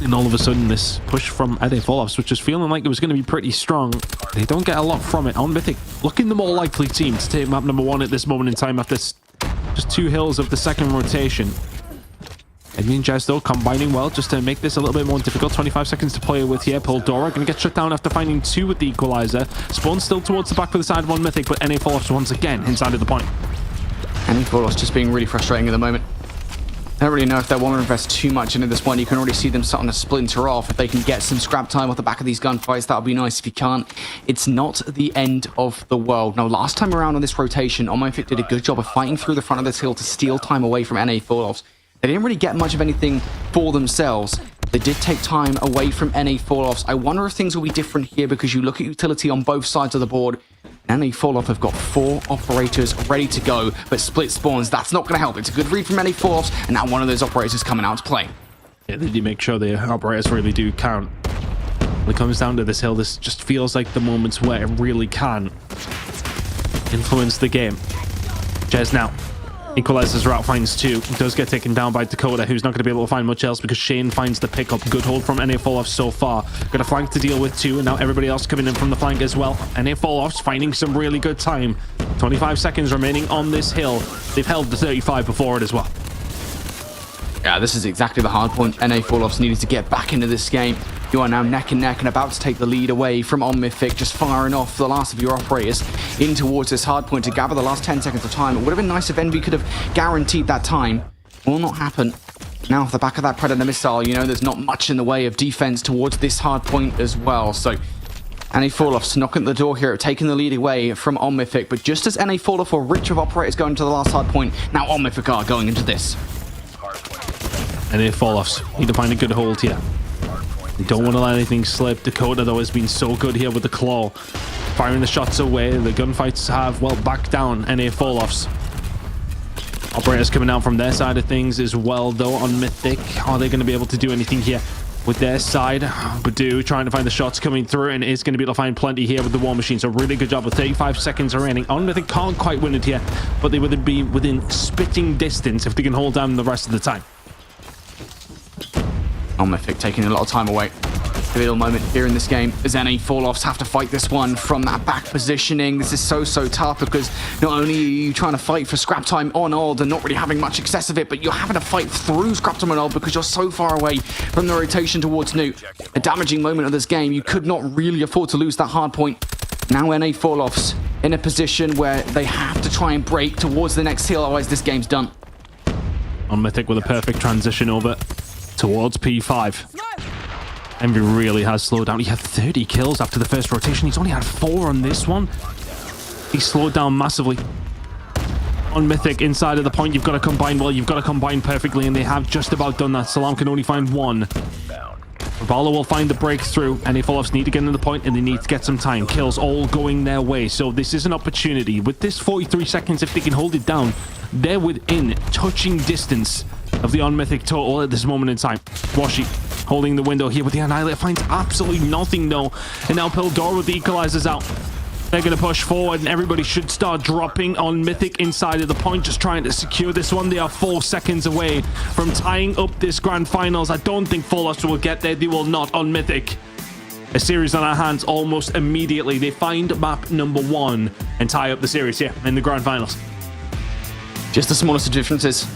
And all of a sudden, this push from NA Falloffs, which is feeling like it was going to be pretty strong, they don't get a lot from it. On Mythic looking the more likely team to take map number 1 at this moment in time after just 2 hills of the second rotation. Envy and Jez, though, combining well just to make this a little bit more difficult. 25 seconds to play with here. Pildora going to get shut down after finding 2 with the equalizer. Spawn still towards the back for the side of On Mythic, but NA Falloffs once again inside of the point. NA Falloffs just being really frustrating at the moment. I don't really know if they want to invest too much into this one. You can already see them starting to splinter off. If they can get some scrap time off the back of these gunfights, that would be nice. If you can't, it's not the end of the world. Now, last time around on this rotation, On Mythic did a good job of fighting through the front of this hill to steal time away from NA Falloffs. They didn't really get much of anything for themselves. They did take time away from NA Falloffs. I wonder if things will be different here because you look at utility on both sides of the board. NA Falloff have got 4 operators ready to go, but split spawns, that's not going to help. It's a good read from NA Falloffs, and now one of those operators coming out to play. Yeah, they do make sure the operators really do count. When it comes down to this hill, this just feels like the moments where it really can influence the game. Jez now equalizes route, finds 2, does get taken down by Dakota, who's not going to be able to find much else because Shane finds the pickup. Good hold from NA Falloffs so far. Got a flank to deal with 2, and now everybody else coming in from the flank as well. NA Falloffs finding some really good time. 25 seconds remaining on this hill. They've held the 35 before it as well. Yeah, this is exactly the hard point NA Falloffs needed to get back into this game. You are now neck and neck and about to take the lead away from On Mythic, just firing off the last of your operators in towards this hard point to gather the last 10 seconds of time. It would have been nice if Envy could have guaranteed that time. Will not happen. Now off the back of that Predator missile, you know there's not much in the way of defense towards this hard point as well. So NA Falloffs knocking at the door here, taking the lead away from On Mythic. But just as NA Falloff are rich of operators going to the last hard point, now On Mythic are going into this. NA Falloffs need to find a good hold here. They don't want to let anything slip. Dakota, though, has been so good here with the claw. Firing the shots away. The gunfights have, well, backed down NA Falloffs. Operators coming out from their side of things as well, though, on Mythic. Are they going to be able to do anything here with their side? Badoo trying to find the shots coming through and is going to be able to find plenty here with the War Machine. So really good job with 35 seconds remaining. On Mythic can't quite win it here, but they would be within spitting distance if they can hold down the rest of the time. On Mythic taking a lot of time away. A little moment here in this game as NA Falloffs have to fight this one from that back positioning. This is so tough because not only are you trying to fight for scrap time on Old and not really having much success of it, but you're having to fight through scrap time on Old because you're so far away from the rotation towards Newt. A damaging moment of this game. You could not really afford to lose that hard point. Now NA Falloffs in a position where they have to try and break towards the next hill, otherwise this game's done. On Mythic with a perfect transition over towards P5. Envy really has slowed down. He had 30 kills after the first rotation. He's only had 4 on this one. He slowed down massively. On Mythic, inside of the point, you've got to combine well. You've got to combine perfectly, and they have just about done that. Salam can only find 1. Raballo will find the breakthrough. NA Falloffs need to get in the point, and they need to get some time. Kills all going their way. So this is an opportunity. With this 43 seconds, if they can hold it down, they're within touching distance of the on-mythic total at this moment in time. Washi holding the window here with the Annihilator. Finds absolutely nothing, though. And now Pildora with the equalizers out. They're going to push forward, and everybody should start dropping on Mythic inside of the point, just trying to secure this one. They are 4 seconds away from tying up this grand finals. I don't think Falloffs will get there. They will not on Mythic. A series on our hands almost immediately. They find map number 1 and tie up the series here in the grand finals. Just the smallest of differences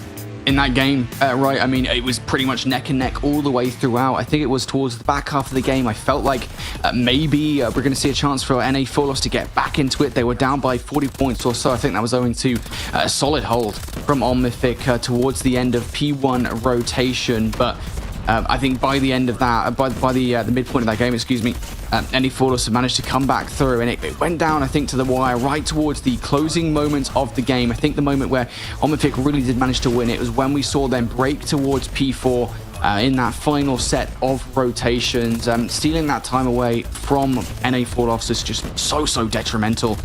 in that game, right? I mean, it was pretty much neck and neck all the way throughout. I think it was towards the back half of the game, I felt like maybe we're going to see a chance for NA Falloffs to get back into it. They were down by 40 points or so. I think that was owing to a solid hold from On Mythic towards the end of P1 rotation, but I think by the end of that, by the midpoint of that game, excuse me, NA Falloffs have managed to come back through, and it went down, I think, to the wire right towards the closing moments of the game. I think the moment where On Mythic really did manage to win it was when we saw them break towards P4 in that final set of rotations. Stealing that time away from NA Falloffs is just so detrimental.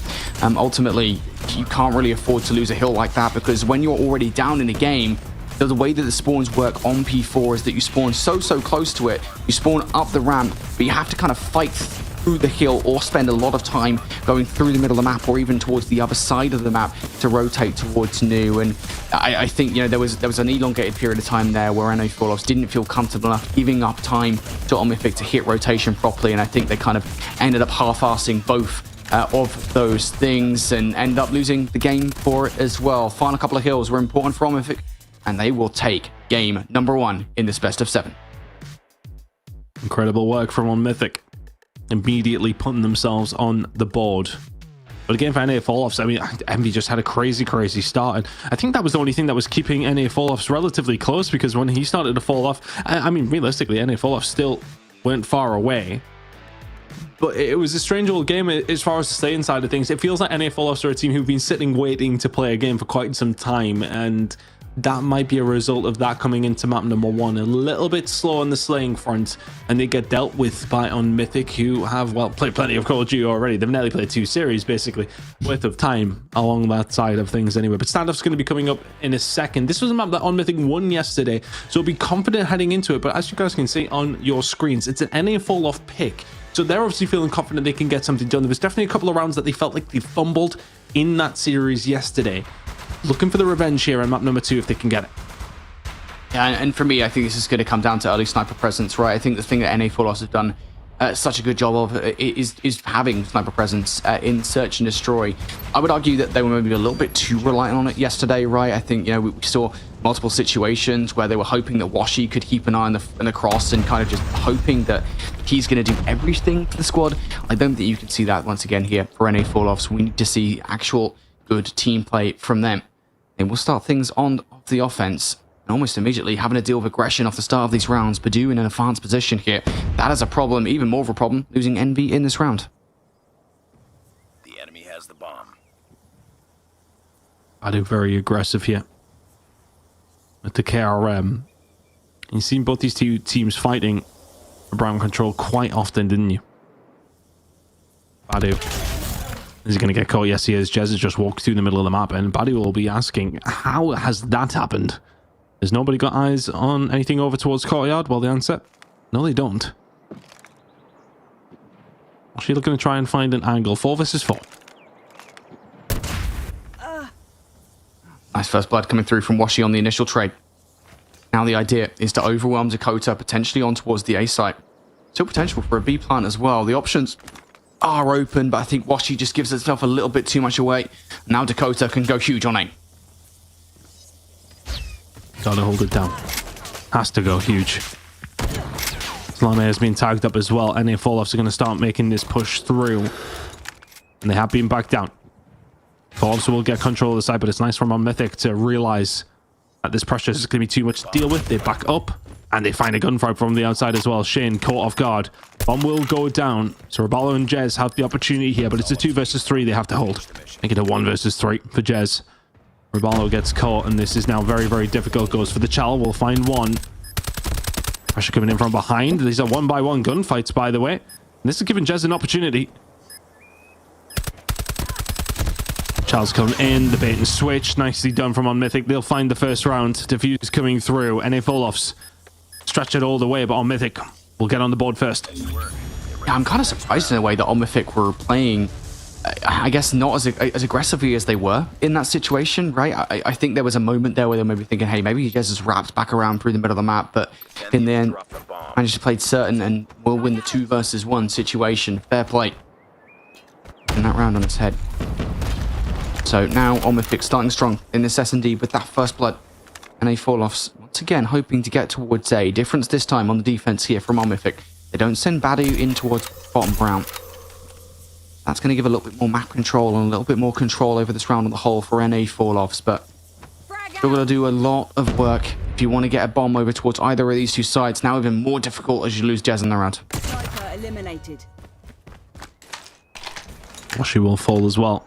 Ultimately, you can't really afford to lose a hill like that, because when you're already down in a game, the way that the spawns work on P4 is that you spawn so close to it, you spawn up the ramp, but you have to kind of fight through the hill or spend a lot of time going through the middle of the map or even towards the other side of the map to rotate towards new. And I think, you know, there was an elongated period of time there where NA Falloffs didn't feel comfortable enough giving up time to On Mythic to hit rotation properly, and I think they kind of ended up half-assing both of those things and end up losing the game for it as well. Final couple of hills were important for On Mythic, and they will take game number 1 in this best of 7. Incredible work from On Mythic, immediately putting themselves on the board. But again, for NA Falloffs, I mean, Envy just had a crazy start, and I think that was the only thing that was keeping NA Falloffs relatively close, because when he started to fall off, I mean, realistically, NA Falloffs still weren't far away. But it was a strange old game as far as the staying side of things. It feels like NA Falloffs are a team who've been sitting waiting to play a game for quite some time, and that might be a result of that coming into map number 1 a little bit slow on the slaying front, and they get dealt with by On Mythic, who have, well, played plenty of Call of Duty already. They've nearly played 2 series basically worth of time along that side of things anyway. But Standoff's going to be coming up in a second. This was a map that On Mythic won yesterday, so be confident heading into it. But as you guys can see on your screens, it's an NA Falloff pick, so they're obviously feeling confident they can get something done. There was definitely a couple of rounds that they felt like they fumbled in that series yesterday. Looking for the revenge here on map number 2 if they can get it. Yeah, and for me, I think this is going to come down to early sniper presence, right? I think the thing that NA Falloffs have done such a good job of is having sniper presence in search and destroy. I would argue that they were maybe a little bit too reliant on it yesterday, right? I think, you know, we saw multiple situations where they were hoping that Washi could keep an eye on the cross and kind of just hoping that he's going to do everything for the squad. I don't think you can see that once again here for NA Falloffs. We need to see actual good team play from them. And we'll start things on the offense. And almost immediately having to deal with aggression off the start of these rounds. Badu in an advanced position here. That is a problem, even more of a problem, losing Envy in this round. The enemy has the bomb. Badu very aggressive here with the KRM. You've seen both these two teams fighting around control quite often, didn't you? Badu. Is he going to get caught? Yes, he is. Jez has just walked through the middle of the map, and Badu will be asking, how has that happened? Has nobody got eyes on anything over towards Courtyard? Well, the answer, no, they don't. She's looking to try and find an angle. 4 versus 4. Nice first blood coming through from Washi on the initial trade. Now the idea is to overwhelm Dakota, potentially on towards the A site. Still potential for a B plant as well. The options are open, but I think Washi just gives itself a little bit too much away. Now Dakota can go huge on A. Gotta hold it down. Has to go huge. Salame has been tagged up as well. NA Falloffs are going to start making this push through. And they have been back down. Falloffs will get control of the side, but it's nice from On Mythic to realize that this pressure is going to be too much to deal with. They back up, and they find a gunfight from the outside as well. Shane caught off guard. Bomb will go down. So Raballo and Jez have the opportunity here, but it's a 2 versus 3 they have to hold. Make it a 1 versus 3 for Jez. Raballo gets caught, and this is now very difficult. Goes for the Chal. Will find one. Pressure coming in from behind. These are one-by-one gunfights, by the way. And this is giving Jez an opportunity. Charles coming in, the bait and switch. Nicely done from On Mythic. They'll find the first round. Diffuse coming through. NA Fall-Offs stretch it all the way, but On Mythic will get on the board first. Yeah, I'm kind of surprised in a way that On Mythic were playing, I guess, not as aggressively as they were in that situation, right? I think there was a moment there where they were maybe thinking, hey, maybe Jez has wrapped back around through the middle of the map, but in the end, managed to play certain and will win the 2 versus 1 situation. Fair play. And that round on its head. So now On Mythic starting strong in this SnD with that first blood. And a Fall-Offs once again hoping to get towards A. Difference this time on the defense here from On Mythic. They don't send Badu in towards bottom brown. That's going to give a little bit more map control and a little bit more control over this round on the whole for NA Fall-Offs, but still going to do a lot of work if you want to get a bomb over towards either of these 2 sides. Now even more difficult as you lose Jez in the round. Eliminated. Washi will fall as well.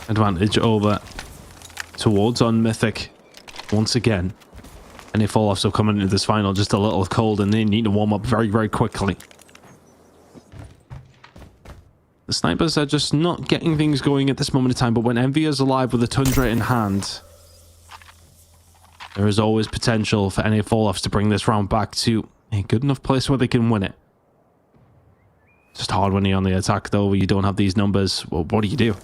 Advantage over towards On Mythic once again. And if Fall-Offs are coming into this final just a little cold and they need to warm up very, very quickly. The snipers are just not getting things going at this moment in time, but when Envy is alive with a Tundra in hand, there is always potential for NA Fall-Offs to bring this round back to a good enough place where they can win it. Just hard when you're on the attack though, you don't have these numbers. Well, what do you do?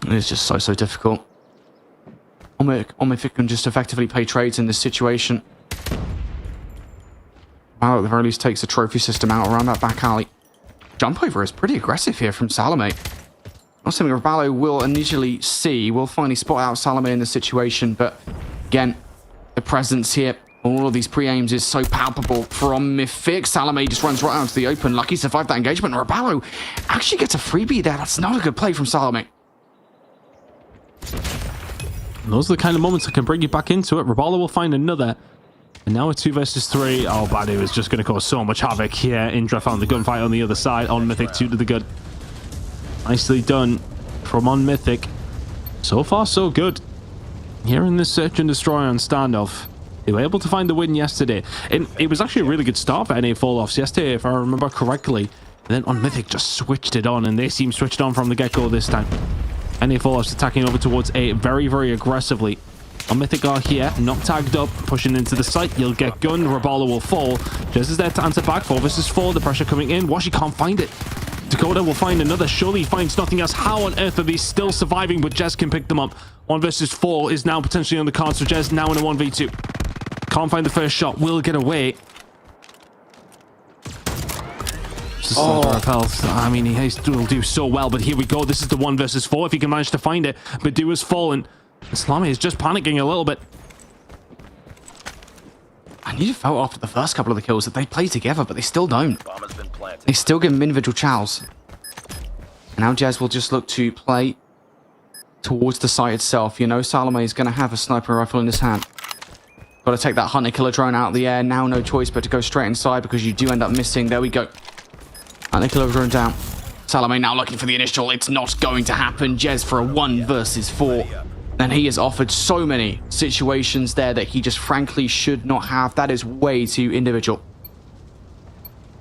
It's just so difficult. On Mythic can just effectively play trades in this situation. Wow, at the very least takes the trophy system out around that back alley. Jump over is pretty aggressive here from Salome. Not something Raballo will initially see. We'll finally spot out Salome in the situation, but again, the presence here on all of these pre-aims is so palpable from Mythic. Salome just runs right out to the open. Lucky survived that engagement. Raballo actually gets a freebie there. That's not a good play from Salome. And those are the kind of moments that can bring you back into it. Raballo will find another. And now a 2 versus 3. Oh, Badu is just going to cause so much havoc here. Indra found the gunfight on the other side. On Mythic 2 to the good. Nicely done from On Mythic. So far, so good. Here in this search and destroy on Standoff. They were able to find the win yesterday. And it was actually a really good start for NA Fall-Offs yesterday, if I remember correctly. And then On Mythic just switched it on, and they seem switched on from the get-go this time. NA Fall-Offs attacking over towards A very, very aggressively. On Mythic are here, not tagged up, pushing into the site. You'll get gunned. Raballo will fall. Jez is there to answer back. 4 versus 4. The pressure coming in. Washi can't find it. Dakota will find another. Surely he finds nothing else. How on earth are these still surviving? But Jez can pick them up. 1 versus 4 is now potentially on the cards for Jez. Now in a 1v2. Can't find the first shot. Will get away. Just a sliver of health. I mean, he will do so well. But here we go. This is the 1 versus 4. If he can manage to find it. Badu has fallen. Islami is just panicking a little bit. I need to felt after the first couple of the kills that they play together, but they still don't. They still give them individual chows. And now Jez will just look to play towards the site itself. You know, Salome is going to have a sniper rifle in his hand. Got to take that hunter killer drone out of the air. Now no choice but to go straight inside because you do end up missing. There we go. Hunter killer drone down. Salome now looking for the initial. It's not going to happen. Jez for a 1 versus 4. And he has offered so many situations there that he just frankly should not have. That is way too individual.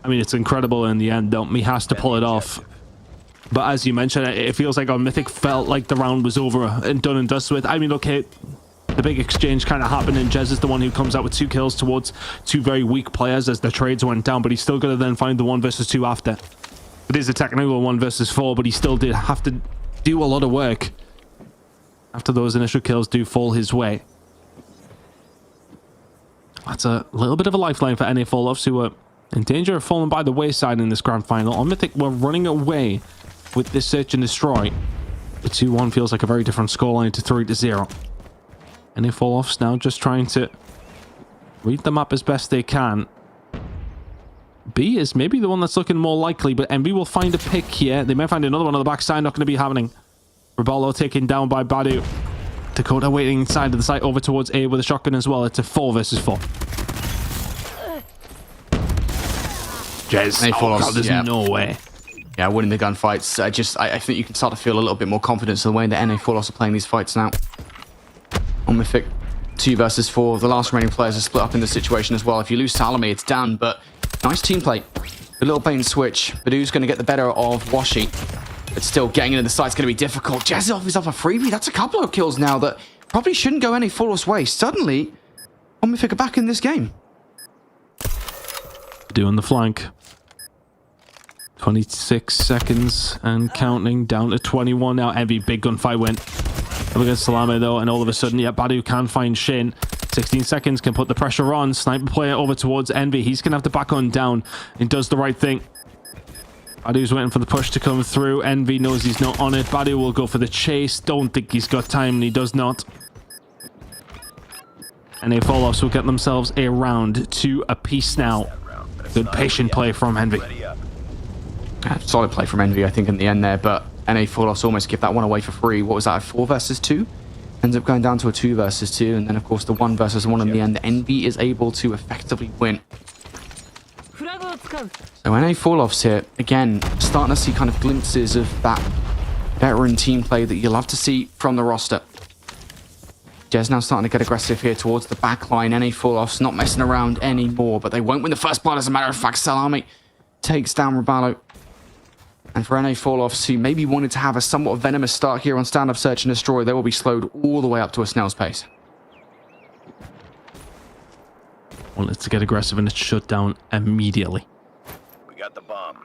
I mean, it's incredible in the end, though. He has to pull it off. But as you mentioned, it feels like On Mythic felt like the round was over and done and dusted with. I mean, okay, the big exchange kind of happened, and Jez is the one who comes out with 2 kills towards 2 very weak players as the trades went down, but he's still going to then find the 1 versus 2 after. It is a technical 1 versus 4, but he still did have to do a lot of work after those initial kills do fall his way. That's a little bit of a lifeline for NA Fall-Offs, who are in danger of falling by the wayside in this grand final. On Mythic, we're running away with this search and destroy. The 2-1 feels like a very different scoreline to 3-0. NA Fall-Offs now just trying to read the map as best they can. B is maybe the one that's looking more likely, but MB will find a pick here. They may find another one on the backside, not going to be happening. Raballo taken down by Badu. Dakota waiting inside of the site over towards A with a shotgun as well. It's a 4 versus 4. Jez. Oh, God, there's no way. Yeah, winning the gunfights. I think you can start to feel a little bit more confidence in the way that NA Full Loss are playing these fights now. On Mythic, 2 versus 4. The last remaining players are split up in this situation as well. If you lose Salome, it's done, but nice team play. A little bait and switch. Badoo's going to get the better of Washi. But still, getting into the site's going to be difficult. Jezzel is off a freebie. That's a couple of kills now that probably shouldn't go any Full Loss way. Suddenly, On Mythic are back in this game. Badoo on the flank. 26 seconds and counting, down to 21 now. Envy, big gunfight win up against Salame though, and all of a sudden, yeah, Badoo can find Shin. 16 seconds can put the pressure on. Sniper player over towards Envy. He's gonna have to back on down. He does the right thing. Badoo's waiting for the push to come through. Envy knows he's not on it. Badoo will go for the chase. Don't think he's got time, and he does not. And they fall off, will get themselves a round 2 apiece now. Good patient play from Envy. Solid play from Envy, I think, in the end there, but NA Full Loss almost give that one away for free. What was that, a 4 versus 2? Ends up going down to a 2 versus 2, and then, of course, the 1 versus 1 in the end. Envy is able to effectively win. So NA Full Offs here, again, starting to see kind of glimpses of that veteran team play that you love to see from the roster. Jez now starting to get aggressive here towards the back line. NA Full Offs not messing around anymore, but they won't win the first blood, as a matter of fact. Salame takes down Raballo. And for NA Full Offs, who maybe wanted to have a somewhat venomous start here on Standoff Search and Destroy, they will be slowed all the way up to a snail's pace. Wanted to get aggressive and it's shut down immediately. We got the bomb.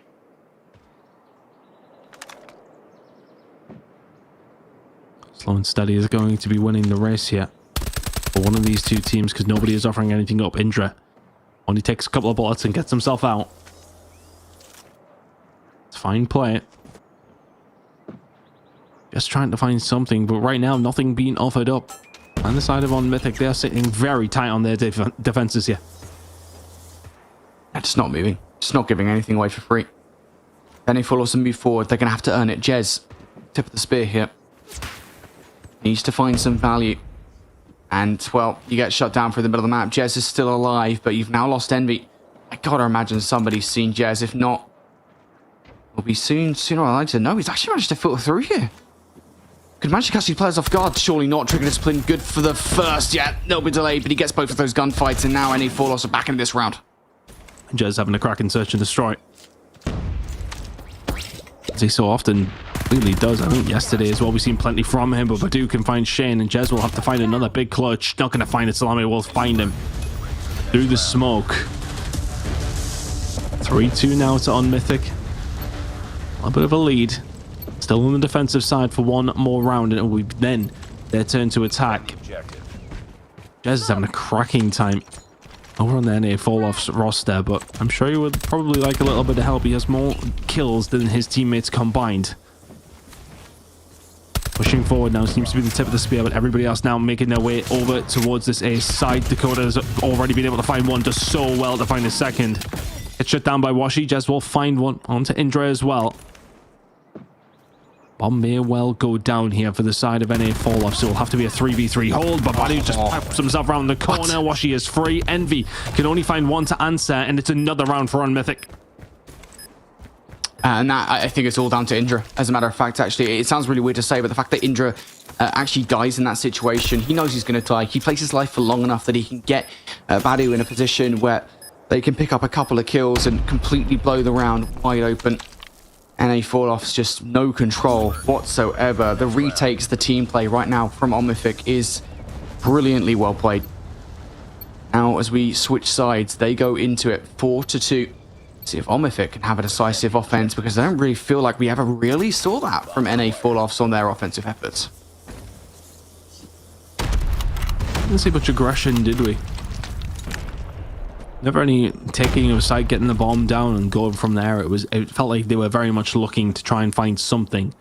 Slow and Steady is going to be winning the race here for one of these two teams because nobody is offering anything up. Indra only takes a couple of bullets and gets himself out. It's fine play. Just trying to find something, but right now nothing being offered up. On the side of On Mythic, they are sitting very tight on their defenses here. Just not moving. Just not giving anything away for free. Then if Full Loss move forward, they're going to have to earn it. Jez, tip of the spear here. Needs to find some value. And, well, you get shut down through the middle of the map. Jez is still alive, but you've now lost Envy. I gotta imagine somebody's seen Jez. If not, will be sooner or later. No, he's actually managed to filter through here. Could manage to catch these players off guard. Surely not. Trigger discipline good for the first. Yeah, a little bit delayed, but he gets both of those gunfights, and now NA Full Loss are back in this round. Jez having a crack in Search and Destroy. As he so often really does. I think yesterday as well we've seen plenty from him, but Badoo can find Shane, and Jez will have to find another big clutch. Not going to find it. Salame will find him through the smoke. 3-2 now to On Mythic. A bit of a lead. Still on the defensive side for one more round, and it will be then their turn to attack. Jez is having a cracking time over on the NA Full Offs roster, but I'm sure he would probably like a little bit of help. He has more kills than his teammates combined. Pushing forward now seems to be the tip of the spear, but everybody else now making their way over towards this A side. Dakota has already been able to find one, does so well to find a second. It's shut down by Washi. Jez will find one onto Indra as well. Bomb may well go down here for the side of NA Full Offs, so it'll have to be a 3v3 hold, but Badoo just pops himself around the corner. Washi is free. Envy can only find one to answer, and it's another round for On Mythic. And that, I think it's all down to Indra. As a matter of fact, actually, it sounds really weird to say, but the fact that Indra actually dies in that situation, he knows he's going to die. He plays his life for long enough that he can get Badoo in a position where they can pick up a couple of kills and completely blow the round wide open. NA Full Offs just no control whatsoever. The retakes, the team play right now from On Mythic is brilliantly well played. Now, as we switch sides, they go into it 4-2. See if On Mythic can have a decisive offense, because I don't really feel like we ever really saw that from NA Full Offs on their offensive efforts. Didn't see much aggression, did we? Never any taking of site, getting the bomb down and going from there. It felt like they were very much looking to try and find something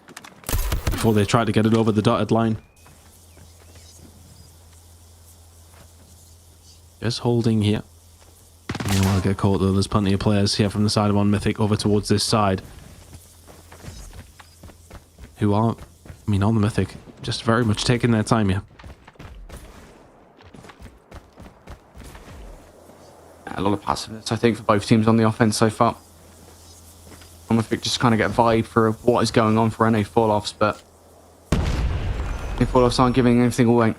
before they tried to get it over the dotted line. Just holding here. You know, I'll get caught though. There's plenty of players here from the side of On Mythic over towards this side who are, I mean, On Mythic just very much taking their time here. A lot of passiveness, I think, for both teams on the offense so far. Omifik just kind of get a vibe for what is going on for NA Falloffs, but NA Falloffs aren't giving anything away.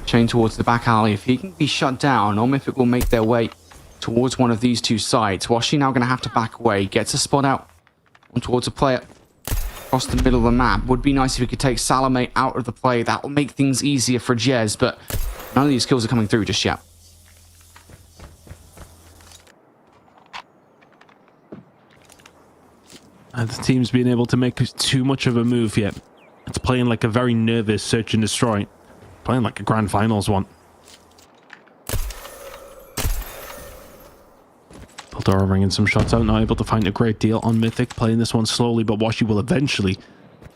Chain towards the back alley. If he can be shut down, Omifik will make their way towards one of these two sides. Washi now going to have to back away. Gets a spot out towards a player across the middle of the map. Would be nice if we could take Salome out of the play. That will make things easier for Jez, but none of these kills are coming through just yet. And the team's been able to make too much of a move yet. It's playing like a very nervous search and destroy. Playing like a grand finals one. Eldora ringing some shots out, not able to find a great deal on Mythic. Playing this one slowly, but Washi will eventually,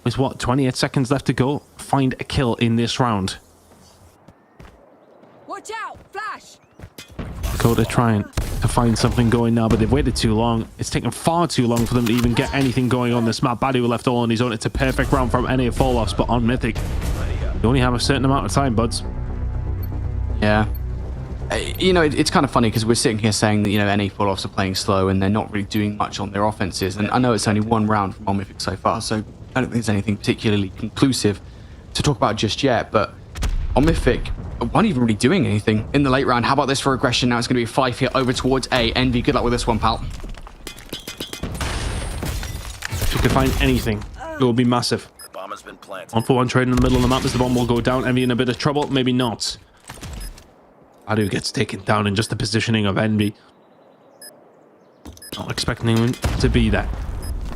with what, 28 seconds left to go, find a kill in this round. Watch out! Flash! Dakota trying to find something going now, but they've waited too long. It's taken far too long for them to even get anything going on this map. Badu left all on his own. It's a perfect round from NA Falloffs, but on Mythic, you only have a certain amount of time, buds. Yeah. You know, it's kind of funny because we're sitting here saying that, you know, NA Falloffs are playing slow and they're not really doing much on their offenses. And I know it's only one round from Omifik so far, so I don't think there's anything particularly conclusive to talk about just yet. But Omifik weren't even really doing anything in the late round. How about this for aggression? Now it's going to be a 5 here over towards A. Envy, good luck with this one, pal. If you could find anything, it will be massive. Bomb has been planted. 1-for-1 trade in the middle of the map as the bomb will go down. Envy in a bit of trouble, maybe not. Badu gets taken down in just the positioning of Envy. Not expecting him to be there.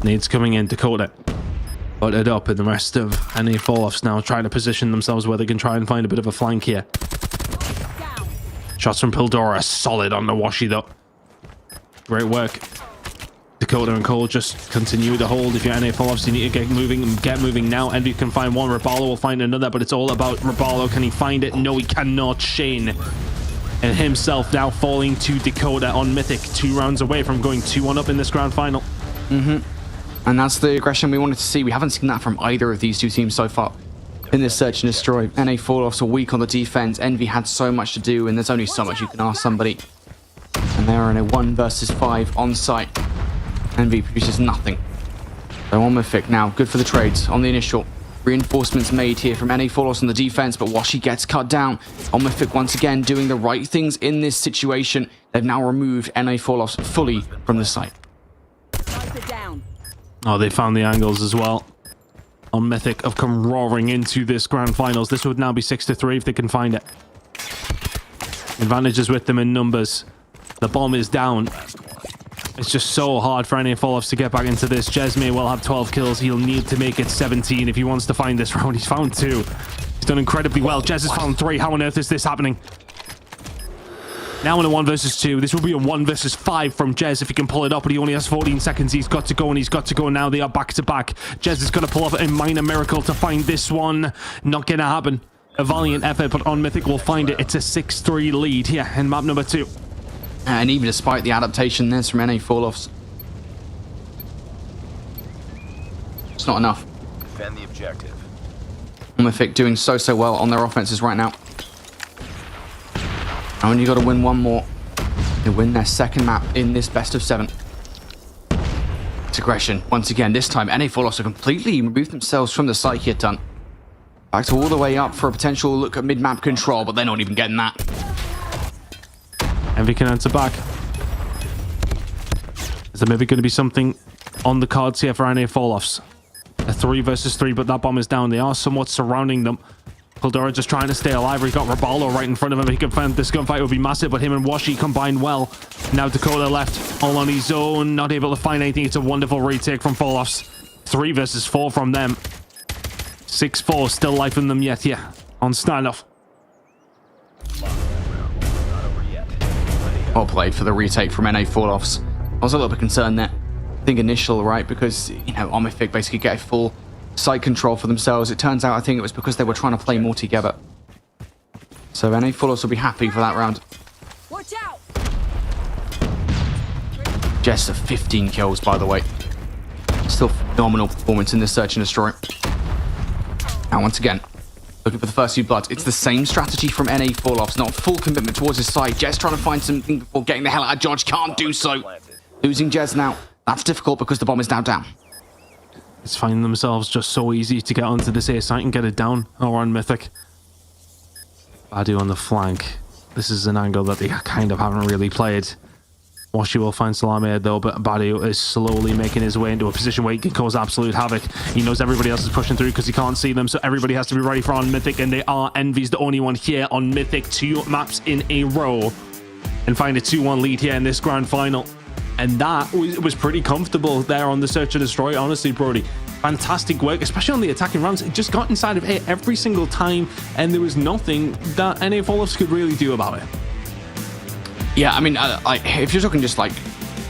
Nades coming in, Dakota. Put it up, and the rest of NA Falloffs now trying to position themselves where they can try and find a bit of a flank here. Shots from Pildora, solid on the Washi though. Great work. Dakota and Cole just continue to hold. If you're NA Falloffs, you need to get moving and get moving now. Envy can find one, Rabalo will find another, but it's all about Rabalo. Can he find it? No, he cannot. Shane and himself now falling to Dakota on Mythic. 2 rounds away from going 2-1 up in this grand final. And that's the aggression we wanted to see. We haven't seen that from either of these two teams so far in this search and destroy. NA Falloffs are weak on the defense. Envy had so much to do, and there's only so much you can ask somebody. And they're in a 1 versus 5 on site. Envy produces nothing. So Omifik now, good for the trades on the initial. Reinforcements made here from NA Falloffs on the defense, but Washi gets cut down. Omifik once again doing the right things in this situation. They've now removed NA Falloffs fully from the site. Oh, they found the angles as well. On Mythic have come roaring into this grand finals. This would now be 6-3 if they can find it. Advantages with them in numbers. The bomb is down. It's just so hard for NA Falloffs to get back into this. Jez may well have 12 kills. He'll need to make it 17 if he wants to find this round. He's found 2. He's done incredibly well. Jez has found 3. How on earth is this happening? Now in a 1 versus 2. This will be a 1 versus 5 from Jez if he can pull it up, but he only has 14 seconds. He's got to go, and he's got to go now. They are back to back. Jez is going to pull off a minor miracle to find this one. Not going to happen. A valiant effort, but on Mythic will find it. It's a 6-3 lead here in map number 2. And even despite the adaptation there's from NA Falloffs, it's not enough. Defend the objective. Omifik doing so well on their offenses right now. And you got to win one more. They win their second map in this best of 7. It's aggression once again. This time, NA Falloffs have completely removed themselves from the site here, done. Back to all the way up for a potential look at mid-map control, but they're not even getting that. Envy can answer back. Is there maybe going to be something on the cards here for NA Falloffs? A 3 versus 3, but that bomb is down. They are somewhat surrounding them. Pildora just trying to stay alive. He's got Rabalo right in front of him. He can find this gunfight would be massive, but him and Washi combine well. Now Dakota left, all on his own, not able to find anything. It's a wonderful retake from Falloffs. 3 versus 4 from them. 6-4, still life in them yet, yeah. On Standoff. Well played for the retake from NA Falloffs. I was a little bit concerned there. I think initial, right, because, you know, Omifik basically get a full site control for themselves. It turns out I think it was because they were trying to play more together. So NA Falloffs will be happy for that round. Watch out! Just 15 kills, by the way. Still phenomenal performance in this search and destroy. Now once again, looking for the first few bloods. It's the same strategy from NA Falloffs. Not full commitment towards his side. Just trying to find something before getting the hell out of Dodge. Can't do so. Losing Jez now, that's difficult because the bomb is now down. It's finding themselves just so easy to get onto this A site and get it down. Or on Mythic. Badu on the flank. This is an angle that they kind of haven't really played. Washi will find Salame though, but Badu is slowly making his way into a position where he can cause absolute havoc. He knows everybody else is pushing through because he can't see them, so everybody has to be ready for on Mythic, and they are. Envy's the only one here on Mythic. 2 maps in a row. And find a 2-1 lead here in this grand final. And that was pretty comfortable there on the Search and Destroy, honestly, Brody. Fantastic work, especially on the attacking rounds. It just got inside of A every single time, and there was nothing that NA Fall-Offs could really do about it. Yeah, I mean, if you're talking just like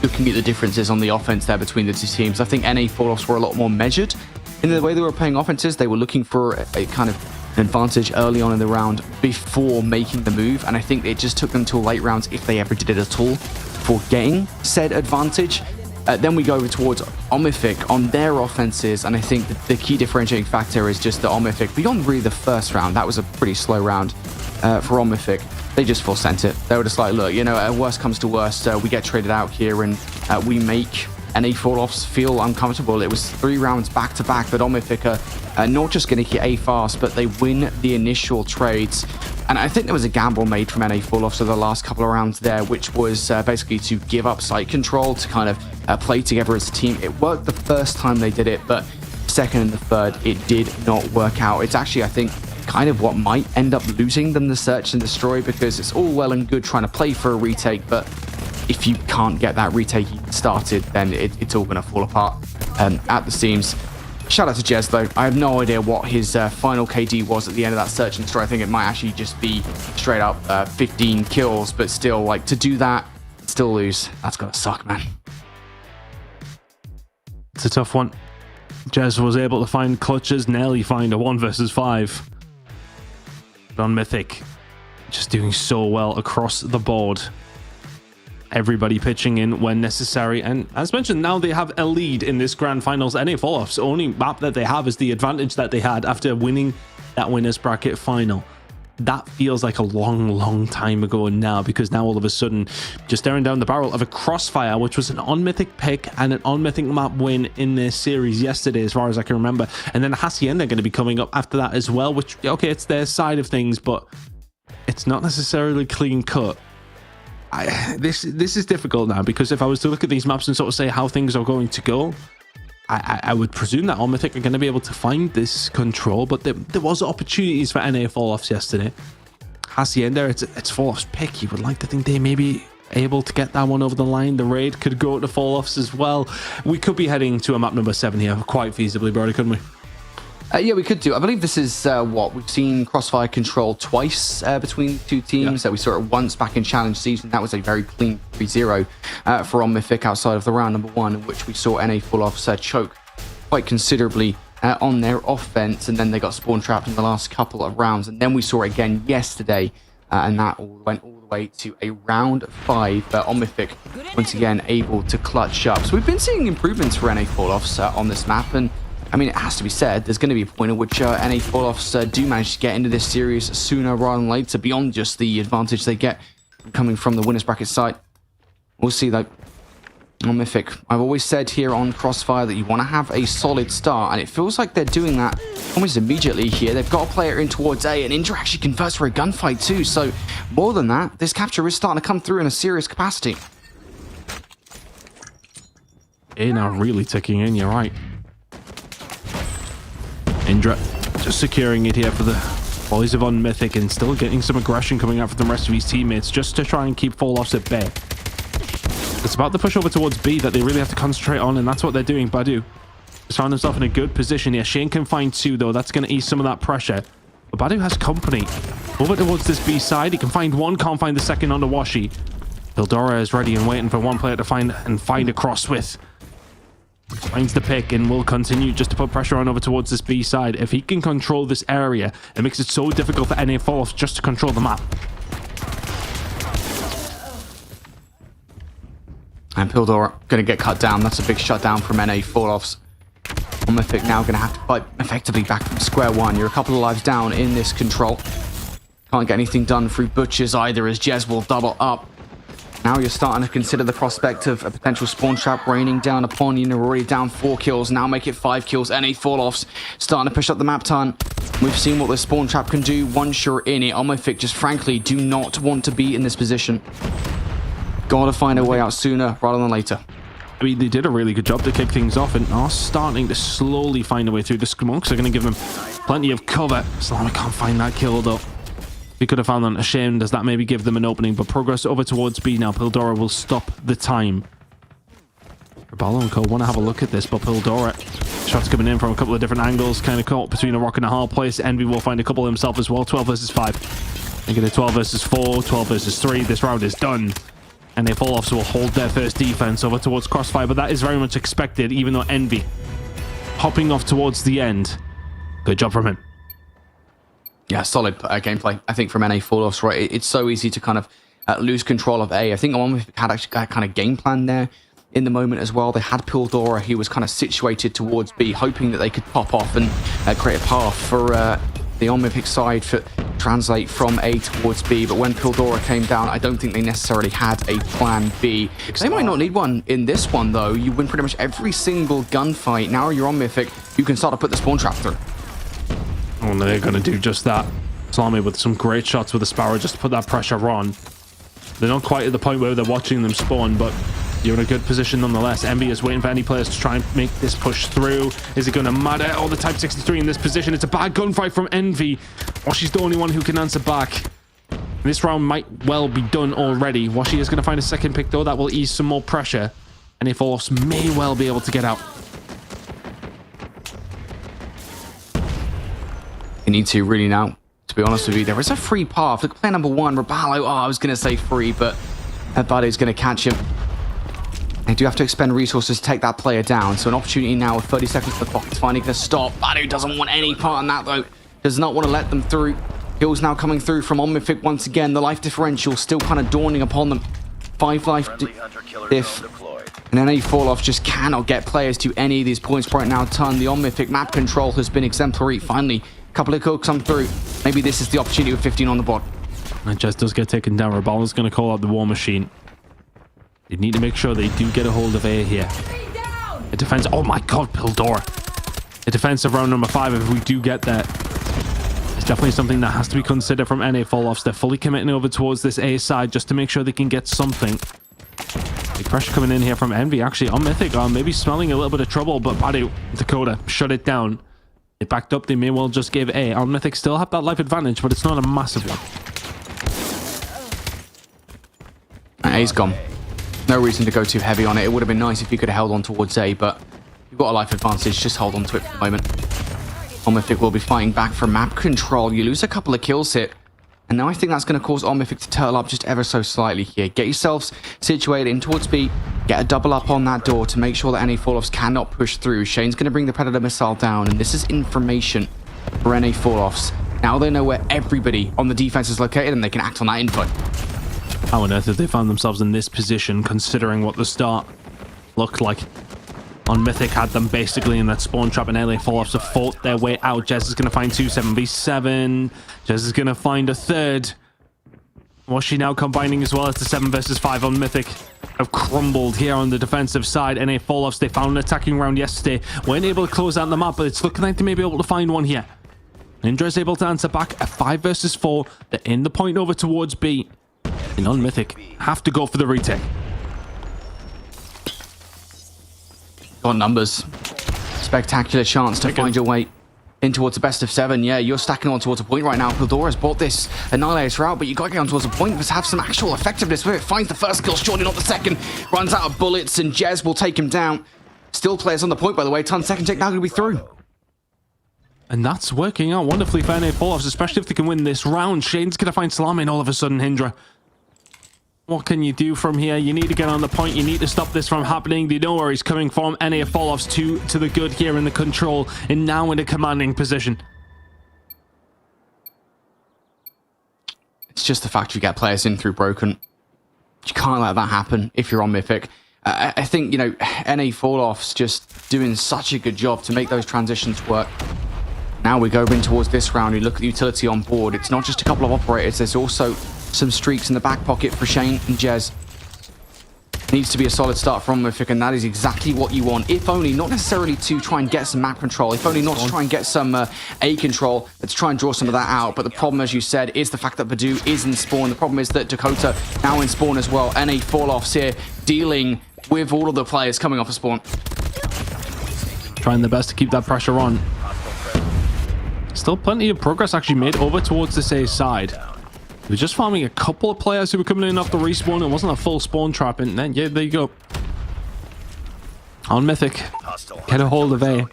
looking at the differences on the offense there between the two teams, I think NA Fall-Offs were a lot more measured in the way they were playing offenses. They were looking for a kind of an advantage early on in the round before making the move, and I think it just took them till late rounds, if they ever did it at all, for getting said advantage. Then we go over towards Omythic on their offenses, and I think the key differentiating factor is just that Omythic, beyond really the first round, that was a pretty slow round for Omythic. They just full sent it. They were just like, look, you know, worst comes to worst, we get traded out here and we make NA Fall-Offs feel uncomfortable. It was 3 rounds back to back that Omythic are not just going to hit A fast, but they win the initial trades. And I think there was a gamble made from NA Fall-Offs for the last couple of rounds there, which was basically to give up site control, to kind of play together as a team. It worked the first time they did it, but second and the third, it did not work out. It's actually, I think, kind of what might end up losing them the Search and Destroy, because it's all well and good trying to play for a retake, but if you can't get that retake started, then it's all going to fall apart at the seams. Shout out to Jez though. I have no idea what his final KD was at the end of that Search and Destroy. I think it might actually just be straight up 15 kills, but still, like, to do that, still lose, that's gotta suck, man. It's a tough one. Jez was able to find clutches, nearly find a 1 versus 5. But on Mythic, just doing so well across the board. Everybody pitching in when necessary, and as mentioned, now they have a lead in this grand finals. NA Fall-Offs, only map that they have is the advantage that they had after winning that winners bracket final. That feels like a long time ago now, because now all of a sudden, just staring down the barrel of a Crossfire, which was an on-Mythic pick and an on-Mythic map win in this series yesterday, as far as I can remember. And then Hacienda going to be coming up after that as well, which, okay, it's their side of things, but it's not necessarily clean cut. This is difficult now, because if I was to look at these maps and sort of say how things are going to go, I would presume that Omythic are going to be able to find this control, but there was opportunities for NA Fall-Offs yesterday. Hacienda, it's Fall-Offs pick. You would like to think they may be able to get that one over the line. The raid could go to Fall-Offs as well. We could be heading to a map number 7 here quite feasibly, Brody, couldn't we? Yeah, we could do. I believe this is what we've seen Crossfire Control twice between the two teams. We saw it once back in Challenge Season. That was a very clean 3-0 for Mythic outside of the round number 1, in which we saw NA Fall-Offs choke quite considerably on their offense, and then they got spawn trapped in the last couple of rounds. And then we saw it again yesterday, and that went all the way to a round 5. Mythic once again able to clutch up. So we've been seeing improvements for NA Fall-Offs on this map, and I mean, it has to be said, there's going to be a point at which NA Fall-Offs do manage to get into this series sooner rather than later, beyond just the advantage they get coming from the winners bracket side. We'll see though. On Mythic, I've always said here on Crossfire that you want to have a solid start, and it feels like they're doing that almost immediately here. They've got a player in towards A, and Indra actually converts for a gunfight too, so more than that, this capture is starting to come through in a serious capacity. A now really ticking in, you're right. Indra just securing it here for the boys of on Mythic, and still getting some aggression coming out from the rest of his teammates just to try and keep Fall-Offs at bay. It's about the push over towards B that they really have to concentrate on, and that's what they're doing. Badu has found himself in a good position here. Shane can find 2 though. That's going to ease some of that pressure. But Badu has company. Over towards this B side. He can find 1, can't find the second under Washi. Hildora is ready and waiting for one player to find a cross with. Finds the pick and will continue just to put pressure on over towards this B side. If he can control this area, it makes it so difficult for NA Fall-Offs just to control the map. And Pildora going to get cut down. That's a big shutdown from NA Fall-Offs. Mythic now going to have to fight effectively back from square one. You're a couple of lives down in this control. Can't get anything done through Butchers either, as Jez will double up. Now you're starting to consider the prospect of a potential spawn trap raining down upon you. You're already down 4 kills. Now make it 5 kills. NA fall-offs starting to push up the map ton. We've seen what this spawn trap can do once you're in it. Omifik just frankly do not want to be in this position. Gotta find a way out sooner rather than later. I mean, they did a really good job to kick things off and are starting to slowly find a way through. The smokes are going to give them plenty of cover. Salami can't find that kill though. He could have found that. Ashamed. Does that maybe give them an opening? But progress over towards B now. Pildora will stop the time. Raballo and Co want to have a look at this, but Pildora, shots coming in from a couple of different angles, kind of caught between a rock and a hard place. Envy will find a couple himself as well. 12 versus 5. They get a 12 versus 4, 12 versus 3. This round is done. And they fall off, so will hold their first defense over towards Crossfire, but that is very much expected, even though Envy hopping off towards the end. Good job from him. Yeah, solid gameplay, I think, from NA fall-offs, right? It's so easy to kind of lose control of A. I think one had actually a kind of game plan there in the moment as well. They had Pildora, he was kind of situated towards B, hoping that they could pop off and create a path for the Omifik side for translate from A towards B. But when Pildora came down, I don't think they necessarily had a plan B. They might not need one in this one, though. You win pretty much every single gunfight. Now you're on Mythic, you can start to put the spawn trap through. Oh, no, they're going to do just that. Salami with some great shots with the Sparrow just to put that pressure on. They're not quite at the point where they're watching them spawn, but you're in a good position nonetheless. Envy is waiting for any players to try and make this push through. Is it going to matter? Oh, the Type 63 in this position. It's a bad gunfight from Envy. Washi's the only one who can answer back. This round might well be done already. Washi is going to find a second pick, though. That will ease some more pressure. And if Force may well be able to get out. You need to really now, to be honest with you. There is a free path. Look at player number 1, Raballo. Oh, I was going to say free, but Badu is going to catch him. They do have to expend resources to take that player down. So an opportunity now with 30 seconds to the clock. It's finally going to stop. Badu doesn't want any part in that, though. Does not want to let them through. Kills now coming through from Omifik once again. The life differential still kind of dawning upon them. 5 life diff. And NA fall-off just cannot get players to any of these points right now. Ton. The Omifik map control has been exemplary. Finally, a couple of kills come through. Maybe this is the opportunity with 15 on the board. And Jess does get taken down. Raballo's going to call out the War Machine. You need to make sure they do get a hold of A here. A defense. Oh my god, Pildora. A defensive round number 5 if we do get that. It's definitely something that has to be considered from NA fall-offs. They're fully committing over towards this A side just to make sure they can get something. Big pressure coming in here from Envy. Actually, on Mythic, maybe smelling a little bit of trouble, but Badu, Dakota, shut it down. They backed up. They may well just give A. On Mythic still have that life advantage, but it's not a massive one. A's gone. No reason to go too heavy on it. It would have been nice if you could have held on towards A, but you've got a life advantage. Just hold on to it for the moment. Omifik will be fighting back for map control. You lose a couple of kills here. And now I think that's going to cause Omifik to turtle up just ever so slightly here. Get yourselves situated in towards B. Get a double up on that door to make sure that any fall-offs cannot push through. Shane's going to bring the Predator missile down. And this is information for NA fall-offs. Now they know where everybody on the defense is located and they can act on that info. How on earth have they found themselves in this position, considering what the start looked like? On Mythic had them basically in that spawn trap, and LA fall-offs have fought their way out. Jez is going to find 2 7v7. Jez is going to find a third. Washi now combining as well as the 7 versus 5 on Mythic. Have crumbled here on the defensive side. NA fall-offs, they found an attacking round yesterday. Weren't able to close out the map, but it's looking like they may be able to find one here. Ninja is able to answer back at 5 versus 4. They're in the point over towards B. And on Mythic, have to go for the retake. Got numbers. Spectacular chance to find your way in towards the best of 7. Yeah, you're stacking on towards a point right now. Pildora's bought this Annihilator out, but you got to get on towards a point to have some actual effectiveness with it. Finds the first kill, surely not the second. Runs out of bullets, and Jez will take him down. Still players on the point, by the way. Ton second take now going to be through. And that's working out wonderfully for NA fall-offs, especially if they can win this round. Shane's going to find Salami and all of a sudden Hindra. What can you do from here? You need to get on the point. You need to stop this from happening. They know where he's coming from. NA fall-offs to the good here in the control and now in a commanding position. It's just the fact you get players in through broken. You can't let that happen if you're on Mythic. I think, you know, NA fall-offs just doing such a good job to make those transitions work. Now we go in towards this round. We look at the utility on board. It's not just a couple of operators. There's also some streaks in the back pocket for Shane and Jez. needs to be a solid start from Mythic, and that is exactly what you want. If only, not necessarily to try and get some map control, if only not to try and get some A control, but to try and draw some of that out. But the problem, as you said, is the fact that Badoo is in spawn. The problem is that Dakota now in spawn as well. NA Falloffs here dealing with all of the players coming off of spawn. Trying their best to keep that pressure on. Still plenty of progress actually made over towards this A side. We're just farming a couple of players who were coming in off the respawn. It wasn't a full spawn trap, and then yeah, there you go. On Mythic, get a hold of A.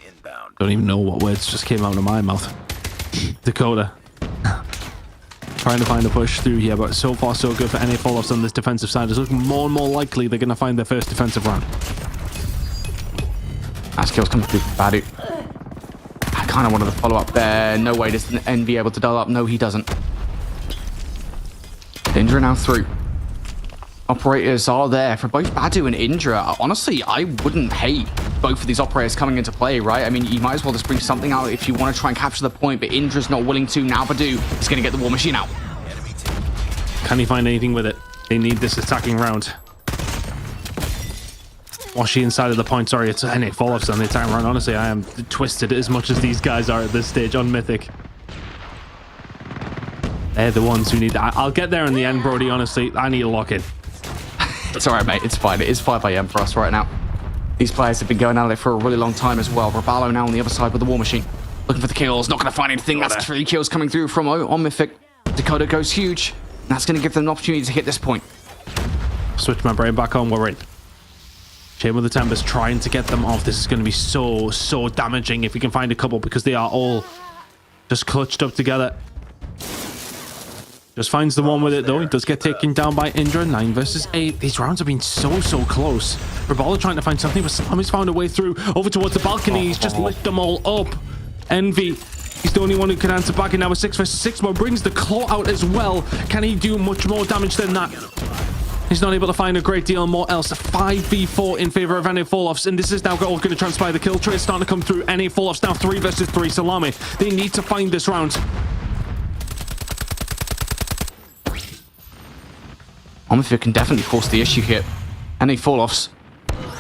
Don't even know what words just came out of my mouth. Dakota. Trying to find a push through here, but so far so good for NA Falloffs on this defensive side. It's looking more and more likely they're going to find their first defensive round. Last kill's coming through from Badoo. I kind of wanted to follow up there. No way does NB able to dial up. No, he doesn't. Indra now through. Operators are there for both Badoo and Indra. Honestly, I wouldn't hate both of these operators coming into play, right? I mean, you might as well just bring something out if you want to try and capture the point, but Indra's not willing to. Now Badoo is going to get the war machine out. Can he find anything with it? They need this attacking round. Washi inside of the point. Sorry, it's NA Falloffs on the attacking round. Honestly, I am twisted as much as these guys are at this stage on Mythic. They're the ones who need... I'll get there in the end, Brody, honestly. I need to lock in. It's all right, mate. It's fine. It is 5 a.m. for us right now. These players have been going at it for a really long time as well. Rabalo now on the other side with the war machine. Looking for the kills. Not going to find anything. That's 3 kills coming through from on Mythic. Dakota goes huge. That's going to give them an opportunity to hit this point. Switch my brain back on. We're in. Chain with the Tempest trying to get them off. This is going to be so damaging if we can find a couple, because they are all just clutched up together. Just finds the one with it, though. He does get taken down by Indra. 9 versus 8. These rounds have been so close. Rabala trying to find something, but Salami's found a way through. Over towards the balcony. He's just lit them all up. Envy. He's the only one who can answer back. And now a 6 versus 6 more. Brings the claw out as well. Can he do much more damage than that? He's not able to find a great deal more else. A 5v4 in favor of NA Falloffs. And this is now all going to transpire. The kill trade is starting to come through. NA Falloffs now 3 versus 3. Salami. They need to find this round. Omifir can definitely force the issue here. NA Falloffs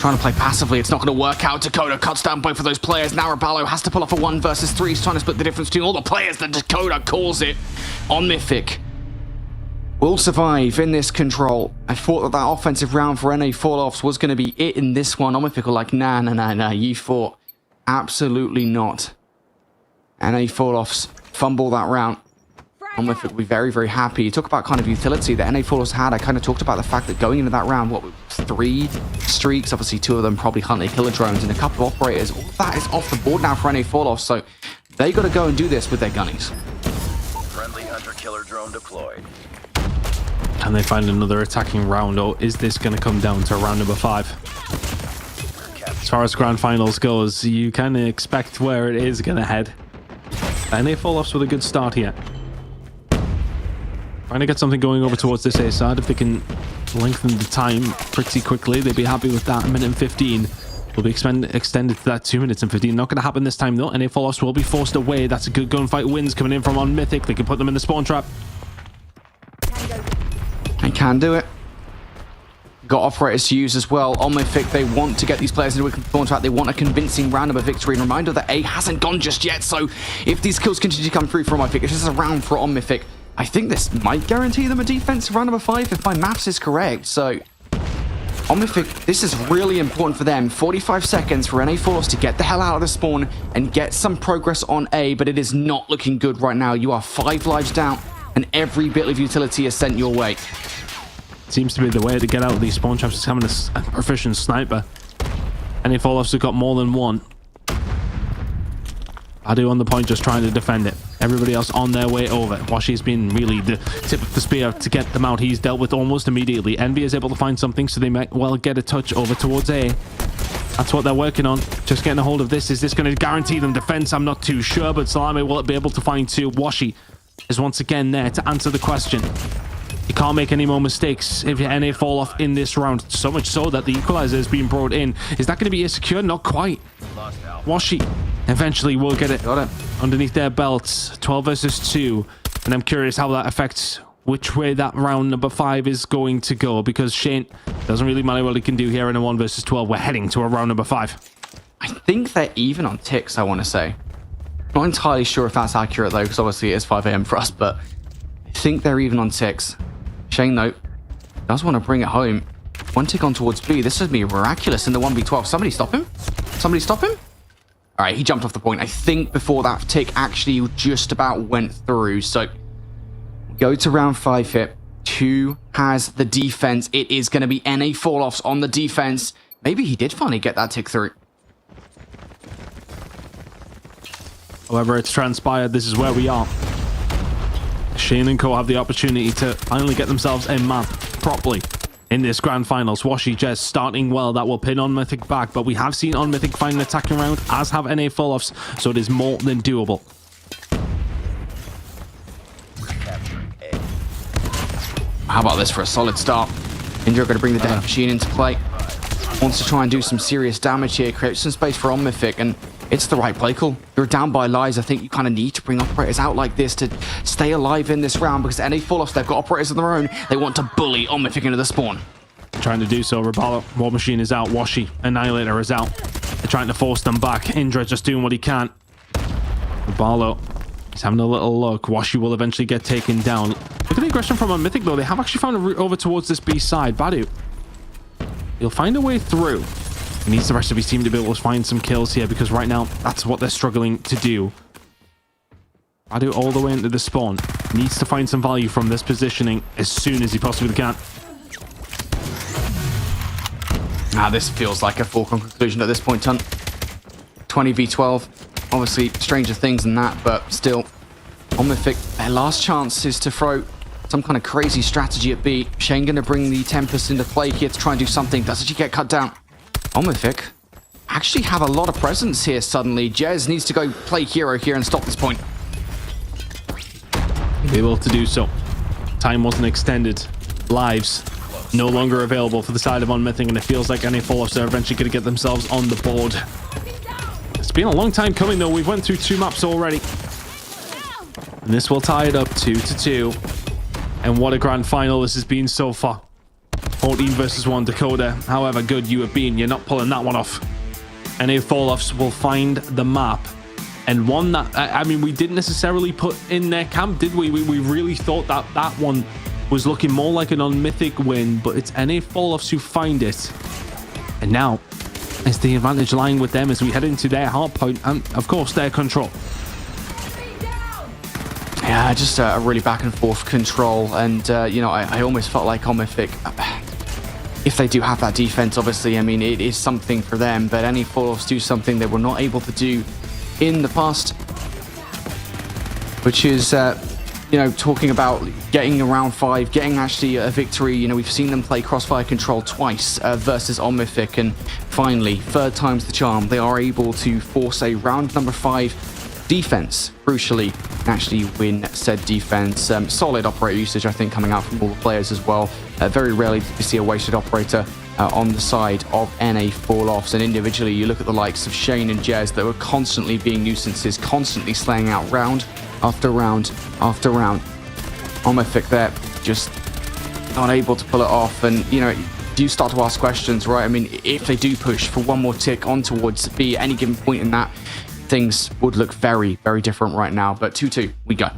trying to play passively. It's not going to work out. Dakota cuts down both of those players. Now Rabalo has to pull off a 1 versus 3. He's trying to split the difference between all the players that Dakota calls it. On Mythic will survive in this control. I thought that offensive round for NA Falloffs was going to be it in this one. On Mythic were like, nah, you thought. Absolutely not. NA Falloffs fumble that round. On Mythic will be very happy. You talk about kind of utility that NA Falloffs had. I kind of talked about the fact that going into that round, 3 streaks, obviously 2 of them probably hunting killer drones and a couple of operators. All of that is off the board now for NA Falloffs, so they got to go and do this with their gunnies. Friendly hunter-killer drone deployed. Can they find another attacking round, or is this going to come down to round number 5? As far as grand finals goes, you kind of expect where it is going to head. NA Falloffs with a good start here. Trying to get something going over towards this A side. If they can lengthen the time pretty quickly, they'd be happy with that. 1 minute and 15 will be extended to that 2 minutes and 15. Not going to happen this time, though. NA Falloffs will be forced away. That's a good gunfight wins coming in from on Mythic. They can put them in the spawn trap. They can do it. Got operators to use as well. On Mythic, they want to get these players into a spawn trap. They want a convincing round of a victory. And reminder that A hasn't gone just yet. So if these kills continue to come through from Mythic, this is a round for on Mythic. I think this might guarantee them a defense round number 5 if my maths is correct. So, on Mythic, this is really important for them. 45 seconds for NA Falloffs to get the hell out of the spawn and get some progress on A, but it is not looking good right now. You are 5 lives down, and every bit of utility is sent your way. Seems to be the way to get out of these spawn traps is having a proficient sniper. NA Falloffs have got more than one. Adu on the point just trying to defend it. Everybody else on their way over. Washi's been really the tip of the spear to get them out. He's dealt with almost immediately. Envy is able to find something, so they might well get a touch over towards A. That's what they're working on. Just getting a hold of this. Is this going to guarantee them defense? I'm not too sure, but Salami will be able to find 2. Washi is once again there to answer the question. You can't make any more mistakes if you're NA Falloff in this round. So much so that the equalizer is being brought in. Is that going to be secure? Not quite. Washi eventually will get it underneath their belts. 12 versus 2. And I'm curious how that affects which way that round number 5 is going to go, because Shane, doesn't really matter what he can do here in a 1 versus 12. We're heading to a round number 5. I think they're even on ticks, I want to say. Not entirely sure if that's accurate, though, because obviously it is 5 a.m. for us, but I think they're even on ticks. Shane, though, does want to bring it home. 1 tick on towards B. This would be miraculous in the 1v12. Somebody stop him? Somebody stop him? All right, he jumped off the point. I think before that tick actually just about went through. So go to round 5 here. 2 has the defense. It is going to be NA fall-offs on the defense. Maybe he did finally get that tick through. However, it's transpired. This is where we are. Shane and Co have the opportunity to finally get themselves a map properly in this grand finals. Washi Jez starting well. That will pin on Mythic back, but we have seen on Mythic find an attacking round, as have NA fall-offs, so it is more than doable. How about this for a solid start? Indra going to bring the death machine into play. Wants to try and do some serious damage here, create some space for on Mythic, and it's the right play call. You're down by lies. I think you kind of need to bring operators out like this to stay alive in this round, because NA fall-offs, they've got operators of their own. They want to bully on Mythic into the spawn. Trying to do so. Rabalo, War Machine is out. Washi, Annihilator is out. They're trying to force them back. Indra just doing what he can. Rabalo, he's having a little look. Washi will eventually get taken down. Look at the aggression from a Mythic, though. They have actually found a route over towards this B side. Badu, he'll find a way through. He needs the rest of his team to be able to find some kills here, because right now, that's what they're struggling to do. Badu all the way into the spawn. Needs to find some value from this positioning as soon as he possibly can. This feels like a foregone conclusion at this point, Hunt. 20v12. Obviously, stranger things than that, but still. On Mythic, their last chance is to throw some kind of crazy strategy at B. Shane going to bring the Tempest into play here to try and do something. Does he get cut down? On Mythic actually have a lot of presence here suddenly. Jez needs to go play hero here and stop this point. Able to do so. Time wasn't extended. Lives no longer available for the side of on Mythic, and it feels like NA fall-offs are eventually going to get themselves on the board. It's been a long time coming, though. We've went through 2 maps already. And this will tie it up 2-2. And what a grand final this has been so far. 14 versus 1 Dakota. However good you have been, you're not pulling that one off. NA fall-offs will find the map. And one that, I mean, we didn't necessarily put in their camp, did we? We really thought that that one was looking more like an on-Mythic win, but it's NA fall-offs who find it. And now, it's the advantage lying with them as we head into their hardpoint and, of course, their control. Yeah, just a really back and forth control. And, you know, I almost felt like on Mythic, if they do have that defense, obviously, I mean, it is something for them, but any fall-offs do something they were not able to do in the past, which is, you know, talking about getting around 5, getting actually a victory. You know, we've seen them play Crossfire Control twice versus on Mythic, and finally, 3rd time's the charm. They are able to force a round number 5 defense, crucially, actually win said defense. Solid operator usage, I think, coming out from all the players as well. Very rarely do you see a wasted operator on the side of NA fall-offs, and individually you look at the likes of Shane and Jez that were constantly being nuisances, constantly slaying out round after round after round. On Mythic there, just not able to pull it off, and you know, you start to ask questions, right? I mean, if they do push for one more tick on towards B at any given point in that, things would look very, very different right now. But 2-2, we go.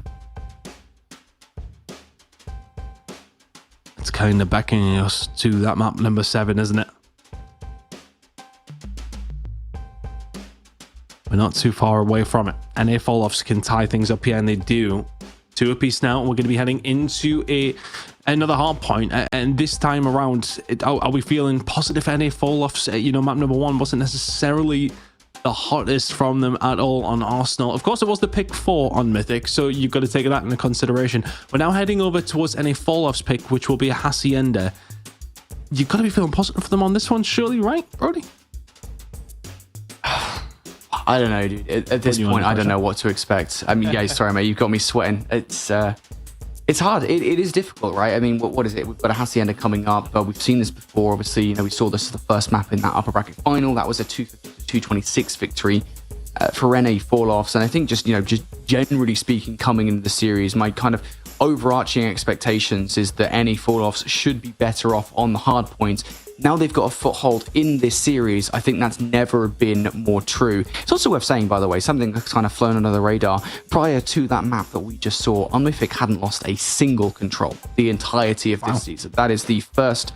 It's kind of beckoning us to that map number 7, isn't it? We're not too far away from it. NA fall-offs can tie things up here, and they do. 2 apiece now. We're going to be heading into another hard point, and this time around, are we feeling positive NA fall-offs? You know, map number 1 wasn't necessarily the hottest from them at all on Arsenal. Of course, it was the pick 4 on Mythic, so you've got to take that into consideration. We're now heading over towards NA fall-offs pick, which will be a Hacienda. You've got to be feeling positive for them on this one, surely, right, Brody? I don't know, dude. At this point, I don't know what to expect. I mean, yeah, sorry, mate. You've got me sweating. It's hard. It is difficult, right? I mean, what is it? We've got a Hacienda coming up. We've seen this before. Obviously, you know, we saw this as the first map in that upper bracket final. That was a 250-226 victory for NA fall-offs. And I think just, you know, just generally speaking, coming into the series, my kind of overarching expectations is that NA Falloffs should be better off on the hard points. Now they've got a foothold in this series. I think that's never been more true. It's also worth saying, by the way, something that's kind of flown under the radar. Prior to that map that we just saw, Unmythic hadn't lost a single control the entirety of this season. That is the first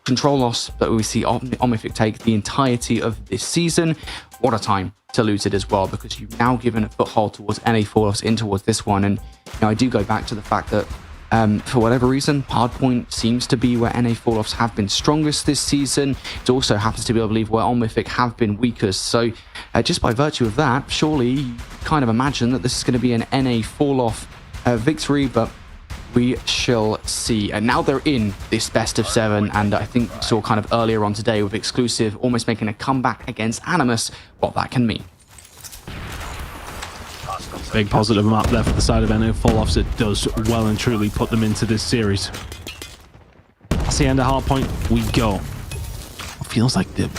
control loss that we see Unmythic take the entirety of this season. What a time to lose it as well, because you've now given a foothold towards NA Falloffs in towards this one. And I do go back to the fact that for whatever reason, Hardpoint seems to be where NA Falloffs have been strongest this season. It also happens to be, I believe, where Unmythic have been weakest. So just by virtue of that, surely you kind of imagine that this is going to be an NA Falloff victory, but we shall see. And now they're in this best of 7, and I think we saw kind of earlier on today with Exclusive almost making a comeback against Animus, what that can mean. Big positive map there for the side of NA Falloffs. It does well and truly put them into this series. Hacienda Hardpoint, we go. Feels like the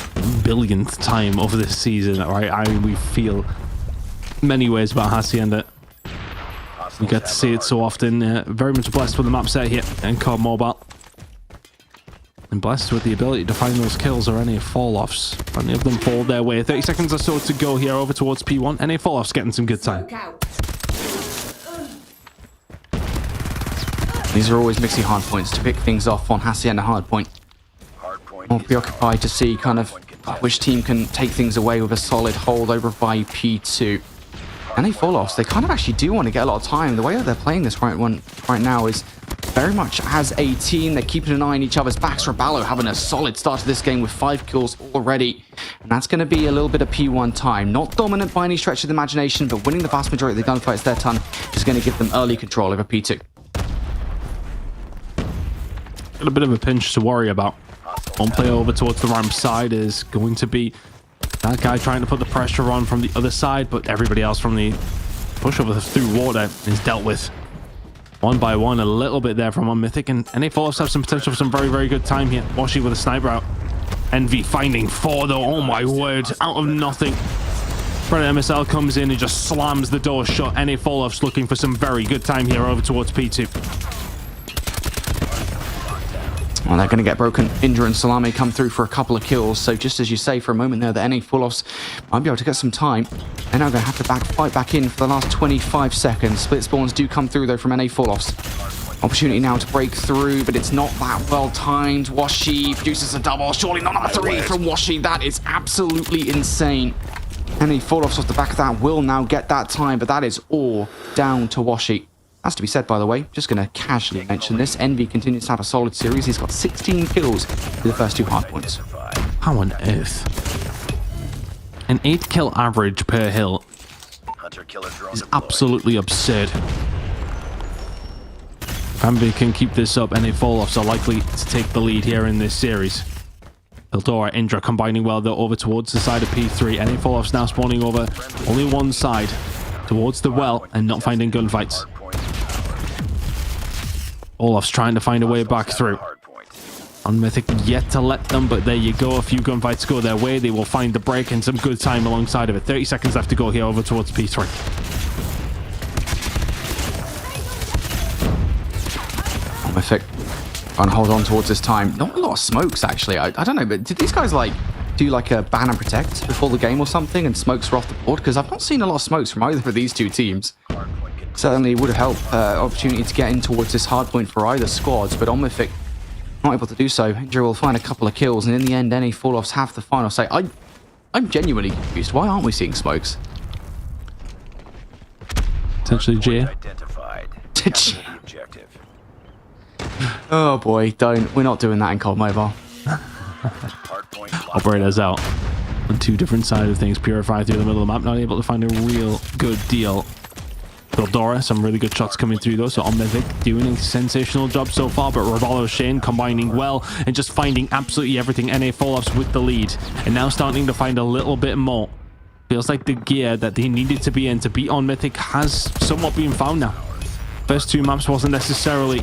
billionth time of this season, right? We feel many ways about Hacienda. We get to see it so often. Very much blessed with the map set here in COD Mobile. And blessed with the ability to find those kills or NA Falloffs. Plenty of them fall their way. 30 seconds or so to go here over towards P1. NA Falloffs getting some good time. These are always mixy hard points to pick things off on Hacienda Hardpoint. More preoccupied to see kind of which team can take things away with a solid hold over by P2. NA Falloffs, they kind of actually do want to get a lot of time. The way that they're playing this right now is very much as a team. They're keeping an eye on each other's backs. Raballo having a solid start to this game with 5 kills already. And that's going to be a little bit of P1 time. Not dominant by any stretch of the imagination, but winning the vast majority of the gunfights their ton is going to give them early control over P2. Got a bit of a pinch to worry about. One player over towards the ramp side is going to be that guy trying to put the pressure on from the other side, but everybody else from the pushover through water is dealt with one by one. A little bit there from Unmythic, and NA Falloffs have some potential for some very, very good time here. Washi with a sniper out. Envy finding 4 though. Oh my word, out of nothing. Predator MSL comes in and just slams the door shut. NA Falloffs looking for some very good time here over towards P2. Well, they're going to get broken. Indra and Salami come through for a couple of kills. So just as you say for a moment there, the NA Falloffs might be able to get some time. They're now going to have to fight back in for the last 25 seconds. Split spawns do come through though from NA Falloffs. Opportunity now to break through, but it's not that well timed. Washi produces a double. Surely not number 3 from Washi. That is absolutely insane. NA Falloffs off the back of that will now get that time, but that is all down to Washi. Has to be said, by the way, just going to casually mention this. Envy continues to have a solid series. He's got 16 kills for the first 2 hardpoints. How on earth? An 8 kill average per hill is absolutely absurd. If Envy can keep this up, NA Falloffs are likely to take the lead here in this series. Eldora, Indra combining well though over towards the side of P3. NA Falloffs now spawning over only one side towards the well and not finding gunfights. Olaf's trying to find a way back through. Unmythic yet to let them, but there you go. A few gunfights go their way. They will find the break and some good time alongside of it. 30 seconds left to go here over towards P3. Unmythic trying to hold on towards this time. Not a lot of smokes, actually. I don't know, but did these guys do like a ban and protect before the game or something and smokes were off the board? Because I've not seen a lot of smokes from either of these two teams. Certainly would have helped opportunity to get in towards this hard point for either squads, but Unmythic not able to do so. Indra will find a couple of kills, and in the end, NA Falloffs have the final say. I'm genuinely confused. Why aren't we seeing smokes? Potentially G. Oh boy, don't. We're not doing that in COD Mobile. Operators out on 2 different sides of things. Purify through the middle of the map, not able to find a real good deal. Eldora, some really good shots coming through though, so Unmythic doing a sensational job so far, but Raballo Shane combining well and just finding absolutely everything. NA Falloffs with the lead, and now starting to find a little bit more. Feels like the gear that they needed to be in to beat Unmythic has somewhat been found now. First 2 maps wasn't necessarily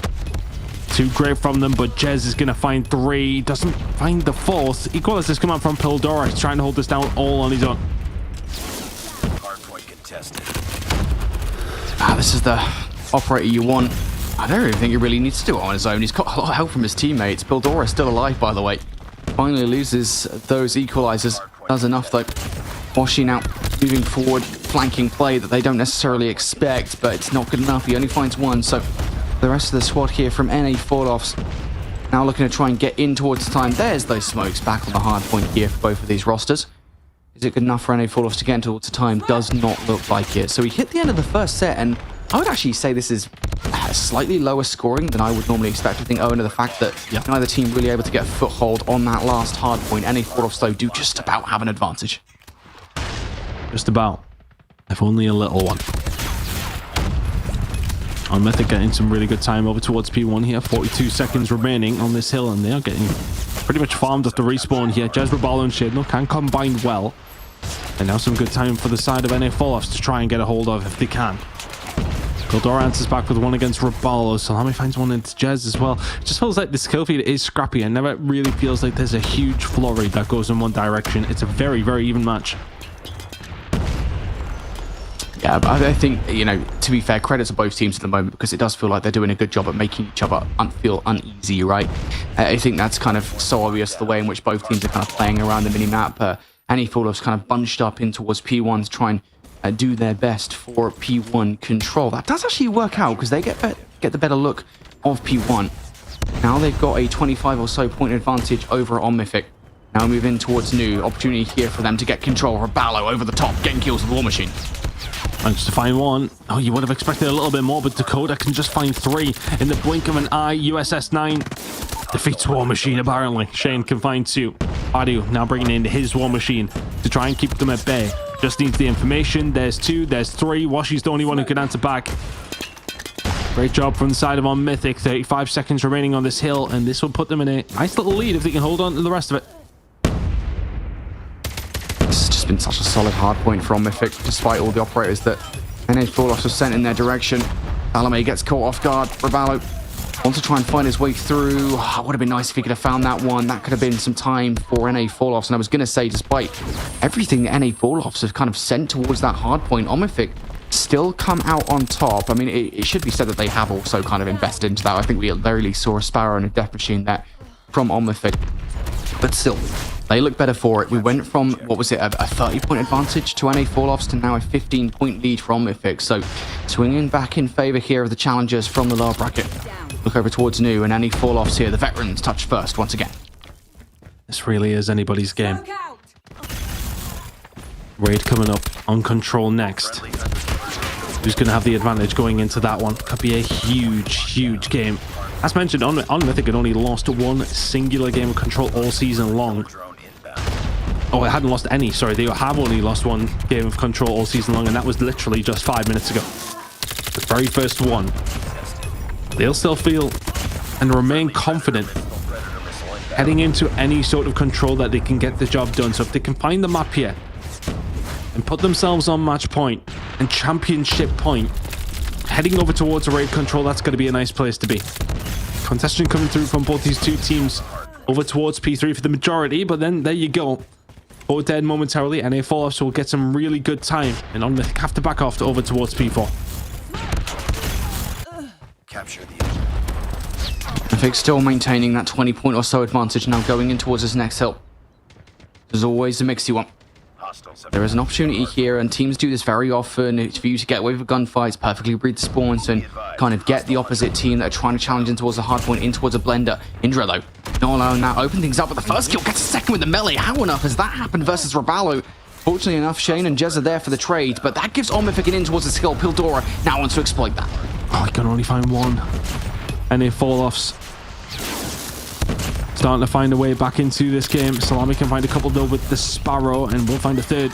too great from them, but Jez is going to find 3, doesn't find the 4th. Equalizers come out from Pildora. He's trying to hold this down all on his own. This is the operator you want. I don't even think he really needs to do it on his own. He's got a lot of help from his teammates. Pildora still alive, by the way. Finally loses those equalizers. Does enough, though. Washi now moving forward, flanking play that they don't necessarily expect, but it's not good enough. He only finds one, so the rest of the squad here from NA Falloffs now looking to try and get in towards time. There's those smokes back on the hard point here for both of these rosters. Is it good enough for NA Falloffs to get in towards the time? Does not look like it. So we hit the end of the first set, and I would actually say this is slightly lower scoring than I would normally expect. I think owing to the fact that neither team really able to get a foothold on that last hard point. NA Falloffs, though, do just about have an advantage. Just about. If only a little one. On Mythic getting some really good time over towards P1 here. 42 seconds remaining on this hill, and they are getting pretty much farmed off the respawn here. Jez, Rebalo, and Shadno can combine well. And now some good time for the side of NA Falloffs to try and get a hold of if they can. Goldora answers back with one against Rebalo. Salami finds one into Jez as well. It just feels like this kill feed is scrappy and never really feels like there's a huge flurry that goes in one direction. It's a very, very even match. Yeah, but I think, you know, to be fair, credit to both teams at the moment, because it does feel like they're doing a good job at making each other feel uneasy, right? I think that's kind of so obvious, the way in which both teams are kind of playing around the minimap. NA Falloffs kind of bunched up in towards P1 to try and do their best for P1 control. That does actually work out, because they get the better look of P1. Now they've got a 25 or so point advantage over on Mythic. Now move in towards New. Opportunity here for them to get control. Rebalo over the top, getting kills with War Machine. Managed to find one. Oh, you would have expected a little bit more, but Dakota can just find three in the blink of an eye. USS 9 defeats War Machine, apparently. Shane can find two. Adu now bringing in his War Machine to try and keep them at bay. Just needs the information. There's two, there's three. Washi's the only one who can answer back. Great job from the side of on Mythic. 35 seconds remaining on this hill, and this will put them in a nice little lead if they can hold on to the rest of it. It's just been such a solid hard point from Mythic, despite all the operators that NA Falloffs was sent in their direction. Alame gets caught off guard. Rebalo wants to try and find his way through. Oh, it would have been nice if he could have found that one. That could have been some time for NA Falloffs. And I was going to say, despite everything that NA Falloffs have kind of sent towards that hard point, Mythic still come out on top. I mean, it should be said that they have also kind of invested into that. I think we at the very least saw a Sparrow and a Death Machine there from Mythic. But still, they look better for it. We went from, what was it, a 30-point advantage to NA Falloffs to now a 15-point lead from Mythic. So swinging back in favor here of the challengers from the lower bracket. Look over towards New and NA Falloffs here. The veterans touch first once again. This really is anybody's game. Raid coming up on Control next. Who's going to have the advantage going into that one? Could be a huge, huge game. As mentioned, on Mythic had only lost one singular game of Control all season long. Oh, it hadn't lost any. Sorry, they have only lost one game of Control all season long, and that was literally just 5 minutes ago. The very first one. They'll still feel and remain confident heading into any sort of Control that they can get the job done. So if they can find the map here and put themselves on match point and championship point, heading over towards a raid Control, that's going to be a nice place to be. Contestation coming through from both these two teams over towards P3 for the majority, but then there you go. Both dead momentarily. NA Falloffs will get some really good time, and on the have to back off to over towards P4. Capture the Mythic still maintaining that 20-point or so advantage, now going in towards this next hill. There's always a mixy one. There is an opportunity here, and teams do this very often. It's for you to get away with gunfights, perfectly read the spawns, and kind of get the opposite team that are trying to challenge in towards the hard point, in towards a blender. Indra, though, not allowing that. Open things up with the first kill, gets a second with the melee. How on earth has that happened versus Rebalo? Fortunately enough, Shane and Jez are there for the trade, but that gives Mythic an in towards the skill. Pildora now wants to exploit that. Oh, I can only find one. NA Falloffs starting to find a way back into this game. Salami can find a couple though with the Sparrow, and we'll find a third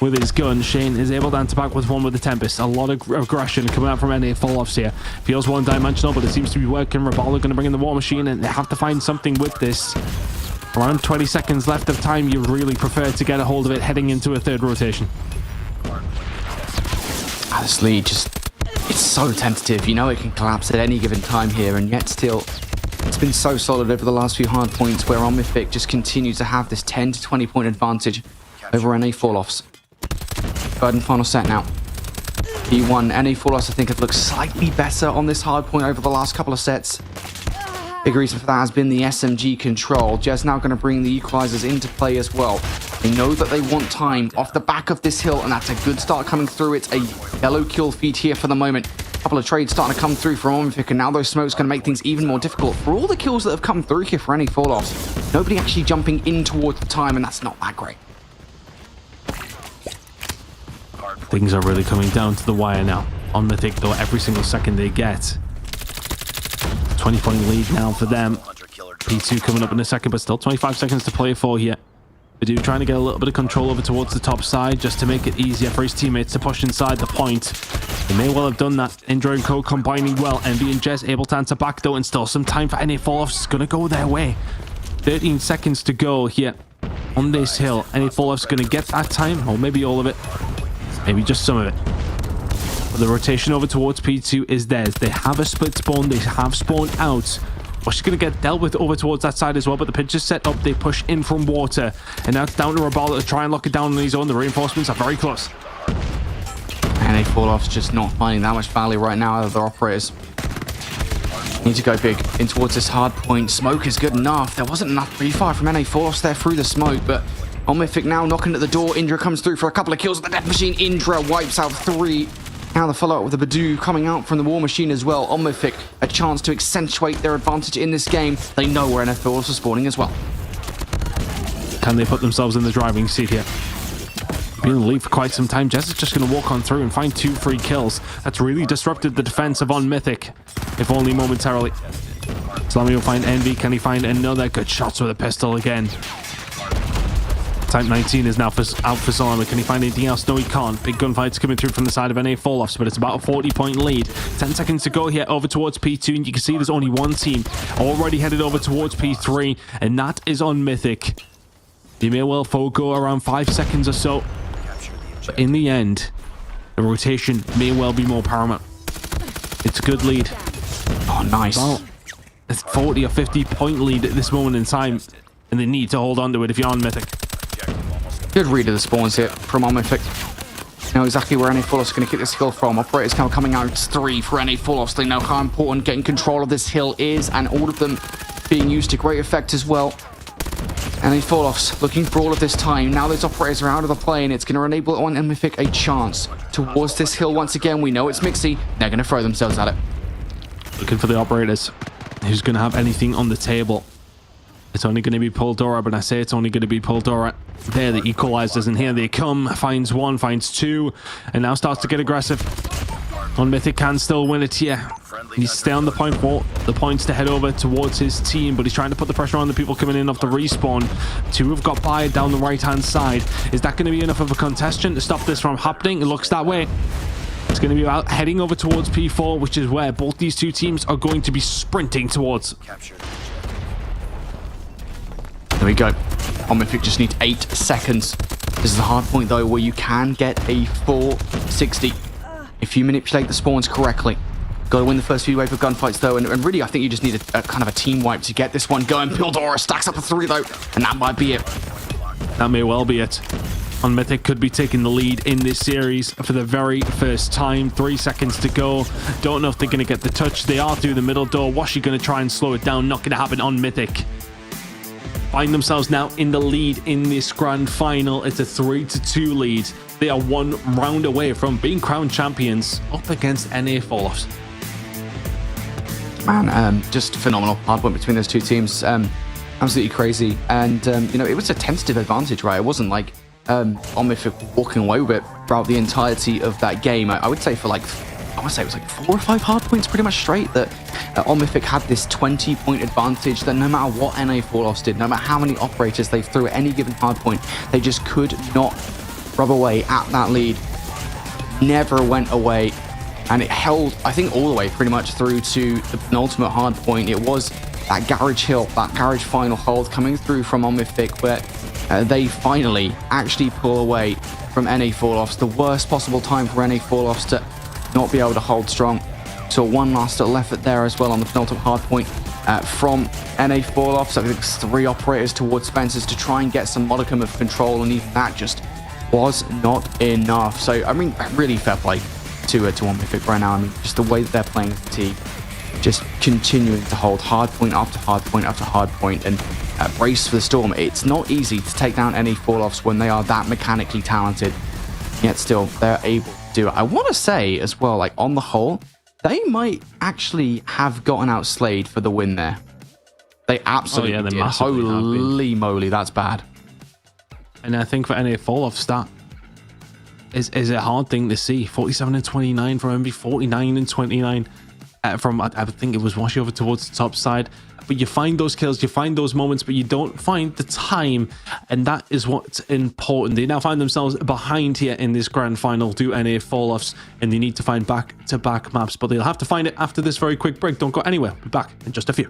with his gun. Shane is able to answer back with one with the Tempest. A lot of aggression coming out from NA Falloffs here. Feels one-dimensional, but it seems to be working. Rebalo going to bring in the War Machine, and they have to find something with this. Around 20 seconds left of time. You really prefer to get a hold of it heading into a third rotation. This lead just, it's so tentative. You know it can collapse at any given time here, and yet still it's been so solid over the last few hard points, where Mythic just continues to have this 10 to 20 point advantage over NA Falloffs. Third and final set now. P1. NA Fallouts, I think, have looked slightly better on this hard point over the last couple of sets. Big reason for that has been the SMG control. Jez now going to bring the equalizers into play as well. They know that they want time off the back of this hill, and that's a good start coming through. It's a yellow kill feed here for the moment. A couple of trades starting to come through from Omifik, and now those smokes going to make things even more difficult. For all the kills that have come through here for NA Fallouts, nobody actually jumping in towards the time, and that's not that great. Things are really coming down to the wire now. On Mythic, though, every single second they get. 20-point lead now for them. P2 coming up in a second, but still 25 seconds to play for here. Badoo trying to get a little bit of control over towards the top side just to make it easier for his teammates to push inside the point. They may well have done that. Indra and Co combining well. Envy and Jez able to answer back though, and still some time for NA Fallouts is going to go their way. 13 seconds to go here on this hill. NA Fallouts going to get that time, or maybe all of it. Maybe just some of it. But the rotation over towards P2 is theirs. They have a split spawn. They have spawned out. Well, she's going to get dealt with over towards that side as well, but the pitch is set up. They push in from water. And now it's down to Rabala to try and lock it down on his own. The reinforcements are very close. NA Fallouts just not finding that much value right now out of their operators. Need to go big in towards this hard point. Smoke is good enough. There wasn't enough pre-fire from NA Fallouts there through the smoke, but Omifik now knocking at the door. Indra comes through for a couple of kills with the Death Machine. Indra wipes out 3. Now the follow-up with the Badoo coming out from the War Machine as well. Omifik, a chance to accentuate their advantage in this game. They know where NA Fallouts are spawning as well. Can they put themselves in the driving seat here? Been in the lead for quite some time. Jez is just going to walk on through and find 2 free kills. That's really disrupted the defense of On Mythic, if only momentarily. Salami will find Envy. Can he find another good shots with a pistol again? Type 19 is now out for Salami. Can he find anything else? No, he can't. Big gunfights coming through from the side of NA Fallouts, but it's about a 40-point lead. 10 seconds to go here over towards P2, and you can see there's only one team already headed over towards P3, and that is On Mythic. They may well forego around 5 seconds or so, but in the end, the rotation may well be more paramount. It's a good lead. Oh, nice. Well, it's 40 or 50-point lead at this moment in time, and they need to hold on to it if you're On Mythic. Good read of the spawns here from Omifik. Know exactly where NA Fallouts are going to get this hill from. Operators kind of coming out. It's 3 for NA Fallouts. They know how important getting control of this hill is, and all of them being used to great effect as well. NA Fallouts looking for all of this time. Now those operators are out of the play, and it's going to enable on Omifik a chance towards this hill once again. We know it's Mixie. They're going to throw themselves at it. Looking for the operators. Who's going to have anything on the table? It's only going to be Poldora, but I say it's only going to be Poldora. There, the equalizers, and here they come. Finds 1, finds 2, and now starts to get aggressive. On Mythic can still win it here. He's stay on the point for the points to head over towards his team, but he's trying to put the pressure on the people coming in off the respawn. 2 have got by down the right-hand side. Is that going to be enough of a contention to stop this from happening? It looks that way. It's going to be about heading over towards P4, which is where both these 2 teams are going to be sprinting towards. There we go. Omifik just needs 8 seconds. This is a hard point, though, where you can get a 460 if you manipulate the spawns correctly. Got to win the first few wave of gunfights, though, and really, I think you just need a kind of a team wipe to get this one going. Pildora stacks up a 3, though, and that might be it. That may well be it. On Mythic could be taking the lead in this series for the very first time. 3 seconds to go. Don't know if they're going to get the touch. They are through the middle door. Washi going to try and slow it down. Not going to happen on Mythic. Find themselves now in the lead in this grand final. It's a 3-2 lead. They are 1 round away from being crowned champions up against NA Fallouts. Man, just phenomenal hardpoint between those 2 teams. Absolutely crazy. And, you know, it was a tentative advantage, right? It wasn't like Omifik walking away with it throughout the entirety of that game. I would say for like, I want to say it was like 4 or 5 hardpoints pretty much straight that Omifik had this 20-point advantage that no matter what NA Fallouts did, no matter how many operators they threw at any given hardpoint, they just could not rub away at that lead. Never went away, and it held, I think, all the way pretty much through to the penultimate hardpoint. It was that garage hill, that garage final hold coming through from Omifik, where they finally actually pull away from NA Fallouts. The worst possible time for NA Fallouts to not be able to hold strong. So 1 last little effort there as well on the penultimate hardpoint from NA Fallouts. I think it's 3 operators towards Spencer's to try and get some modicum of control, and even that just was not enough. So, I mean, really fair play to one Mythic right now. I mean, just the way that they're playing as a team, just continuing to hold hard point after hard point after hard point and brace for the storm. It's not easy to take down any fall-offs when they are that mechanically talented, yet still they're able to do it. I want to say as well, like on the whole, they might actually have gotten out slayed for the win there. They absolutely did. Holy moly, that's bad. And I think for any fall-off stat, is a hard thing to see. 47 and 29 from MB, 49 and 29 from, I think it was Washi over towards the top side. But you find those kills, you find those moments, but you don't find the time, and that is what's important. They now find themselves behind here in this grand final due to NA fall-offs, and they need to find back-to-back maps, but they'll have to find it after this very quick break. Don't go anywhere. We'll be back in just a few.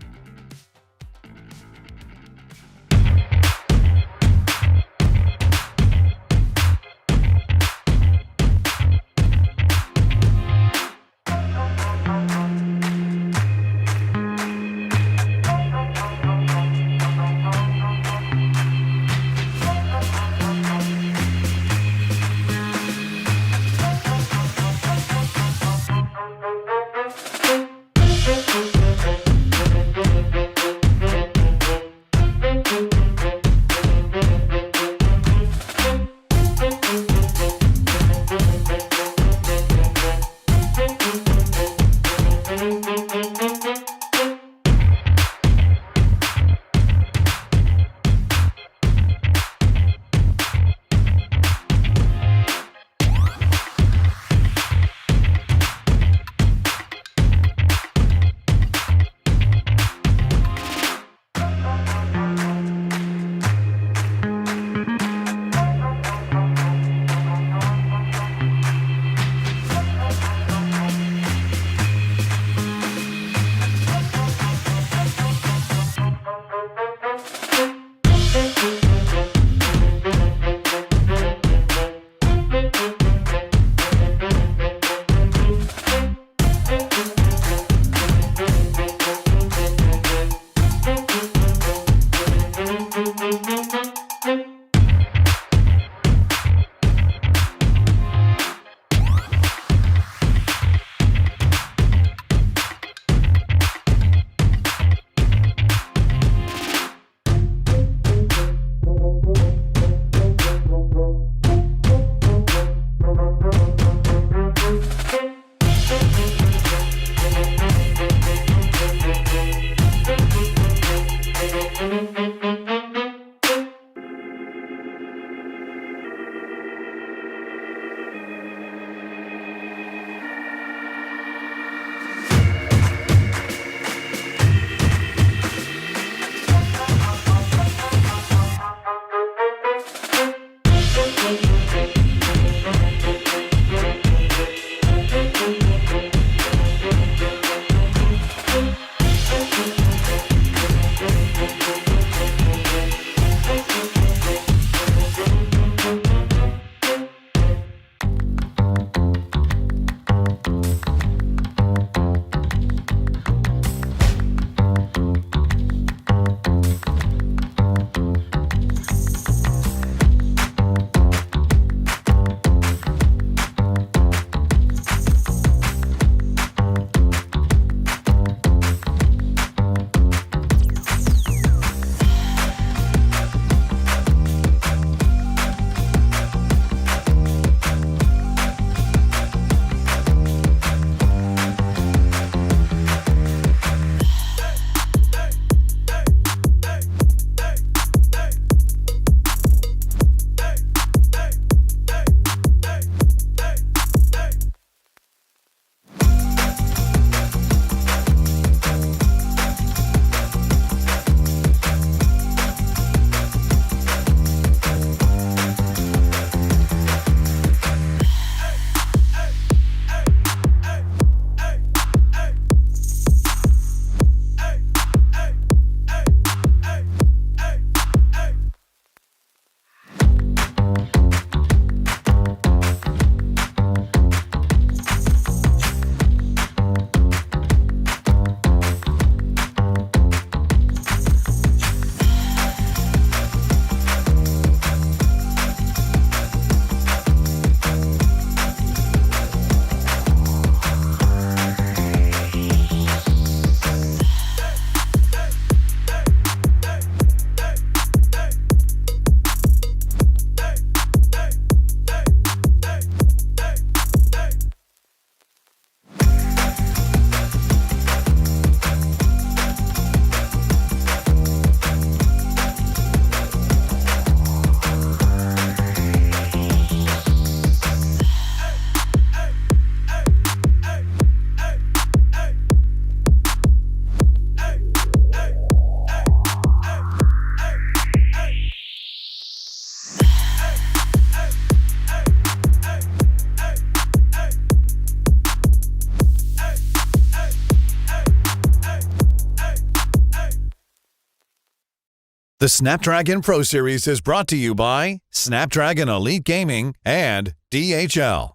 The Snapdragon Pro Series is brought to you by Snapdragon Elite Gaming and DHL.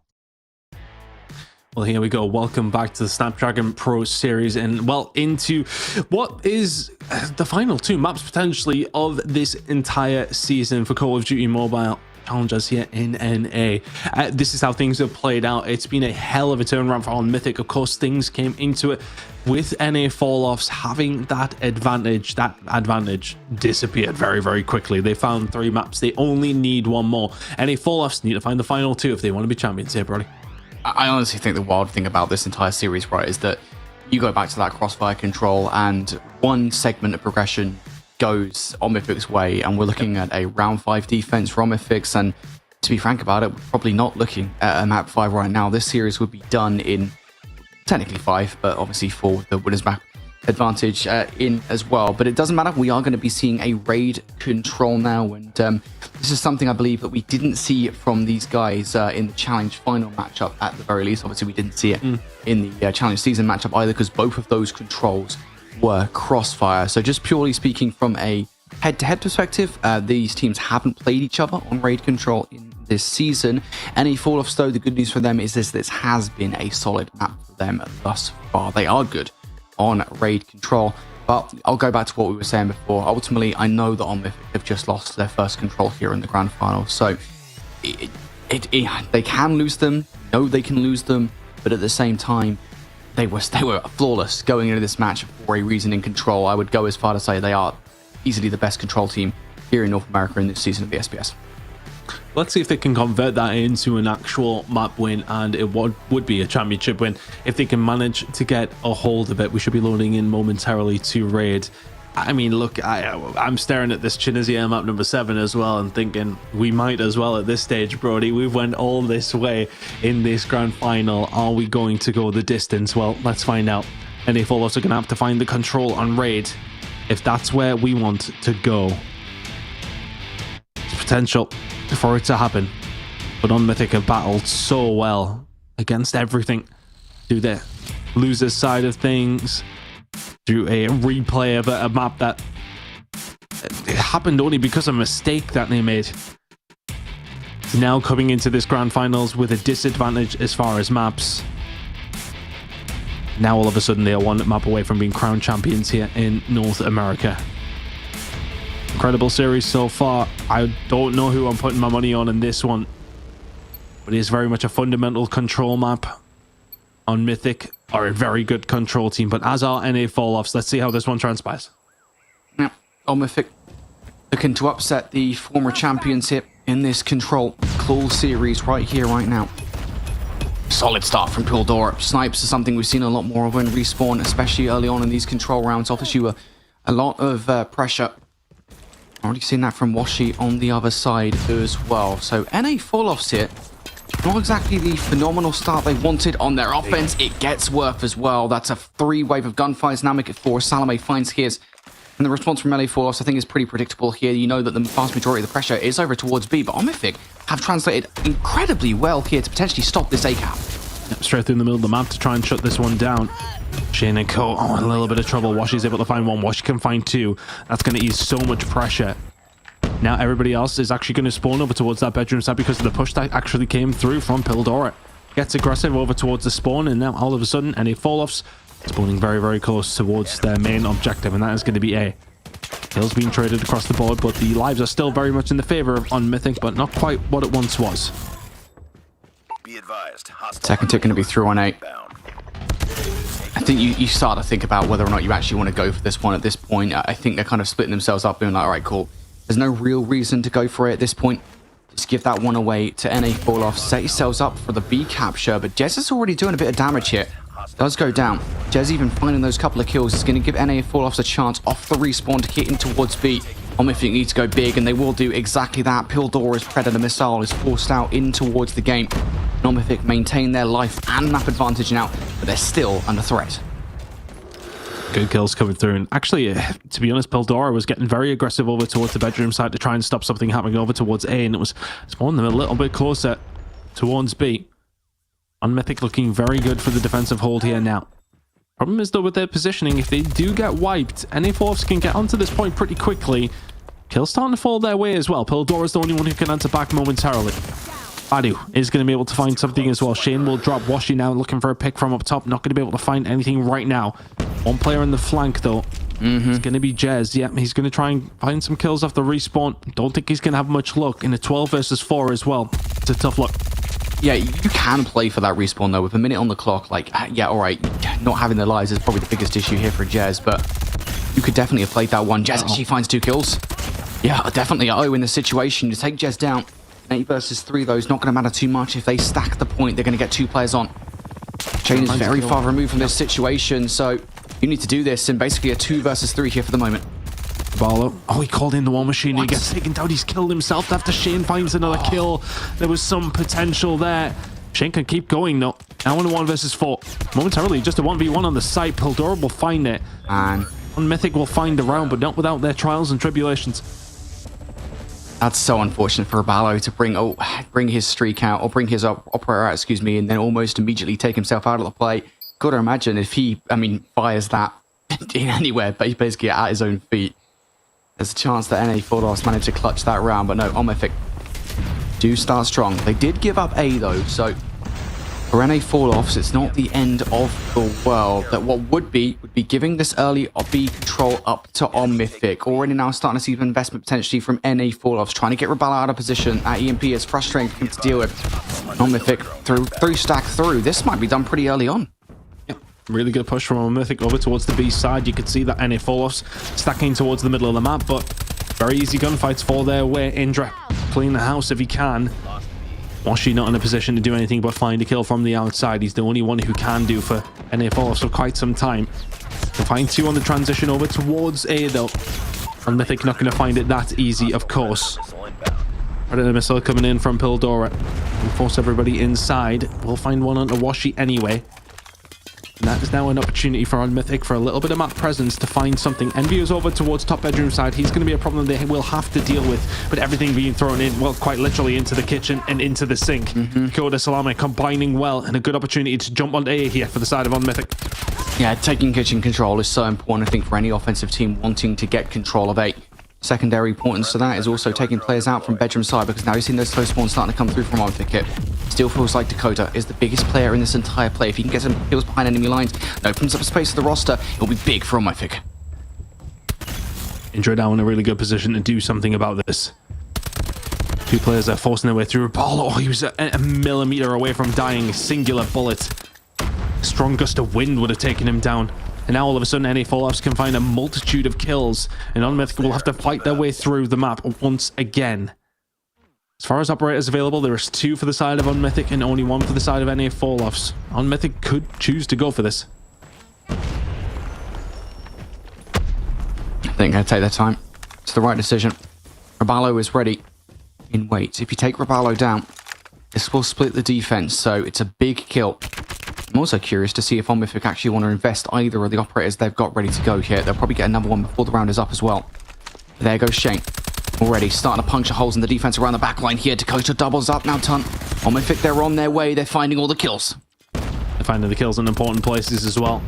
Well, here we go. Welcome back to the Snapdragon Pro Series and, well, into what is the final 2 maps potentially of this entire season for Call of Duty Mobile Challengers here in NA. This is how things have played out. It's been a hell of a turnaround for On Mythic. Of course, things came into it with NA fall-offs having that advantage. That advantage disappeared very, very quickly. They found 3 maps. They only need 1 more. NA fall-offs need to find the final 2 if they want to be champions here, Brody. I honestly think the wild thing about this entire series, right, is that you go back to that Crossfire Control and one segment of progression goes On Mythic's way, and we're looking at a round 5 defense for On Mythics, and to be frank about it, we're probably not looking at a map 5 right now. This series would be done in technically 5, but obviously 4 with the winners map advantage in as well. But it doesn't matter, we are going to be seeing a raid control now, and this is something I believe that we didn't see from these guys in the challenge final matchup at the very least. Obviously we didn't see it in the challenge season matchup either, because both of those controls were crossfire. So just purely speaking from a head-to-head perspective, these teams haven't played each other on raid control in this season. Any fall-offs though, the good news for them is this has been a solid map for them thus far. They are good on raid control, but I'll go back to what we were saying before. Ultimately, I know that On Mythic have just lost their first control here in the grand final, so they can lose them. No, they can lose them, but at the same time, they were flawless going into this match for a reason in control. I would go as far to say they are easily the best control team here in North America in this season of the SPS. Let's see if they can convert that into an actual map win, and it would be a championship win. If they can manage to get a hold of it, we should be loading in momentarily to raid. I mean, look, I'm staring at this Tunisia map number 7 as well and thinking we might as well at this stage, Brody. We've went all this way in this grand final. Are we going to go the distance? Well, let's find out. NA fall-offs are going to have to find the control on raid if that's where we want to go. There's potential for it to happen, but On Mythic have battled so well against everything through the losers side of things, through a replay of a map that it happened only because of a mistake that they made. Now coming into this grand finals with a disadvantage as far as maps. Now all of a sudden they are 1 map away from being crowned champions here in North America. Incredible series so far. I don't know who I'm putting my money on in this one, but it is very much a fundamental control map. On Mythic are a very good control team, but as are NA fall-offs. Let's see how this one transpires. Yeah, On Mythic looking to upset the former champions here in this control claw series right here, right now. Solid start from Pildor. Snipes is something we've seen a lot more of in Respawn, especially early on in these control rounds. Offers you a lot of pressure. Already seen that from Washi on the other side as well. So NA fall-offs here. Not exactly the phenomenal start they wanted on their offense. It gets worse as well. That's a 3 wave of gunfires. Now make it 4. Salome finds his. And the response from LA Falloffs, I think, is pretty predictable here. You know that the vast majority of the pressure is over towards B, but On Mythic have translated incredibly well here to potentially stop this A-cap. Straight through the middle of the map to try and shut this one down. Shane and Co. Oh, in a little bit of trouble. Washi's able to find 1. Washi can find 2. That's going to ease so much pressure. Now everybody else is actually going to spawn over towards that bedroom side because of the push that actually came through from Pildora. Gets aggressive over towards the spawn, and now all of a sudden any fall-offs spawning very, very close towards their main objective, and that is going to be A. Kills being traded across the board, but the lives are still very much in the favor of On Mythic, but not quite what it once was. Be advised. Second tick going to be through on A. I think you start to think about whether or not you actually want to go for this one at this point. I think they're kind of splitting themselves up, being like, all right, cool. There's no real reason to go for it at this point. Just give that one away to NA fall-off. Set yourselves up for the B capture, but Jez is already doing a bit of damage here. Does go down. Jez even finding those couple of kills is going to give NA fall-offs a chance off the respawn to get in towards B. On Mythic need to go big, and they will do exactly that. Pildora's Predator missile is forced out in towards the game. On Mythic maintain their life and map advantage now, but they're still under threat. Good kills coming through, and actually, to be honest, Pildora was getting very aggressive over towards the bedroom side to try and stop something happening over towards A, and it was spawning them a little bit closer towards B. On Mythic looking very good for the defensive hold here now. Problem is though with their positioning, if they do get wiped, NA Force can get onto this point pretty quickly. Kills starting to fall their way as well. Pildora's the only one who can answer back momentarily. Badu is going to be able to find something as well. Shane will drop Washi now, looking for a pick from up top. Not going to be able to find anything right now. One player in the flank, though. It's going to be Jez. Yeah, he's going to try and find some kills off the respawn. Don't think he's going to have much luck in a 12 versus 4 as well. It's a tough look. Yeah, you can play for that respawn, though, with a minute on the clock. Like, yeah, all right, not having their lives is probably the biggest issue here for Jez, but you could definitely have played that one. Jez actually finds 2 kills. Yeah, definitely. Oh, in this situation, you take Jez down. 8 versus 3, though, is not going to matter too much. If they stack the point, they're going to get 2 players on. Shane is very far removed from this situation, so you need to do this in basically a 2 versus 3 here for the moment. Barlow. Oh, he called in the War Machine. He gets taken down. He's killed himself after Shane finds another kill. There was some potential there. Shane can keep going, though. Now in a 1 versus 4. Momentarily, just a 1v1 on the site. Pildora will find it. And Mythic will find the round, but not without their trials and tribulations. That's so unfortunate for Barlow to bring his streak out, or bring his operator out, excuse me, and then almost immediately take himself out of the play. Gotta imagine if he, fires that in anywhere, but he's basically at his own feet. There's a chance that NA Fordos managed to clutch that round, but no, Mythic do start strong. They did give up A, though, so for NA Falloffs, it's not the end of the world. That what would be giving this early B control up to Mythic. Already now starting to see some investment potentially from NA Falloffs, trying to get Rebala out of position. At EMP is frustrating for him to deal with. Mythic through stack through. This might be done pretty early on. Really good push from Mythic over towards the B side. You can see that NA Falloffs stacking towards the middle of the map, but very easy gunfights for their way. Indra clean the house if he can. Washi not in a position to do anything but find a kill from the outside. He's the only one who can do for NA Falloffs for quite some time. Can find 2 on the transition over towards A, though. And Mythic not going to find it that easy, of course. Predator missile coming in from Pildora. And force everybody inside. We'll find one onto Washi anyway. And that is now an opportunity for Mythic for a little bit of map presence to find something. Envy is over towards top bedroom side. He's going to be a problem they will have to deal with. But everything being thrown in, well, quite literally into the kitchen and into the sink. Koda Salame combining well, and a good opportunity to jump on A here for the side of Mythic. Yeah, taking kitchen control is so important, I think, for any offensive team wanting to get control of A. Secondary importance to that is also taking players out from bedroom side, because now you've seen those slow spawns starting to come through from Mythic. Still feels like Dakota is the biggest player in this entire play. If he can get some kills behind enemy lines and opens up space for the roster, it'll be big for Mythic. Indra now in a really good position to do something about this. 2 players are forcing their way through. Oh, he was a millimeter away from dying. Singular bullet. A strong gust of wind would have taken him down. And now all of a sudden NA Falloffs can find a multitude of kills, and Mythic will have to fight their way through the map once again. As far as operators available, there is 2 for the side of Mythic and only 1 for the side of NA Falloffs. Mythic could choose to go for this. I think they'll take their time. It's the right decision. Rebalo is ready. In wait. If you take Rebalo down, this will split the defense, so it's a big kill. I'm also curious to see if Mythic actually want to invest either of the operators they've got ready to go here. They'll probably get another one before the round is up as well. There goes Shane. Already starting to puncture holes in the defense around the back line here. Dakota doubles up now. Mythic, they're on their way. They're finding all the kills. They're finding the kills in important places as well.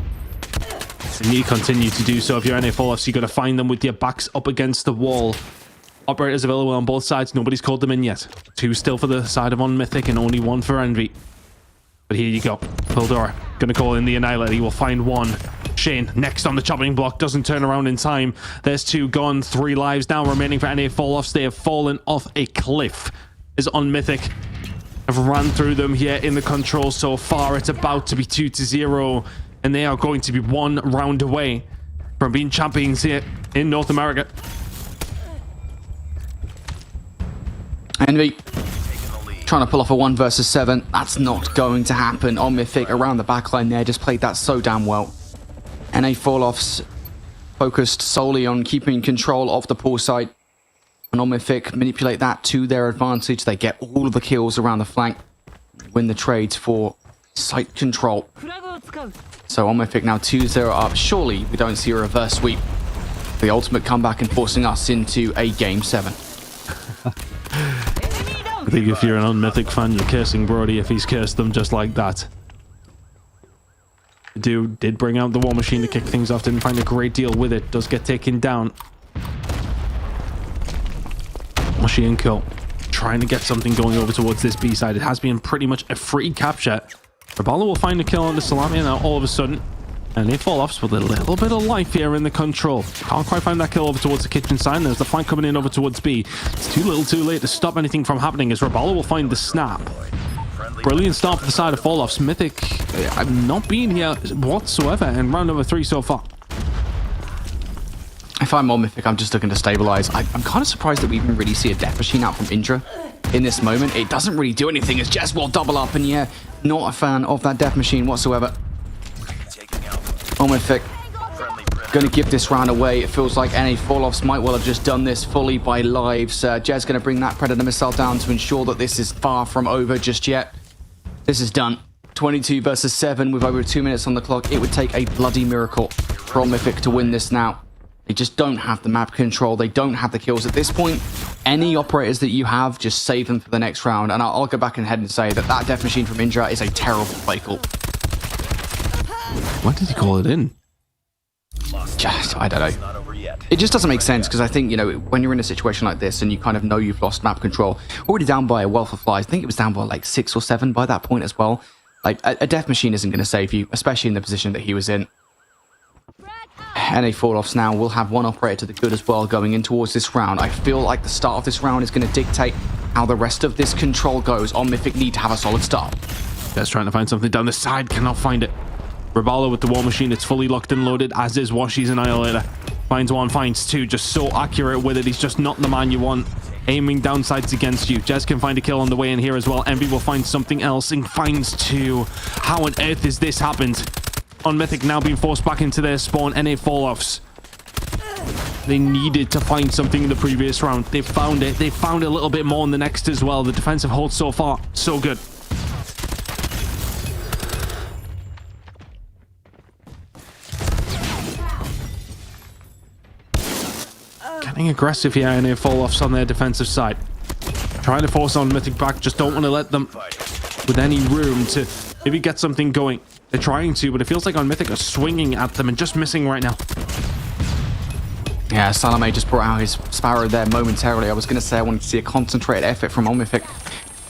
And you continue to do so. If you're NA Falloffs, you've got to find them with your backs up against the wall. Operators available on both sides. Nobody's called them in yet. 2 still for the side of Mythic and only 1 for Envy. But here you go. Pildora gonna call in the Annihilator. He will find 1. Shane next on the chopping block. Doesn't turn around in time. There's 2 gone. 3 lives now remaining for NA Falloffs. They have fallen off a cliff. Is Mythic have ran through them here in the control so far. It's about to be 2-0. And they are going to be 1 round away from being champions here in North America. Envy trying to pull off a 1 versus 7. That's not going to happen. Mythic around the backline there just played that so damn well. NA Falloffs focused solely on keeping control of the pool side. And Mythic manipulate that to their advantage. They get all of the kills around the flank. Win the trades for site control. So Mythic now 2-0 up. Surely we don't see a reverse sweep. The ultimate comeback and forcing us into a Game 7. I think if you're an Mythic fan, you're cursing Brody if he's cursed them just like that. The dude did bring out the War Machine to kick things off. Didn't find a great deal with it. Does get taken down. Washi and Co. trying to get something going over towards this B side. It has been pretty much a free capture. Rabala will find a kill on the Salami, and now all of a sudden, and they fall off with a little bit of life here in the control. Can't quite find that kill over towards the kitchen side. There's the fight coming in over towards B. It's too little too late to stop anything from happening as Rabala will find the snap. Brilliant start for the side of Falloffs. Mythic, I'm not being here whatsoever in round number 3 so far. If I'm on Mythic, I'm just looking to stabilize. I'm kind of surprised that we even really see a death machine out from Indra in this moment. It doesn't really do anything as Jez will double up, and yeah, not a fan of that death machine whatsoever. On Mythic, going to give this round away. It feels like NA Falloffs might well have just done this fully by lives. Jez going to bring that Predator missile down to ensure that this is far from over just yet. This is done. 22 versus 7 with over 2 minutes on the clock. It would take a bloody miracle for Mythic to win this now. They just don't have the map control. They don't have the kills at this point. Any operators that you have, just save them for the next round. And I'll go back ahead and say that that death machine from Indra is a terrible play call. Why did he call it in? Just, I don't know. It just doesn't make sense because I think, you know, when you're in a situation like this and you kind of know you've lost map control, already down by a wealth of flies. I think it was down by like 6 or 7 by that point as well. Like a death machine isn't going to save you, especially in the position that he was in. NA Falloffs now will have one operator to the good as well going in towards this round. I feel like the start of this round is going to dictate how the rest of this control goes. On Mythic need to have a solid start. Just trying to find something down the side, cannot find it. Rabala with the war machine, it's fully locked and loaded, as is Washi's Annihilator. Finds one, finds two, just so accurate with it. He's just not the man you want. Aiming downsides against you. Jez can find a kill on the way in here as well. Envy will find something else and finds two. How on earth has this happened? On Mythic now being forced back into their spawn. NA Falloffs. They needed to find something in the previous round. They found it. They found a little bit more in the next as well. The defensive hold so far, so good. Getting aggressive here, NA Falloffs on their defensive side. Trying to force on Mythic back. Just don't want to let them with any room to maybe get something going. They're trying to, but it feels like on Mythic are swinging at them and just missing right now. Yeah, Salome just brought out his Sparrow there momentarily. I was going to say I wanted to see a concentrated effort from Mythic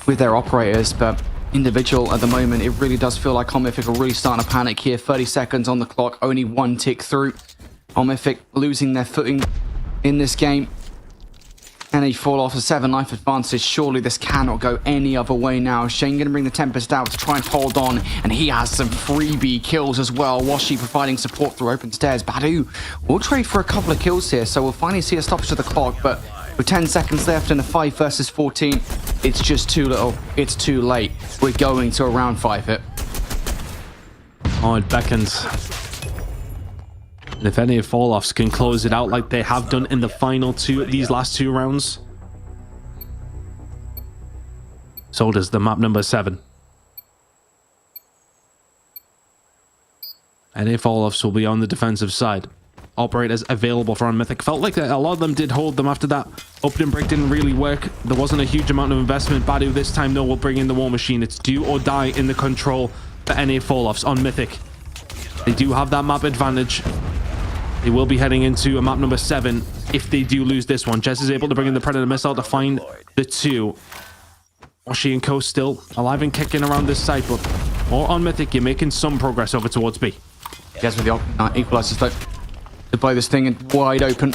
with their operators, but individual at the moment, it really does feel like Mythic are really starting to panic here. 30 seconds on the clock, only one tick through. Mythic losing their footing in this game. And they fall off a 7 life advantage. Surely this cannot go any other way now. Shane going to bring the Tempest out to try and hold on. And he has some freebie kills as well. Washi providing support through open stairs. Badu will trade for a couple of kills here. So we'll finally see a stoppage to the clock. But with 10 seconds left in a 5 versus 14, it's just too little. It's too late. We're going to a round 5 hit. Oh, it beckons. And if any of Falloffs can close it out like they have done in the final these last two rounds, so does the map number 7. And if Falloffs will be on the defensive side. Operators available for Mythic. Felt like a lot of them did hold them after that opening break didn't really work. There wasn't a huge amount of investment. Badu this time though will bring in the war machine. It's do or die in the control for NA Falloffs on Mythic. They do have that map advantage. They will be heading into a map number 7 if they do lose this one. Jez is able to bring in the Predator missile to find the 2. Washi and Co still alive and kicking around this side, but more on Mythic, you're making some progress over towards B. Jez with the equalizers though. To play this thing wide open.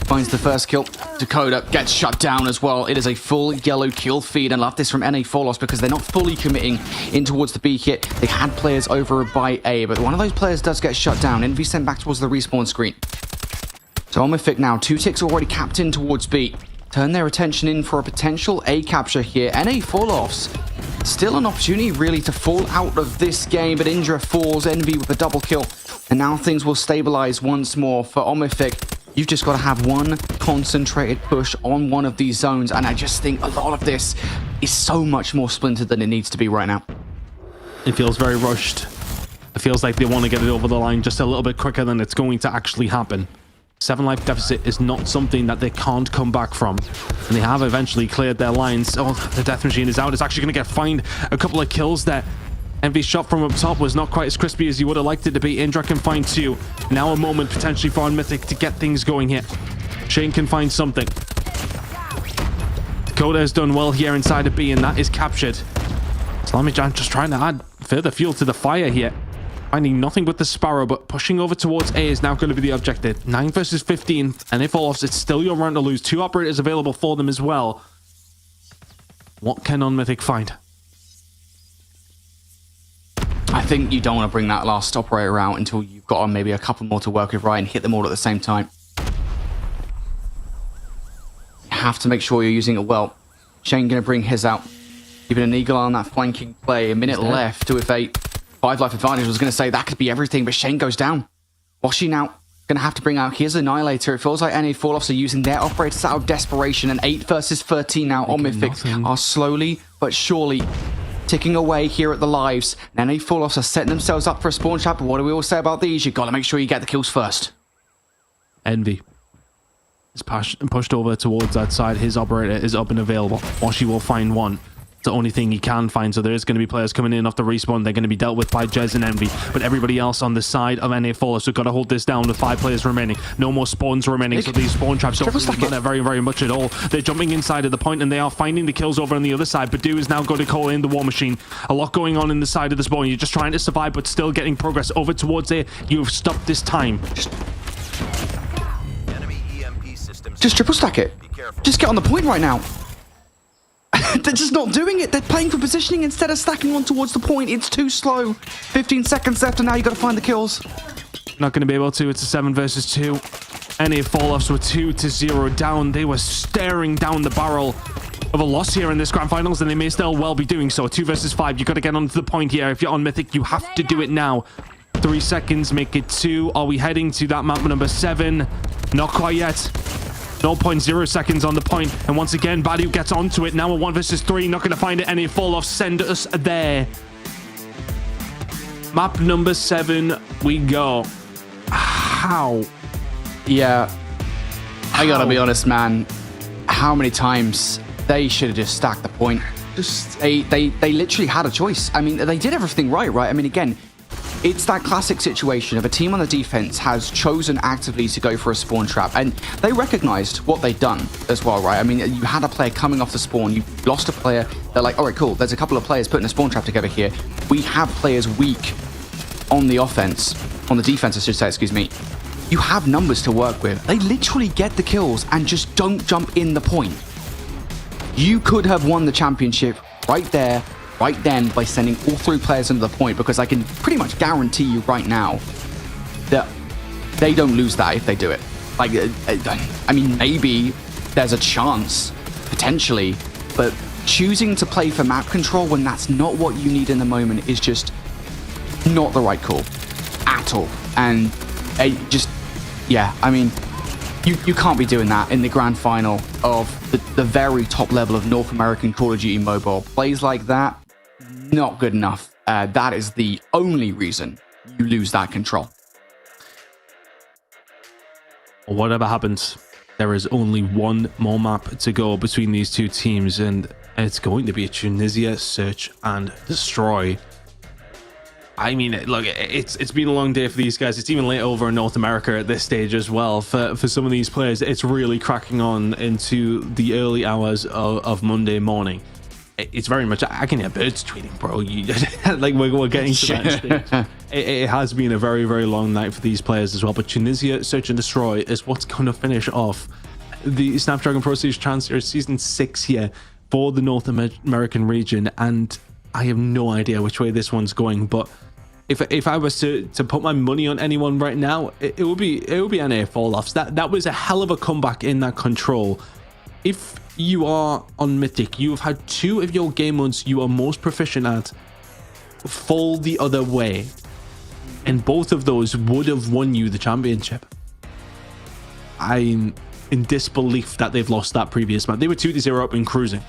Finds the first kill. Dakota gets shut down as well. It is a full yellow kill feed. And I love this from NA Falloffs because they're not fully committing in towards the B kit. They had players over by A, but one of those players does get shut down. Envy sent back towards the respawn screen. So on Mythic now, 2 ticks already capped in towards B. Turn their attention in for a potential A capture here. NA Falloffs still an opportunity really to fall out of this game, but Indra falls. Envy with a double kill. And now things will stabilize once more for Mythic. You've just got to have one concentrated push on one of these zones. And I just think a lot of this is so much more splintered than it needs to be right now. It feels very rushed. It feels like they want to get it over the line just a little bit quicker than it's going to actually happen. 7 life deficit is not something that they can't come back from. And they have eventually cleared their lines. Oh, the death machine is out. It's actually going to find a couple of kills there. Envy's shot from up top was not quite as crispy as you would have liked it to be. Indra can find 2. Now a moment potentially for Mythic to get things going here. Shane can find something. Dakota has done well here inside of B, and that is captured. Slammy just trying to add further fuel to the fire here. Finding nothing but the Sparrow, but pushing over towards A is now going to be the objective. 9 versus 15, and if all it's still your round to lose. 2 operators available for them as well. What can Unmythic find? I think you don't want to bring that last operator out until you've got on maybe a couple more to work with, right, and hit them all at the same time. You have to make sure you're using it well. Shane going to bring his out. Even an eagle eye on that flanking play. A minute left to evade. 5 life advantage. I was going to say that could be everything, but Shane goes down. Washi now going to have to bring out his Annihilator. It feels like NA Falloffs are using their operators out of desperation, and 8 versus 13 now on Mythic are slowly but surely ticking away here at the lives. NA Falloffs are setting themselves up for a spawn trap, but what do we all say about these? You've got to make sure you get the kills first. Envy is pushed over towards that side. His operator is up and available. Washi will find one. It's the only thing he can find, so there is going to be players coming in off the respawn. They're going to be dealt with by Jez and Envy, but everybody else on the side of NA Falloffs, we've got to hold this down with 5 players remaining. No more spawns remaining, so these spawn traps don't really matter very, very much at all. They're jumping inside of the point, and they are finding the kills over on the other side. Badu is now going to call in the War Machine. A lot going on in the side of the spawn. You're just trying to survive, but still getting progress over towards it. You've stopped this time. Just triple stack it. Just get on the point right now. They're just not doing it. They're playing for positioning instead of stacking on towards the point. It's too slow. 15 seconds left, and now you got to find the kills. Not going to be able to. It's a 7 versus 2. NA Falloffs were 2-0 down. They were staring down the barrel of a loss here in this grand finals, and they may still well be doing so. 2 versus 5. You got to get onto the point here. If you're on Mythic, you have to do it now. 3 seconds, make it 2. Are we heading to that map number 7? Not quite yet. 0.0 seconds on the point, and once again Badu gets onto it. Now a 1 versus 3, not going to find it. Any Falloffs send us there. Map number 7 we go. How? Yeah, I gotta be honest, man. How many times they should have just stacked the point? Just they literally had a choice. I mean, they did everything right? I mean, again, it's that classic situation of a team on the defense has chosen actively to go for a spawn trap, and they recognized what they'd done as well, right? I mean, you had a player coming off the spawn, you lost a player, they're like, all right, cool, there's a couple of players putting a spawn trap together here. We have players weak on the offense, on the defense, I should say, excuse me. You have numbers to work with. They literally get the kills and just don't jump in the point. You could have won the championship right there, right then, by sending all 3 players into the point, because I can pretty much guarantee you right now that they don't lose that if they do it. Like, I mean, maybe there's a chance, potentially, but choosing to play for map control when that's not what you need in the moment is just not the right call at all. And yeah, I mean, you can't be doing that in the grand final of the very top level of North American Call of Duty Mobile. Plays like that, not good enough. That is the only reason you lose that control. Whatever happens, there is only one more map to go between these two teams, and it's going to be a Tunisia search and destroy. I mean, look, it's been a long day for these guys. It's even late over in North America at this stage as well. For some of these players, it's really cracking on into the early hours of Monday morning. It's very much, I can hear birds tweeting, bro. Like, we're getting to that stage. It has been a very, very long night for these players as well. But Tunisia Search and Destroy is what's going to finish off the Snapdragon Pro Series Transfer Season 6 here for the North American region. And I have no idea which way this one's going. But if I was to put my money on anyone right now, it would be NA Falloffs. That was a hell of a comeback in that control. If you are on Mythic, you have had 2 of your game modes you are most proficient at fall the other way, and both of those would have won you the championship. I'm in disbelief that they've lost that previous match. They were 2-0 up and cruising.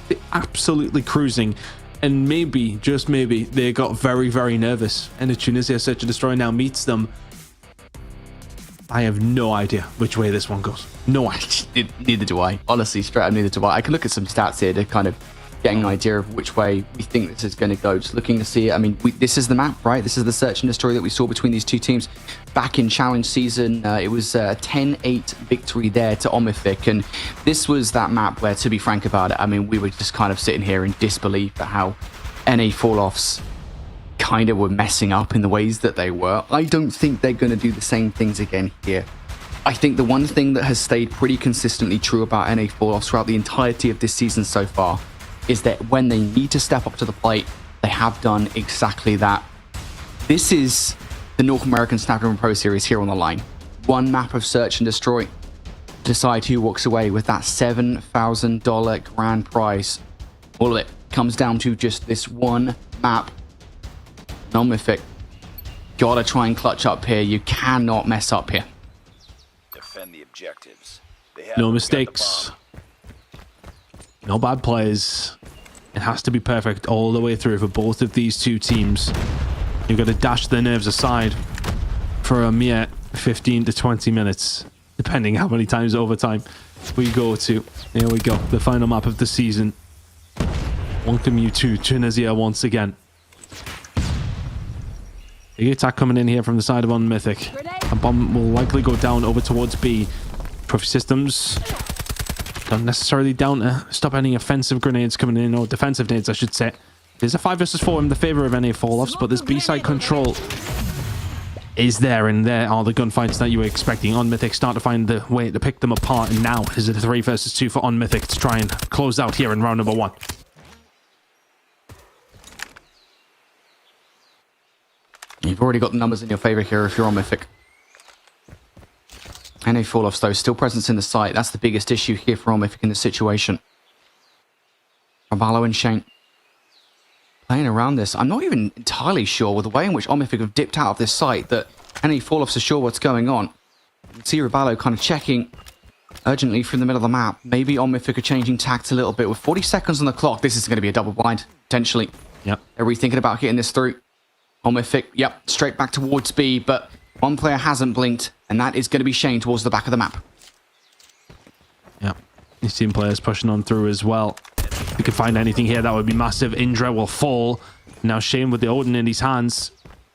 They're absolutely cruising, and maybe, just maybe, they got very, very nervous, and the Tunisia Search and Destroy now meets them. I have no idea which way this one goes. No idea. Neither do I. Honestly, straight up, neither do I. I can look at some stats here to kind of getting an idea of which way we think this is going to go. Just looking to see it. I mean, this is the map, right? This is the search and destroy that we saw between these two teams back in challenge season. It was a 10-8 victory there to Omifik, and this was that map where, to be frank about it, I mean, we were just kind of sitting here in disbelief at how NA Falloffs kind of were messing up in the ways that they were. I don't think they're going to do the same things again here. I think the one thing that has stayed pretty consistently true about NA Falloffs throughout the entirety of this season so far is that when they need to step up to the plate, they have done exactly that. This is the North American Snapdragon Pro Series here on the line. One map of search and destroy. Decide who walks away with that $7,000 grand prize. All of it comes down to just this one map. Omifik, gotta try and clutch up here. You cannot mess up here. Defend the objectives. No mistakes. No bad plays. It has to be perfect all the way through for both of these two teams. You've got to dash their nerves aside for a mere 15 to 20 minutes, depending how many times overtime we go to. Here we go, the final map of the season. Welcome you to Tunisia once again. Big attack coming in here from the side of Mythic. A bomb will likely go down over towards B. Trophy systems not necessarily down to stop any offensive grenades coming in, or defensive nades I should say. There's a 5 versus 4 in the favor of NA Falloffs, but this B-side control is there, and there are the gunfights that you were expecting. Mythic start to find the way to pick them apart, and now is it a 3 versus 2 for Mythic to try and close out here in round number 1. You've already got the numbers in your favor here if you're Mythic. NA Falloffs, though, still presence in the site. That's the biggest issue here for Mythic in this situation. Rabalo and Shane playing around this. I'm not even entirely sure with the way in which Mythic have dipped out of this site that NA Falloffs are sure what's going on. You can see Rabalo kind of checking urgently from the middle of the map. Maybe Mythic are changing tacts a little bit. With 40 seconds on the clock, this is going to be a double blind, potentially. Yep. Are we thinking about hitting this through? Mythic, yep, straight back towards B, but one player hasn't blinked, and that is going to be Shane towards the back of the map. Yep. You've seen players pushing on through as well. If we could find anything here, that would be massive. Indra will fall. Now Shane with the Odin in his hands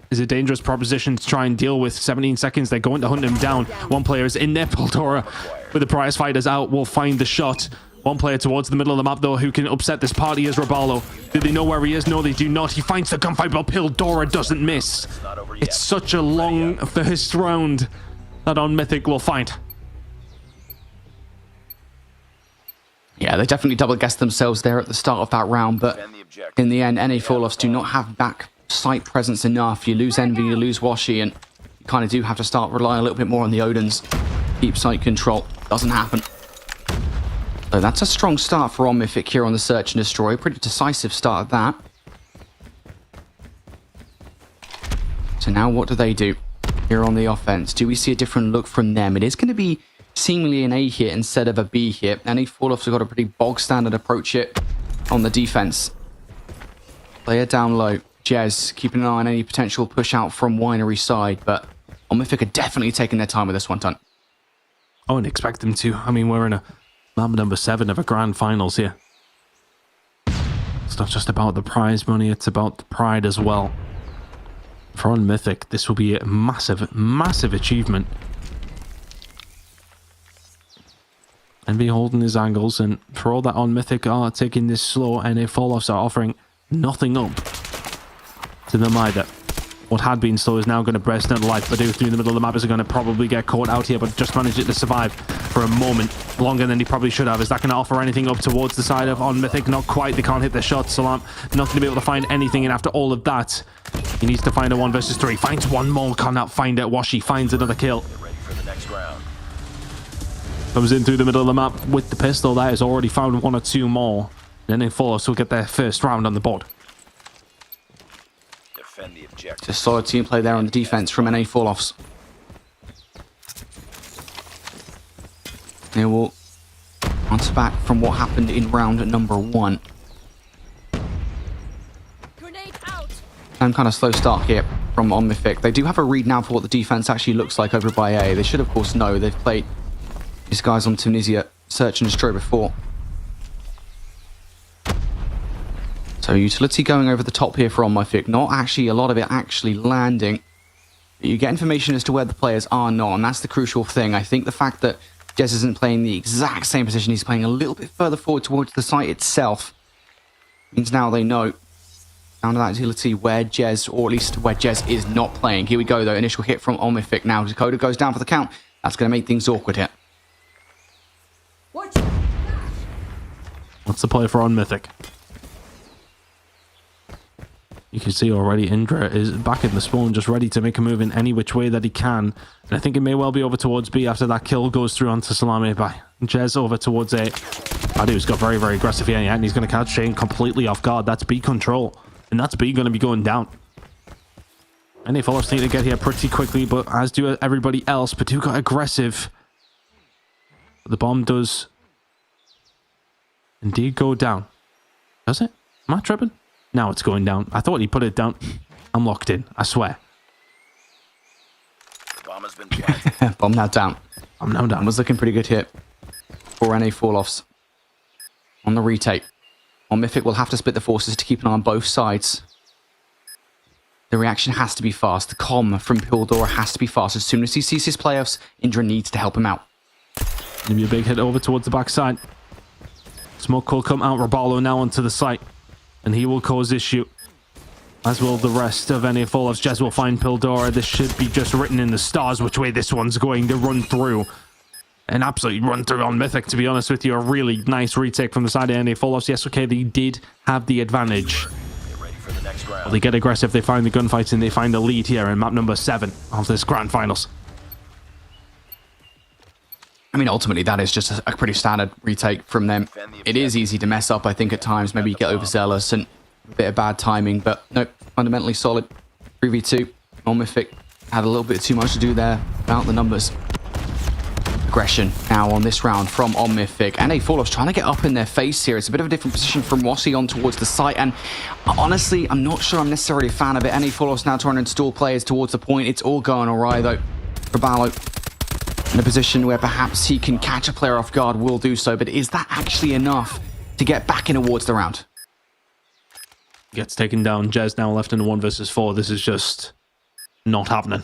is a dangerous proposition to try and deal with. 17 seconds, they're going to hunt him down. One player is in there. Pandora with the prize fighters out will find the shot. One player towards the middle of the map, though, who can upset this party is Rabalo. Do they know where he is? No, they do not. He finds the gunfight, but Pandora doesn't miss. It's such a long first round that Mythic will find. Yeah, they definitely double-guessed themselves there at the start of that round, but in the end, NA Falloffs do not have back site presence enough. You lose Envy, you lose Washi, and you kind of do have to start relying a little bit more on the Odins. Keep site control. Doesn't happen. So that's a strong start for Mythic here on the search and destroy. Pretty decisive start of that. So now what do they do here on the offense? Do we see a different look from them? It is going to be seemingly an A hit instead of a B hit. NA Falloffs have got a pretty bog standard approach it on the defense. Player down low. Jez keeping an eye on any potential push out from Winery side, but Mythic are definitely taking their time with this one, Ton. I wouldn't expect them to. I mean, we're in a map number 7 of a grand finals here. It's not just about the prize money, it's about the pride as well. For Mythic, this will be a massive, massive achievement. Envy holding his angles, and for all that Mythic are taking this slow, NA Falloffs are offering nothing up to them either. What had been slow is now going to burst into life. Badu through the middle of the map is going to probably get caught out here, but just managed to survive for a moment longer than he probably should have. Is that going to offer anything up towards the side of Mythic? Not quite. They can't hit their shot. Salam not going to be able to find anything, and after all of that, he needs to find a 1 versus 3. Finds one more, cannot find it. Washi finds another kill. Ready for the next round. Comes in through the middle of the map with the pistol. That has already found 1 or 2 more. Then in Falloffs will get their first round on the board. Defend the objective. Just solid team play there on the defense from NA Falloffs. They will answer back from what happened in round number 1. And kind of slow start here from Mythic. They do have a read now for what the defense actually looks like over by A. They should, of course, know. They've played these guys on Tunisia search and destroy before. So utility going over the top here for Mythic. Not actually a lot of it actually landing. You get information as to where the players are not, and that's the crucial thing. I think the fact that Jez isn't playing the exact same position, he's playing a little bit further forward towards the site itself, means now they know down to that utility where Jez, or at least where Jez is not playing. Here we go though, initial hit from Mythic. Now Dakota goes down for the count. That's going to make things awkward here. What's the play for Mythic? You can see already Indra is back in the spawn, just ready to make a move in any which way that he can. And I think it may well be over towards B after that kill goes through onto Salami by Jez over towards A. Badu's got very, very aggressive here, and he's going to catch Shane completely off guard. That's B control, and that's B going to be going down. And they need to get here pretty quickly, but as do everybody else. Badu got aggressive. The bomb does indeed go down. Does it? Am I tripping? Now it's going down. I thought he put it down. I'm locked in, I swear. The bomb has been planted. Bomb now down. I'm now down. Was looking pretty good hit for NA fall-offs. On the retake. Mythic will have to split the forces to keep an eye on both sides. The reaction has to be fast. The comm from Pildora has to be fast. As soon as he sees his playoffs, Indra needs to help him out. Gonna be a big hit over towards the backside. Smoke will come out. Robalo now onto the site, and he will cause issue, as will the rest of NA fall-offs. Jez will find Pildora. This should be just written in the stars which way this one's going to run through. An absolute run through on Mythic, to be honest with you. A really nice retake from the side of NA fall-offs. Yes, okay, they did have the advantage. Well, they get aggressive, they find the gunfights, and they find the lead here in map number 7 of this grand finals. I mean, ultimately, that is just a pretty standard retake from them. It is easy to mess up, I think, at times. Maybe you get overzealous and a bit of bad timing, but nope, fundamentally solid. 3v2. Mythic had a little bit too much to do there about the numbers. Aggression now on this round from Mythic. NA fall-offs trying to get up in their face here. It's a bit of a different position from Wasi on towards the site, and honestly, I'm not sure I'm necessarily a fan of it. NA fall-offs now trying to install players towards the point. It's all going all right, though. Robalo in a position where perhaps he can catch a player off guard, will do so, but is that actually enough to get back in towards the round? Gets taken down. Jez now left in a 1 versus 4. This is just not happening.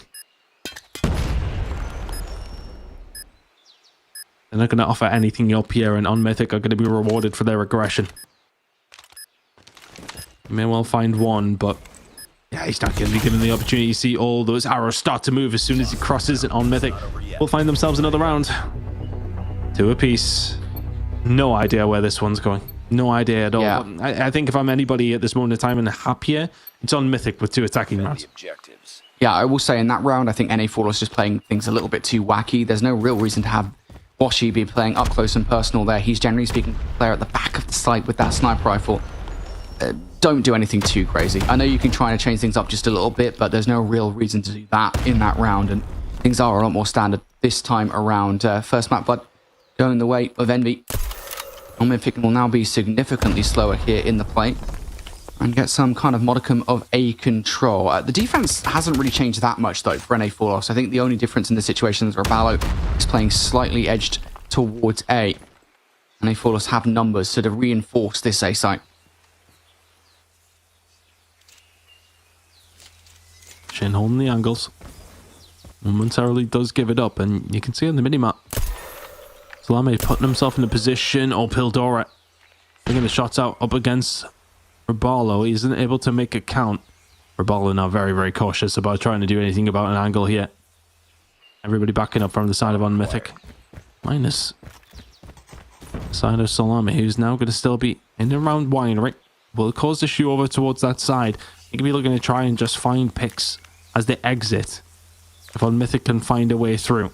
They're not going to offer anything up here, and Mythic are going to be rewarded for their aggression. You may well find one, but yeah, he's not going to be given the opportunity. You see all those arrows start to move as soon as he crosses it. Mythic will find themselves another round. 2 apiece. No idea where this one's going. No idea at all. Yeah. I think if I'm anybody at this moment in time and happier, it's Mythic with 2 attacking rounds. Yeah, I will say in that round, I think NA Fall is just playing things a little bit too wacky. There's no real reason to have Washi be playing up close and personal there. He's generally speaking a player at the back of the site with that sniper rifle. Don't do anything too crazy. I know you can try to change things up just a little bit, but there's no real reason to do that in that round, and things are a lot more standard this time around. First map blood going the way of Envy. Mythic will now be significantly slower here in the play and get some kind of modicum of A control. The defense hasn't really changed that much, though, for NA fall-offs. I think the only difference in this situation is Robalo is playing slightly edged towards A. NA fall-offs have numbers, so to reinforce this A site. Shin holding the angles. Momentarily does give it up, and you can see on the minimap, Salame putting himself in a position. Pildora bringing the shots out up against Robalo. He isn't able to make it count. Robalo now very, very cautious about trying to do anything about an angle here. Everybody backing up from the side of Mythic. Minus the side of Salame, who's now going to still be in and around Winery. Will cause issue over towards that side. He can be looking to try and just find picks as they exit. If Mythic can find a way through.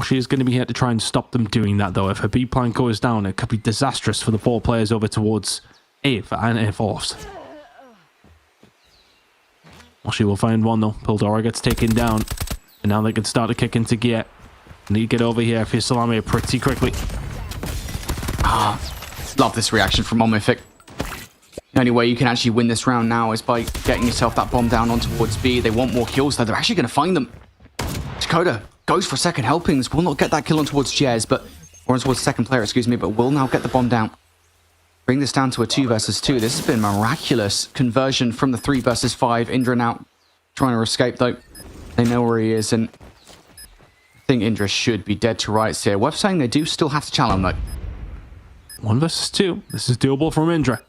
She is going to be here to try and stop them doing that, though. If her B plan goes down, it could be disastrous for the 4 players over towards A and F-Offs. She will find one, though. Pildora gets taken down, and now they can start to kick into gear. Need to get over here for Salame pretty quickly. Love this reaction from Mythic. The only way you can actually win this round now is by getting yourself that bomb down on towards B. They want more kills, though. They're actually going to find them. Dakota goes for second helpings. Will not get that kill on towards Jez, but... or on towards the second player, excuse me, but will now get the bomb down. bring this down to a 2 versus 2. This has been miraculous conversion from the 3 versus 5. Indra now trying to escape, though. They know where he is, and I think Indra should be dead to rights here. Worth saying they do still have to challenge, though. 1 versus 2. This is doable from Indra.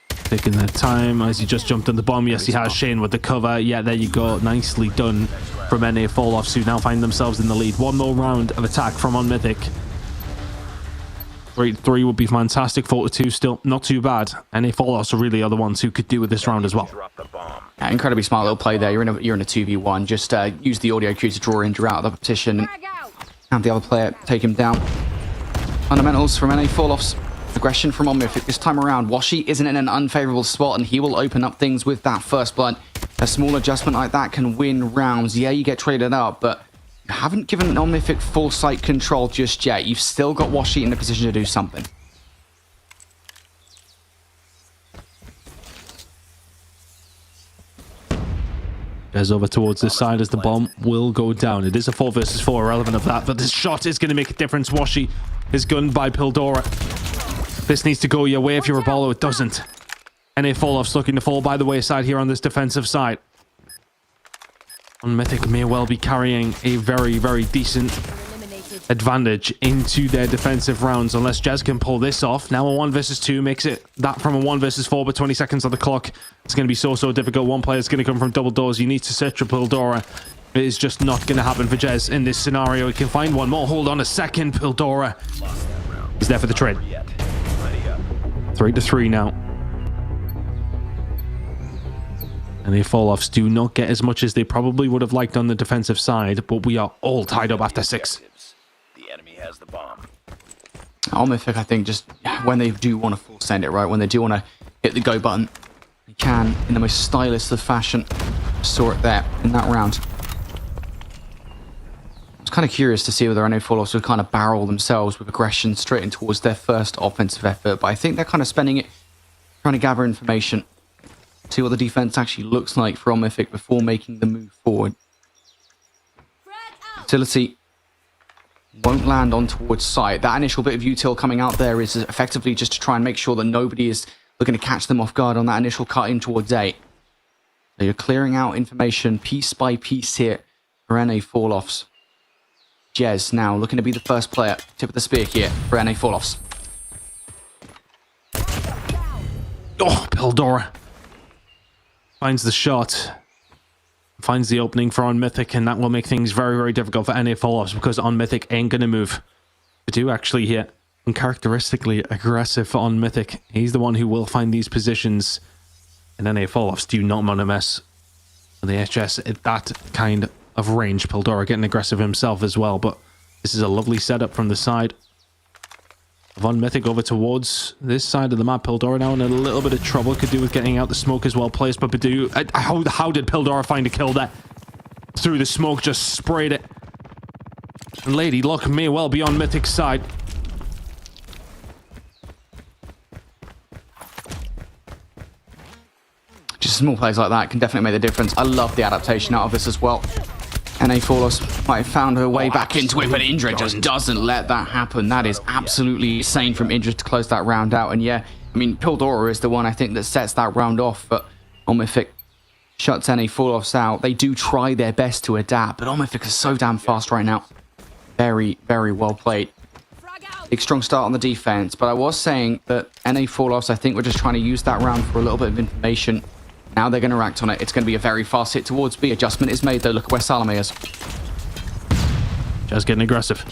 Taking their time as he just jumped on the bomb. Yes, he has Shane with the cover. Yeah, there you go. Nicely done from NA Falloffs, who now find themselves in the lead. One more round of attack from Unmythic. 3 would be fantastic. 4-2 still not too bad. NA Falloffs really are the ones who could do with this round as well. Yeah, incredibly smart little play there. You're in a 2v1. Just use the audio cue to draw Indra out of the petition. Have the other player take him down. Fundamentals from NA Falloffs. Aggression from Unmythic this time around. Washi isn't in an unfavorable spot, and he will open up things with that first blood. A small adjustment like that can win rounds. Yeah, you get traded out, but you haven't given Unmythic full sight control just yet. You've still got Washi in a position to do something. Goes over towards this side as the bomb will go down. It is a 4 versus 4, irrelevant of that, but this shot is going to make a difference. Washi is gunned by Pildora. This needs to go your way if you're a baller. It doesn't. NA Falloffs looking to fall by the wayside here on this defensive side. Unmythic may well be carrying a very, very decent advantage into their defensive rounds unless Jez can pull this off. Now a 1 versus 2 makes it that from a 1 versus 4, but 20 seconds on the clock. It's going to be so difficult. One player is going to come from double doors. You need to search for Pildora. It is just not going to happen for Jez in this scenario. He can find one more. Hold on a second. Pildora is there for the trade. 3-3 now. And the Falloffs do not get as much as they probably would have liked on the defensive side, but we are all tied up after 6. The enemy has the bomb. Unmythic, I think, just when they do want to full send it, right? When they do want to hit the go button, they can in the most stylish of fashion. Saw it there in that round. I was kind of curious to see whether NA Falloffs would kind of barrel themselves with aggression straight in towards their first offensive effort, but I think they're kind of spending it trying to gather information, see what the defense actually looks like for Unmythic before making the move forward. Utility won't land on towards site. That initial bit of util coming out there is effectively just to try and make sure that nobody is looking to catch them off guard on that initial cut in towards A. So you're clearing out information piece by piece here for NA Falloffs. Jez now looking to be the first player. Tip of the spear here for NA Falloffs. Oh, Pildora finds the shot. Finds the opening for Unmythic, and that will make things very, very difficult for NA Falloffs because Unmythic ain't going to move. They do actually here. Uncharacteristically aggressive for Unmythic. He's the one who will find these positions. And NA Falloffs do not want to mess with the HS at that kind of range. Pildora getting aggressive himself as well, but this is a lovely setup from the side of Unmythic over towards this side of the map. Pildora now in a little bit of trouble. Could do with getting out the smoke as well placed, but Badu, how did Pildora find a kill there? Through the smoke, just sprayed it. And Lady Luck may well be on Mythic's side. Just small plays like that can definitely make the difference. I love the adaptation out of this as well. NA Falloffs might have found her way back into it, but Indra just doesn't let that happen. That is absolutely insane from Indra to close that round out. And yeah, I mean, Pildora is the one I think that sets that round off, but Unmythic shuts NA Falloffs out. They do try their best to adapt, but Unmythic is so damn fast right now. Very, very well played. Big strong start on the defense, but I was saying that NA Falloffs, I think, we're just trying to use that round for a little bit of information. Now they're going to act on it. It's going to be a very fast hit towards B. Adjustment is made, though. Look at where Salome is. Just getting aggressive.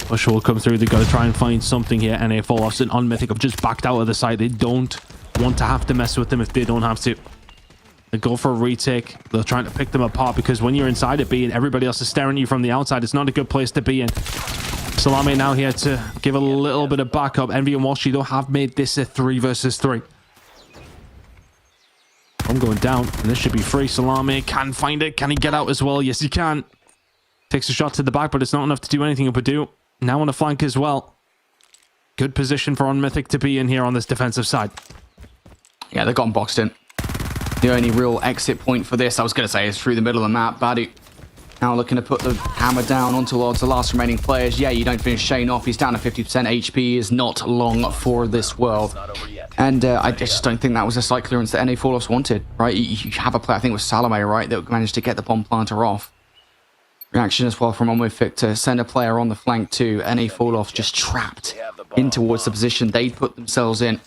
Push will come through. They've got to try and find something here. NA Falloffs and Unmythic have just backed out of the side. They don't want to have to mess with them if they don't have to. They go for a retake. They're trying to pick them apart because when you're inside of B and everybody else is staring at you from the outside, it's not a good place to be in. Salome now here to give a little bit of backup. Envy and Washi, though, have made this a 3 versus 3. I'm going down, and this should be free. Salame can find it. Can he get out as well? Yes, he can. Takes a shot to the back, but it's not enough to do anything. Badu now on the flank as well. Good position for Unmythic to be in here on this defensive side. Yeah, they've gotten boxed in. The only real exit point for this, I was going to say, is through the middle of the map. Badu Now looking to put the hammer down onto the last remaining players. Yeah, you don't finish Shane off. He's down to 50% HP. He is not long for this world. And I just don't think that was a site clearance that NA Falloffs wanted, right? You have a player, I think it was Salome, right, that managed to get the bomb planter off. Reaction as well from Onwifik to send a player on the flank too. NA Falloffs just trapped in towards the position they'd put themselves in.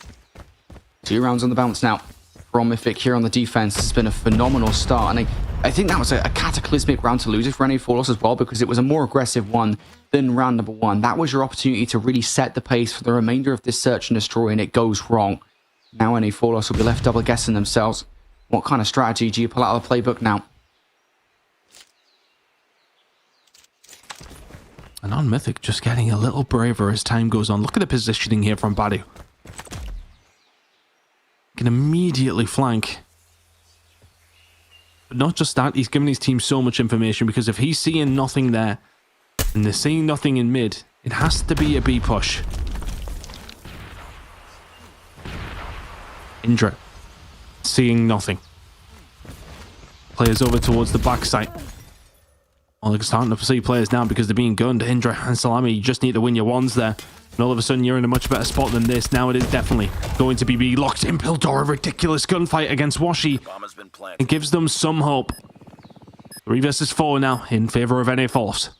2 rounds on the bounce now. For Onwifik here on the defense, this has been a phenomenal start. And I think that was a cataclysmic round to lose it for NA Falloffs as well, because it was a more aggressive one than round number 1. That was your opportunity to really set the pace for the remainder of this search and destroy, and it goes wrong. Now NA Falloffs will be left double guessing themselves. What kind of strategy do you pull out of the playbook now? And Onwifik just getting a little braver as time goes on. Look at the positioning here from Badu. Can immediately flank. But not just that, he's giving his team so much information, because if he's seeing nothing there and they're seeing nothing in mid, it has to be a B push. Indra seeing nothing. Players over towards the backside. Well, they're starting to see players now because they're being gunned. Indra and Salami, you just need to win your ones there. And all of a sudden, you're in a much better spot than this. Now it is definitely going to be locked in. Pildora, ridiculous gunfight against Washi. It gives them some hope. 3 versus 4 now in favor of NA Falloffs.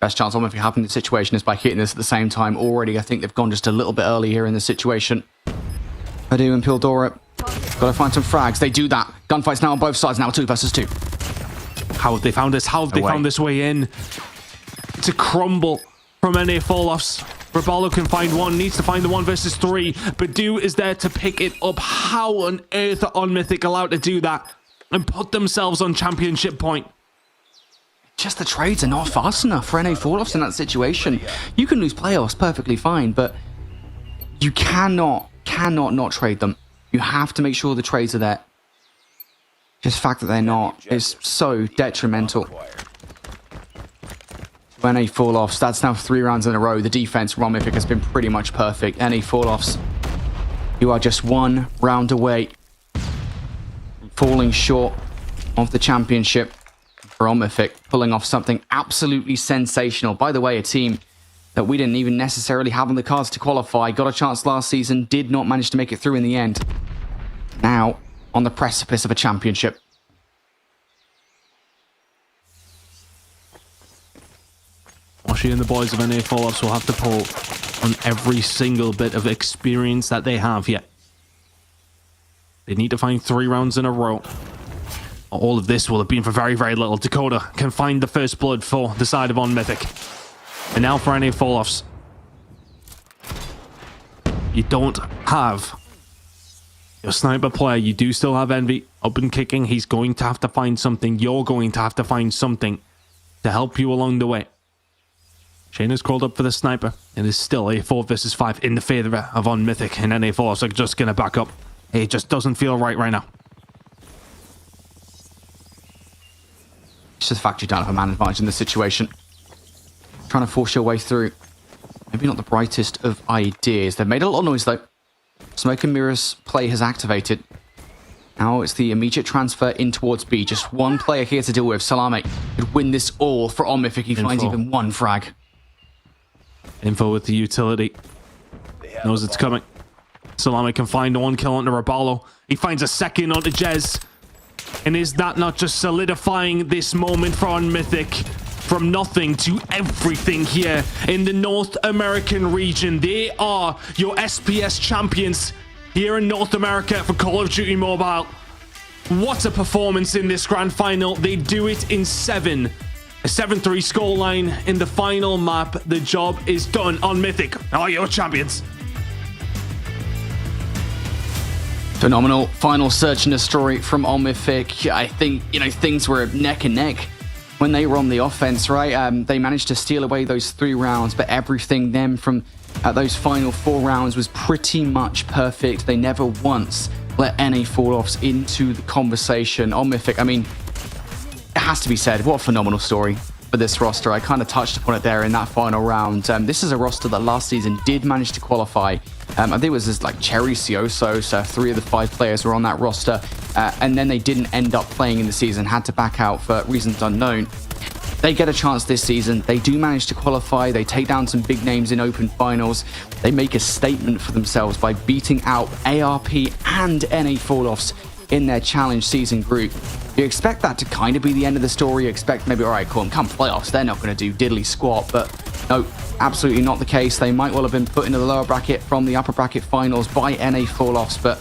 Best chance Onwifik have in the situation is by hitting this at the same time. Already, I think they've gone just a little bit early here in the situation. Badu and Pildora, gotta find some frags. They do that. Gunfights now on both sides. Now 2 versus 2. How have they found this? How have they found this way in? It's a crumble from NA Falloffs. Raballo can find one, needs to find the 1 versus 3. Badu is there to pick it up. How on earth are Onwifik allowed to do that and put themselves on championship point? Just the trades are not fast enough for NA Falloffs in that situation. You can lose playoffs perfectly fine, but you cannot not trade them. You have to make sure the trades are there. Just the fact that they're not is so detrimental. NA Falloffs, that's now 3 rounds in a row. The defense from Onwifik has been pretty much perfect. NA Falloffs, you are just 1 round away from falling short of the championship. For Onwifik, pulling off something absolutely sensational. By the way, a team that we didn't even necessarily have on the cards to qualify. Got a chance last season, did not manage to make it through in the end. Now, on the precipice of a championship. Washi and the boys of NA Falloffs will have to pull on every single bit of experience that they have here. They need to find 3 rounds in a row. All of this will have been for very, very little. Dakota can find the first blood for the side of Onwifik. And now for NA Falloffs. You don't have your sniper player. You do still have Envy up and kicking. He's going to have to find something. You're going to have to find something to help you along the way. Shane is called up for the sniper. It is still a 4 versus 5 in the favor of Onwifik, and NA Falloffs are just going to back up. It just doesn't feel right now. It's just the fact you don't have a man advantage in this situation. Trying to force your way through. Maybe not the brightest of ideas. They've made a lot of noise though. Smoke and Mirror's play has activated. Now it's the immediate transfer in towards B. Just 1 player here to deal with. Salame could win this all for Onwifik. He finds even 1 frag. Info with the utility. Knows it's coming. Salame can find 1 kill onto Raballo. He finds a second onto Jez. And is that not just solidifying this moment for Onwifik? From nothing to everything here in the North American region. They are your SPS champions here in North America for Call of Duty Mobile. What a performance in this grand final. They do it in 7. A 7-3 scoreline in the final map. The job is done. Onwifik are your champions. Phenomenal final search and destroy from Onwifik. I think, things were neck and neck when they were on the offense, right? They managed to steal away those 3 rounds, but everything then from those final 4 rounds was pretty much perfect. They never once let NA Falloffs into the conversation. Onwifik, I mean, it has to be said, what a phenomenal story for this roster. I kind of touched upon it there in that final round. This is a roster that last season did manage to qualify I think it was just like Cherry Cioso, so 3 of the 5 players were on that roster, and then they didn't end up playing in the season, had to back out for reasons unknown. They get a chance this season. They do manage to qualify. They take down some big names in open finals. They make a statement for themselves by beating out ARP and NA Falloffs in their challenge season group. You expect that to kind of be the end of the story. You expect maybe, all right, cool, come playoffs, they're not going to do diddly squat, but no, absolutely not the case. They might well have been put into the lower bracket from the upper bracket finals by NA Falloffs, but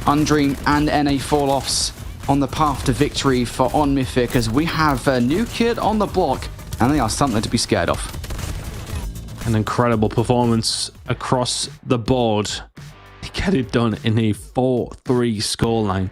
Undream and NA Falloffs on the path to victory for On Mythic, as we have a new kid on the block, and they are something to be scared of. An incredible performance across the board. They get it done in a 4-3 scoreline.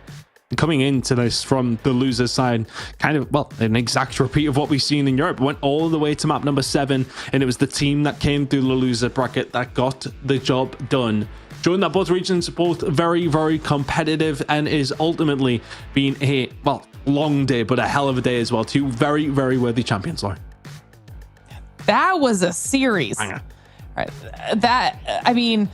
Coming into this from the loser side, kind of, well, an exact repeat of what we've seen in Europe. Went all the way to map number 7, and it was the team that came through the loser bracket that got the job done. Showing that both regions both very, very competitive, and is ultimately being a, well, long day, but a hell of a day as well. 2 very, very worthy champions, Lauren. That was a series. Right. That, I mean,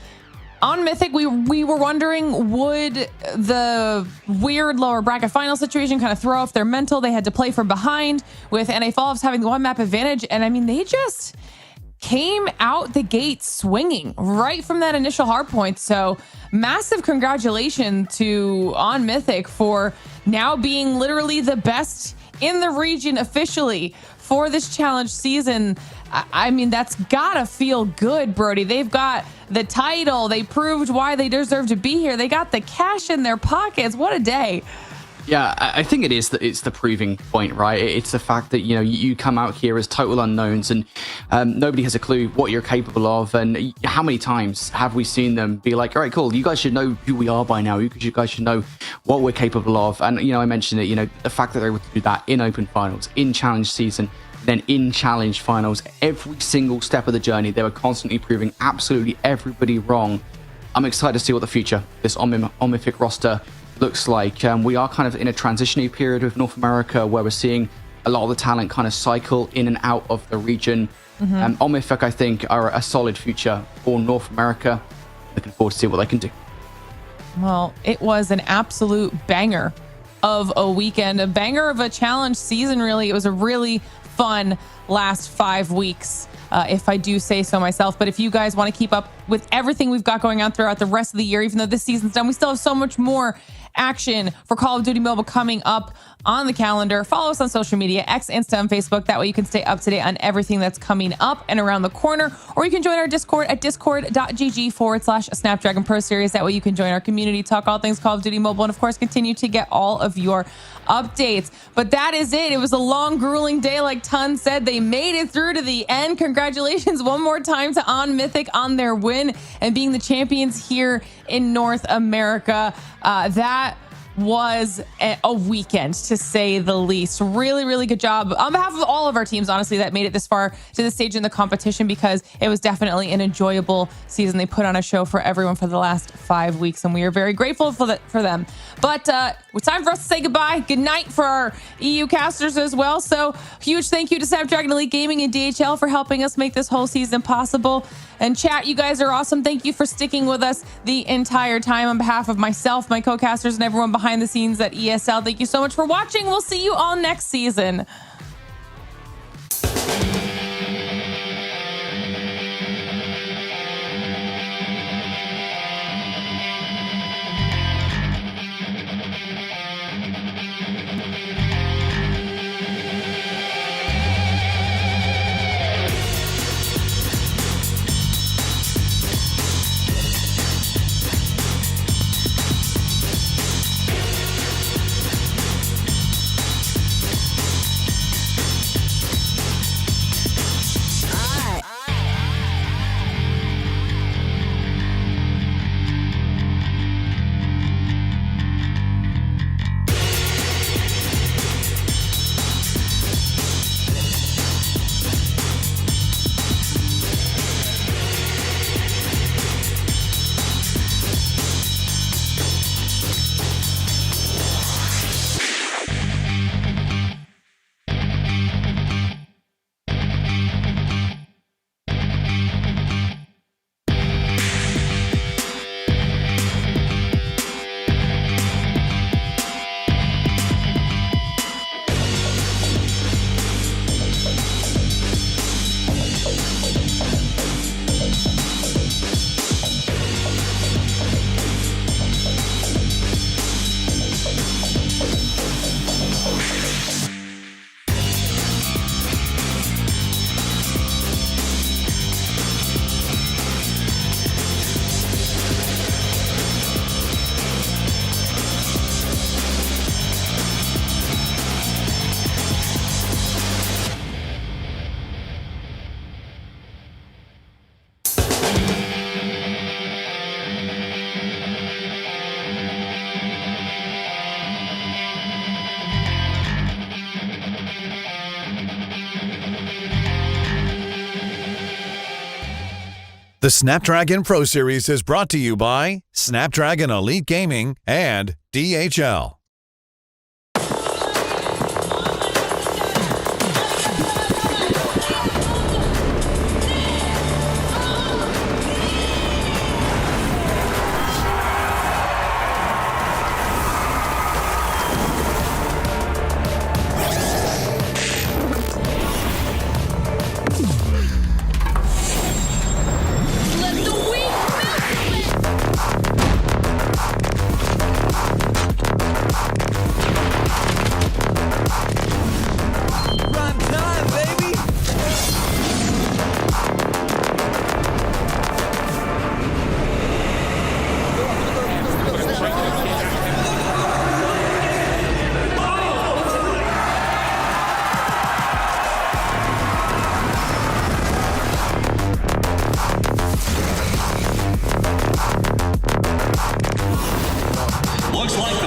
on Mythic, we were wondering, would the weird lower bracket final situation kind of throw off their mental? They had to play from behind with NA Falloffs having the 1 map advantage, and I mean, they just came out the gate swinging right from that initial hardpoint. So massive congratulations to On Mythic for now being literally the best in the region officially for this challenge season. I mean, that's gotta feel good, Brody. They've got the title. They proved why they deserve to be here. They got the cash in their pockets. What a day. Yeah, I think it is it's the proving point, right? It's the fact that, you know, you come out here as total unknowns, and nobody has a clue what you're capable of. And how many times have we seen them be like, all right, cool, you guys should know who we are by now. You guys should know what we're capable of. And, you know, I mentioned it, you know, the fact that they're able to do that in open finals, in challenge season, then in challenge finals, every single step of the journey, they were constantly proving absolutely everybody wrong. I'm excited to see what the future, this On Mythic roster looks like. We are kind of in a transitionary period with North America, where we're seeing a lot of the talent kind of cycle in and out of the region. On Mythic, I think, are a solid future for North America. Looking forward to see what they can do. Well, it was an absolute banger of a weekend, a banger of a challenge season, really. It was a really fun last 5 weeks, if I do say so myself. But if you guys want to keep up with everything we've got going on throughout the rest of the year, even though this season's done, we still have so much more action for Call of Duty Mobile coming up on the calendar. Follow us on social media, X, Insta, and Facebook. That way you can stay up to date on everything that's coming up and around the corner. Or you can join our Discord at discord.gg/Snapdragon Pro Series. That way you can join our community, talk all things Call of Duty Mobile, and of course continue to get all of your updates. But that is it. It was a long, grueling day, like Tun said. They made it through to the end. Congratulations one more time to On Mythic on their win and being the champions here in North America. That was a weekend, to say the least. Really, really good job on behalf of all of our teams, honestly, that made it this far to this stage in the competition, because it was definitely an enjoyable season. They put on a show for everyone for the last 5 weeks, and we are very grateful for them. But it's time for us to say goodbye. Good night for our EU casters as well. So huge thank you to Snapdragon Elite Gaming and DHL for helping us make this whole season possible. And chat, you guys are awesome. Thank you for sticking with us the entire time. On behalf of myself, my co-casters, and everyone behind the scenes at ESL, thank you so much for watching. We'll see you all next season. The Snapdragon Pro Series is brought to you by Snapdragon Elite Gaming and DHL. Looks like the